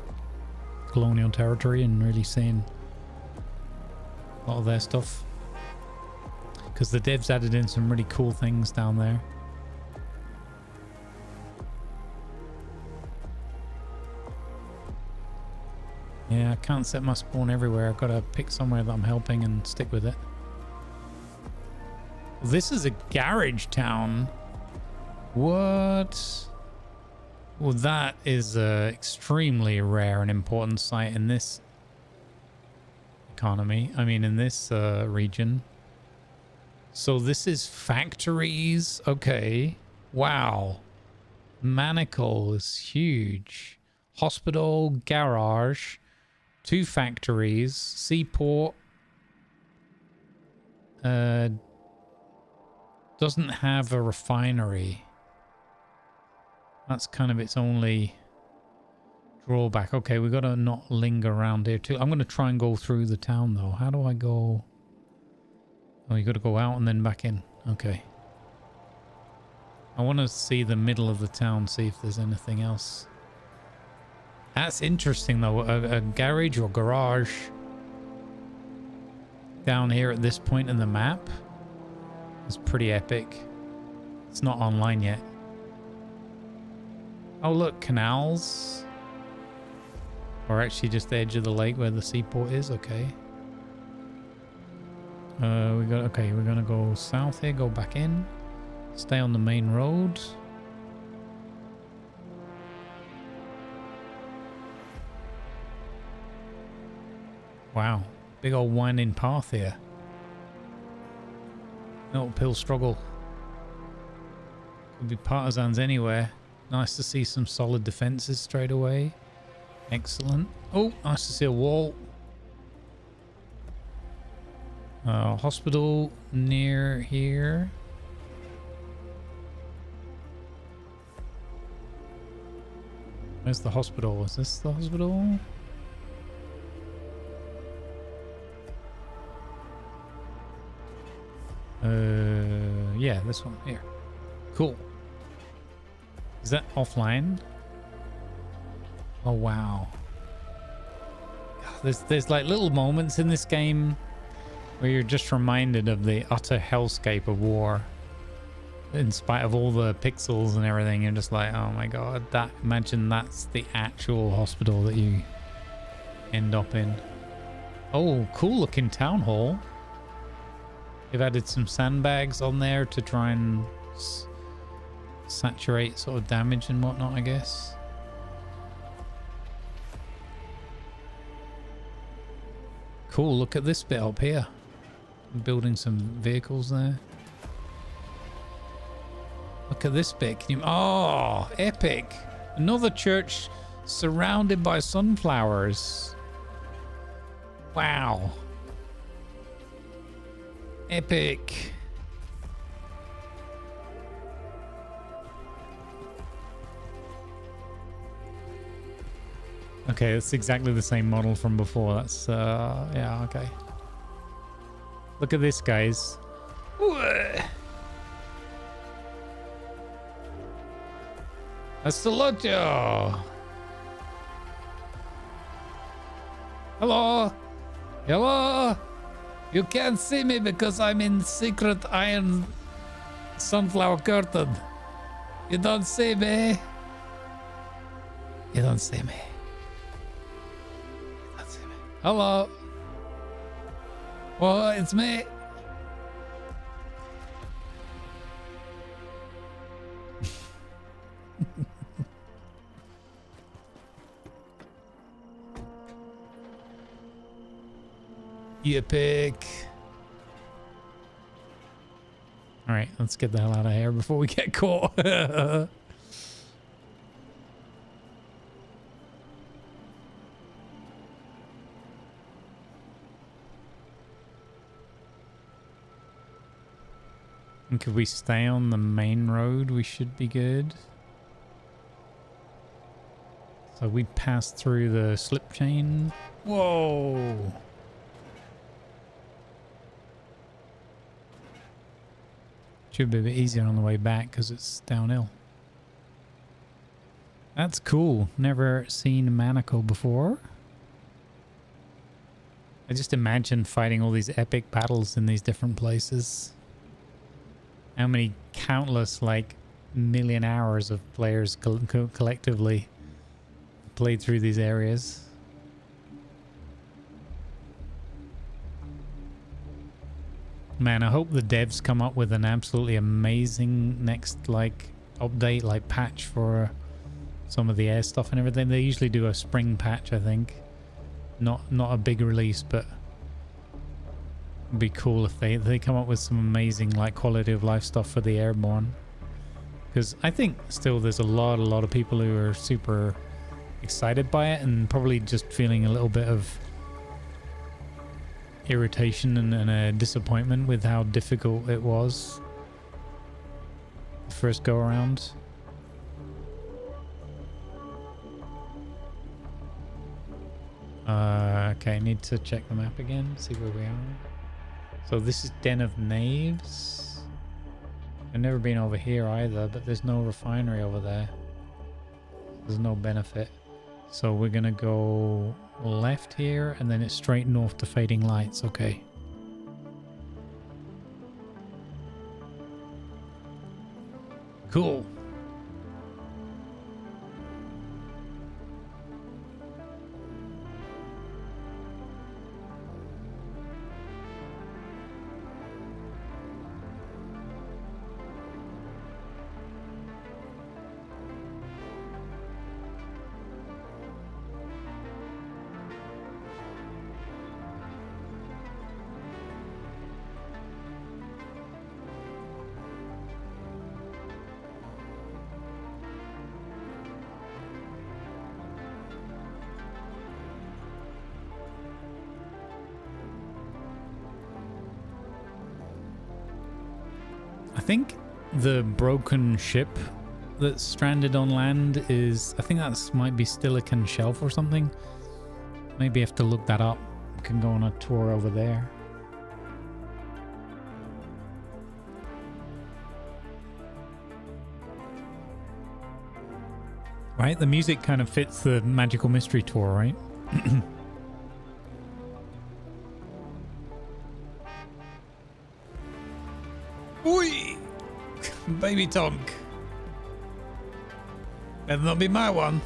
colonial territory and really seeing a lot of their stuff. Because the devs added in some really cool things down there. Yeah, I can't set my spawn everywhere. I've got to pick somewhere that I'm helping and stick with it. This is a garage town. What? Well, that is an extremely rare and important site in this economy. I mean, in this region. So this is factories. Okay. Wow. Manacle is huge. Hospital, garage, 2 factories, seaport. Doesn't have a refinery. That's kind of its only drawback. Okay, we've got to not linger around here too. I'm going to try and go through the town though. How do I go? Oh, you got to go out and then back in. Okay. I want to see the middle of the town, see if there's anything else. That's interesting though. A garage or garage down here at this point in the map is pretty epic. It's not online yet. Oh look, canals. Or actually just the edge of the lake where the seaport is. Okay. We're gonna go south here, go back in. Stay on the main road. Wow, big old winding path here. No uphill struggle. Could be partisans anywhere. Nice to see some solid defenses straight away. Excellent. Oh, nice to see a wall. Hospital near here. Where's the hospital? Is this the hospital? Yeah, this one here. Cool. Is that offline? Oh wow. There's like little moments in this game where you're just reminded of the utter hellscape of war. In spite of all the pixels and everything, you're just like, oh my god, imagine that's the actual hospital that you end up in. Oh, cool looking town hall. They've added some sandbags on there to try and saturate sort of damage and whatnot, I guess. Cool, look at this bit up here. Building some vehicles there. Look at this bit. Can you... Oh, epic. Another church surrounded by sunflowers. Wow. Epic. Okay, it's exactly the same model from before. That's, yeah, okay. Look at this, guys. Salutio. Hello. Hello. You can't see me because I'm in secret iron sunflower curtain. You don't see me. You don't see me. You don't see me. Hello. Well, it's me. Epic. All right, let's get the hell out of here before we get caught. And could we stay on the main road? We should be good. So we passed through the slip chain. Whoa. Should be a bit easier on the way back because it's downhill. That's cool. Never seen Manaco before. I just imagine fighting all these epic battles in these different places. How many countless, like, million hours of players collectively played through these areas. Man, I hope the devs come up with an absolutely amazing next, like, update, like, patch for some of the air stuff and everything. They usually do a spring patch, I think. Not a big release, but it'd be cool if they come up with some amazing, like, quality of life stuff for the Airborne. Because I think still there's a lot of people who are super excited by it and probably just feeling a little bit of irritation and a disappointment with how difficult it was the first go around. Okay, I need to check the map again, see where we are. So this is Den of Knaves. I've never been over here either, but there's no refinery over there. There's no benefit. So we're gonna go left here and then it's straight north to Fading Lights. Okay. Cool. I think the broken ship that's stranded on land is... I think that might be Silicon Shelf or something. Maybe have to look that up. We can go on a tour over there. Right, the music kind of fits the Magical Mystery Tour, right? Oi! Baby Tonk. Better not be my one.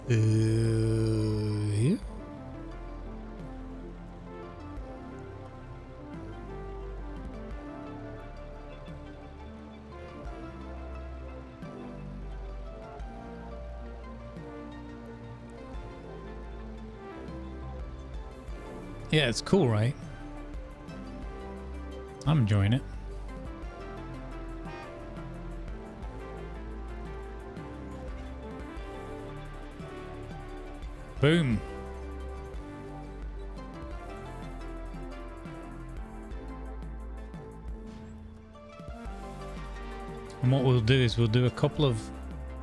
Here? Yeah, it's cool, right? I'm enjoying it. Boom. And what we'll do is we'll do a couple of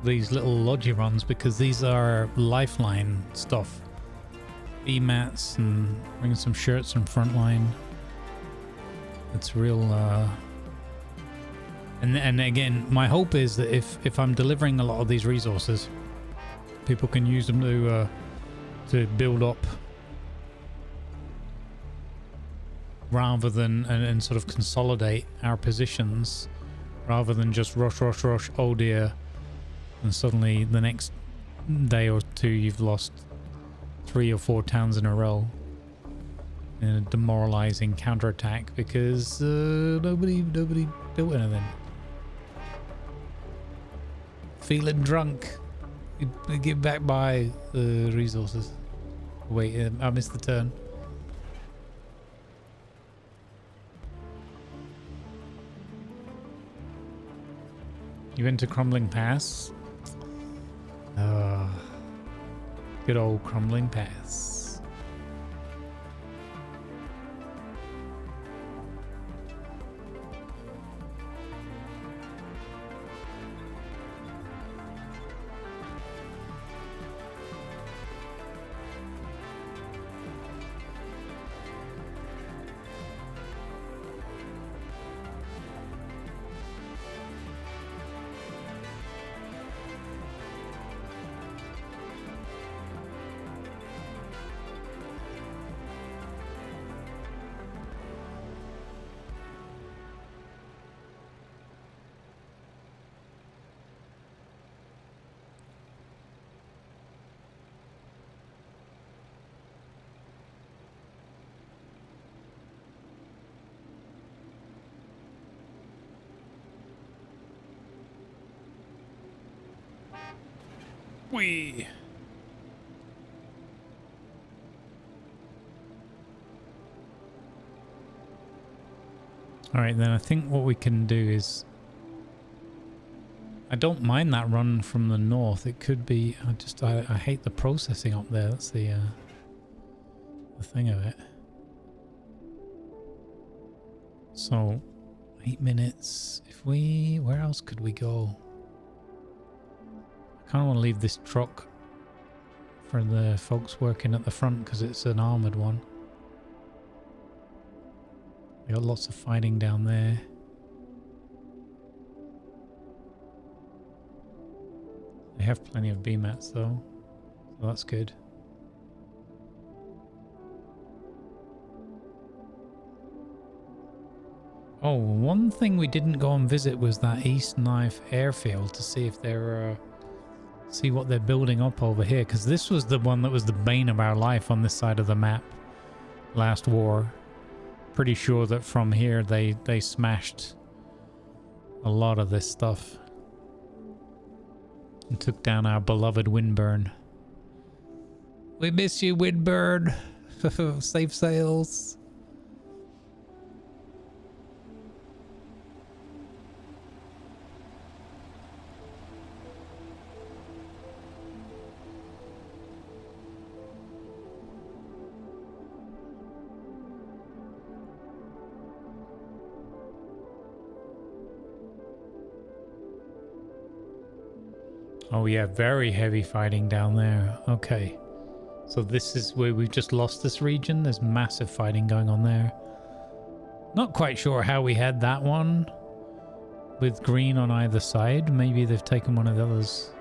these little lodgy runs because these are Lifeline stuff. E-mats and bring some shirts from Frontline. It's real and again, my hope is that if I'm delivering a lot of these resources, people can use them to build up rather than and sort of consolidate our positions rather than just rush, oh dear, and suddenly the next day or two you've lost 3 or 4 towns in a row in a demoralizing counterattack because nobody built anything. Feeling drunk. Get back by the resources. Wait, I missed the turn. You went to Crumbling Pass? Good old Crumbling Pass. Whee! Alright, then I think what we can do is... I don't mind that run from the north. It could be... I hate the processing up there. That's the thing of it. So, 8 minutes. If we... Where else could we go? I kind of want to leave this truck for the folks working at the front because it's an armoured one. They got lots of fighting down there. They have plenty of BMATs though, so that's good. Oh, one thing we didn't go and visit was that East Knife airfield to see if they're see what they're building up over here, because this was the one that was the bane of our life on this side of the map last war. Pretty sure that from here they smashed a lot of this stuff and took down our beloved Windburn. We miss you, Windburn. Safe sails. Oh yeah, very heavy fighting down there. Okay. So this is where we've just lost this region. There's massive fighting going on there. Not quite sure how we had that one with green on either side. Maybe they've taken one of the others.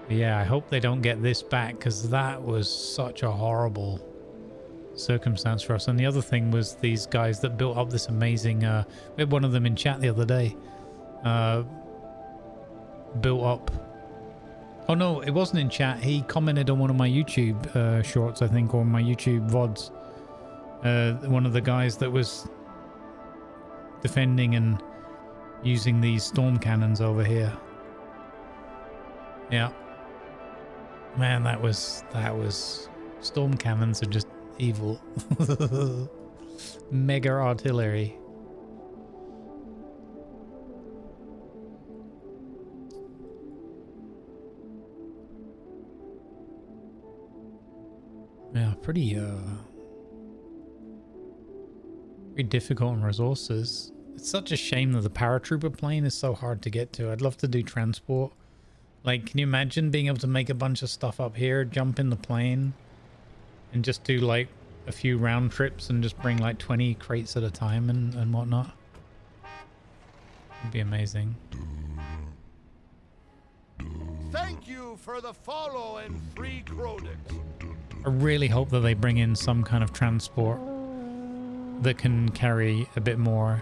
But yeah, I hope they don't get this back because that was such a horrible circumstance for us. And the other thing was these guys that built up this amazing... we had one of them in chat the other day. Built up... Oh no, it wasn't in chat. He commented on one of my YouTube shorts, I think, or my YouTube VODs. One of the guys that was defending and using these storm cannons over here. Yeah. Man, that was... Storm cannons are just evil. Mega artillery. Yeah, pretty difficult on resources. It's such a shame that the paratrooper plane is so hard to get to. I'd love to do transport. Like, can you imagine being able to make a bunch of stuff up here, jump in the plane, and just do like a few round trips and just bring like 20 crates at a time and whatnot? It'd be amazing. Thank you for the follow and free credits. I really hope that they bring in some kind of transport that can carry a bit more,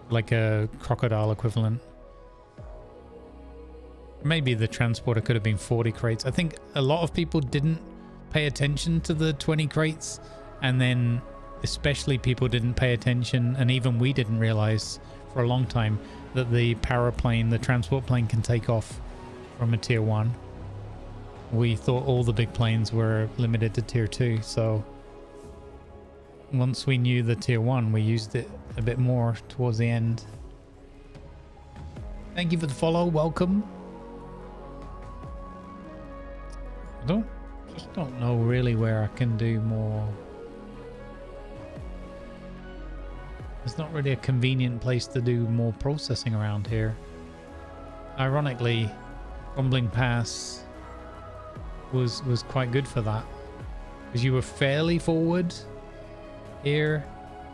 like a crocodile equivalent. Maybe the transporter could have been 40 crates. I think a lot of people didn't pay attention to the 20 crates, and then especially people didn't pay attention, and even we didn't realize for a long time that the paraplane, the transport plane, can take off from a tier 1. We thought all the big planes were limited to tier 2, so once we knew the tier 1, we used it a bit more towards the end. Thank you for the follow, welcome. I just don't know really where I can do more. There's not really a convenient place to do more processing around here. Ironically, Rumbling Pass was quite good for that, because you were fairly forward. Here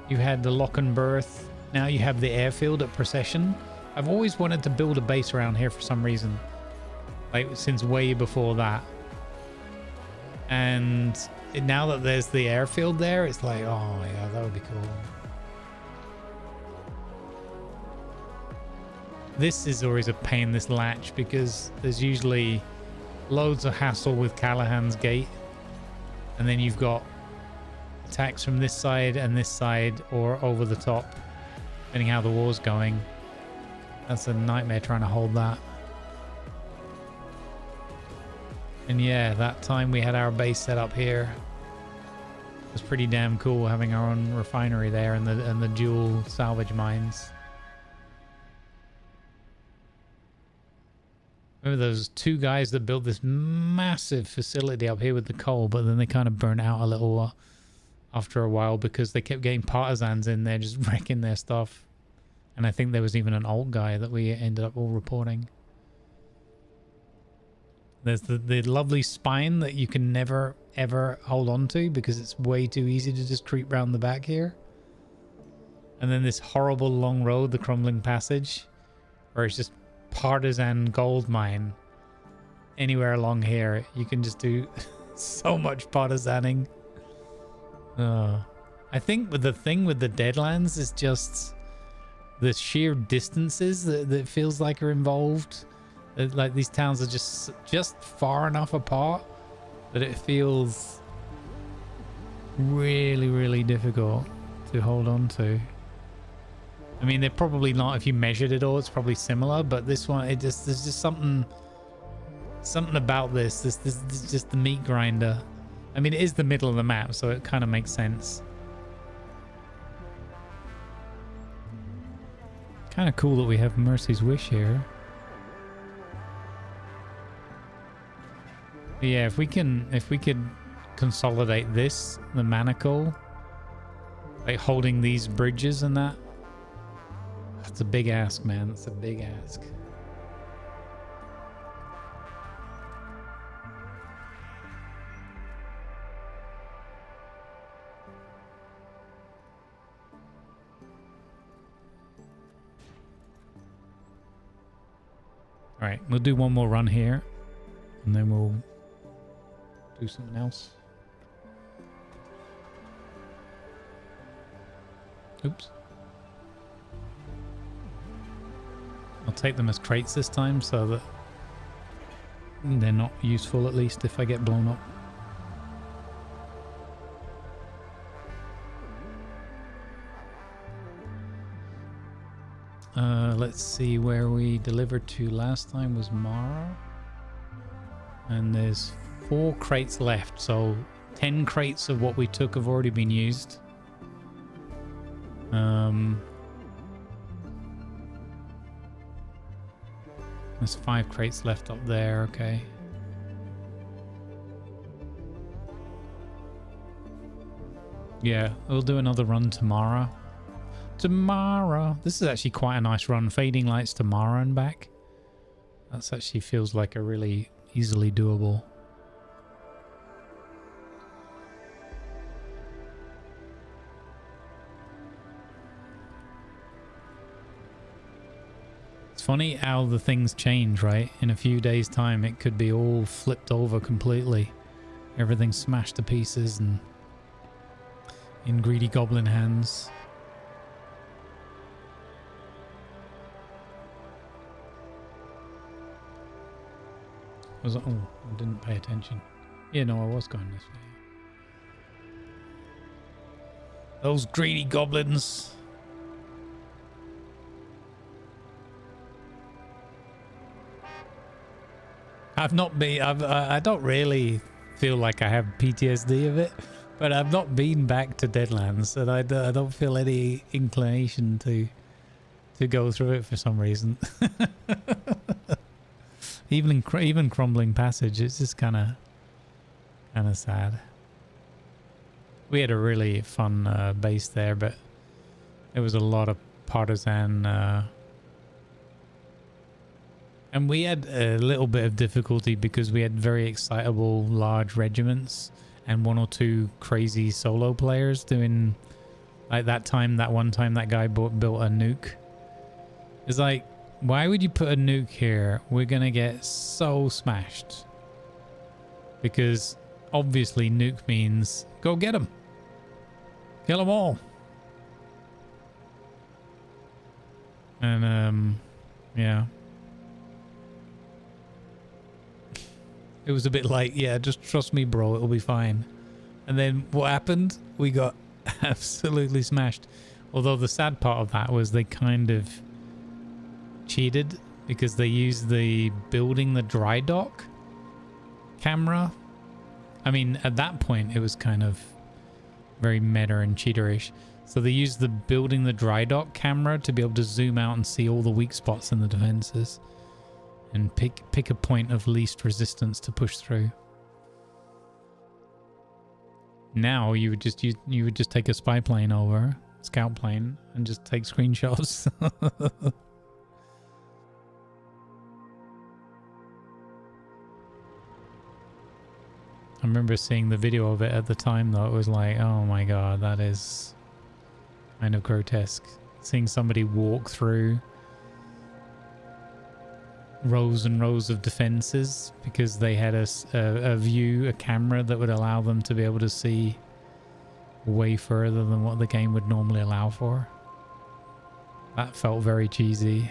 you had the lock and berth, now you have the airfield at Procession. I've always wanted to build a base around here for some reason, like since way before that, and now that there's the airfield there, it's like, oh yeah, that would be cool. This is always a pain, this latch, because there's usually loads of hassle with Callahan's Gate, and then you've got attacks from this side and this side, or over the top, depending how the war's going. That's a nightmare trying to hold that. And yeah, that time we had our base set up here. It was pretty damn cool having our own refinery there and the dual salvage mines. Remember those two guys that built this massive facility up here with the coal, but then they kind of burnt out a little after a while because they kept getting partisans in there just wrecking their stuff. And I think there was even an old guy that we ended up all reporting. There's the lovely spine that you can never ever hold on to because it's way too easy to just creep round the back here. And then this horrible long road, the Crumbling Passage, where it's just partisan gold mine. Anywhere along here, you can just do so much partisaning. I think the thing with the Deadlands is just the sheer distances that feels like are involved. Like these towns are just far enough apart that it feels really, really difficult to hold on to. I mean, they're probably not, if you measured it all, it's probably similar, but this one, there's just something about this. This is just the meat grinder. I mean, it is the middle of the map, so it kind of makes sense. Kind of cool that we have Mercy's Wish here. But yeah, if we could consolidate this, the manacle, like holding these bridges and that. That's a big ask, man. That's a big ask. All right, we'll do one more run here, and then we'll do something else. Oops. I'll take them as crates this time so that they're not useful, at least if I get blown up. Let's see, where we delivered to last time was Mara. And there's 4 crates left, so 10 crates of what we took have already been used. There's 5 crates left up there, okay. Yeah, we'll do another run tomorrow. This is actually quite a nice run. Fading Lights tomorrow and back. That's actually feels like a really easily doable. It's funny how the things change, right? In a few days' time, it could be all flipped over completely. Everything smashed to pieces and in greedy goblin hands. Oh, I didn't pay attention. Yeah, no, I was going this way. Those greedy goblins. I don't really feel like I have PTSD of it, but I've not been back to Deadlands, and I don't feel any inclination to go through it for some reason. Even Crumbling Passage, it's just kind of sad. We had a really fun base there, but there was a lot of partisan, and we had a little bit of difficulty because we had very excitable large regiments and 1 or 2 crazy solo players doing, like that one time that guy built a nuke. It's like, why would you put a nuke here? We're gonna get so smashed. Because obviously nuke means go get them. Kill them all. And yeah. It was a bit like, yeah, just trust me, bro, it'll be fine. And then what happened? We got absolutely smashed. Although the sad part of that was they kind of cheated because they used the building the dry dock camera. I mean, at that point, it was kind of very meta and cheaterish. So they used the building the dry dock camera to be able to zoom out and see all the weak spots in the defenses and pick a point of least resistance to push through. Now you would just take a spy plane over, scout plane, and just take screenshots. I remember seeing the video of it at the time though. It was like, oh my god, that is kind of grotesque. Seeing somebody walk through rows and rows of defenses because they had a camera that would allow them to be able to see way further than what the game would normally allow for. That felt very cheesy.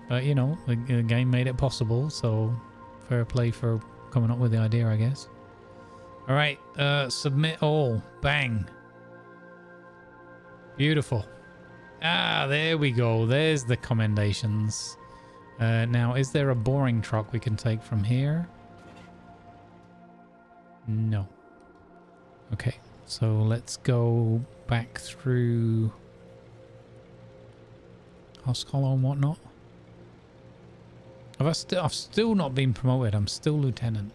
But, you know, the game made it possible, so fair play for coming up with the idea, I guess. Alright, submit all. Bang. Beautiful. Ah, there we go. There's the commendations. Now, is there a boring truck we can take from here? No. Okay, so let's go back through Foxhole and whatnot. I've still not been promoted. I'm still lieutenant.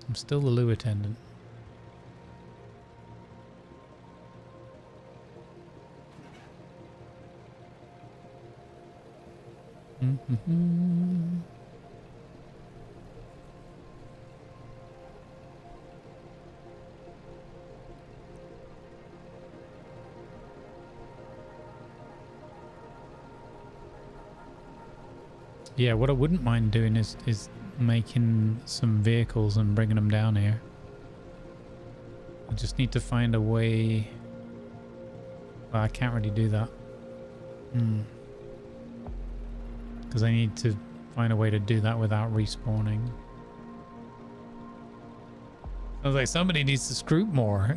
I'm still the lieutenant. Yeah, what I wouldn't mind doing is making some vehicles and bringing them down here. I just need to find a way. Well, I can't really do that. Because I need to find a way to do that without respawning. I was like, somebody needs to scroop more.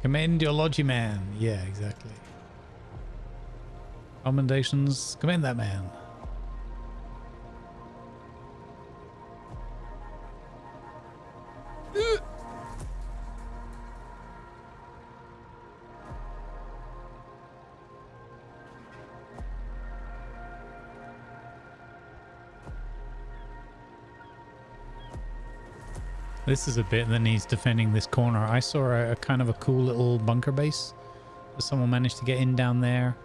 Commend your logi man. Yeah, exactly. Commendations. Commend that man. This is a bit that needs defending this corner. I saw a kind of a cool little bunker base that someone managed to get in down there.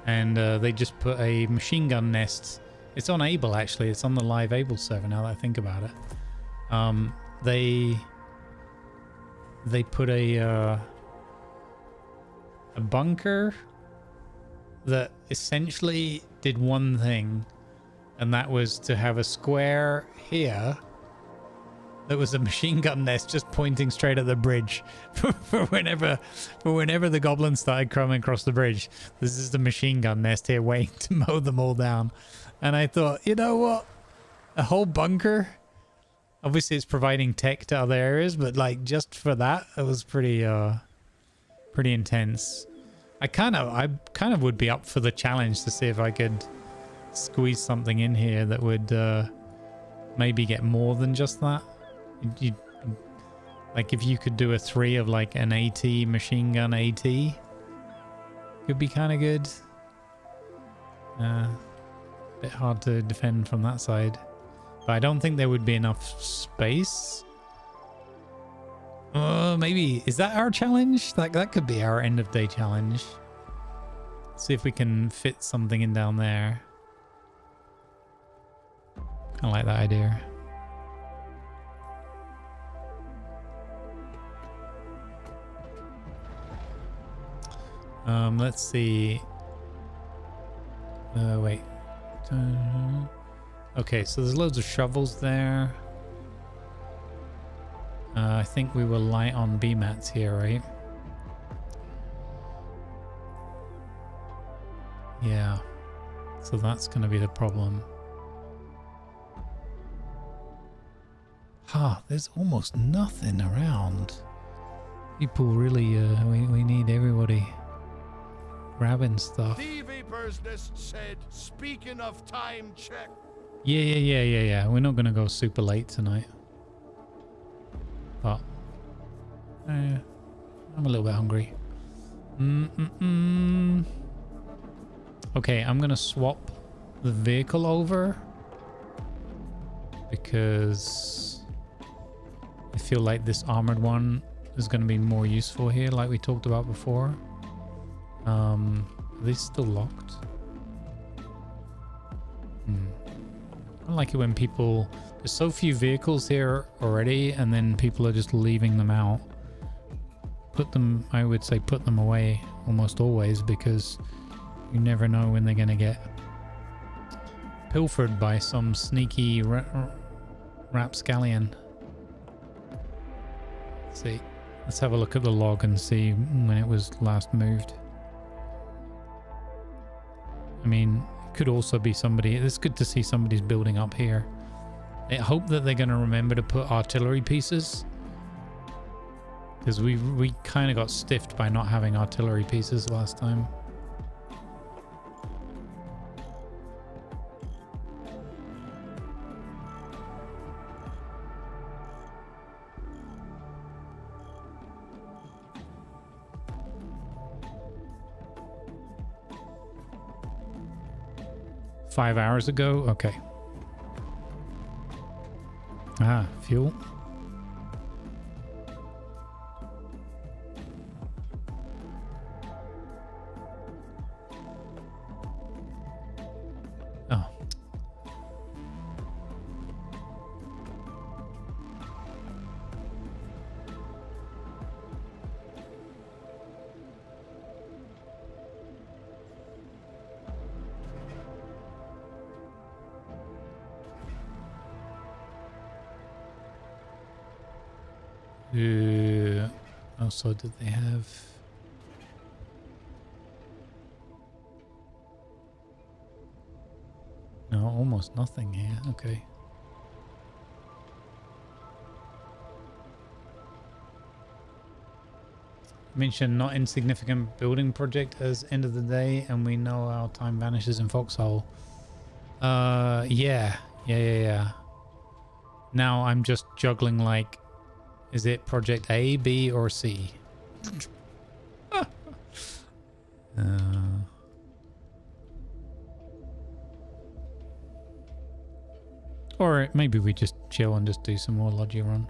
And they just put a machine gun nest. It's on Able, actually. It's on the live Able server now that I think about it. They put a bunker that essentially did one thing. And that was to have a square here that was a machine gun nest just pointing straight at the bridge for whenever the goblins started coming across the bridge. This is the machine gun nest here waiting to mow them all down. And I thought, you know what? A whole bunker? Obviously it's providing tech to other areas, but like just for that, it was pretty intense. I kind of would be up for the challenge to see if I could squeeze something in here that would maybe get more than just that. Like if you could do a 3 of like an AT machine gun AT, could be kind of good. Bit hard to defend from that side, but I don't think there would be enough space. Maybe is that our challenge? Like that could be our end of day challenge. See if we can fit something in down there. Kind of like that idea. Let's see. Wait. Okay, so there's loads of shovels there. I think we were light on B-mats here, right? So that's going to be the problem. There's almost nothing around. People really, we need everybody grabbing stuff. DV Business said, speaking of time check. Yeah. We're not going to go super late tonight. But I'm a little bit hungry. Okay, I'm going to swap the vehicle over because I feel like this armored one is going to be more useful here, like we talked about before. Are they still locked? I don't like it when people... There's so few vehicles here already, and then people are just leaving them out. Put them... I would say put them away almost always, because you never know when they're going to get pilfered by some sneaky rapscallion. Let's see. Let's have a look at the log and see when it was last moved. I mean, it could also be somebody... It's good to see somebody's building up here. I hope that they're going to remember to put artillery pieces. Because we kind of got stiffed by not having artillery pieces last time. Five hours ago? Okay. Fuel. Oh. Also, did they have... No, almost nothing here. Okay. Mentioned not insignificant building project as end of the day, and we know our time vanishes in Foxhole. Yeah. Now I'm just juggling like... Is it project A, B, or C? Or maybe we just chill and just do some more Logi run.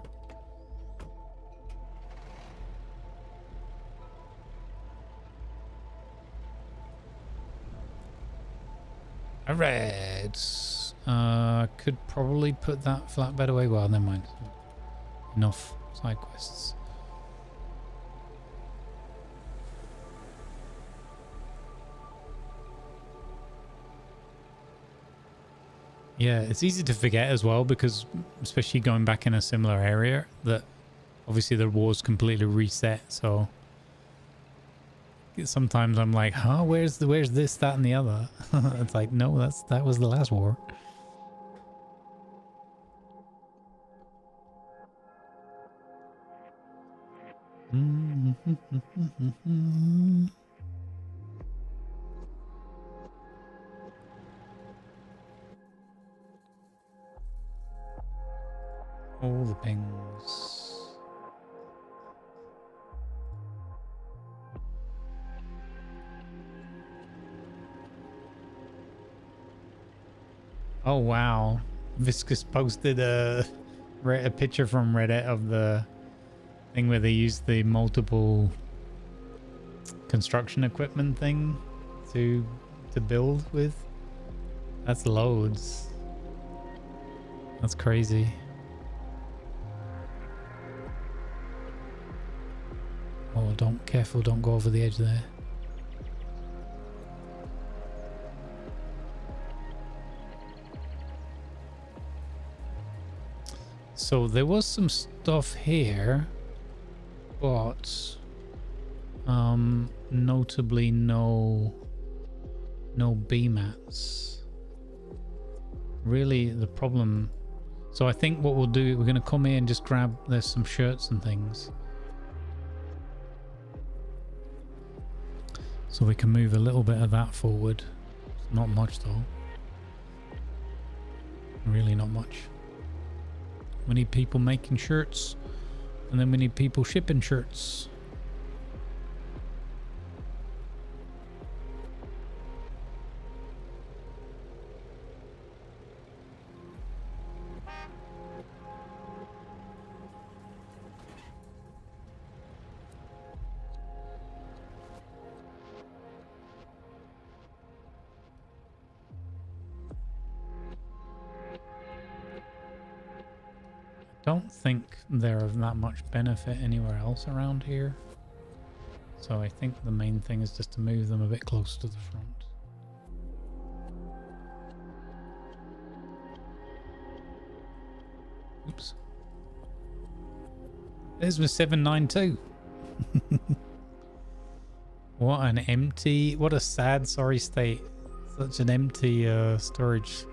Alright. Could probably put that flatbed away. Well, never mind. Enough side quests. Yeah, it's easy to forget as well, because especially going back in a similar area, that obviously the war's completely reset. So sometimes I'm like, huh, where's this, that, and the other? It's like, no, that was the last war. All the pings. Oh wow, Viscous posted a picture from Reddit of the thing where they use the multiple construction equipment thing to build with. That's loads. That's crazy. Oh, careful, don't go over the edge there. So there was some stuff here, but notably no No B mats. Really the problem. So I think what we'll do, we're going to come here and just grab, there's some shirts and things. So we can move a little bit of that forward. Not much though. Really not much. We need people making shirts. And then we need people shipping shirts. Don't think they're of that much benefit anywhere else around here. So I think the main thing is just to move them a bit closer to the front. Oops. There's my 792. What an empty, what a sad, sorry state. Such an empty storage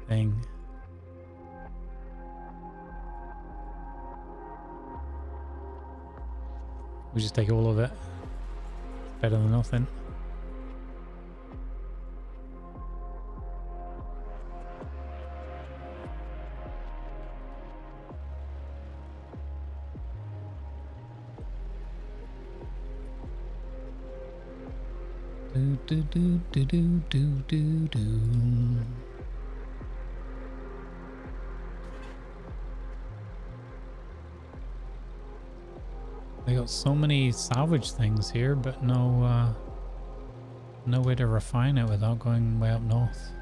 thing. We just take all of it. Better than nothing. Do do do do do do do do. They got so many salvage things here, but no nowhere to refine it without going way up north.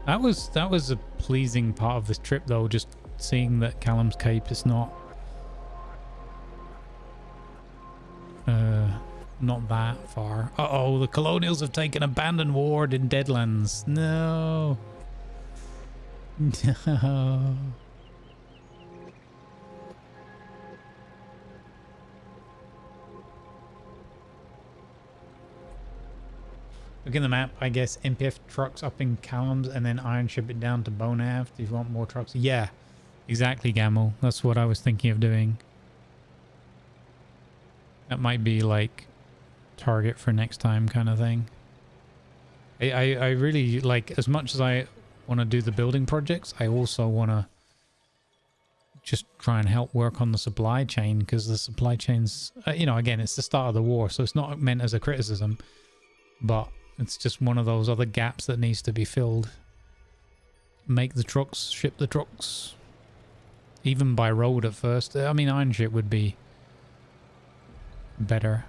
That was a pleasing part of this trip though, just seeing that Callum's Cape is not that far. Uh-oh, the Colonials have taken abandoned ward in Deadlands. No. No. Look in the map, I guess MPF trucks up in Callum's and then iron ship it down to Bonehaft if you want more trucks. Yeah, exactly, Gamel. That's what I was thinking of doing. That might be like target for next time kind of thing. I really like, as much as I want to do the building projects, I also want to just try and help work on the supply chain, because the supply chain's, you know, again, it's the start of the war, so it's not meant as a criticism, but it's just one of those other gaps that needs to be filled. Make the trucks, ship the trucks, even by road at first. I mean, iron ship would be better.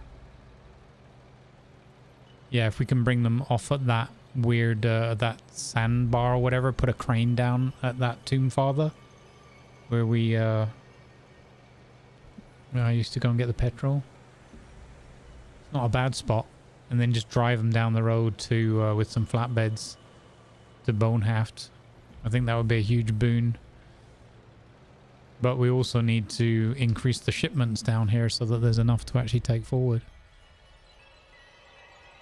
Yeah, if we can bring them off at that weird, that sandbar or whatever, put a crane down at that Tomb Father, where we, where I used to go and get the petrol. It's not a bad spot. And then just drive them down the road to, with some flatbeds, to Bonehaft. I think that would be a huge boon. But we also need to increase the shipments down here so that there's enough to actually take forward.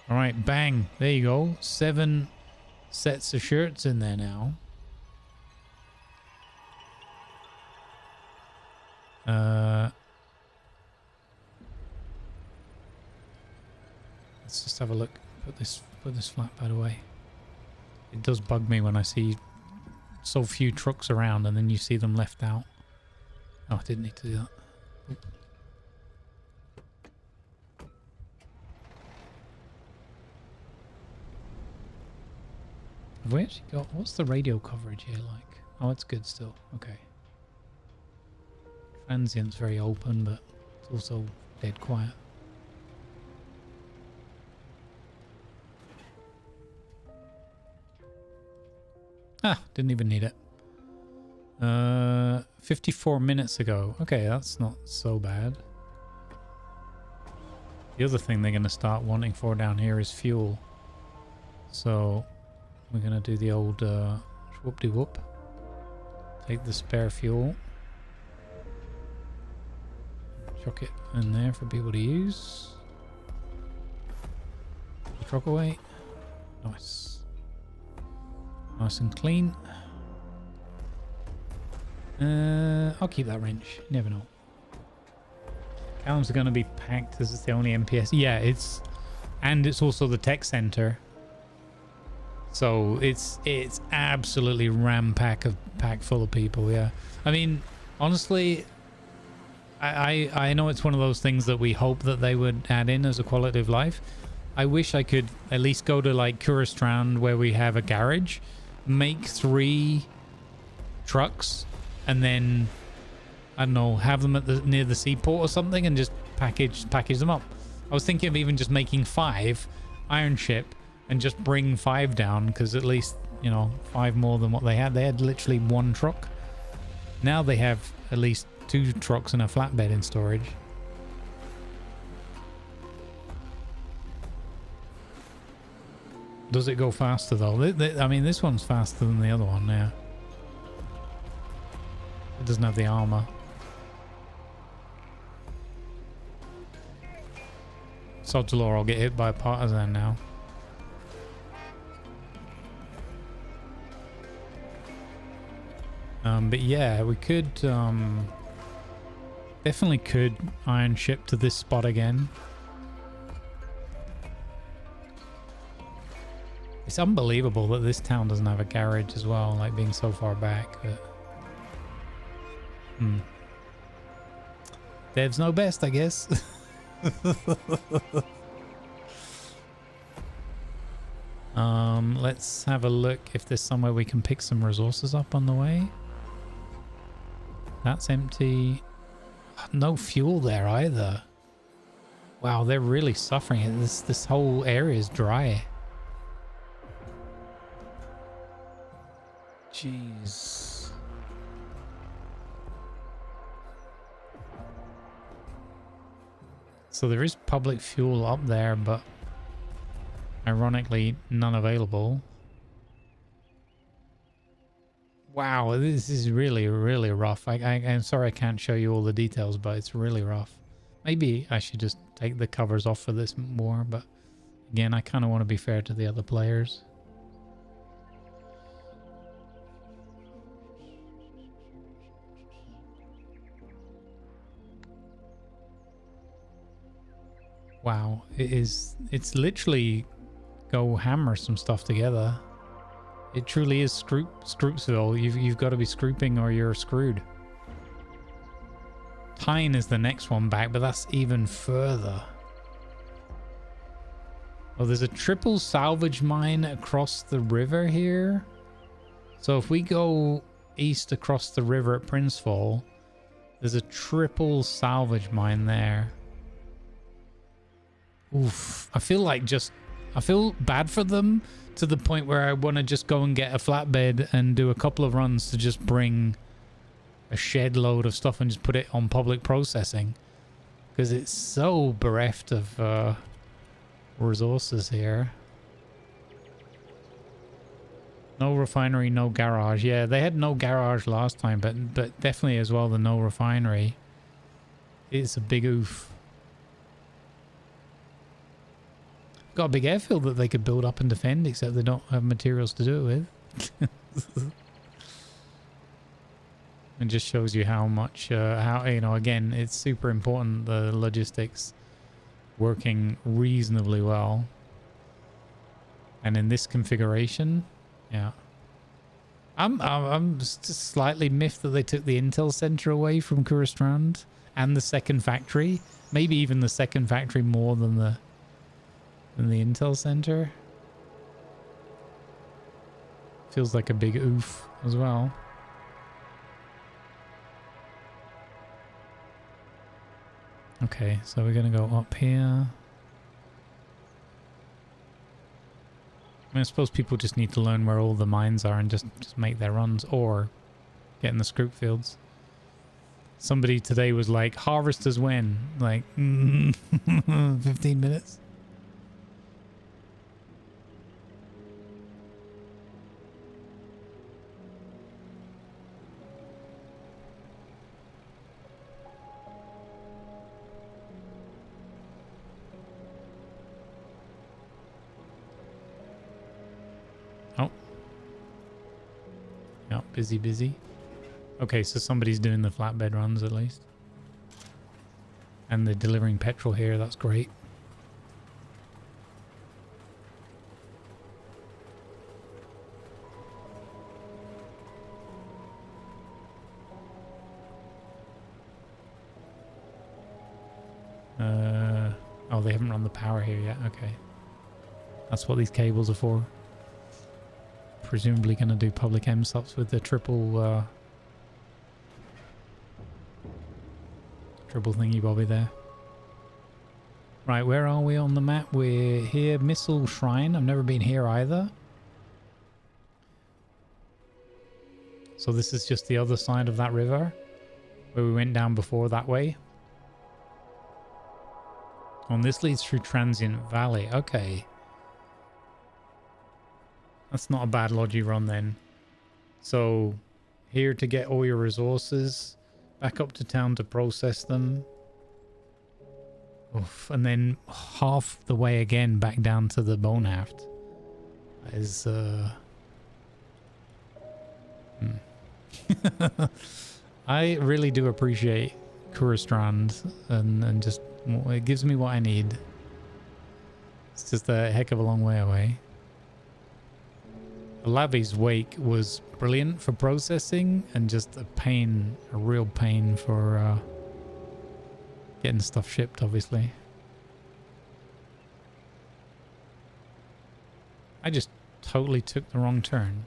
Alright, bang. There you go. 7 sets of shirts in there now. Let's just have a look. Put this flatbed away. It does bug me when I see so few trucks around and then you see them left out. Oh, I didn't need to do that. Oop. Have we actually got, what's the radio coverage here like? Oh, it's good still. Okay. Transient's very open, but it's also dead quiet. Ah, didn't even need it. 54 minutes ago. Okay, that's not so bad. The other thing they're going to start wanting for down here is fuel. So we're going to do the old whoop-de-whoop. Take the spare fuel. Chuck it in there for people to use. truck away. Nice. Nice and clean. I'll keep that wrench. You never know. Callum's going to be packed. This is the only MPS. Yeah, it's also the tech center. So it's absolutely packed full of people. Yeah, I mean, honestly, I know it's one of those things that we hope that they would add in as a quality of life. I wish I could at least go to like Kurastrand where we have a garage, make 3 trucks, and then I don't know, have them at near the seaport or something, and just package them up. I was thinking of even just making 5 iron ship and just bring 5 down, because at least, you know, 5 more than what they had. They had literally 1 truck. Now they have at least 2 trucks and a flatbed in storage. Does it go faster though? I mean, this one's faster than the other one. Yeah, it doesn't have the armor. Sod's law, I'll get hit by a partisan now. But yeah, we could definitely could iron ship to this spot again. It's unbelievable that this town doesn't have a garage as well, like being so far back. But devs know best, I guess. Let's have a look if there's somewhere we can pick some resources up on the way. That's empty. No fuel there either. Wow, they're really suffering. This whole area is dry. Jeez. So there is public fuel up there, but ironically none available. Wow, this is really, really rough. I'm sorry I can't show you all the details, but it's really rough. Maybe I should just take the covers off for this more, but again, I kind of want to be fair to the other players. Wow, it's literally go hammer some stuff together. It truly is Scroopsville. You've got to be scrooping or you're screwed. Tyne is the next one back, but that's even further. Oh, there's a triple salvage mine across the river here. So if we go east across the river at Princefall, there's a triple salvage mine there. Oof. I feel bad for them to the point where I want to just go and get a flatbed and do a couple of runs to just bring a shed load of stuff and just put it on public processing, because it's so bereft of resources here. No refinery, no garage. Yeah, they had no garage last time, but definitely as well the no refinery. It's a big oof. Got a big airfield that they could build up and defend, except they don't have materials to do it with. It just shows you how much, how, you know, again, it's super important, the logistics working reasonably well. And in this configuration, yeah. I'm just slightly miffed that they took the Intel Center away from Kurastrand and the second factory. Maybe even the second factory more than the Intel Center. Feels like a big oof as well. Okay, so we're gonna go up here. I mean, I suppose people just need to learn where all the mines are and just make their runs, or get in the scroop fields. Somebody today was like, harvesters when? Like, 15 minutes? busy. Okay, so somebody's doing the flatbed runs at least. And they're delivering petrol here, that's great. Oh, they haven't run the power here yet. Okay. That's what these cables are for. Presumably going to do public M stops with the triple thingy bobby there. Right, where are we on the map? We're here, Missile Shrine. I've never been here either. So this is just the other side of that river where we went down before that way. And this leads through Transient Valley. Okay. That's not a bad Logi run then. So here to get all your resources. Back up to town to process them. Oof. And then half the way again back down to the Bonehaft. That is... I really do appreciate Kuristrand and just... It gives me what I need. It's just a heck of a long way away. Lavi's Wake was brilliant for processing and just a pain, a real pain for getting stuff shipped, obviously. I just totally took the wrong turn.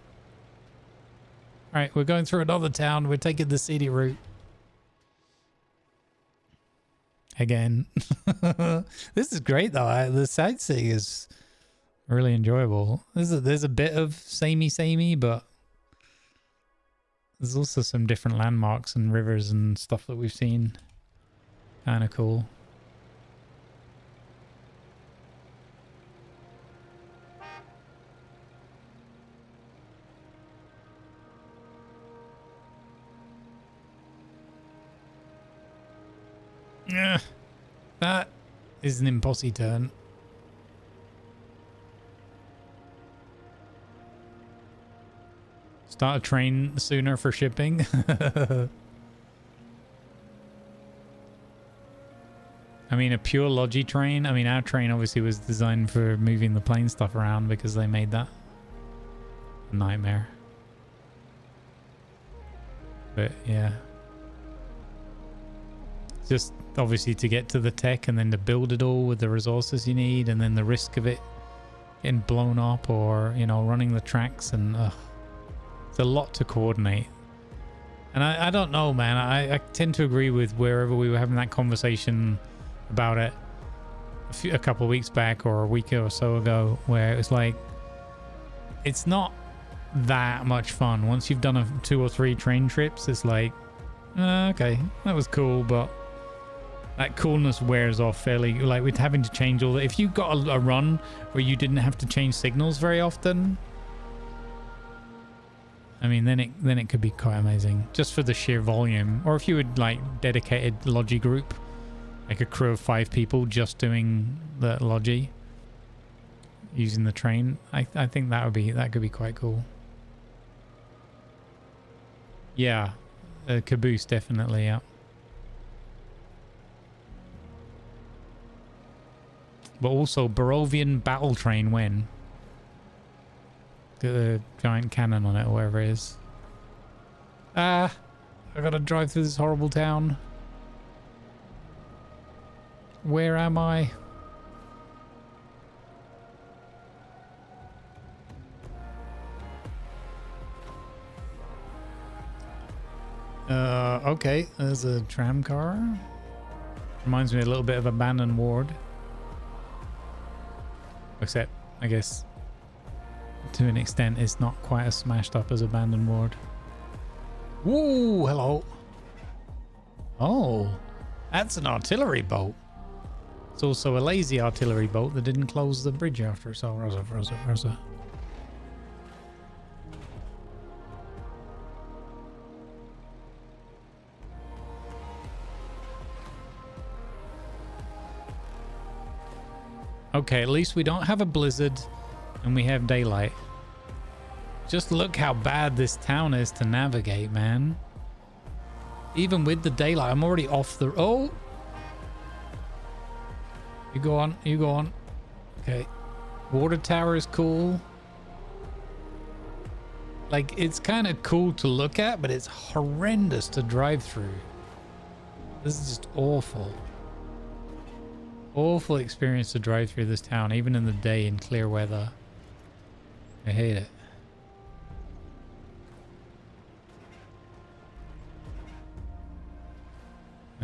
Alright, we're going through another town. We're taking the CD route. Again. This is great though. The sightseeing is really enjoyable. There's a bit of samey, but there's also some different landmarks and rivers and stuff that we've seen. Kind of cool. That is an impossible turn. Start a train sooner for shipping. I mean, a pure Logi train. I mean, our train obviously was designed for moving the plane stuff around because they made that a nightmare. But yeah. Just obviously to get to the tech and then to build it all with the resources you need, and then the risk of it getting blown up or, you know, running the tracks, and it's a lot to coordinate. And I don't know, man. I tend to agree with wherever we were having that conversation about it a couple of weeks back or a week or so ago, where it was like, it's not that much fun. Once you've done 2 or 3 train trips, it's like, okay, that was cool, but that coolness wears off fairly. Like, with having to change all that. If you got a run where you didn't have to change signals very often, I mean, then it could be quite amazing, just for the sheer volume. Or if you would like dedicated Logi group, like a crew of 5 people just doing the Logi, using the train, I think that could be quite cool. Yeah, Caboose definitely, yeah. But also Bearovian battle train when the giant cannon on it or whatever it is. I gotta drive through this horrible town. Where am I? Okay, there's a tram car. Reminds me a little bit of Abandoned Ward. Except, I guess, to an extent, it's not quite as smashed up as Abandoned Ward. Woo, hello. Oh, that's an artillery boat. It's also a lazy artillery boat that didn't close the bridge after. So, Rosa. Okay, at least we don't have a blizzard and we have daylight. Just look how bad this town is to navigate, man. Even with the daylight, I'm already off the... Oh! You go on, you go on. Okay. Water tower is cool. Like, it's kind of cool to look at, but it's horrendous to drive through. This is just awful. Awful experience to drive through this town, even in the day in clear weather. I hate it.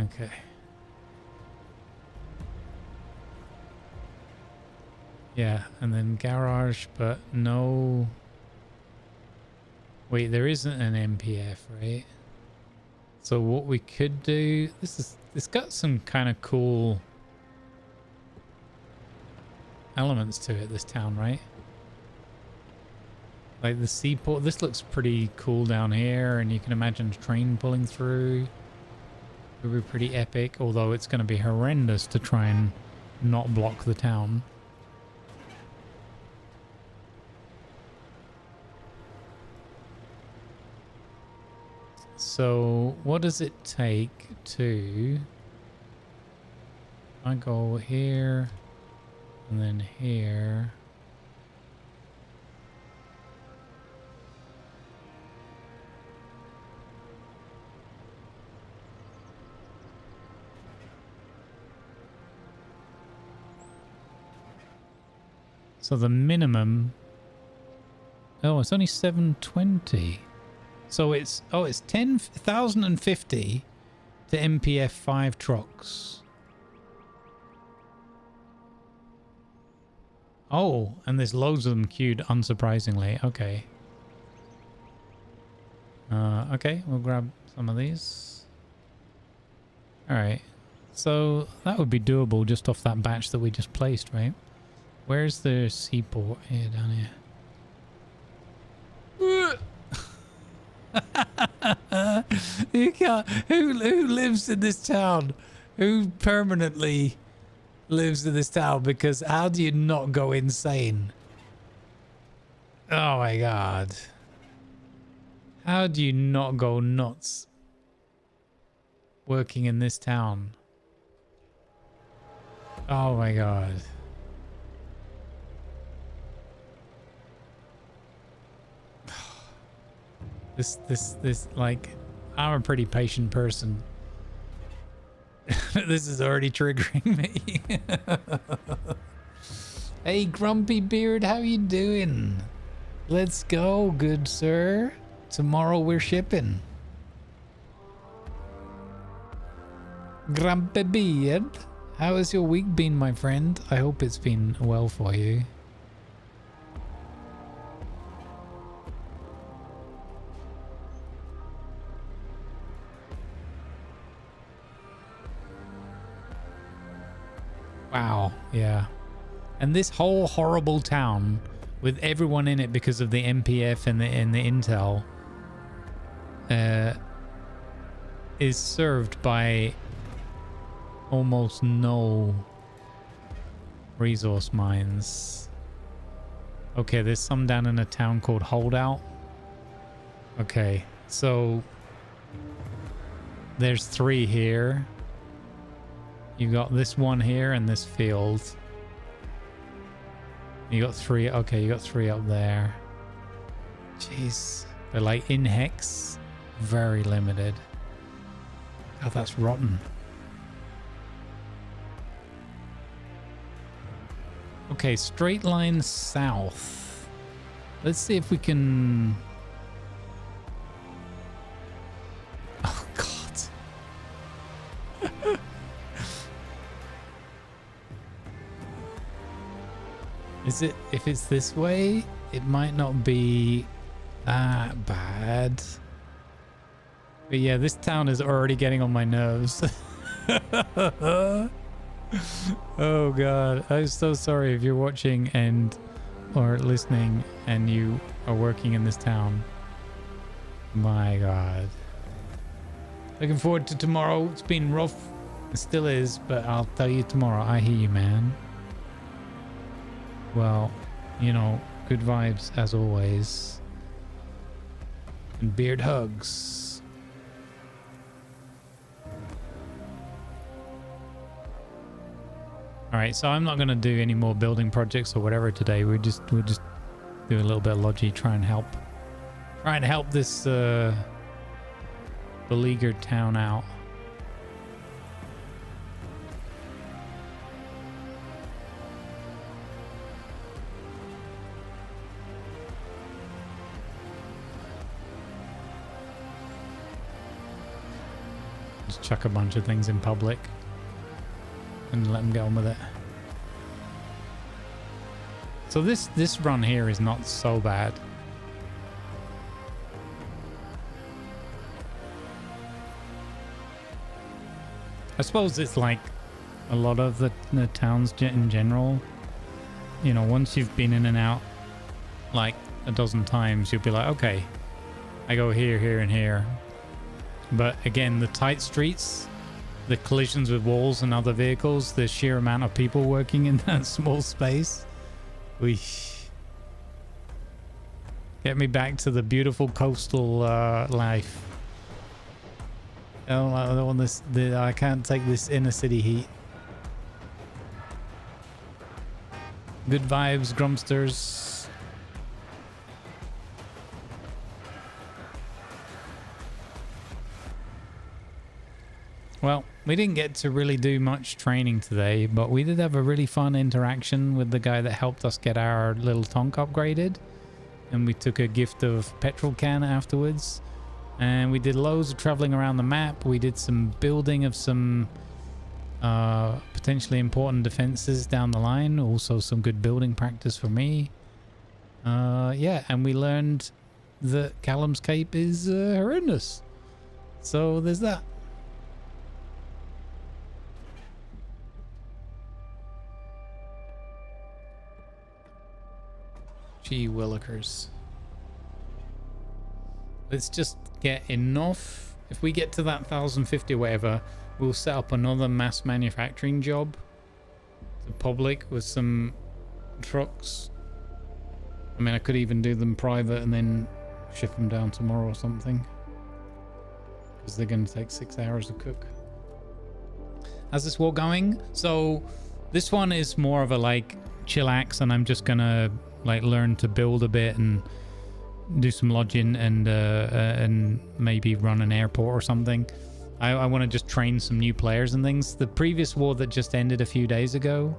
Okay. Yeah, and then garage, but no... Wait, there isn't an MPF, right? So what we could do... It's got some kind of cool elements to it, this town, right? Like the seaport. This looks pretty cool down here, and you can imagine a train pulling through. It would be pretty epic, although it's going to be horrendous to try and not block the town. So what does it take to... I go here and then here. So the minimum... Oh, it's only 720. So it's... Oh, it's 10,050 to MPF 5 trucks. Oh, and there's loads of them queued, unsurprisingly. Okay. Okay, we'll grab some of these. Alright. So that would be doable just off that batch that we just placed, right? Where's the seaport? Here, down here. You can't... Who lives in this town? Who permanently lives in this town? Because how do you not go insane? Oh my god. How do you not go nuts working in this town? Oh my god. This, like, I'm a pretty patient person. This is already triggering me. Hey, Grumpy Beard, how you doing? Let's go, good sir. Tomorrow we're shipping. Grumpy Beard, how has your week been, my friend? I hope it's been well for you. Wow, yeah. And this whole horrible town with everyone in it because of the MPF and the intel is served by almost no resource mines. Okay, there's some down in a town called Holdout. Okay, so there's 3 here. You got this one here and this field. You got 3. Okay, you got 3 up there. Jeez. But like in Hex, very limited. God, that's rotten. Okay, straight line south. Let's see if we can... Oh, God. Is it, if it's this way, it might not be that bad. But yeah, this town is already getting on my nerves. Oh god, I'm so sorry if you're watching and or listening and you are working in this town. My god. Looking forward to tomorrow. It's been rough. It still is, but I'll tell you tomorrow. I hear you, man. Well, you know, good vibes as always. And beard hugs. Alright, so I'm not going to do any more building projects or whatever today. We'll just do a little bit of logi, try and help this beleaguered town out. Just chuck a bunch of things in public and let them get on with it. So this run here is not so bad. I suppose it's like a lot of the towns in general. You know, once you've been in and out like a dozen times, you'll be like, okay, I go here, here, and here. But again, the tight streets, the collisions with walls and other vehicles, the sheer amount of people working in that small space. Get me back to the beautiful coastal life. I don't want this. I can't take this inner city heat. Good vibes, Grumsters. Well, we didn't get to really do much training today, but we did have a really fun interaction with the guy that helped us get our little tonk upgraded. And we took a gift of petrol can afterwards. And we did loads of traveling around the map. We did some building of some potentially important defenses down the line. Also some good building practice for me. Yeah, and we learned that Callum's cape is horrendous. So there's that. Gee willikers. Let's just get enough. If we get to that 1050 or whatever, we'll set up another mass manufacturing job to public with some trucks. I mean, I could even do them private and then ship them down tomorrow or something, because they're going to take 6 hours to cook. How's this war going? So this one is more of a like chillax, and I'm just gonna like learn to build a bit and do some lodging and maybe run an airport or something. I want to just train some new players and things. The previous war that just ended a few days ago,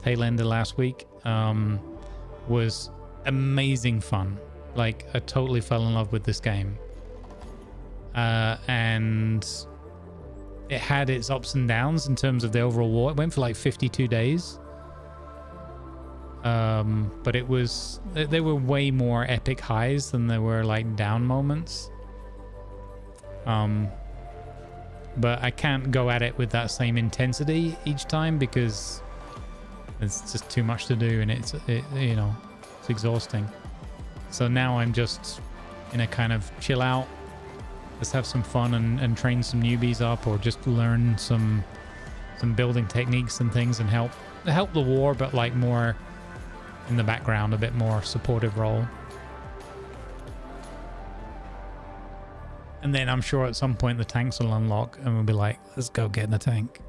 tail ended last week, was amazing fun. Like, I totally fell in love with this game. And it had its ups and downs in terms of the overall war. It went for like 52 days. But it was, there were way more epic highs than there were like down moments. But I can't go at it with that same intensity each time because it's just too much to do, and you know, it's exhausting. So now I'm just in a kind of chill out, let's have some fun and train some newbies up, or just learn some building techniques and things, and help the war, but like more in the background, a bit more supportive role. And then I'm sure at some point the tanks will unlock and we'll be like, let's go get in the tank.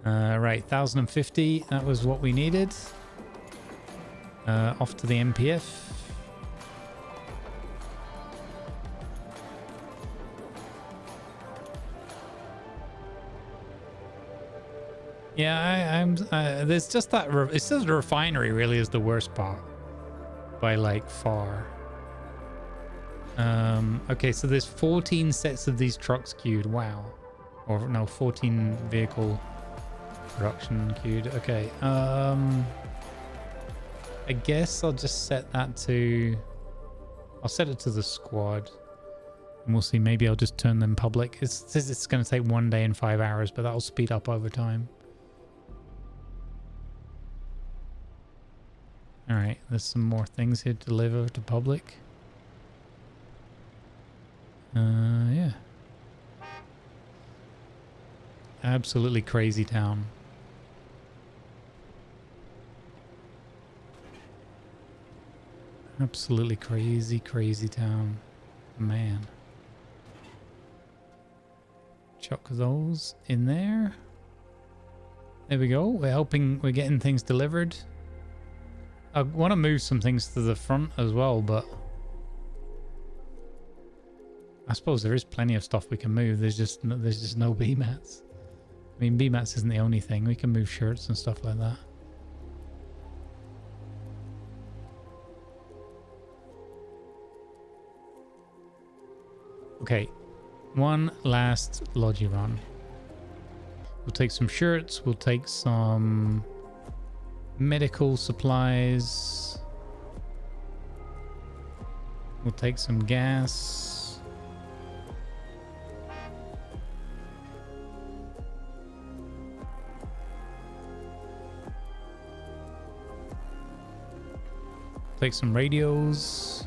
Right, 1050, that was what we needed. Off to the MPF. Yeah, I'm there's just that, it says the refinery really is the worst part by like far. Okay, so there's 14 sets of these trucks queued. Wow. Or no, 14 vehicle production queued. Okay, I guess I'll just set that to, I'll set it to the squad, and we'll see. Maybe I'll just turn them public. It says it's going to take 1 day and 5 hours, but that'll speed up over time. All right, there's some more things here to deliver to public. Yeah. Absolutely crazy town. Absolutely crazy, crazy town. Man. Chuck those in there. There we go. We're getting things delivered. I want to move some things to the front as well, but I suppose there is plenty of stuff we can move. There's just no BMATs. I mean, BMATs isn't the only thing. We can move shirts and stuff like that. Okay, one last Logi run. We'll take some shirts. We'll take some medical supplies. We'll take some gas. Take some radios.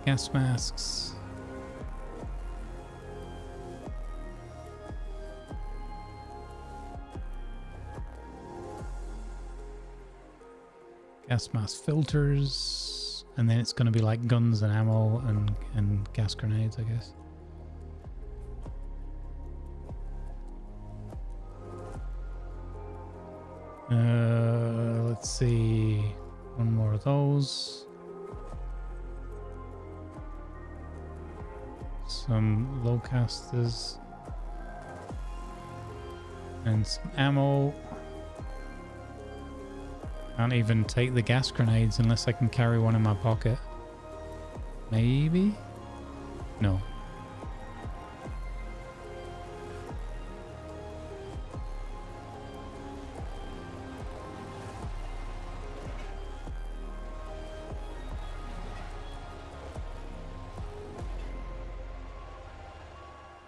Gas masks. Gas mask filters. And then it's going to be like guns and ammo and gas grenades, I guess. Let's see. One more of those. Some low casters. And some ammo. Can't even take the gas grenades unless I can carry one in my pocket. Maybe? No.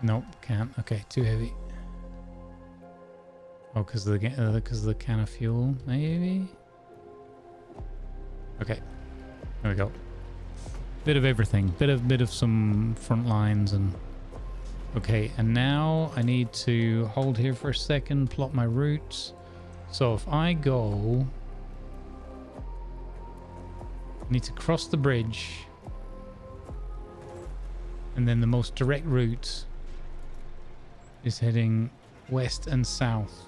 Nope, can't. Okay, too heavy. Oh, because of the can of fuel, maybe? Okay, there we go. Bit of everything. Bit of some front lines and... Okay, and now I need to hold here for a second, plot my route. So if I go... I need to cross the bridge. And then the most direct route is heading west and south.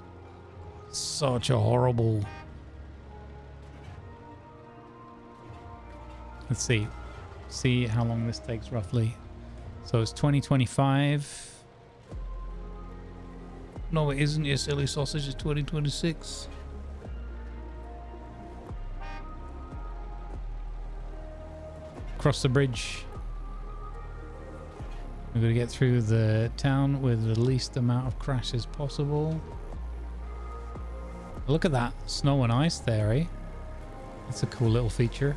Such a horrible... Let's see how long this takes roughly. So it's 2025. No, it isn't, you silly sausage. It's 2026. Cross the bridge. We're going to get through the town with the least amount of crashes possible. Look at that snow and ice there, eh? That's a cool little feature.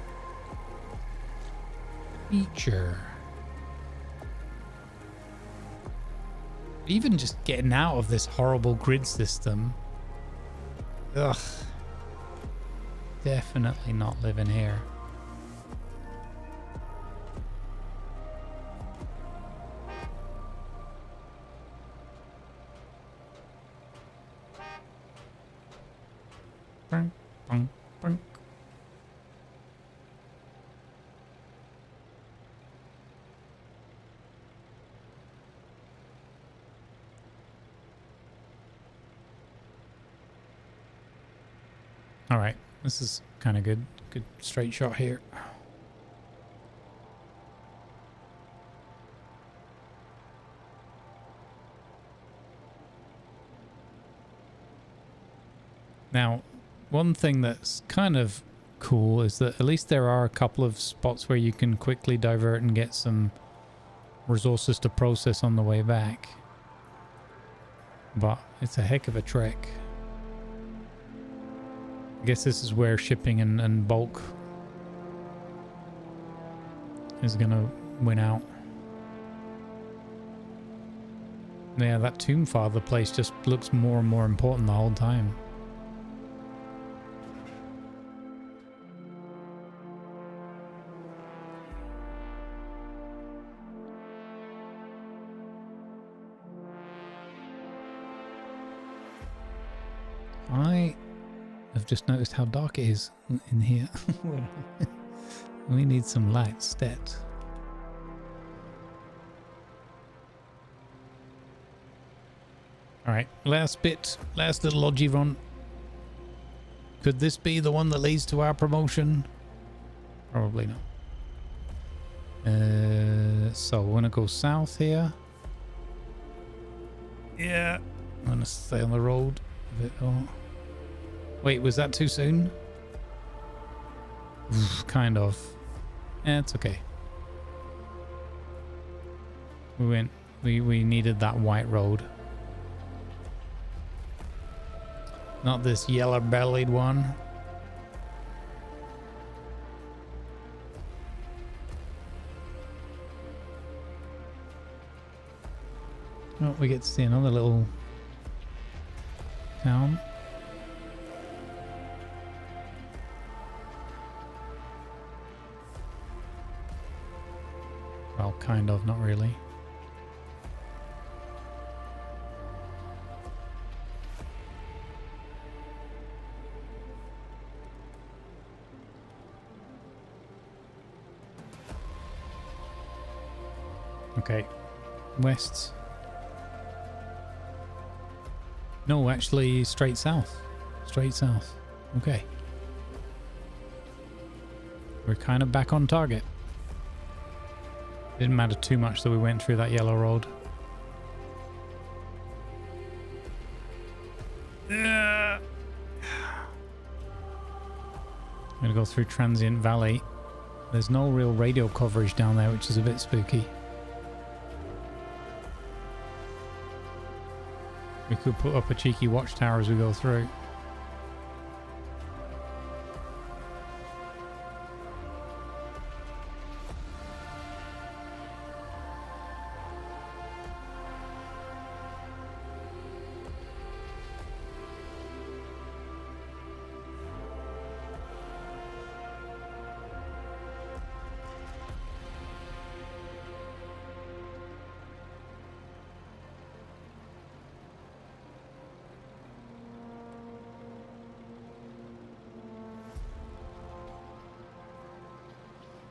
Even just getting out of this horrible grid system. Ugh. Definitely not living here. Bunk, bunk, bunk. All right, this is kind of good. Good straight shot here. Now, one thing that's kind of cool is that at least there are a couple of spots where you can quickly divert and get some resources to process on the way back. But it's a heck of a trek. I guess this is where shipping and bulk is gonna win out. Yeah, that Tomb Father place just looks more and more important the whole time. I have just noticed how dark it is in here. We need some light stat. Alright, last little lodgy run. Could this be the one that leads to our promotion? Probably not. So we're gonna go south here. Yeah, I'm gonna stay on the road a bit. Oh. Wait, was that too soon? Kind of. It's okay. We needed that white road. Not this yellow-bellied one. Oh, we get to see another little town. Well, kind of, not really. Okay, west. No, actually straight south. Straight south. Okay. We're kind of back on target. Didn't matter too much that we went through that yellow road. I'm gonna go through Transient Valley. There's no real radio coverage down there, which is a bit spooky. We could put up a cheeky watchtower as we go through.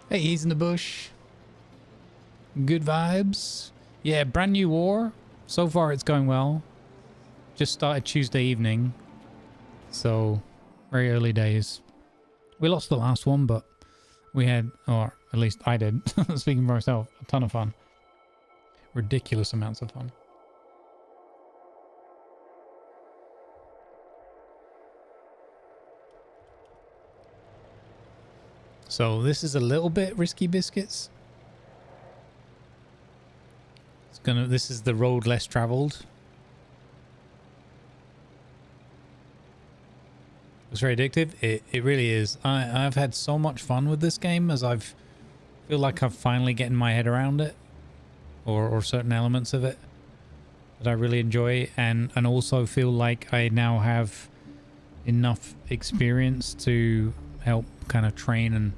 Hey, he's in the bush. Good vibes. Yeah, brand new war. So far it's going well. Just started Tuesday evening. So, very early days. We lost the last one, but we had, or at least I did, speaking for myself, a ton of fun. Ridiculous amounts of fun. So this is a little bit risky biscuits. This is the road less traveled. It's very addictive. It really is. I've had so much fun with this game as feel like I've finally getting my head around it, or certain elements of it that I really enjoy, and also feel like I now have enough experience to help kind of train and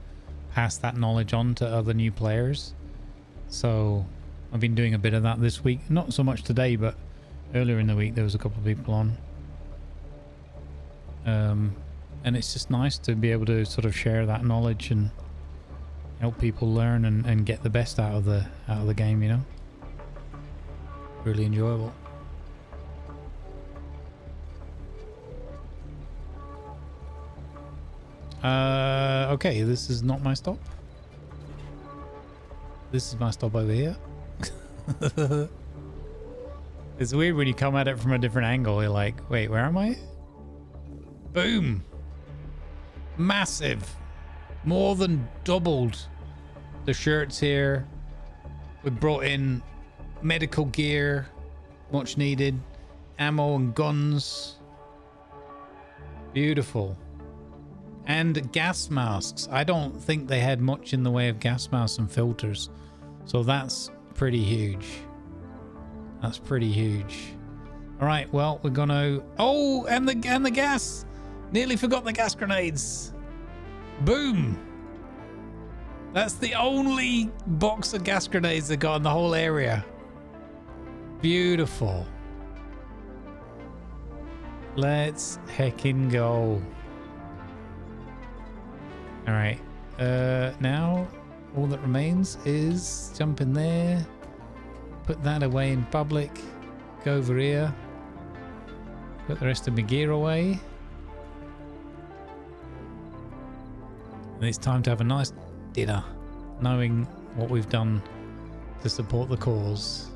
pass that knowledge on to other new players. So I've been doing a bit of that this week. Not so much today, but earlier in the week there was a couple of people on. And it's just nice to be able to sort of share that knowledge and help people learn and get the best out of the game, you know. Really enjoyable. Okay, this is not my stop. This is my stop over here. It's weird when you come at it from a different angle. You're like, wait, where am I? Boom. Massive. More than doubled the shirts here. We brought in medical gear, much needed, ammo and guns. Beautiful. And gas masks. I don't think they had much in the way of gas masks and filters. So that's pretty huge. That's pretty huge. All right, well, we're gonna... Oh, and the gas. Nearly forgot the gas grenades. Boom. That's the only box of gas grenades they got in the whole area. Beautiful. Let's heckin' go. All right. Now all that remains is jump in there, put that away in public, go over here, put the rest of my gear away. And it's time to have a nice dinner, knowing what we've done to support the cause.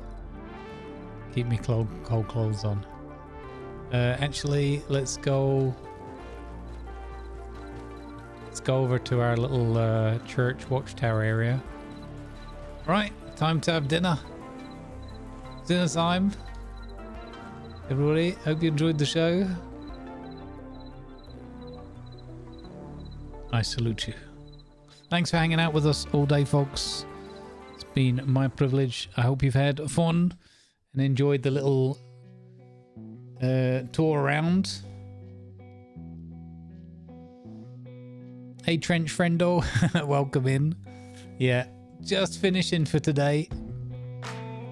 Keep me cold clothes on. Actually, let's go over to our little church watchtower area. Right, time to have dinner. Dinner time. Everybody, hope you enjoyed the show. I salute you. Thanks for hanging out with us all day, folks. It's been my privilege. I hope you've had fun and enjoyed the little tour around. Hey, Trench Friendo, welcome in. Yeah, just finishing for today.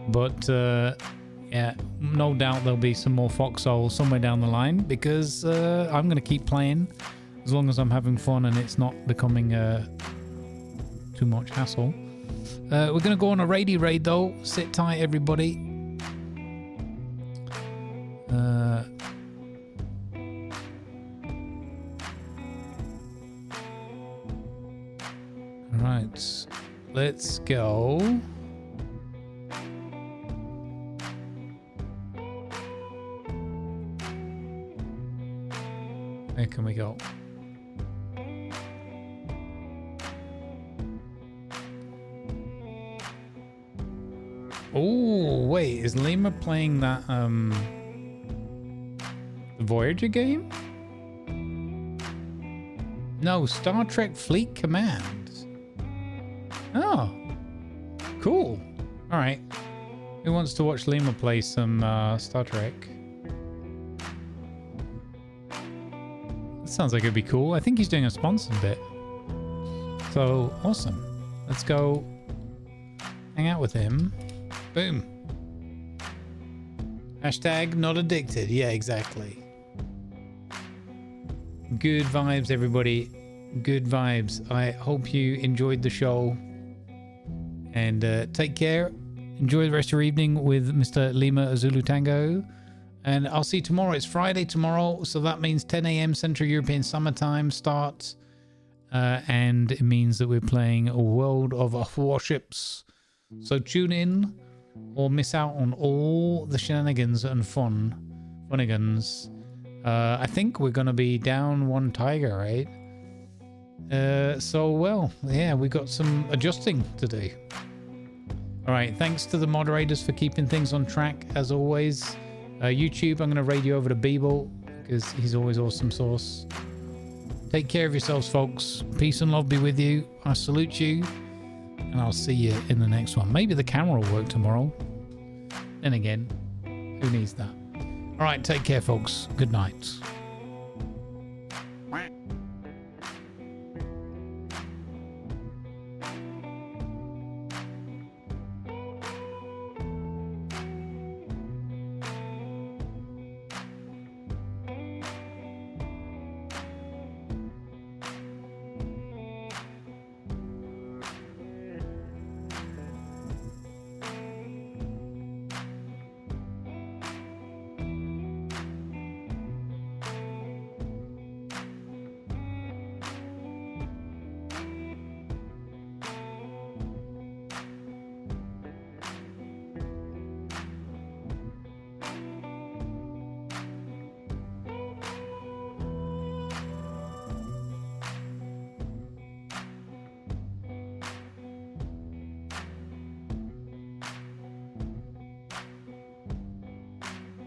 But yeah, no doubt there'll be some more Foxhole somewhere down the line, because I'm going to keep playing as long as I'm having fun and it's not becoming too much hassle. We're going to go on a raid though. Sit tight, everybody. Right, let's go. Where can we go? Oh, wait, is Lima playing that Voyager game? No, Star Trek Fleet Command. Oh, cool. All right. Who wants to watch Lima play some Star Trek? That sounds like it'd be cool. I think he's doing a sponsored bit. So, awesome. Let's go hang out with him. Boom. Hashtag not addicted. Yeah, exactly. Good vibes, everybody. Good vibes. I hope you enjoyed the show. And take care. Enjoy the rest of your evening with Mr. Lima Zulu Tango. And I'll see you tomorrow. It's Friday tomorrow. So that means 10 a.m. Central European Summertime starts. And it means that we're playing a World of Warships. So tune in or miss out on all the shenanigans and funigans. I think we're going to be down one tiger, right? So, well, yeah, we got some adjusting to do. All right, thanks to the moderators for keeping things on track, as always. YouTube, I'm going to raid you over to Beeble, because he's always awesome sauce. Take care of yourselves, folks. Peace and love be with you. I salute you, and I'll see you in the next one. Maybe the camera will work tomorrow. Then again, who needs that? All right, take care, folks. Good night.